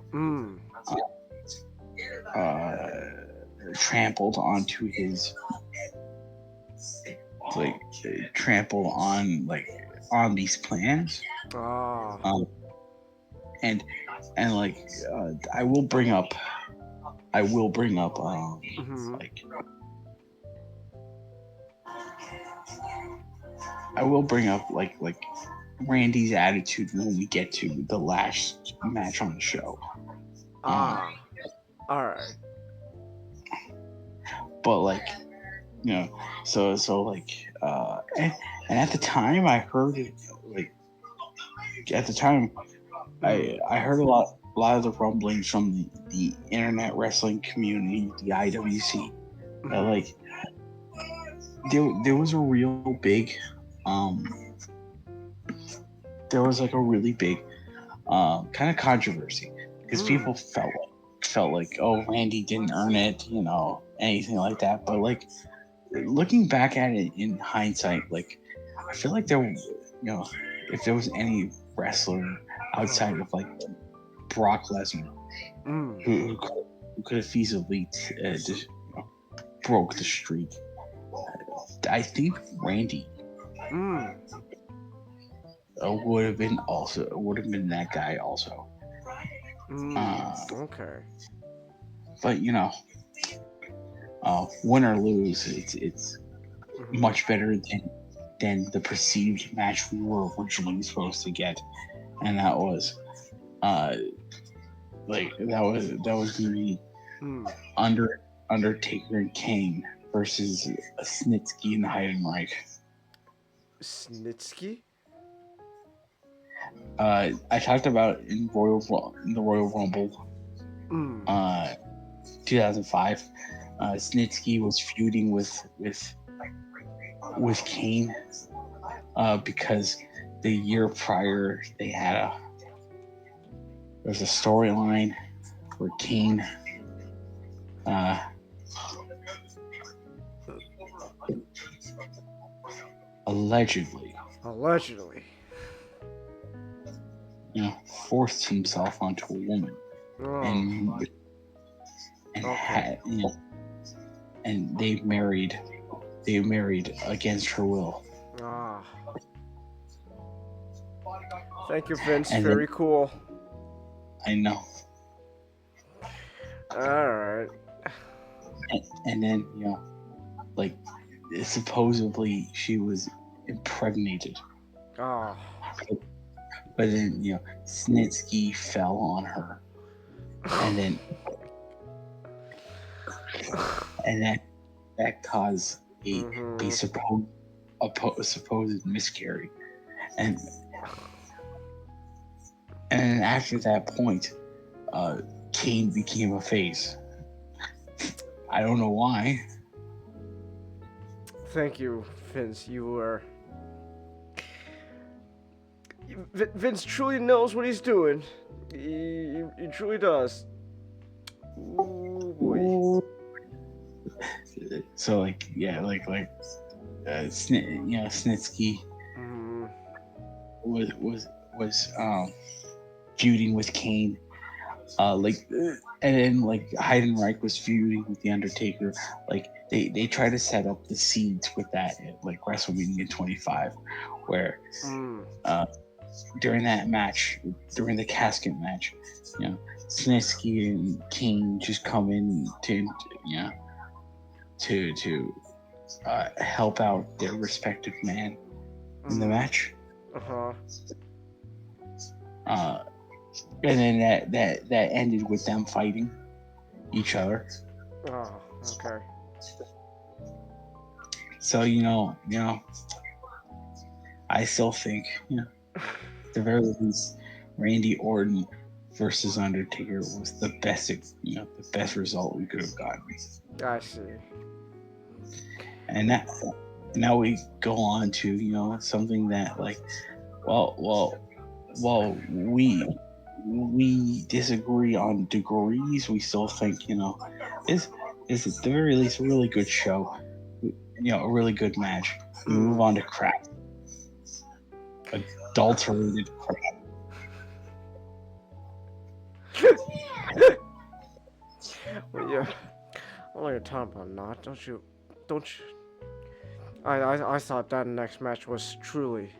trampled onto his trampled on these plans. and like I will bring up Mm-hmm. like I will bring up like Randy's attitude when we get to the last match on the show. All right. But like, you know, so like and at the time I heard it, like at the time I heard a lot of the rumblings from the internet wrestling community, the IWC, that like there was a real big there was like a really big kind of controversy because people felt like, oh, Randy didn't earn it, you know, anything like that. But like looking back at it in hindsight, like I feel like there, you know, if there was any wrestler outside of like Brock Lesnar who could have feasibly just, you know, broke the streak, I think Randy would have been that guy also. Okay. But you know, win or lose, it's much better than the perceived match we were originally supposed to get, and that was like that was gonna be Undertaker and Kane versus Snitsky and Heidenreich. Snitsky? I talked about in the Royal Rumble 2005. Snitsky was feuding with Kane because the year prior there was a storyline where Kane allegedly, you know, forced himself onto a woman and had, you know, and they married against her will. Thank you, Vince. And Very then, cool. I know. Alright. And then, you know, like supposedly she was impregnated. But then, you know, Snitsky fell on her. And that caused a supposed miscarriage. And after that point, Kane became a face. I don't know why. Thank you, Vince. You were... Vince truly knows what he's doing. He truly does. Ooh, boy. So like, yeah, Snitsky was feuding with Kane, and then like Heidenreich was feuding with the Undertaker. Like they try to set up the seeds with that at like WrestleMania 25, where during the casket match, you know, Snitsky and Kane just come in to help out their respective man in the match. And then that ended with them fighting each other. Okay. So you know, I still think, you know, at the very least, Randy Orton versus Undertaker was the best result we could have gotten. I see. And now we go on to, you know, something that like, well, we disagree on degrees. We still think, you know, is at the very least a really good show, you know, a really good match. We move on to crap, adulterated crap. Well, yeah. All you're talking about, not don't you? I thought that next match was truly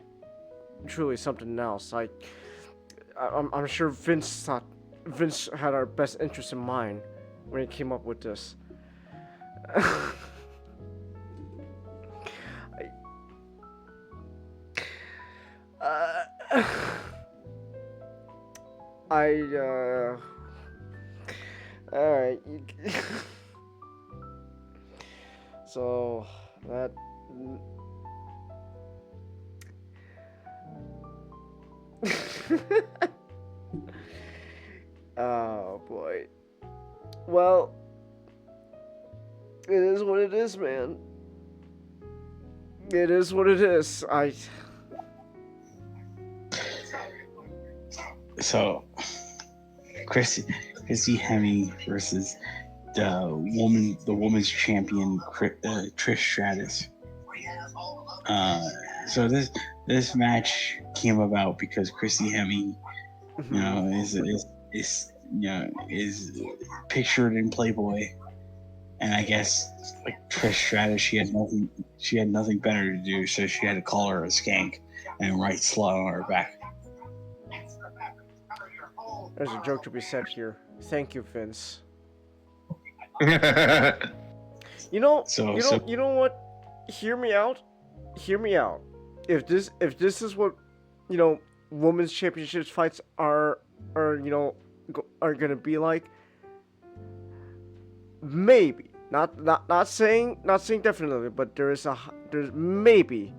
something else. I'm sure Vince had our best interest in mind when he came up with this. Alright. So, that... Oh, boy. Well, it is what it is, man. It is what it is. So, Christy Hemme versus the woman's champion Trish Stratus. So this match came about because Christy Hemme, is pictured in Playboy, and I guess like Trish Stratus, she had nothing better to do, so she had to call her a skank and write slut on her back. There's a joke to be said here. Thank you, Vince. You know what? Hear me out. If this is what, women's championships fights are gonna be like, maybe not saying definitely, but there's maybe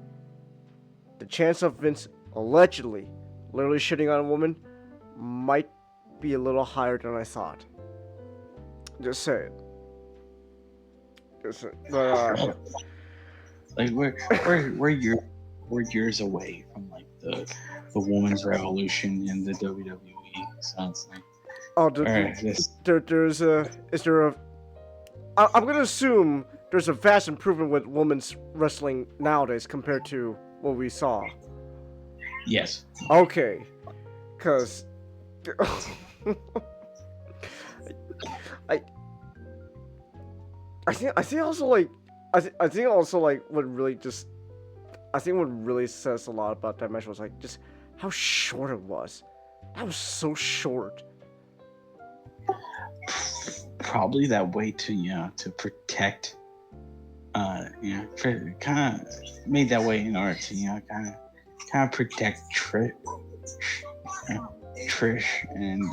the chance of Vince literally shitting on a woman might be a little higher than I thought. Just saying. But like we're years away from like the women's revolution in the WWE. Sounds like. Oh, I'm gonna assume there's a vast improvement with women's wrestling nowadays compared to what we saw. Yes. Okay, cause I think also like what really says a lot about that match was like just how short it was. That was so short. Probably that way to protect, kind of made that way in order to kind of protect Trish and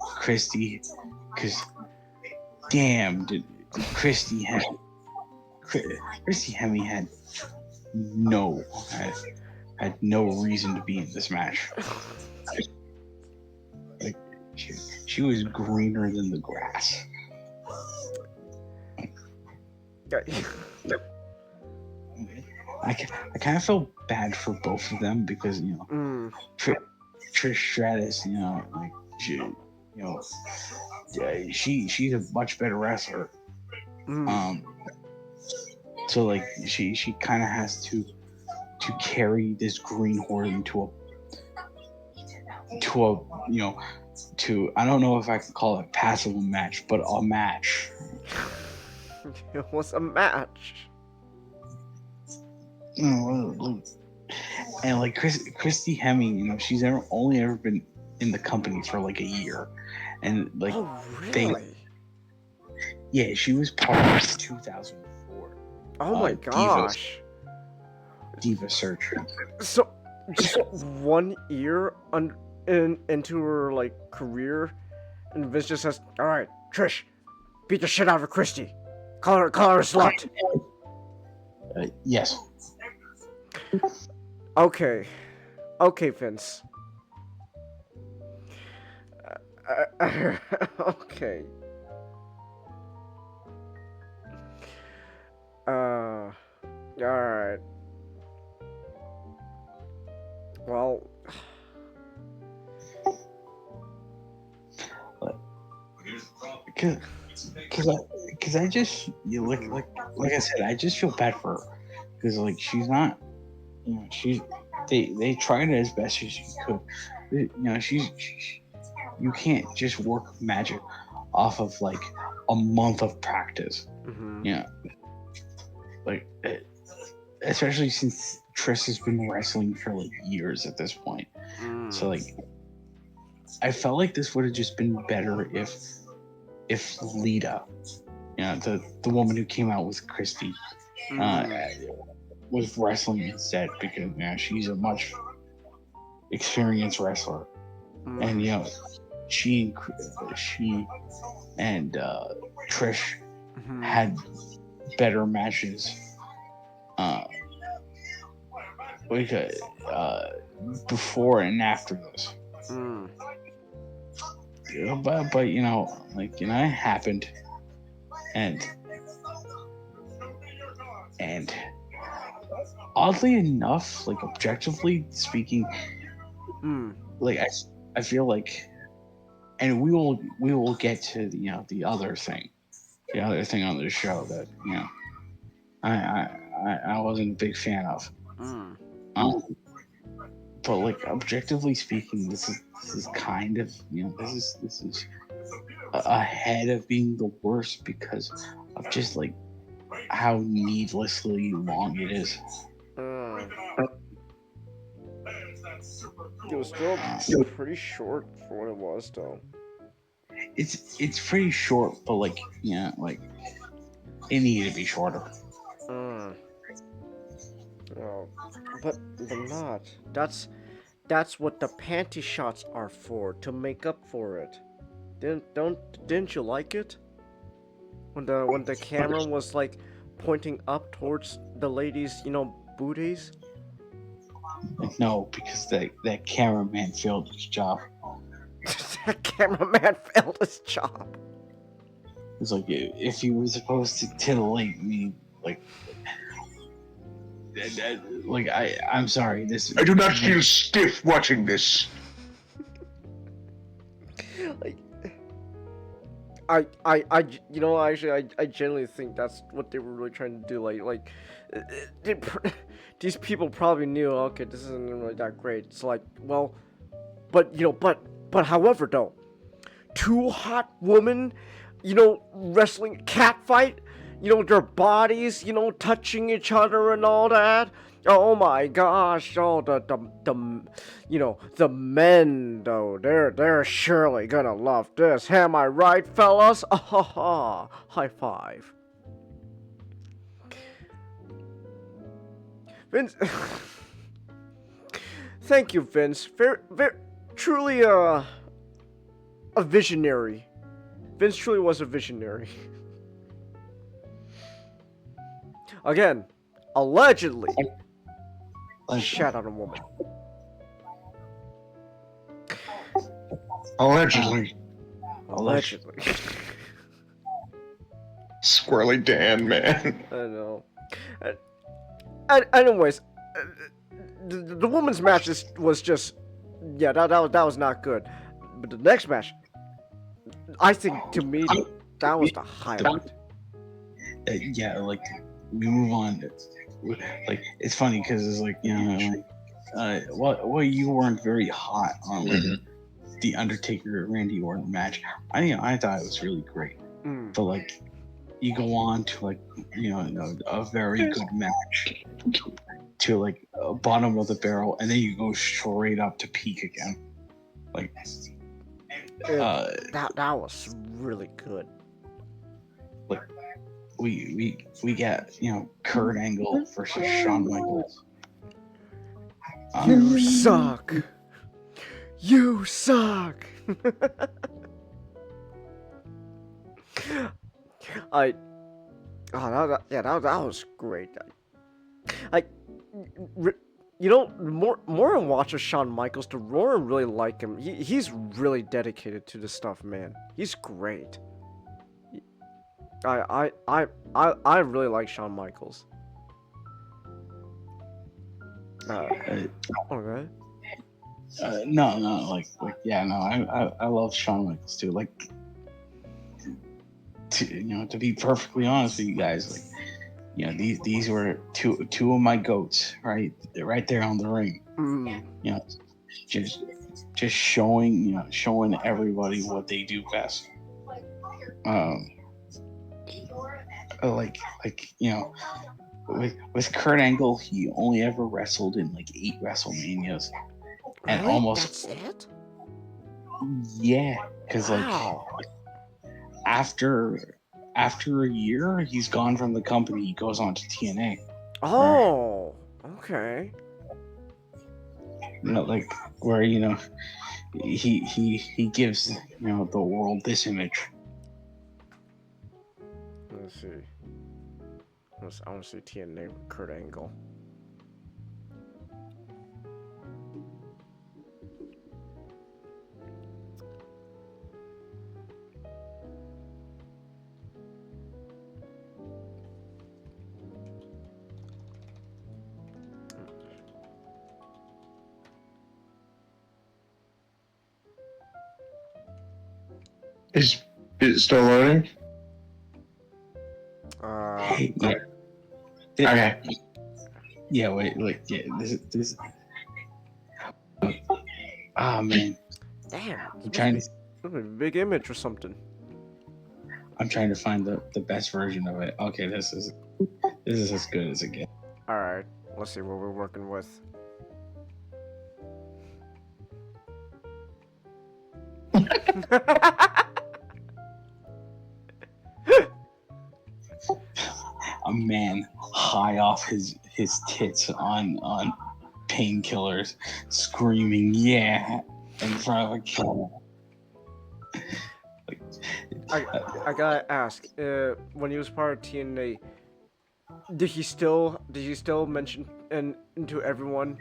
Christy, because damn, Christy Hemme had no reason to be in this match. Like she was greener than the grass. I kind of feel bad for both of them because Trish Stratus, she's a much better wrestler. So like she kind of has to carry this greenhorn into I don't know if I can call it passive match, but a match. It was a match. And like Christy Hemme, she's only ever been in the company for like a year, and like really? She was part of 2004. Oh my gosh. Diva Search. So just 1 year into her like career, and Vince just says, "All right, Trish, beat the shit out of Christy. Call her a slut." Yes. Okay, Vince. Okay. Alright. Well. Because I just like I said, I just feel bad for her because like she's not, they tried as best as she could. You can't just work magic off of like a month of practice. Like especially since Trish has been wrestling for like years at this point. So like I felt like this would have just been better if Lita, the woman who came out with Christy, was wrestling instead, because she's a much experienced wrestler, and she and Trish had better matches. Before and after this. But it happened, and oddly enough, like objectively speaking, like I feel like, and we will get to the other thing on the show that I wasn't a big fan of. But like objectively speaking, this is kind of this is ahead of being the worst because of just like how needlessly long it is. It was still pretty short for what it was, though. It's pretty short, but like like it needed to be shorter. Oh, but not. That's what the panty shots are for, to make up for it. Didn't you like it? When the camera was like pointing up towards the ladies, booties? No, because that cameraman failed his job. That cameraman failed his job. It's like if he was supposed to titillate me, like I'm sorry. I do not feel stiff watching this. Like, actually, I genuinely think that's what they were really trying to do. These people probably knew, okay, this isn't really that great. It's like, well, but however, though, two hot women, wrestling cat fight, their bodies, touching each other and all that. Oh my gosh! Oh, the men though, they're surely gonna love this. Am I right, fellas? High five. Vince, thank you, Vince. Very, truly a visionary. Vince truly was a visionary. Again, allegedly. Shot on a woman. Allegedly. Squirrely Dan, man. I know. Anyways, the women's match was just, that was not good. But the next match, I think to me that was the highlight. Like we move on. Like it's funny because it's like well you weren't very hot on the Undertaker Randy Orton match. I thought it was really great, but like you go on to like a very good match to like bottom of the barrel, and then you go straight up to peak again. Like that was really good. Like we get Kurt Angle versus Shawn Michaels. You suck. You suck. That was great. More watches Shawn Michaels. To Roar really like him. He's really dedicated to this stuff, man. He's great. I really like Shawn Michaels. Okay. I love Shawn Michaels too. Like, to be perfectly honest with you guys, like, these were two of my goats, right? They're right there on the ring. Just showing everybody what they do best. With Kurt Angle, he only ever wrestled in like 8 WrestleManias, and really? almost That's it? Yeah, because Wow. like after a year, he's gone from the company. He goes on to TNA. Oh, okay. Like where he gives the world this image. Let's see. I want to see TNA with Kurt Angle. Is it still loading? Yeah. Okay. Yeah. Wait. Yeah. This. Ah, man. Damn. I'm trying to. Big image or something. I'm trying to find the best version of it. Okay, this is as good as it gets. All right. Let's see what we're working with. A man high off his tits on painkillers, screaming "yeah" in front of a camera. I gotta ask. When he was part of TNA, did he still mention to everyone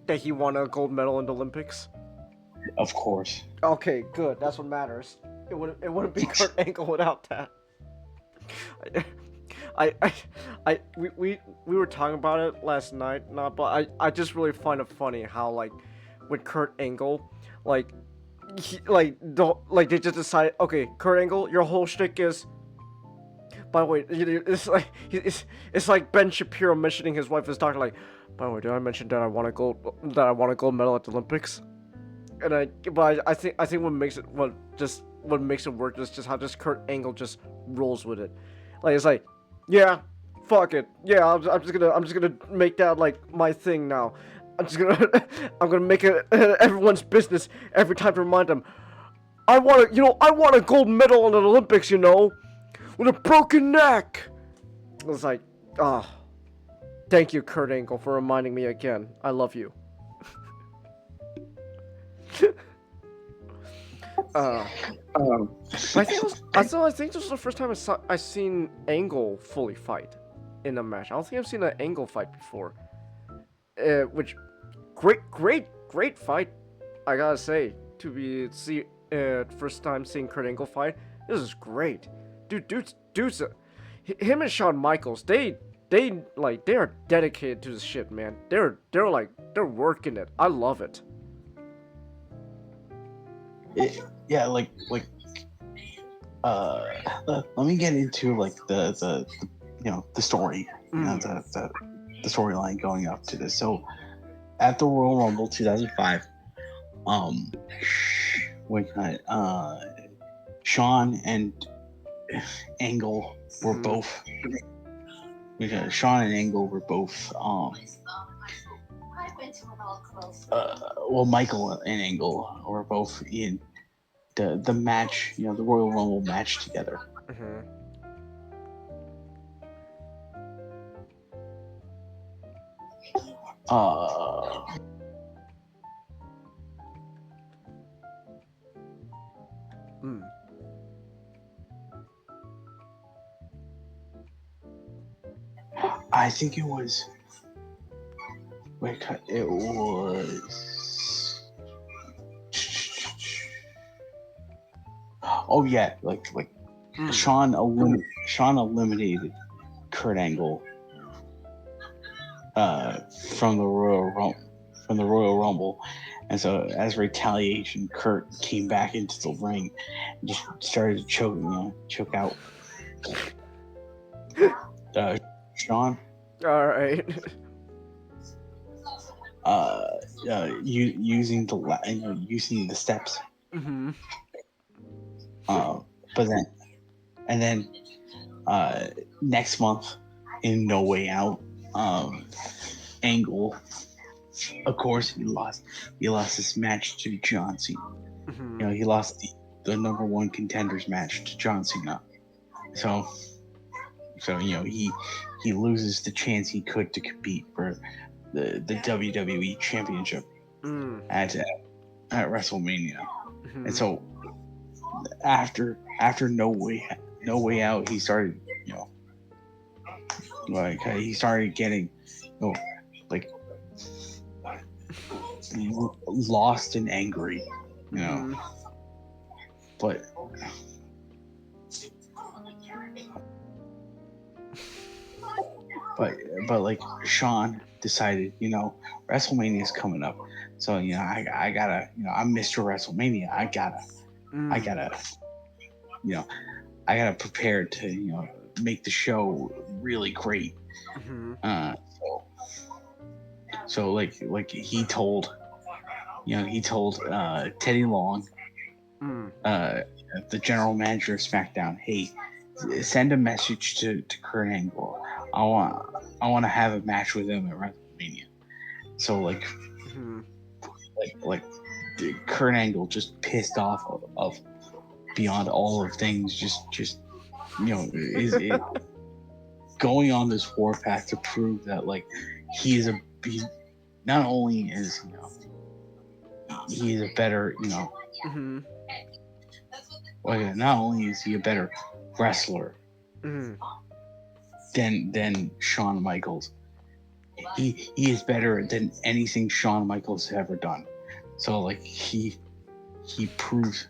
that he won a gold medal in the Olympics? Of course. Okay, good. That's what matters. It wouldn't be Kurt Angle without that. We were talking about it last night, but I just really find it funny how like with Kurt Angle, they just decide, okay, Kurt Angle, your whole shtick is. By the way, it's like Ben Shapiro mentioning his wife as doctor. Like, by the way, did I mention that I won a gold medal at the Olympics? And I think what makes it work is just how just Kurt Angle just rolls with it. Like it's like, yeah, fuck it, yeah, I'm just gonna make that like my thing now. I'm gonna make it everyone's business every time to remind them. I want a gold medal in the Olympics, with a broken neck. It's like, thank you, Kurt Angle, for reminding me again. I love you. I think this was the first time I seen Angle fully fight in a match. I don't think I've seen an Angle fight before. Which, great fight. I gotta say, first time seeing Kurt Angle fight. This is great, dude's him and Shawn Michaels. They are dedicated to this shit, man. They're working it. I love it. Yeah, let me get into like the story, the storyline going up to this. So at the Royal Rumble 2005, when Shawn and Angle were both Michael and Angle were both in the match, the Royal Rumble match together. Mm-hmm. I think it was. It was. Oh yeah, Shawn eliminated Kurt Angle from the Royal Rumble, and so as retaliation, Kurt came back into the ring and just started to choke out Shawn. All right. Using the steps. Mm-hmm. But then next month in No Way Out, Angle, of course, he lost this match to John Cena. Mhm. You know, he lost the number one contenders match to John Cena. So you know, he loses the chance he could to compete for the WWE Championship Mm. at WrestleMania. And Mhm. so after No Way Out, he started, you know, like he started getting, you know, like lost and angry, you know. Mhm. But but like Sean decided, you know, WrestleMania is coming up, so you know I gotta, you know, I'm Mr. WrestleMania. I gotta, Mm. you know, I gotta prepare to, you know, make the show really great. Mhm. So like he told, you know, Teddy Long, Mm. the general manager of SmackDown, hey, send a message to Kurt Angle. I want to have a match with him at WrestleMania. So Mhm. like Kurt Angle just pissed off of beyond all of things, just you know, is going on this warpath to prove that like he not only is, you know, he's a better, you know, Mhm. like not only is he a better wrestler Mhm. than Shawn Michaels, he is better than anything Shawn Michaels has ever done. So like he proves,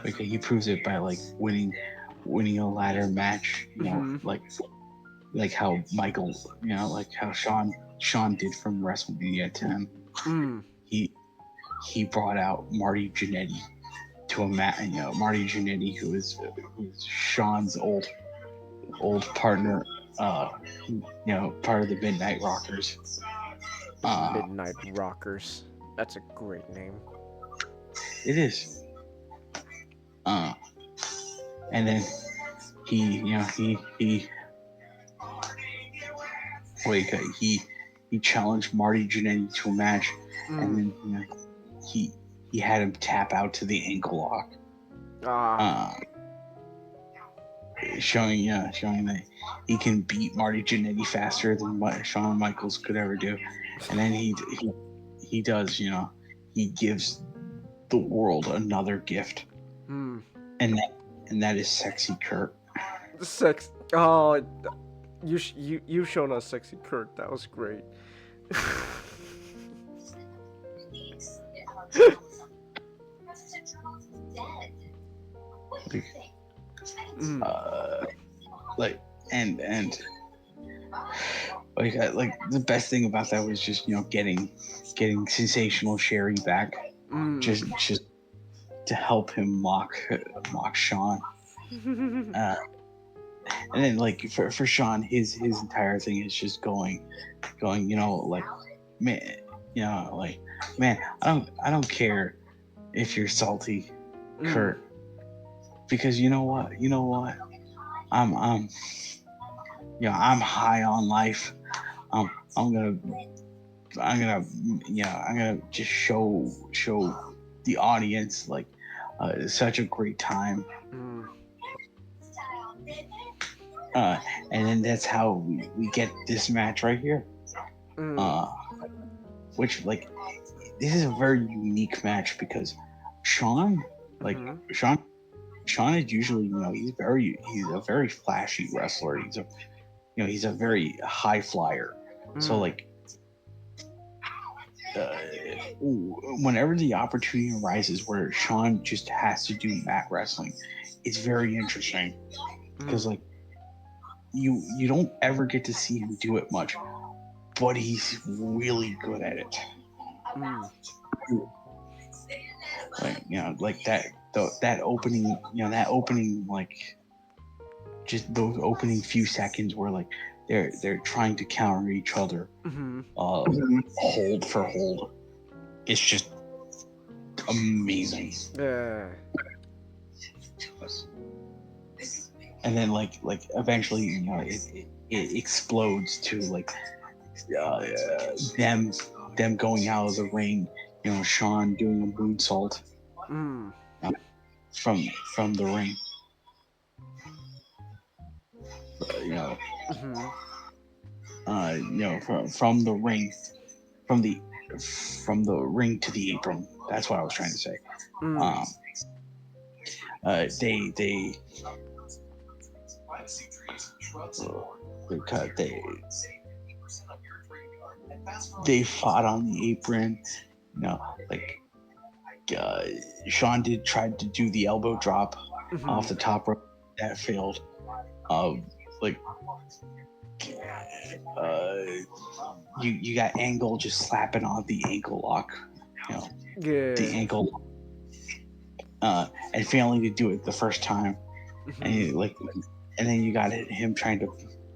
like he proves it by like winning a ladder match, you know, Mhm. like how Michael, you know, like how Sean did from WrestleMania 10. Mm. He brought out Marty Jannetty to a match, you know, Marty Jannetty, who's Sean's old partner, you know, part of the Midnight Rockers. Midnight Rockers. That's a great name. It is. And then you know, he challenged Marty Jannetty to a match, and Mm. then, you know, he had him tap out to the ankle lock, Ah. showing that he can beat Marty Jannetty faster than what Shawn Michaels could ever do. And then he does, you know, he gives the world another gift, Mm. and that is sexy Kurt. Sex. Oh, you've shown us sexy Kurt. That was great. Mm. Like and like the best thing about that was just, you know, getting sensational Sherry back, Mm. just to help him mock Sean. And then like for Sean, his entire thing is just going, you know, like, man, you know, like, man, I don't care if you're salty, Mm. Kurt, because you know what, I'm you know, I'm high on life. I'm gonna you know, I'm gonna just show the audience like such a great time. Mm. And then that's how we get this match right here. Mm. Which like, this is a very unique match because Sean, like Mhm. Sean is usually, you know, he's a very flashy wrestler. He's a very high flyer. So Mm. like, whenever the opportunity arises where Sean just has to do mat wrestling, it's very interesting because like you don't ever get to see him do it much, but he's really good at it. Mm. Like, you know, like that opening, you know, that opening, like just those opening few seconds where like they're trying to counter each other, Mhm. hold for hold. It's just amazing. Yeah. And then like eventually, you know, it explodes to like them going out of the ring, Sean doing a moonsault Mm. from the ring. Mm-hmm. From the ring, from the ring to the apron. That's what I was trying to say. Mm. They fought on the apron. Like Sean did try to do the elbow drop Mm-hmm. off the top rope. That failed. Like you got Angle just slapping on the ankle lock. Yeah. The ankle. And failing to do it the first time. Mm-hmm. And then you got him trying to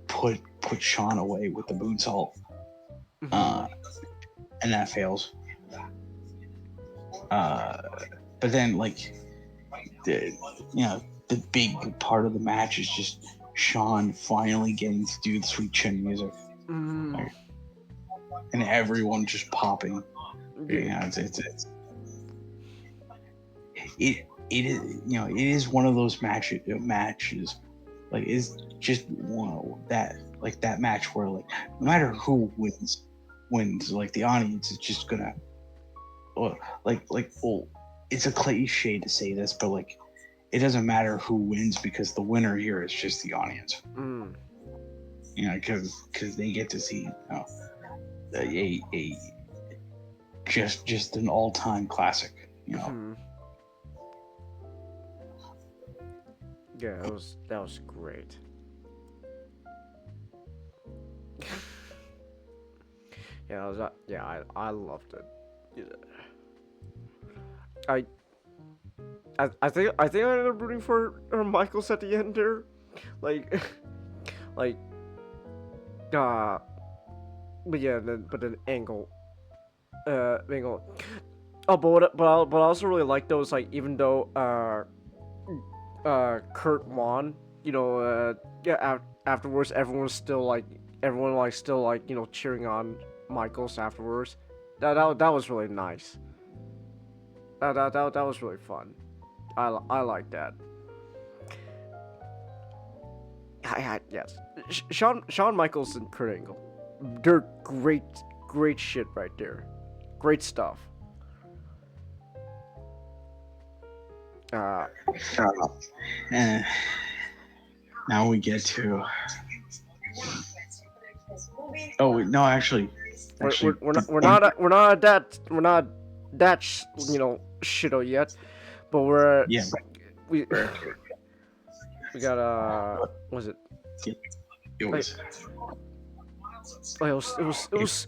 put Sean away with the moonsault. Mm-hmm. And that fails. But then the big part of the match is just Sean finally getting to do the sweet chin music. Mm-hmm. And everyone just popping. Yeah. It is one of those matches. Like it's just one that match where no matter who wins, like the audience is just gonna it's a cliche to say this, but it doesn't matter who wins because the winner here is just the audience. Mm. Because they get to see a just an all-time classic. Mm-hmm. Yeah, that was great. I loved it. Yeah. I think I ended up rooting for Michaels at the end there, like, but yeah, then Angle. Oh, but I also really like those, even though Kurt won, afterwards everyone still cheering on Michaels afterwards. That was really nice. That was really fun. I like that. Yes. Shawn Michaels and Kurt Angle, they're great shit right there. Great stuff. And now we get to. Oh no, actually, we're not that shitto yet, but we're we got was it? It was. It was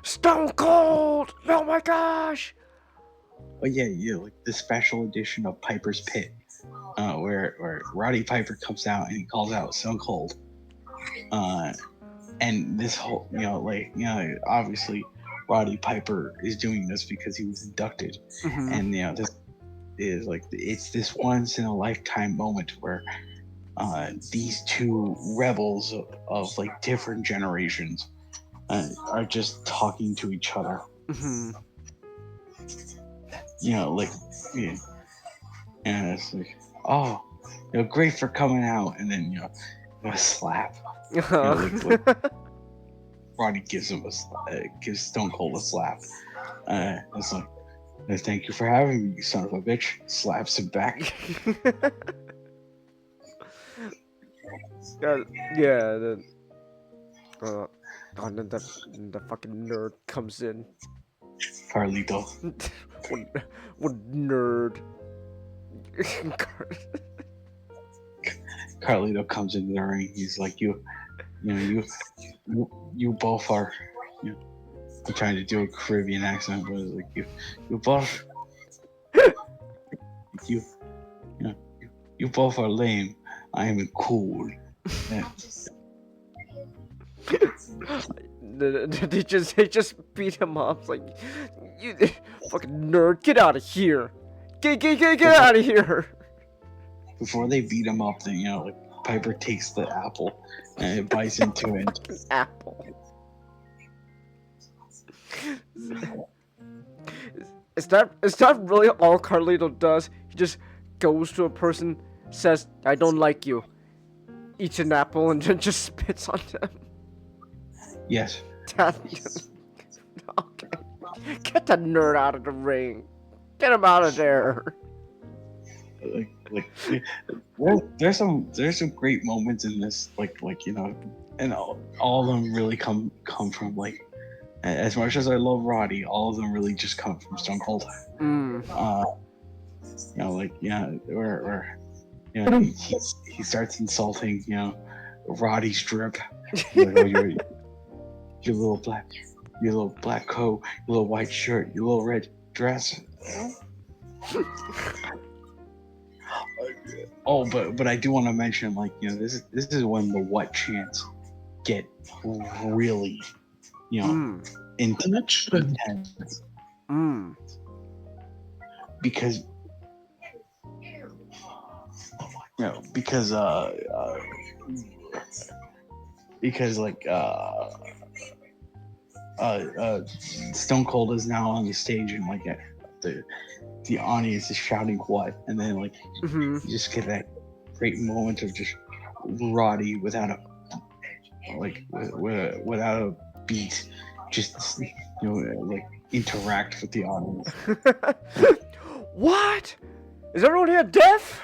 Stone Cold. Oh my gosh. Oh yeah, like the special edition of Piper's Pit, where Roddy Piper comes out and he calls out Stone Cold, and this whole, obviously Roddy Piper is doing this because he was inducted, Mm-hmm. and this is it's this once in a lifetime moment where these two rebels of different generations are just talking to each other. Mm-hmm. And it's oh, great for coming out, and then a slap. Roddy gives him gives Stone Cold a slap. It's thank you for having me, you son of a bitch. Slaps him back. And then the fucking nerd comes in. Carlito. What nerd? Carlito comes into the ring. He's like, you both are. I'm trying to do a Caribbean accent, but it's like you both. You both are lame. I am cool. Yeah. They just beat him up. It's like, you fucking nerd, get out of here. Get out of here. Before they beat him up, then Piper takes the apple and it bites into it. Apple. Is that really all Carlito does? He just goes to a person, says, "I don't like you," eats an apple, and then just spits on them. Yes. Okay. Get that nerd out of the ring. Get him out of there. There's some great moments in this, and all of them really come from like, as much as I love Roddy, all of them really just come from Stone Cold. Where he starts insulting, Roddy's drip. Like, oh, your little black coat, your little white shirt, your little red dress. Oh, but I do want to mention, this is when the what chants get really, intense. Because Stone Cold is now on the stage, and the audience is shouting what, and then you just get that great moment of just Roddy without a without a beat, just interact with the audience. What? Is everyone here deaf?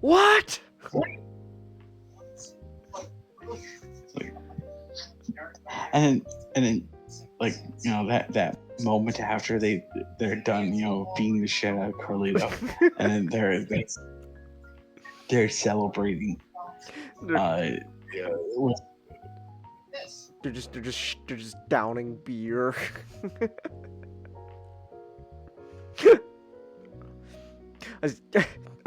What? And then that moment after they're done, beating the shit out of Carlito, and then they're celebrating. With They're just downing beer. I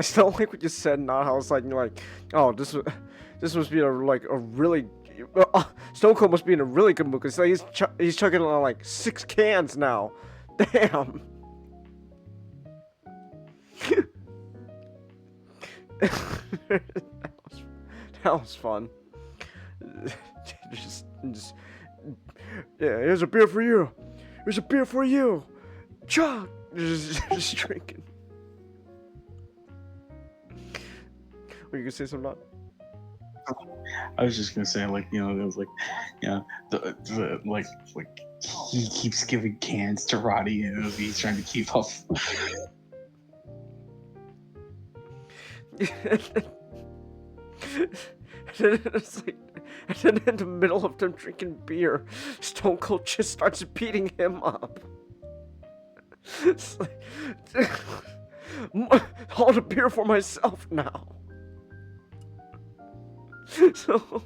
still like what you said. Not how it's like you're like, oh, this must be a really Stone Cold must be in a really good mood because he's chugging on like 6 cans now. Damn. That was fun. Just yeah, here's a beer for you. Here's a beer for you. Chug. Just drinking. Were you gonna say something? I was just gonna say, it was he keeps giving cans to Roddy, and he's trying to keep up. It's like, and then in the middle of them drinking beer, Stone Cold just starts beating him up. It's like, all the beer for myself now. So,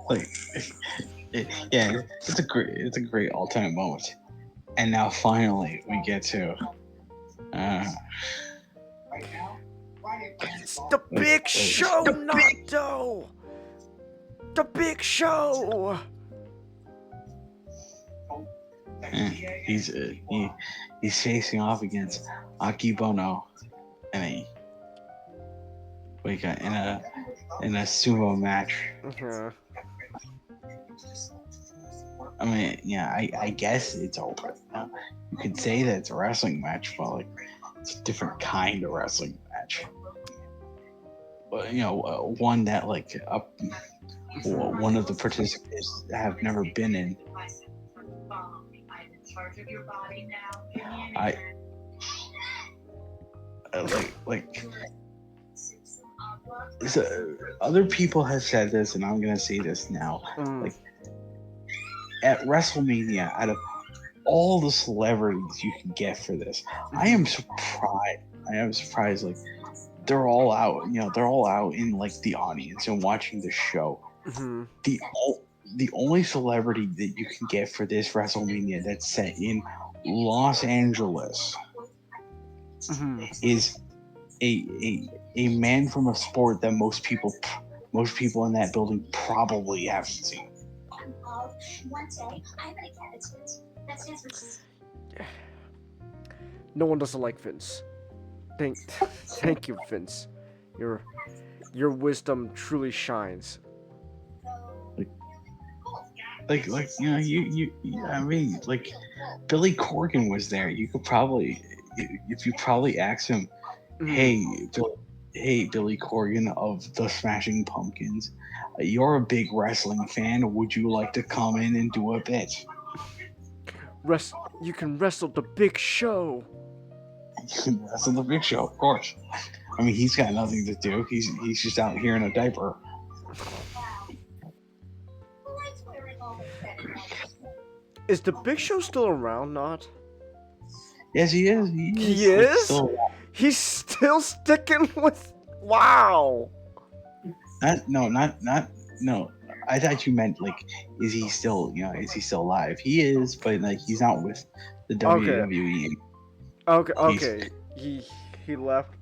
it's a great all-time moment. And now finally we get to it's the big show, Nato! The big show! He's facing off against Akibono, and in a sumo match. I mean, I guess it's open. You could say that it's a wrestling match, but it's a different kind of wrestling match. But one that one of the participants have never been in. Other people have said this, and I'm gonna say this now. At WrestleMania, out of all the celebrities you can get for this, I am surprised. They're all out. They're all out in the audience and watching the show. The only celebrity that you can get for this WrestleMania that's set in Los Angeles is a man from a sport that most people in that building probably haven't seen. No one doesn't like Vince. Thank you, Vince. Your wisdom truly shines. I mean, like Billy Corgan was there. You could probably, if you probably asked him, hey, Billy Corgan of the Smashing Pumpkins, you're a big wrestling fan. Would you like to come in and do a bit? You can wrestle the Big Show. You can wrestle the Big Show, of course. I mean, he's got nothing to do. He's just out here in a diaper. Is the Big Show still around? Not. Yes, he is. He is. He's still sticking with. Wow. No. I thought you meant like, is he still alive? He is, but like he's not with the WWE. Okay. He left.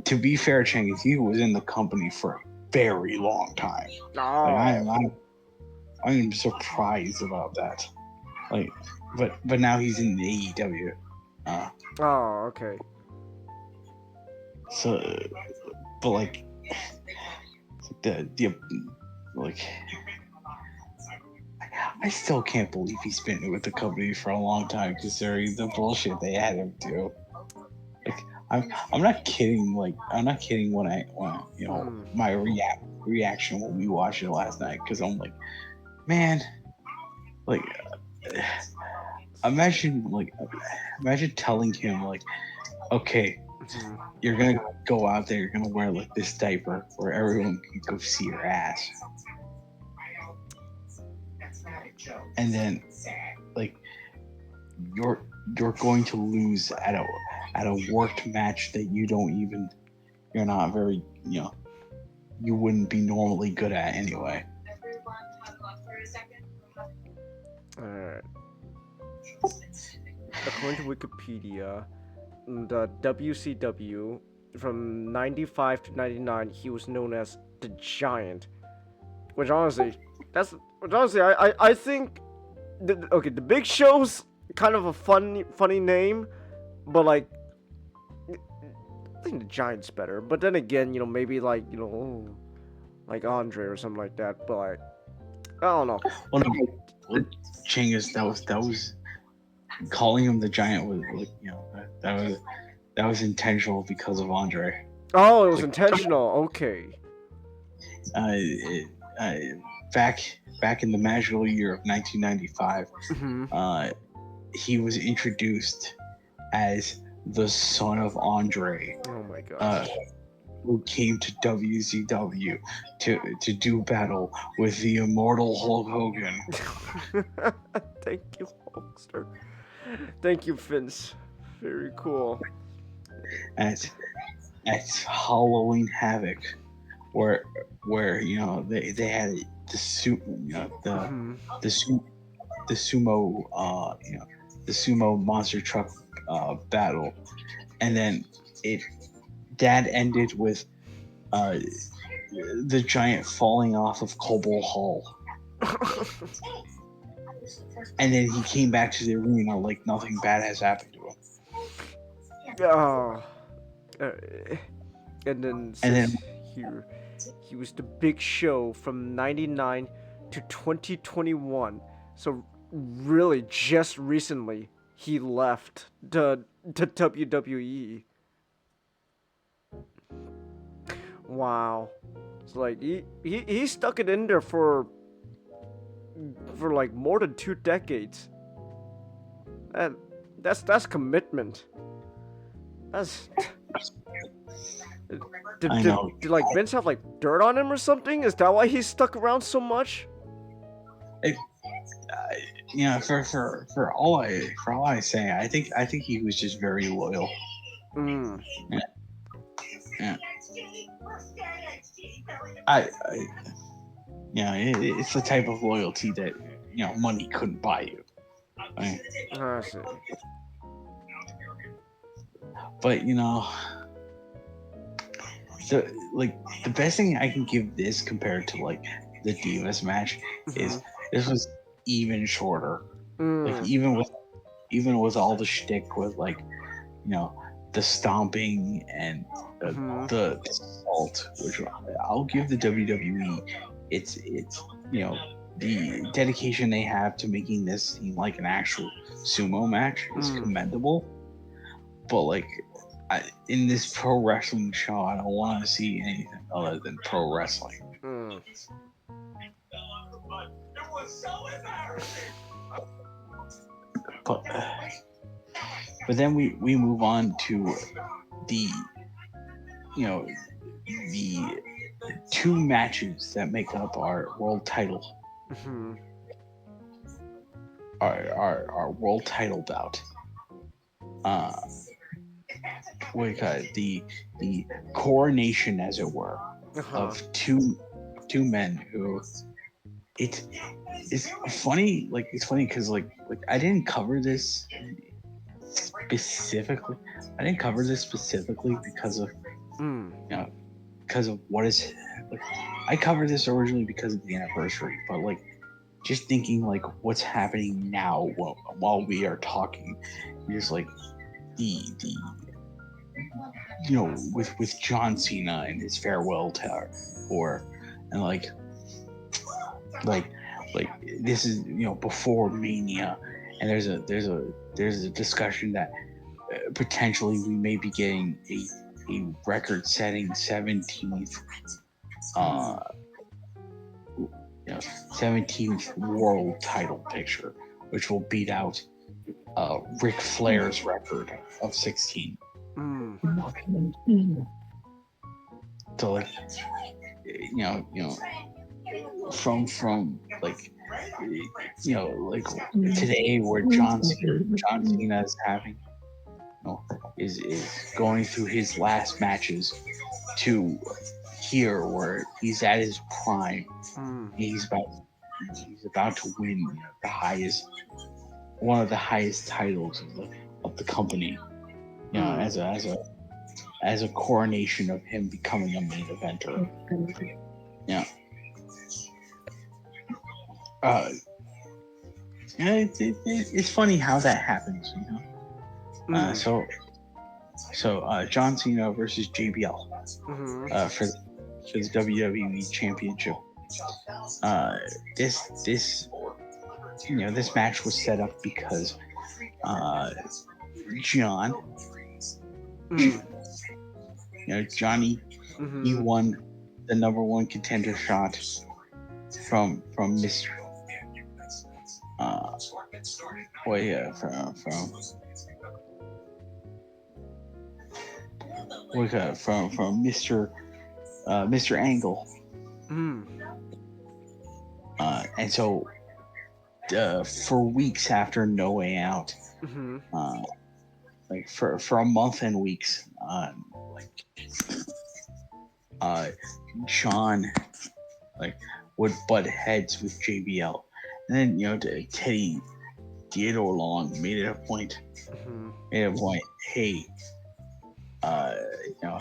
To be fair, Chang, he was in the company for a very long time. Oh. Like, I am surprised about that. Like, but now he's in the AEW. Oh, okay. So, but like like, I still can't believe he's been with the company for a long time, considering the bullshit they had him do. Like, I'm not kidding. Like, I'm not kidding when my reaction when we watched it last night, because I'm like, man, like, imagine telling him like, okay, you're gonna go out there, you're gonna wear like this diaper where everyone can go see your ass, and then like you're going to lose at a worked match that you're not very, you wouldn't be normally good at anyway. Alright. According to Wikipedia, the WCW from 95 to 99, he was known as the Giant. Which honestly, I think the Big Show's kind of a funny name, but like, I think the Giant's better. But then again, maybe like, like Andre or something like that. But like, I don't know. Well, no, Chingus, that was calling him the Giant was like, that was intentional because of Andre. Oh, it was intentional. Okay. Back in the magical year of 1995, he was introduced as the son of Andre. Oh my god. Who came to WCW to do battle with the immortal Hulk Hogan. Thank you, Hulkster. Thank you, Vince. Very cool. At Halloween Havoc, where they had the sumo monster truck battle, and then that ended with the Giant falling off of Coble Hall. And then he came back to the arena like nothing bad has happened to him. And then here, he was the Big Show from 99 to 2021. So really, just recently, he left the WWE. Wow. It's like he stuck it in there for like more than 2 decades. That's commitment. Did like Vince have like dirt on him or something? Is that why he stuck around so much? For all I say, I think he was just very loyal. Yeah. It's the type of loyalty that money couldn't buy you. I see. But so like the best thing I can give this compared to like the Divas match is this was even shorter. Like even with all the shtick with like the stomping and the assault, which I'll give the WWE, it's the dedication they have to making this seem like an actual sumo match is commendable. But like, in this pro wrestling show, I don't want to see anything other than pro wrestling. But then we move on to the the two matches that make up our world title. Our world title bout. We got the coronation, as it were, of two men who it's funny. Like, it's funny because like I didn't cover this specifically. Because of because of what is like. I covered this originally because of the anniversary, but like just thinking like what's happening now while we are talking, just like the with John Cena and his farewell tour, and like this is before Mania, and there's a discussion that potentially we may be getting a record-setting 17th world title picture, which will beat out Ric Flair's record of 16. So like, from like, like today where John Cena is having, is going through his last matches, to here where he's at his prime. He's about to win one of the highest titles of the company. As a coronation of him becoming a main eventer. It's funny how that happens, So John Cena versus JBL for the WWE Championship. This match was set up because Johnny, he won the number one contender shot from Mr. From Mr. Angle. And so for weeks after No Way Out, like for a month and weeks, John would butt heads with JBL, and then Teddy Theodore Long made it a point. Hey,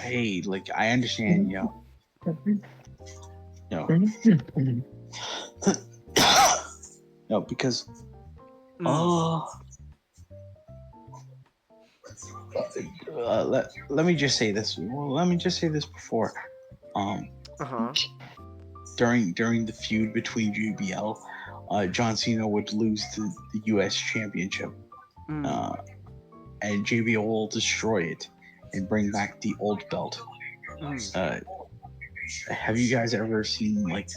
hey, like, I understand, because let me just say this. Well, let me just say this before. During the feud between JBL, John Cena would lose the U.S. Championship, and JBL will destroy it and bring back the old belt. Have you guys ever seen like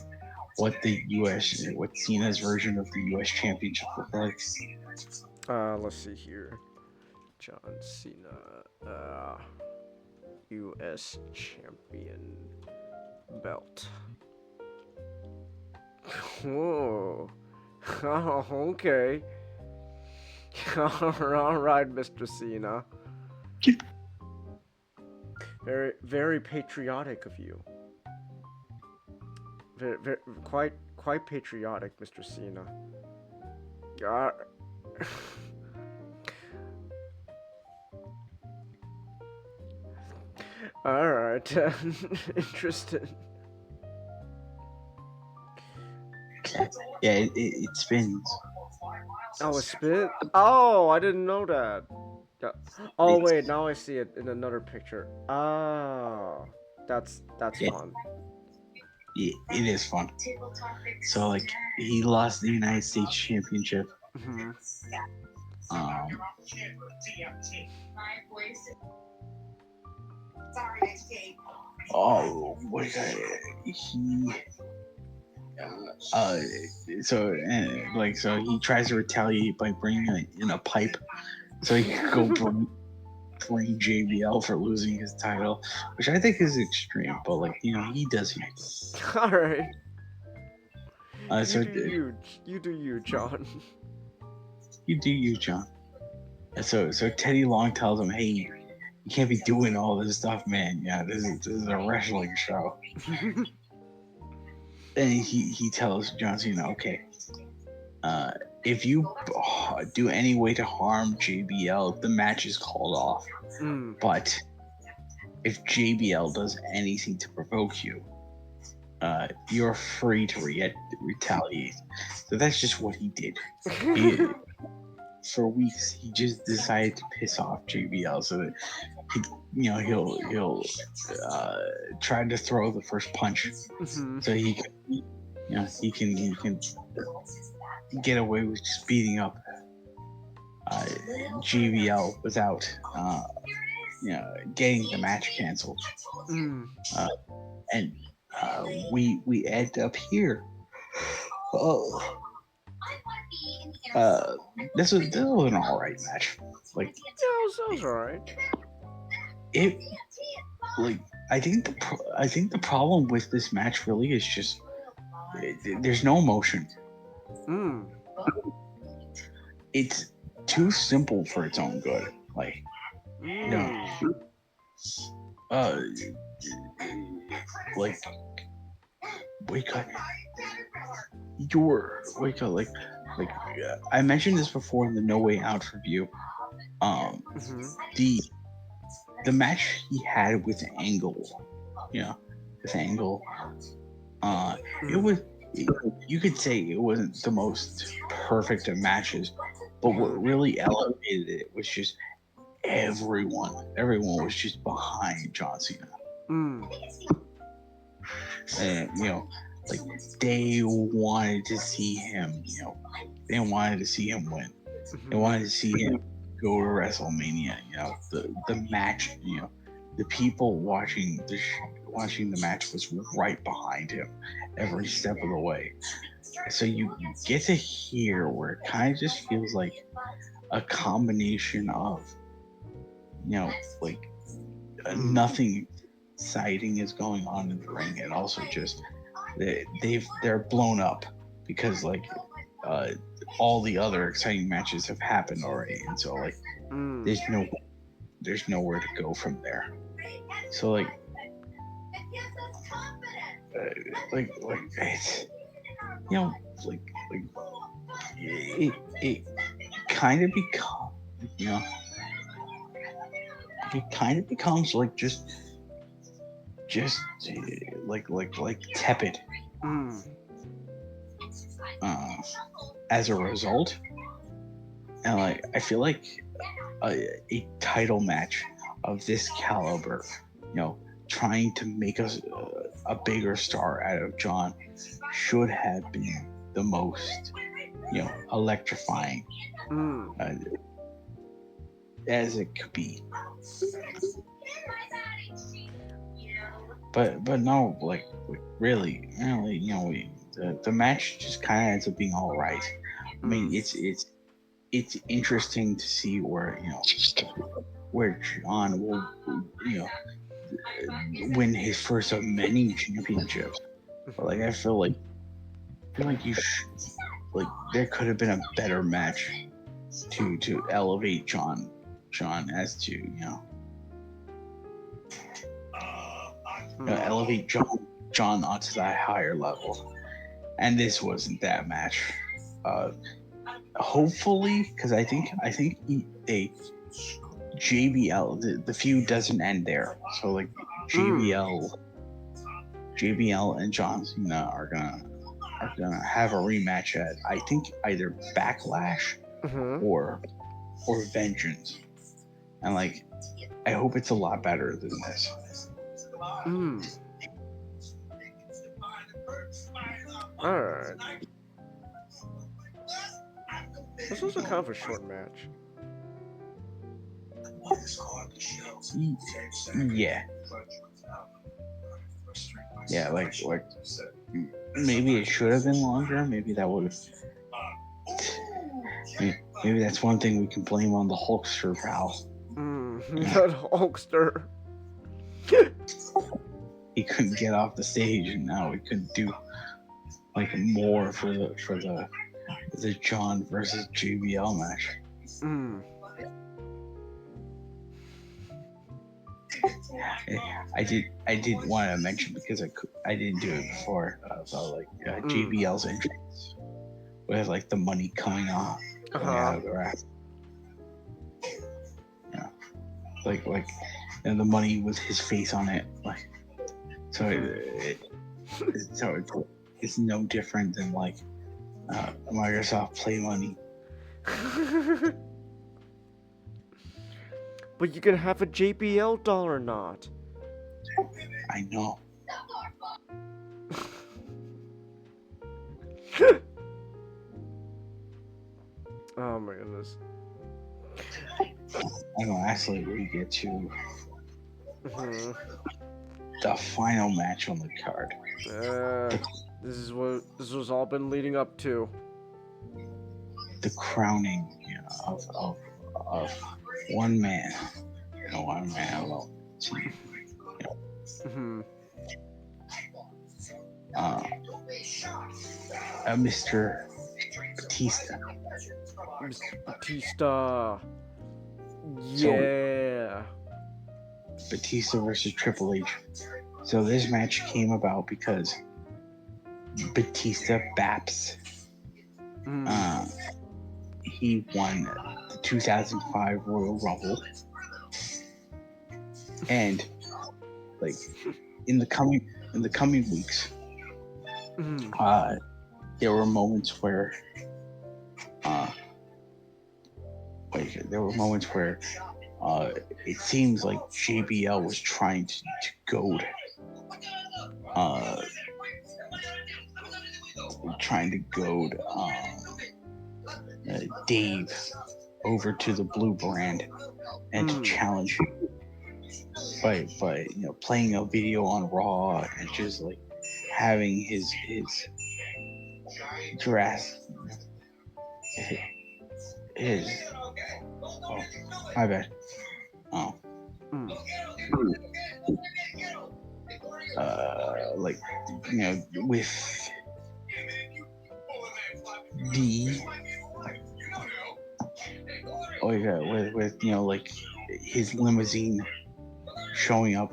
what Cena's version of the U.S. Championship looked like? Let's see here. John Cena, U.S. Champion belt. Whoa. Oh, okay. All right, Mr. Cena. Very, very patriotic of you. Very, quite patriotic, Mr. Cena. All right, interesting. Yeah, it spins. Oh, it spin? Oh, I didn't know that. Oh wait, now I see it in another picture. Oh, that's fun. it is fun. So like he lost the United States Championship. Mhm. Um, oh, what he so so he tries to retaliate by bringing in a pipe so he could go bring JBL for losing his title, which I think is extreme, but like he does his thing. All right. So You do you, John. you do you, John. So Teddy Long tells him, "Hey, you can't be doing all this stuff, man. Yeah, this is a wrestling show." And he tells John Cena, "Okay, if you do any way to harm JBL, the match is called off. Mm. But if JBL does anything to provoke you, you're free to retaliate." So that's just what he did. For weeks, he just decided to piss off JBL so that he'll try to throw the first punch Mhm. so he can get away with just beating up JBL without getting the match canceled. Mm. And we end up here. Oh. This was an alright match. Like Yeah, it was alright. it, like I think the problem with this match really is just there's no emotion. Mm. It's too simple for its own good. Like Mm. like wake up. I mentioned this before in the No Way Out review. Mhm. The match he had with Angle, with Angle, it was. You could say it wasn't the most perfect of matches, but what really elevated it was just everyone was just behind John Cena. Mm. And like they wanted to see him, they wanted to see him win. They wanted to see him go to WrestleMania. The match, the people watching the match was right behind him every step of the way. So you get to hear where it kind of just feels like a combination of nothing exciting is going on in the ring, and also just they're blown up because all the other exciting matches have happened already, and so there's nowhere to go from there. So it's it kind of becomes it kind of becomes like just tepid as a result. And I feel like a title match of this caliber, trying to make us a bigger star out of John, should have been the most electrifying as it could be. But no, really, the match just kind of ends up being all right. I mean, it's interesting to see where John will win his first of many championships. But I feel like there could have been a better match to elevate John as to elevate John onto that higher level, and this wasn't that match. Hopefully, because I think JBL, the feud doesn't end there. So JBL and John Cena are gonna have a rematch at, I think, either Backlash or Vengeance, and I hope it's a lot better than this. Alright. This was a kind of a short match. Yeah. Yeah, like maybe it should have been longer. Maybe that would have. Maybe that's one thing we can blame on the Hulkster, pal. That Hulkster. He couldn't get off the stage, and now we couldn't do like more for the John versus JBL match. I did want to mention, because I didn't do it before, about like JBL's entrance with like the money coming out of the wrap. Yeah, like and the money with his face on it, like so it's no different than like Microsoft Play Money. But you can have a JBL doll or not. I know. Oh my goodness. And lastly, we get to the final match on the card. This was all been leading up to. The crowning, of one man, one man alone. Mr. Batista. Mr. Batista. Yeah. So, Batista versus Triple H. So this match came about because Batista Baps. He won the 2005 Royal Rumble, and like in the coming weeks, there were moments where it seems like JBL was trying to goad Dave over to the blue brand and to challenge him by playing a video on Raw and just like having his dress my bad like with with like his limousine showing up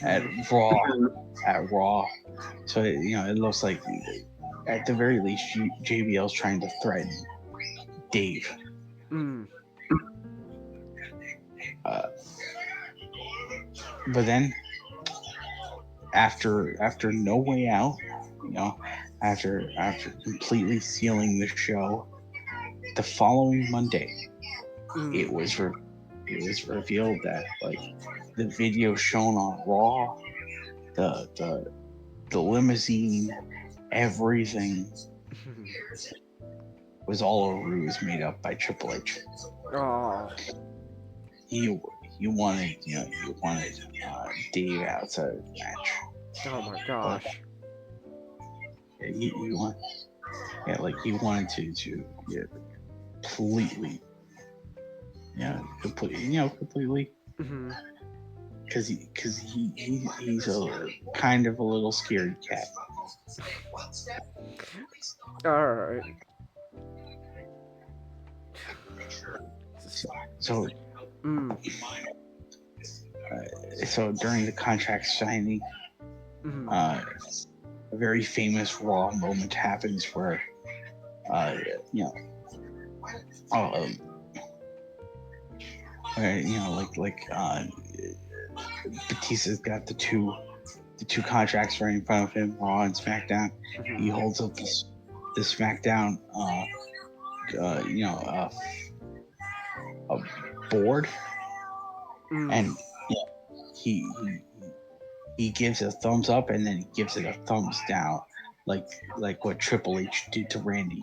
at Raw. So it looks like at the very least JBL's trying to threaten Dave. But then after No Way Out, after completely sealing the show, the following Monday, it was revealed that like the video shown on Raw, the limousine, everything was all a ruse made up by Triple H. Oh. He wanted Dave outside of the match. Oh my gosh. He wanted to completely because he's a kind of a little scared cat. All right. So during the contract signing, a very famous Raw moment happens where Batista's got the two contracts right in front of him, Raw and SmackDown. He holds up the SmackDown a board, and he gives a thumbs up and then he gives it a thumbs down like what Triple H did to Randy.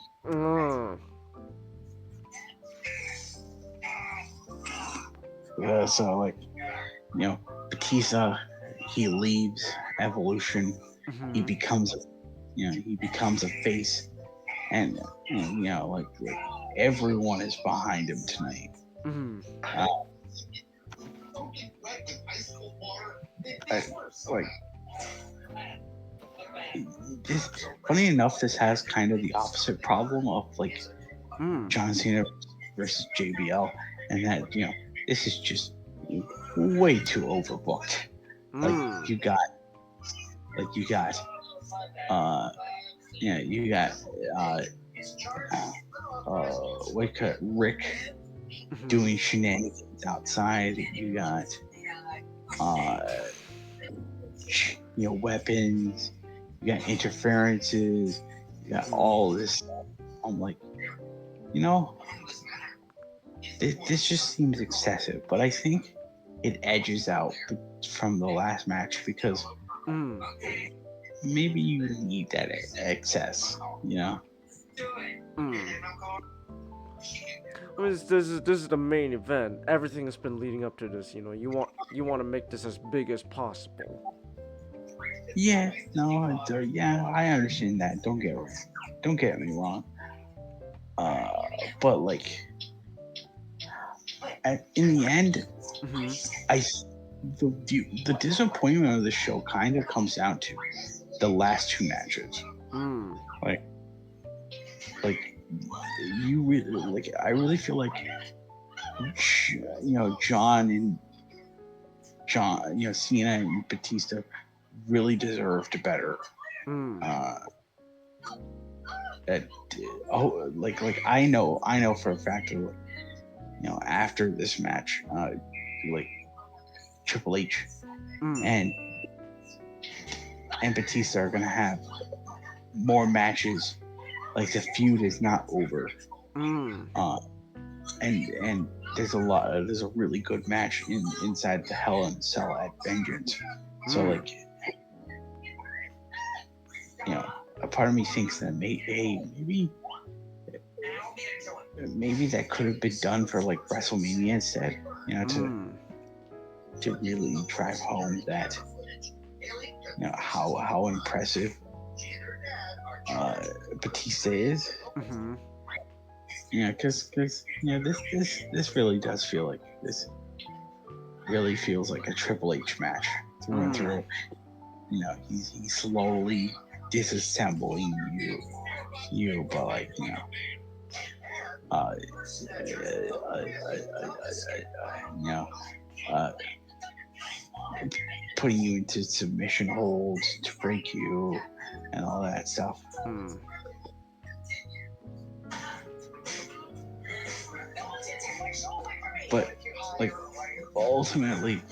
So like, Batista, he leaves Evolution. He becomes a face, and like everyone is behind him tonight. This, funny enough, this has kind of the opposite problem of like John Cena versus JBL, and that this is just way too overbooked. Like you got Rick doing shenanigans outside. You got weapons. You got interferences. You got all this stuff. I'm like, this just seems excessive. But I think it edges out from the last match because maybe you need that excess. I mean, this is the main event. Everything has been leading up to this. You want to make this as big as possible. Yeah, no, I understand that. Don't get me wrong. But like, in the end, the disappointment of the show kind of comes down to the last two matches. I really feel like Cena and Batista really deserved better. I know for a fact that after this match, like Triple H and Batista are gonna have more matches. Like the feud is not over. And there's a really good match inside the Hell in a Cell at Vengeance. So like, a part of me thinks that maybe that could have been done for like WrestleMania instead. To really drive home that how impressive Batista is. Because this really does feel like this really feels like a Triple H match through and through. He's slowly disassembling you, but like putting you into submission holds to break you and all that stuff. But like ultimately,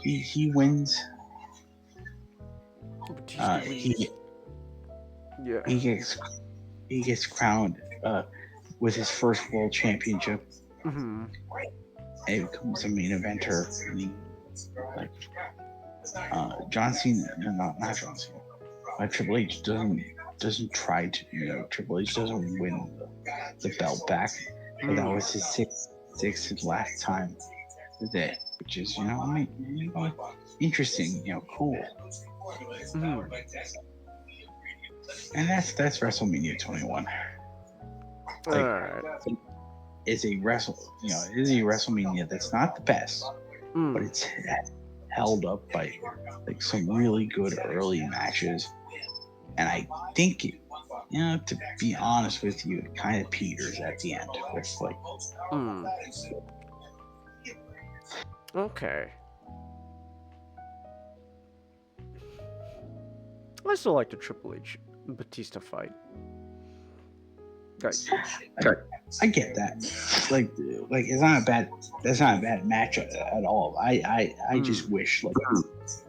he wins. He gets crowned with his first world championship. And he becomes a main eventer. John Cena, not John Cena. Triple H doesn't try to. Triple H doesn't win the belt back. But that was his sixth and last time with it, which is interesting. Cool. And that's WrestleMania 21. It's a WrestleMania that's not the best, but it's held up by like some really good early matches, and I think to be honest with you, it kind of peters at the end with like. Okay. I still like the Triple H Batista fight. I get that. Like it's not a bad. That's not a bad match at all. I just wish like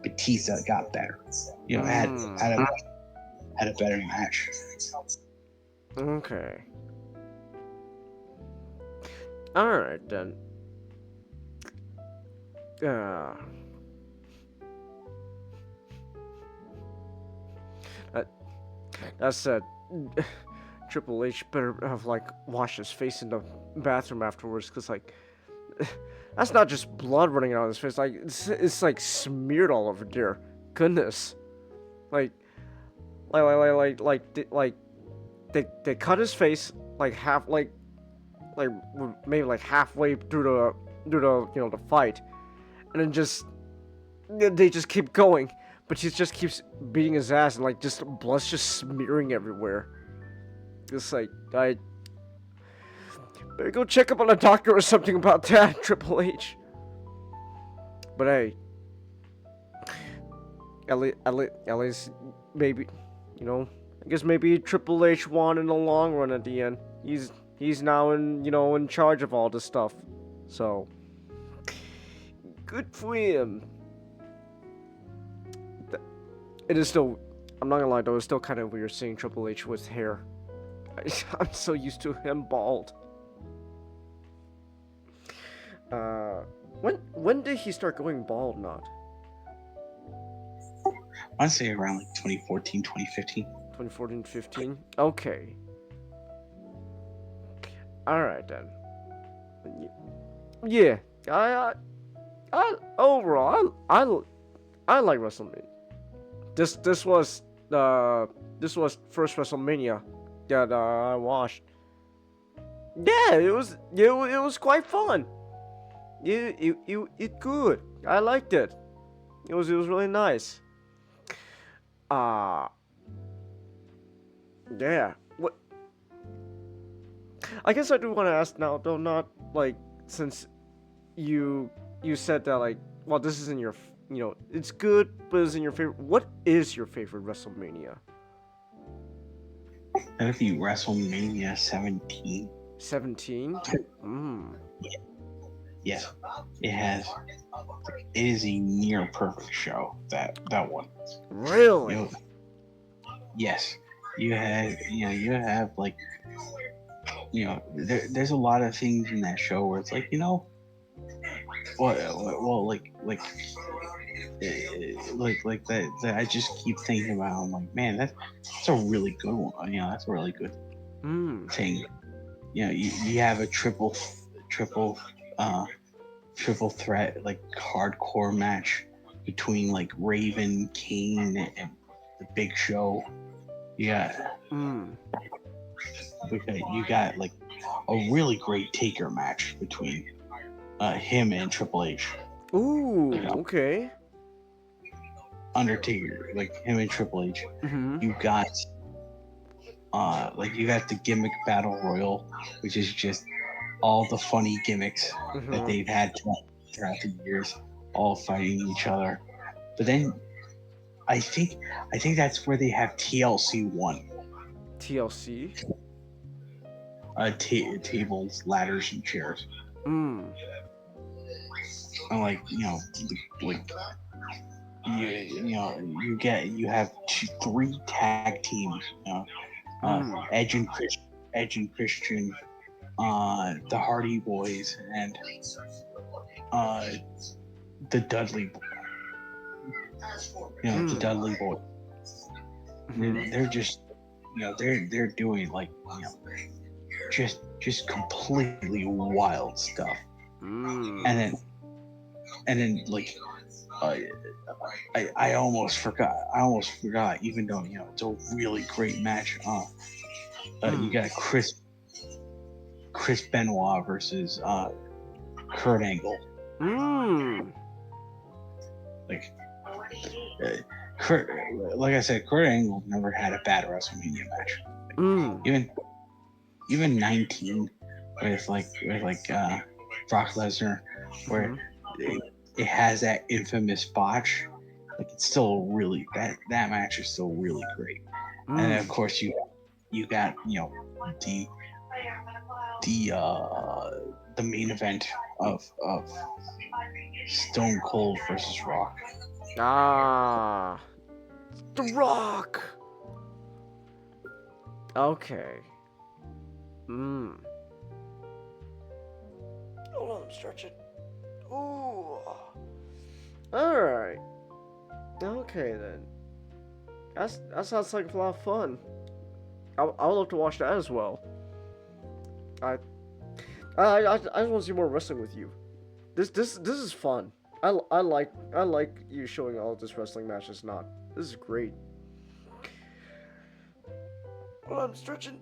Batista got better. Had a better match. Okay. All right then. That said, Triple H better have like washed his face in the bathroom afterwards, cause like that's not just blood running out of his face. Like it's like smeared all over there. Goodness, like they cut his face like half like maybe like halfway through the fight, and then they just keep going, but he just keeps beating his ass, and like just blood's just smearing everywhere. It's like I better go check up on a doctor or something about that, Triple H. But hey, at least maybe, I guess maybe Triple H won in the long run at the end. He's now in charge of all this stuff, so good for him. It is still, I'm not gonna lie though, it's still kind of weird seeing Triple H with hair. I'm so used to him bald. When did he start going bald? Not. I'd say around like 2014, 2015. 2014, 15. Okay. All right then. Yeah, I overall I like WrestleMania. This was first WrestleMania that I watched. Yeah, it was quite fun. It good. I liked it. It was really nice. Yeah. What? I guess I do want to ask now, though, not like since you said that like, well, this isn't your, it's good, but it's in your favorite. What is your favorite WrestleMania? That'd be WrestleMania 17. 17? Yeah. It is a near perfect show. That one. Really? Yes. You have like, there's a lot of things in that show where it's like, like that I just keep thinking about. I'm like, man, that's a really good one. That's a really good thing. You have a triple threat, like hardcore match between like Raven, Kane, and the Big Show. Yeah. You got like a really great Taker match between him and Triple H. Ooh, okay. Undertaker, like him and Triple H. Mm-hmm. You got the gimmick battle royal, which is just all the funny gimmicks that they've had throughout the years, all fighting each other. But then I think that's where they have TLC 1. TLC? Tables, ladders, and chairs. And like you have 3 tag teams. Edge and Christian, the Hardy Boys, and the Dudley. The Dudley Boys. They're just, they're doing like, just completely wild stuff. And then like, I almost forgot, even though it's a really great match. You got Chris Benoit versus Kurt Angle. Like like I said, Kurt Angle never had a bad WrestleMania match. Even 19 with Brock Lesnar, where it has that infamous botch. Like it's still really that match is still really great. And then of course you got the main event of Stone Cold versus Rock. The Rock. Okay. Hold on, stretch it. Ooh. Alright. Okay then. that sounds like a lot of fun. I would love to watch that as well. I just want to see more wrestling with you. This is fun. I like you showing all this wrestling matches. This is great. Well, I'm stretching.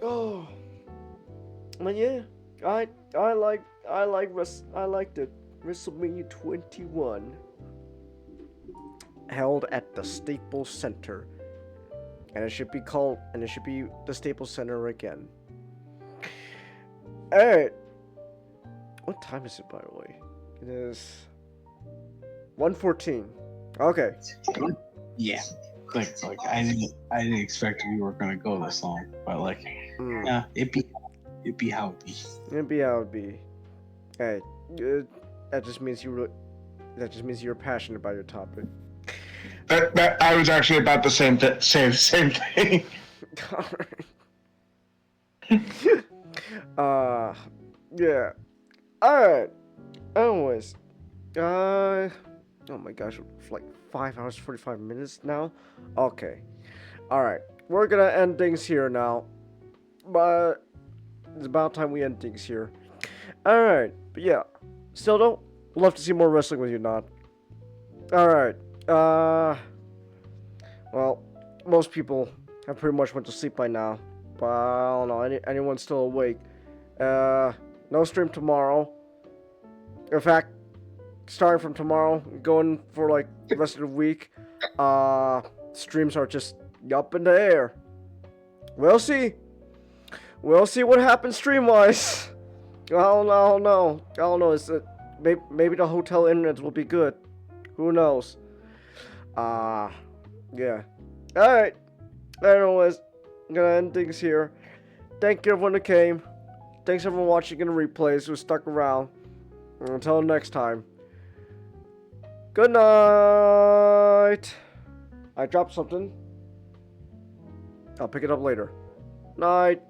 Oh, but yeah, I liked it. WrestleMania 21 held at the Staples Center, and it should be the Staples Center again. All right. What time is it, by the way? It is 1:14. Okay. Yeah. Like I didn't expect we were gonna go this long, but like, yeah, it'd be how it be. It'd be how it be. Hey, that just means you're passionate about your topic. That I was actually about the same thing. Yeah. Alright. Anyways. Oh my gosh, it's like 5 hours 45 minutes now. Okay. Alright. We're gonna end things here now. But it's about time we end things here. Alright. But yeah. Still don't love to see more wrestling with you, not. Alright. Well, most people have pretty much went to sleep by now. But I don't know, anyone's still awake. No stream tomorrow. In fact, starting from tomorrow, going for like the rest of the week, streams are just up in the air. We'll see. We'll see what happens stream-wise. I don't know. It's maybe the hotel internet will be good. Who knows? Yeah. Alright. Anyways, I'm gonna end things here. Thank you everyone that came. Thanks everyone watching in the replays who stuck around. And until next time. Good night. I dropped something. I'll pick it up later. Night.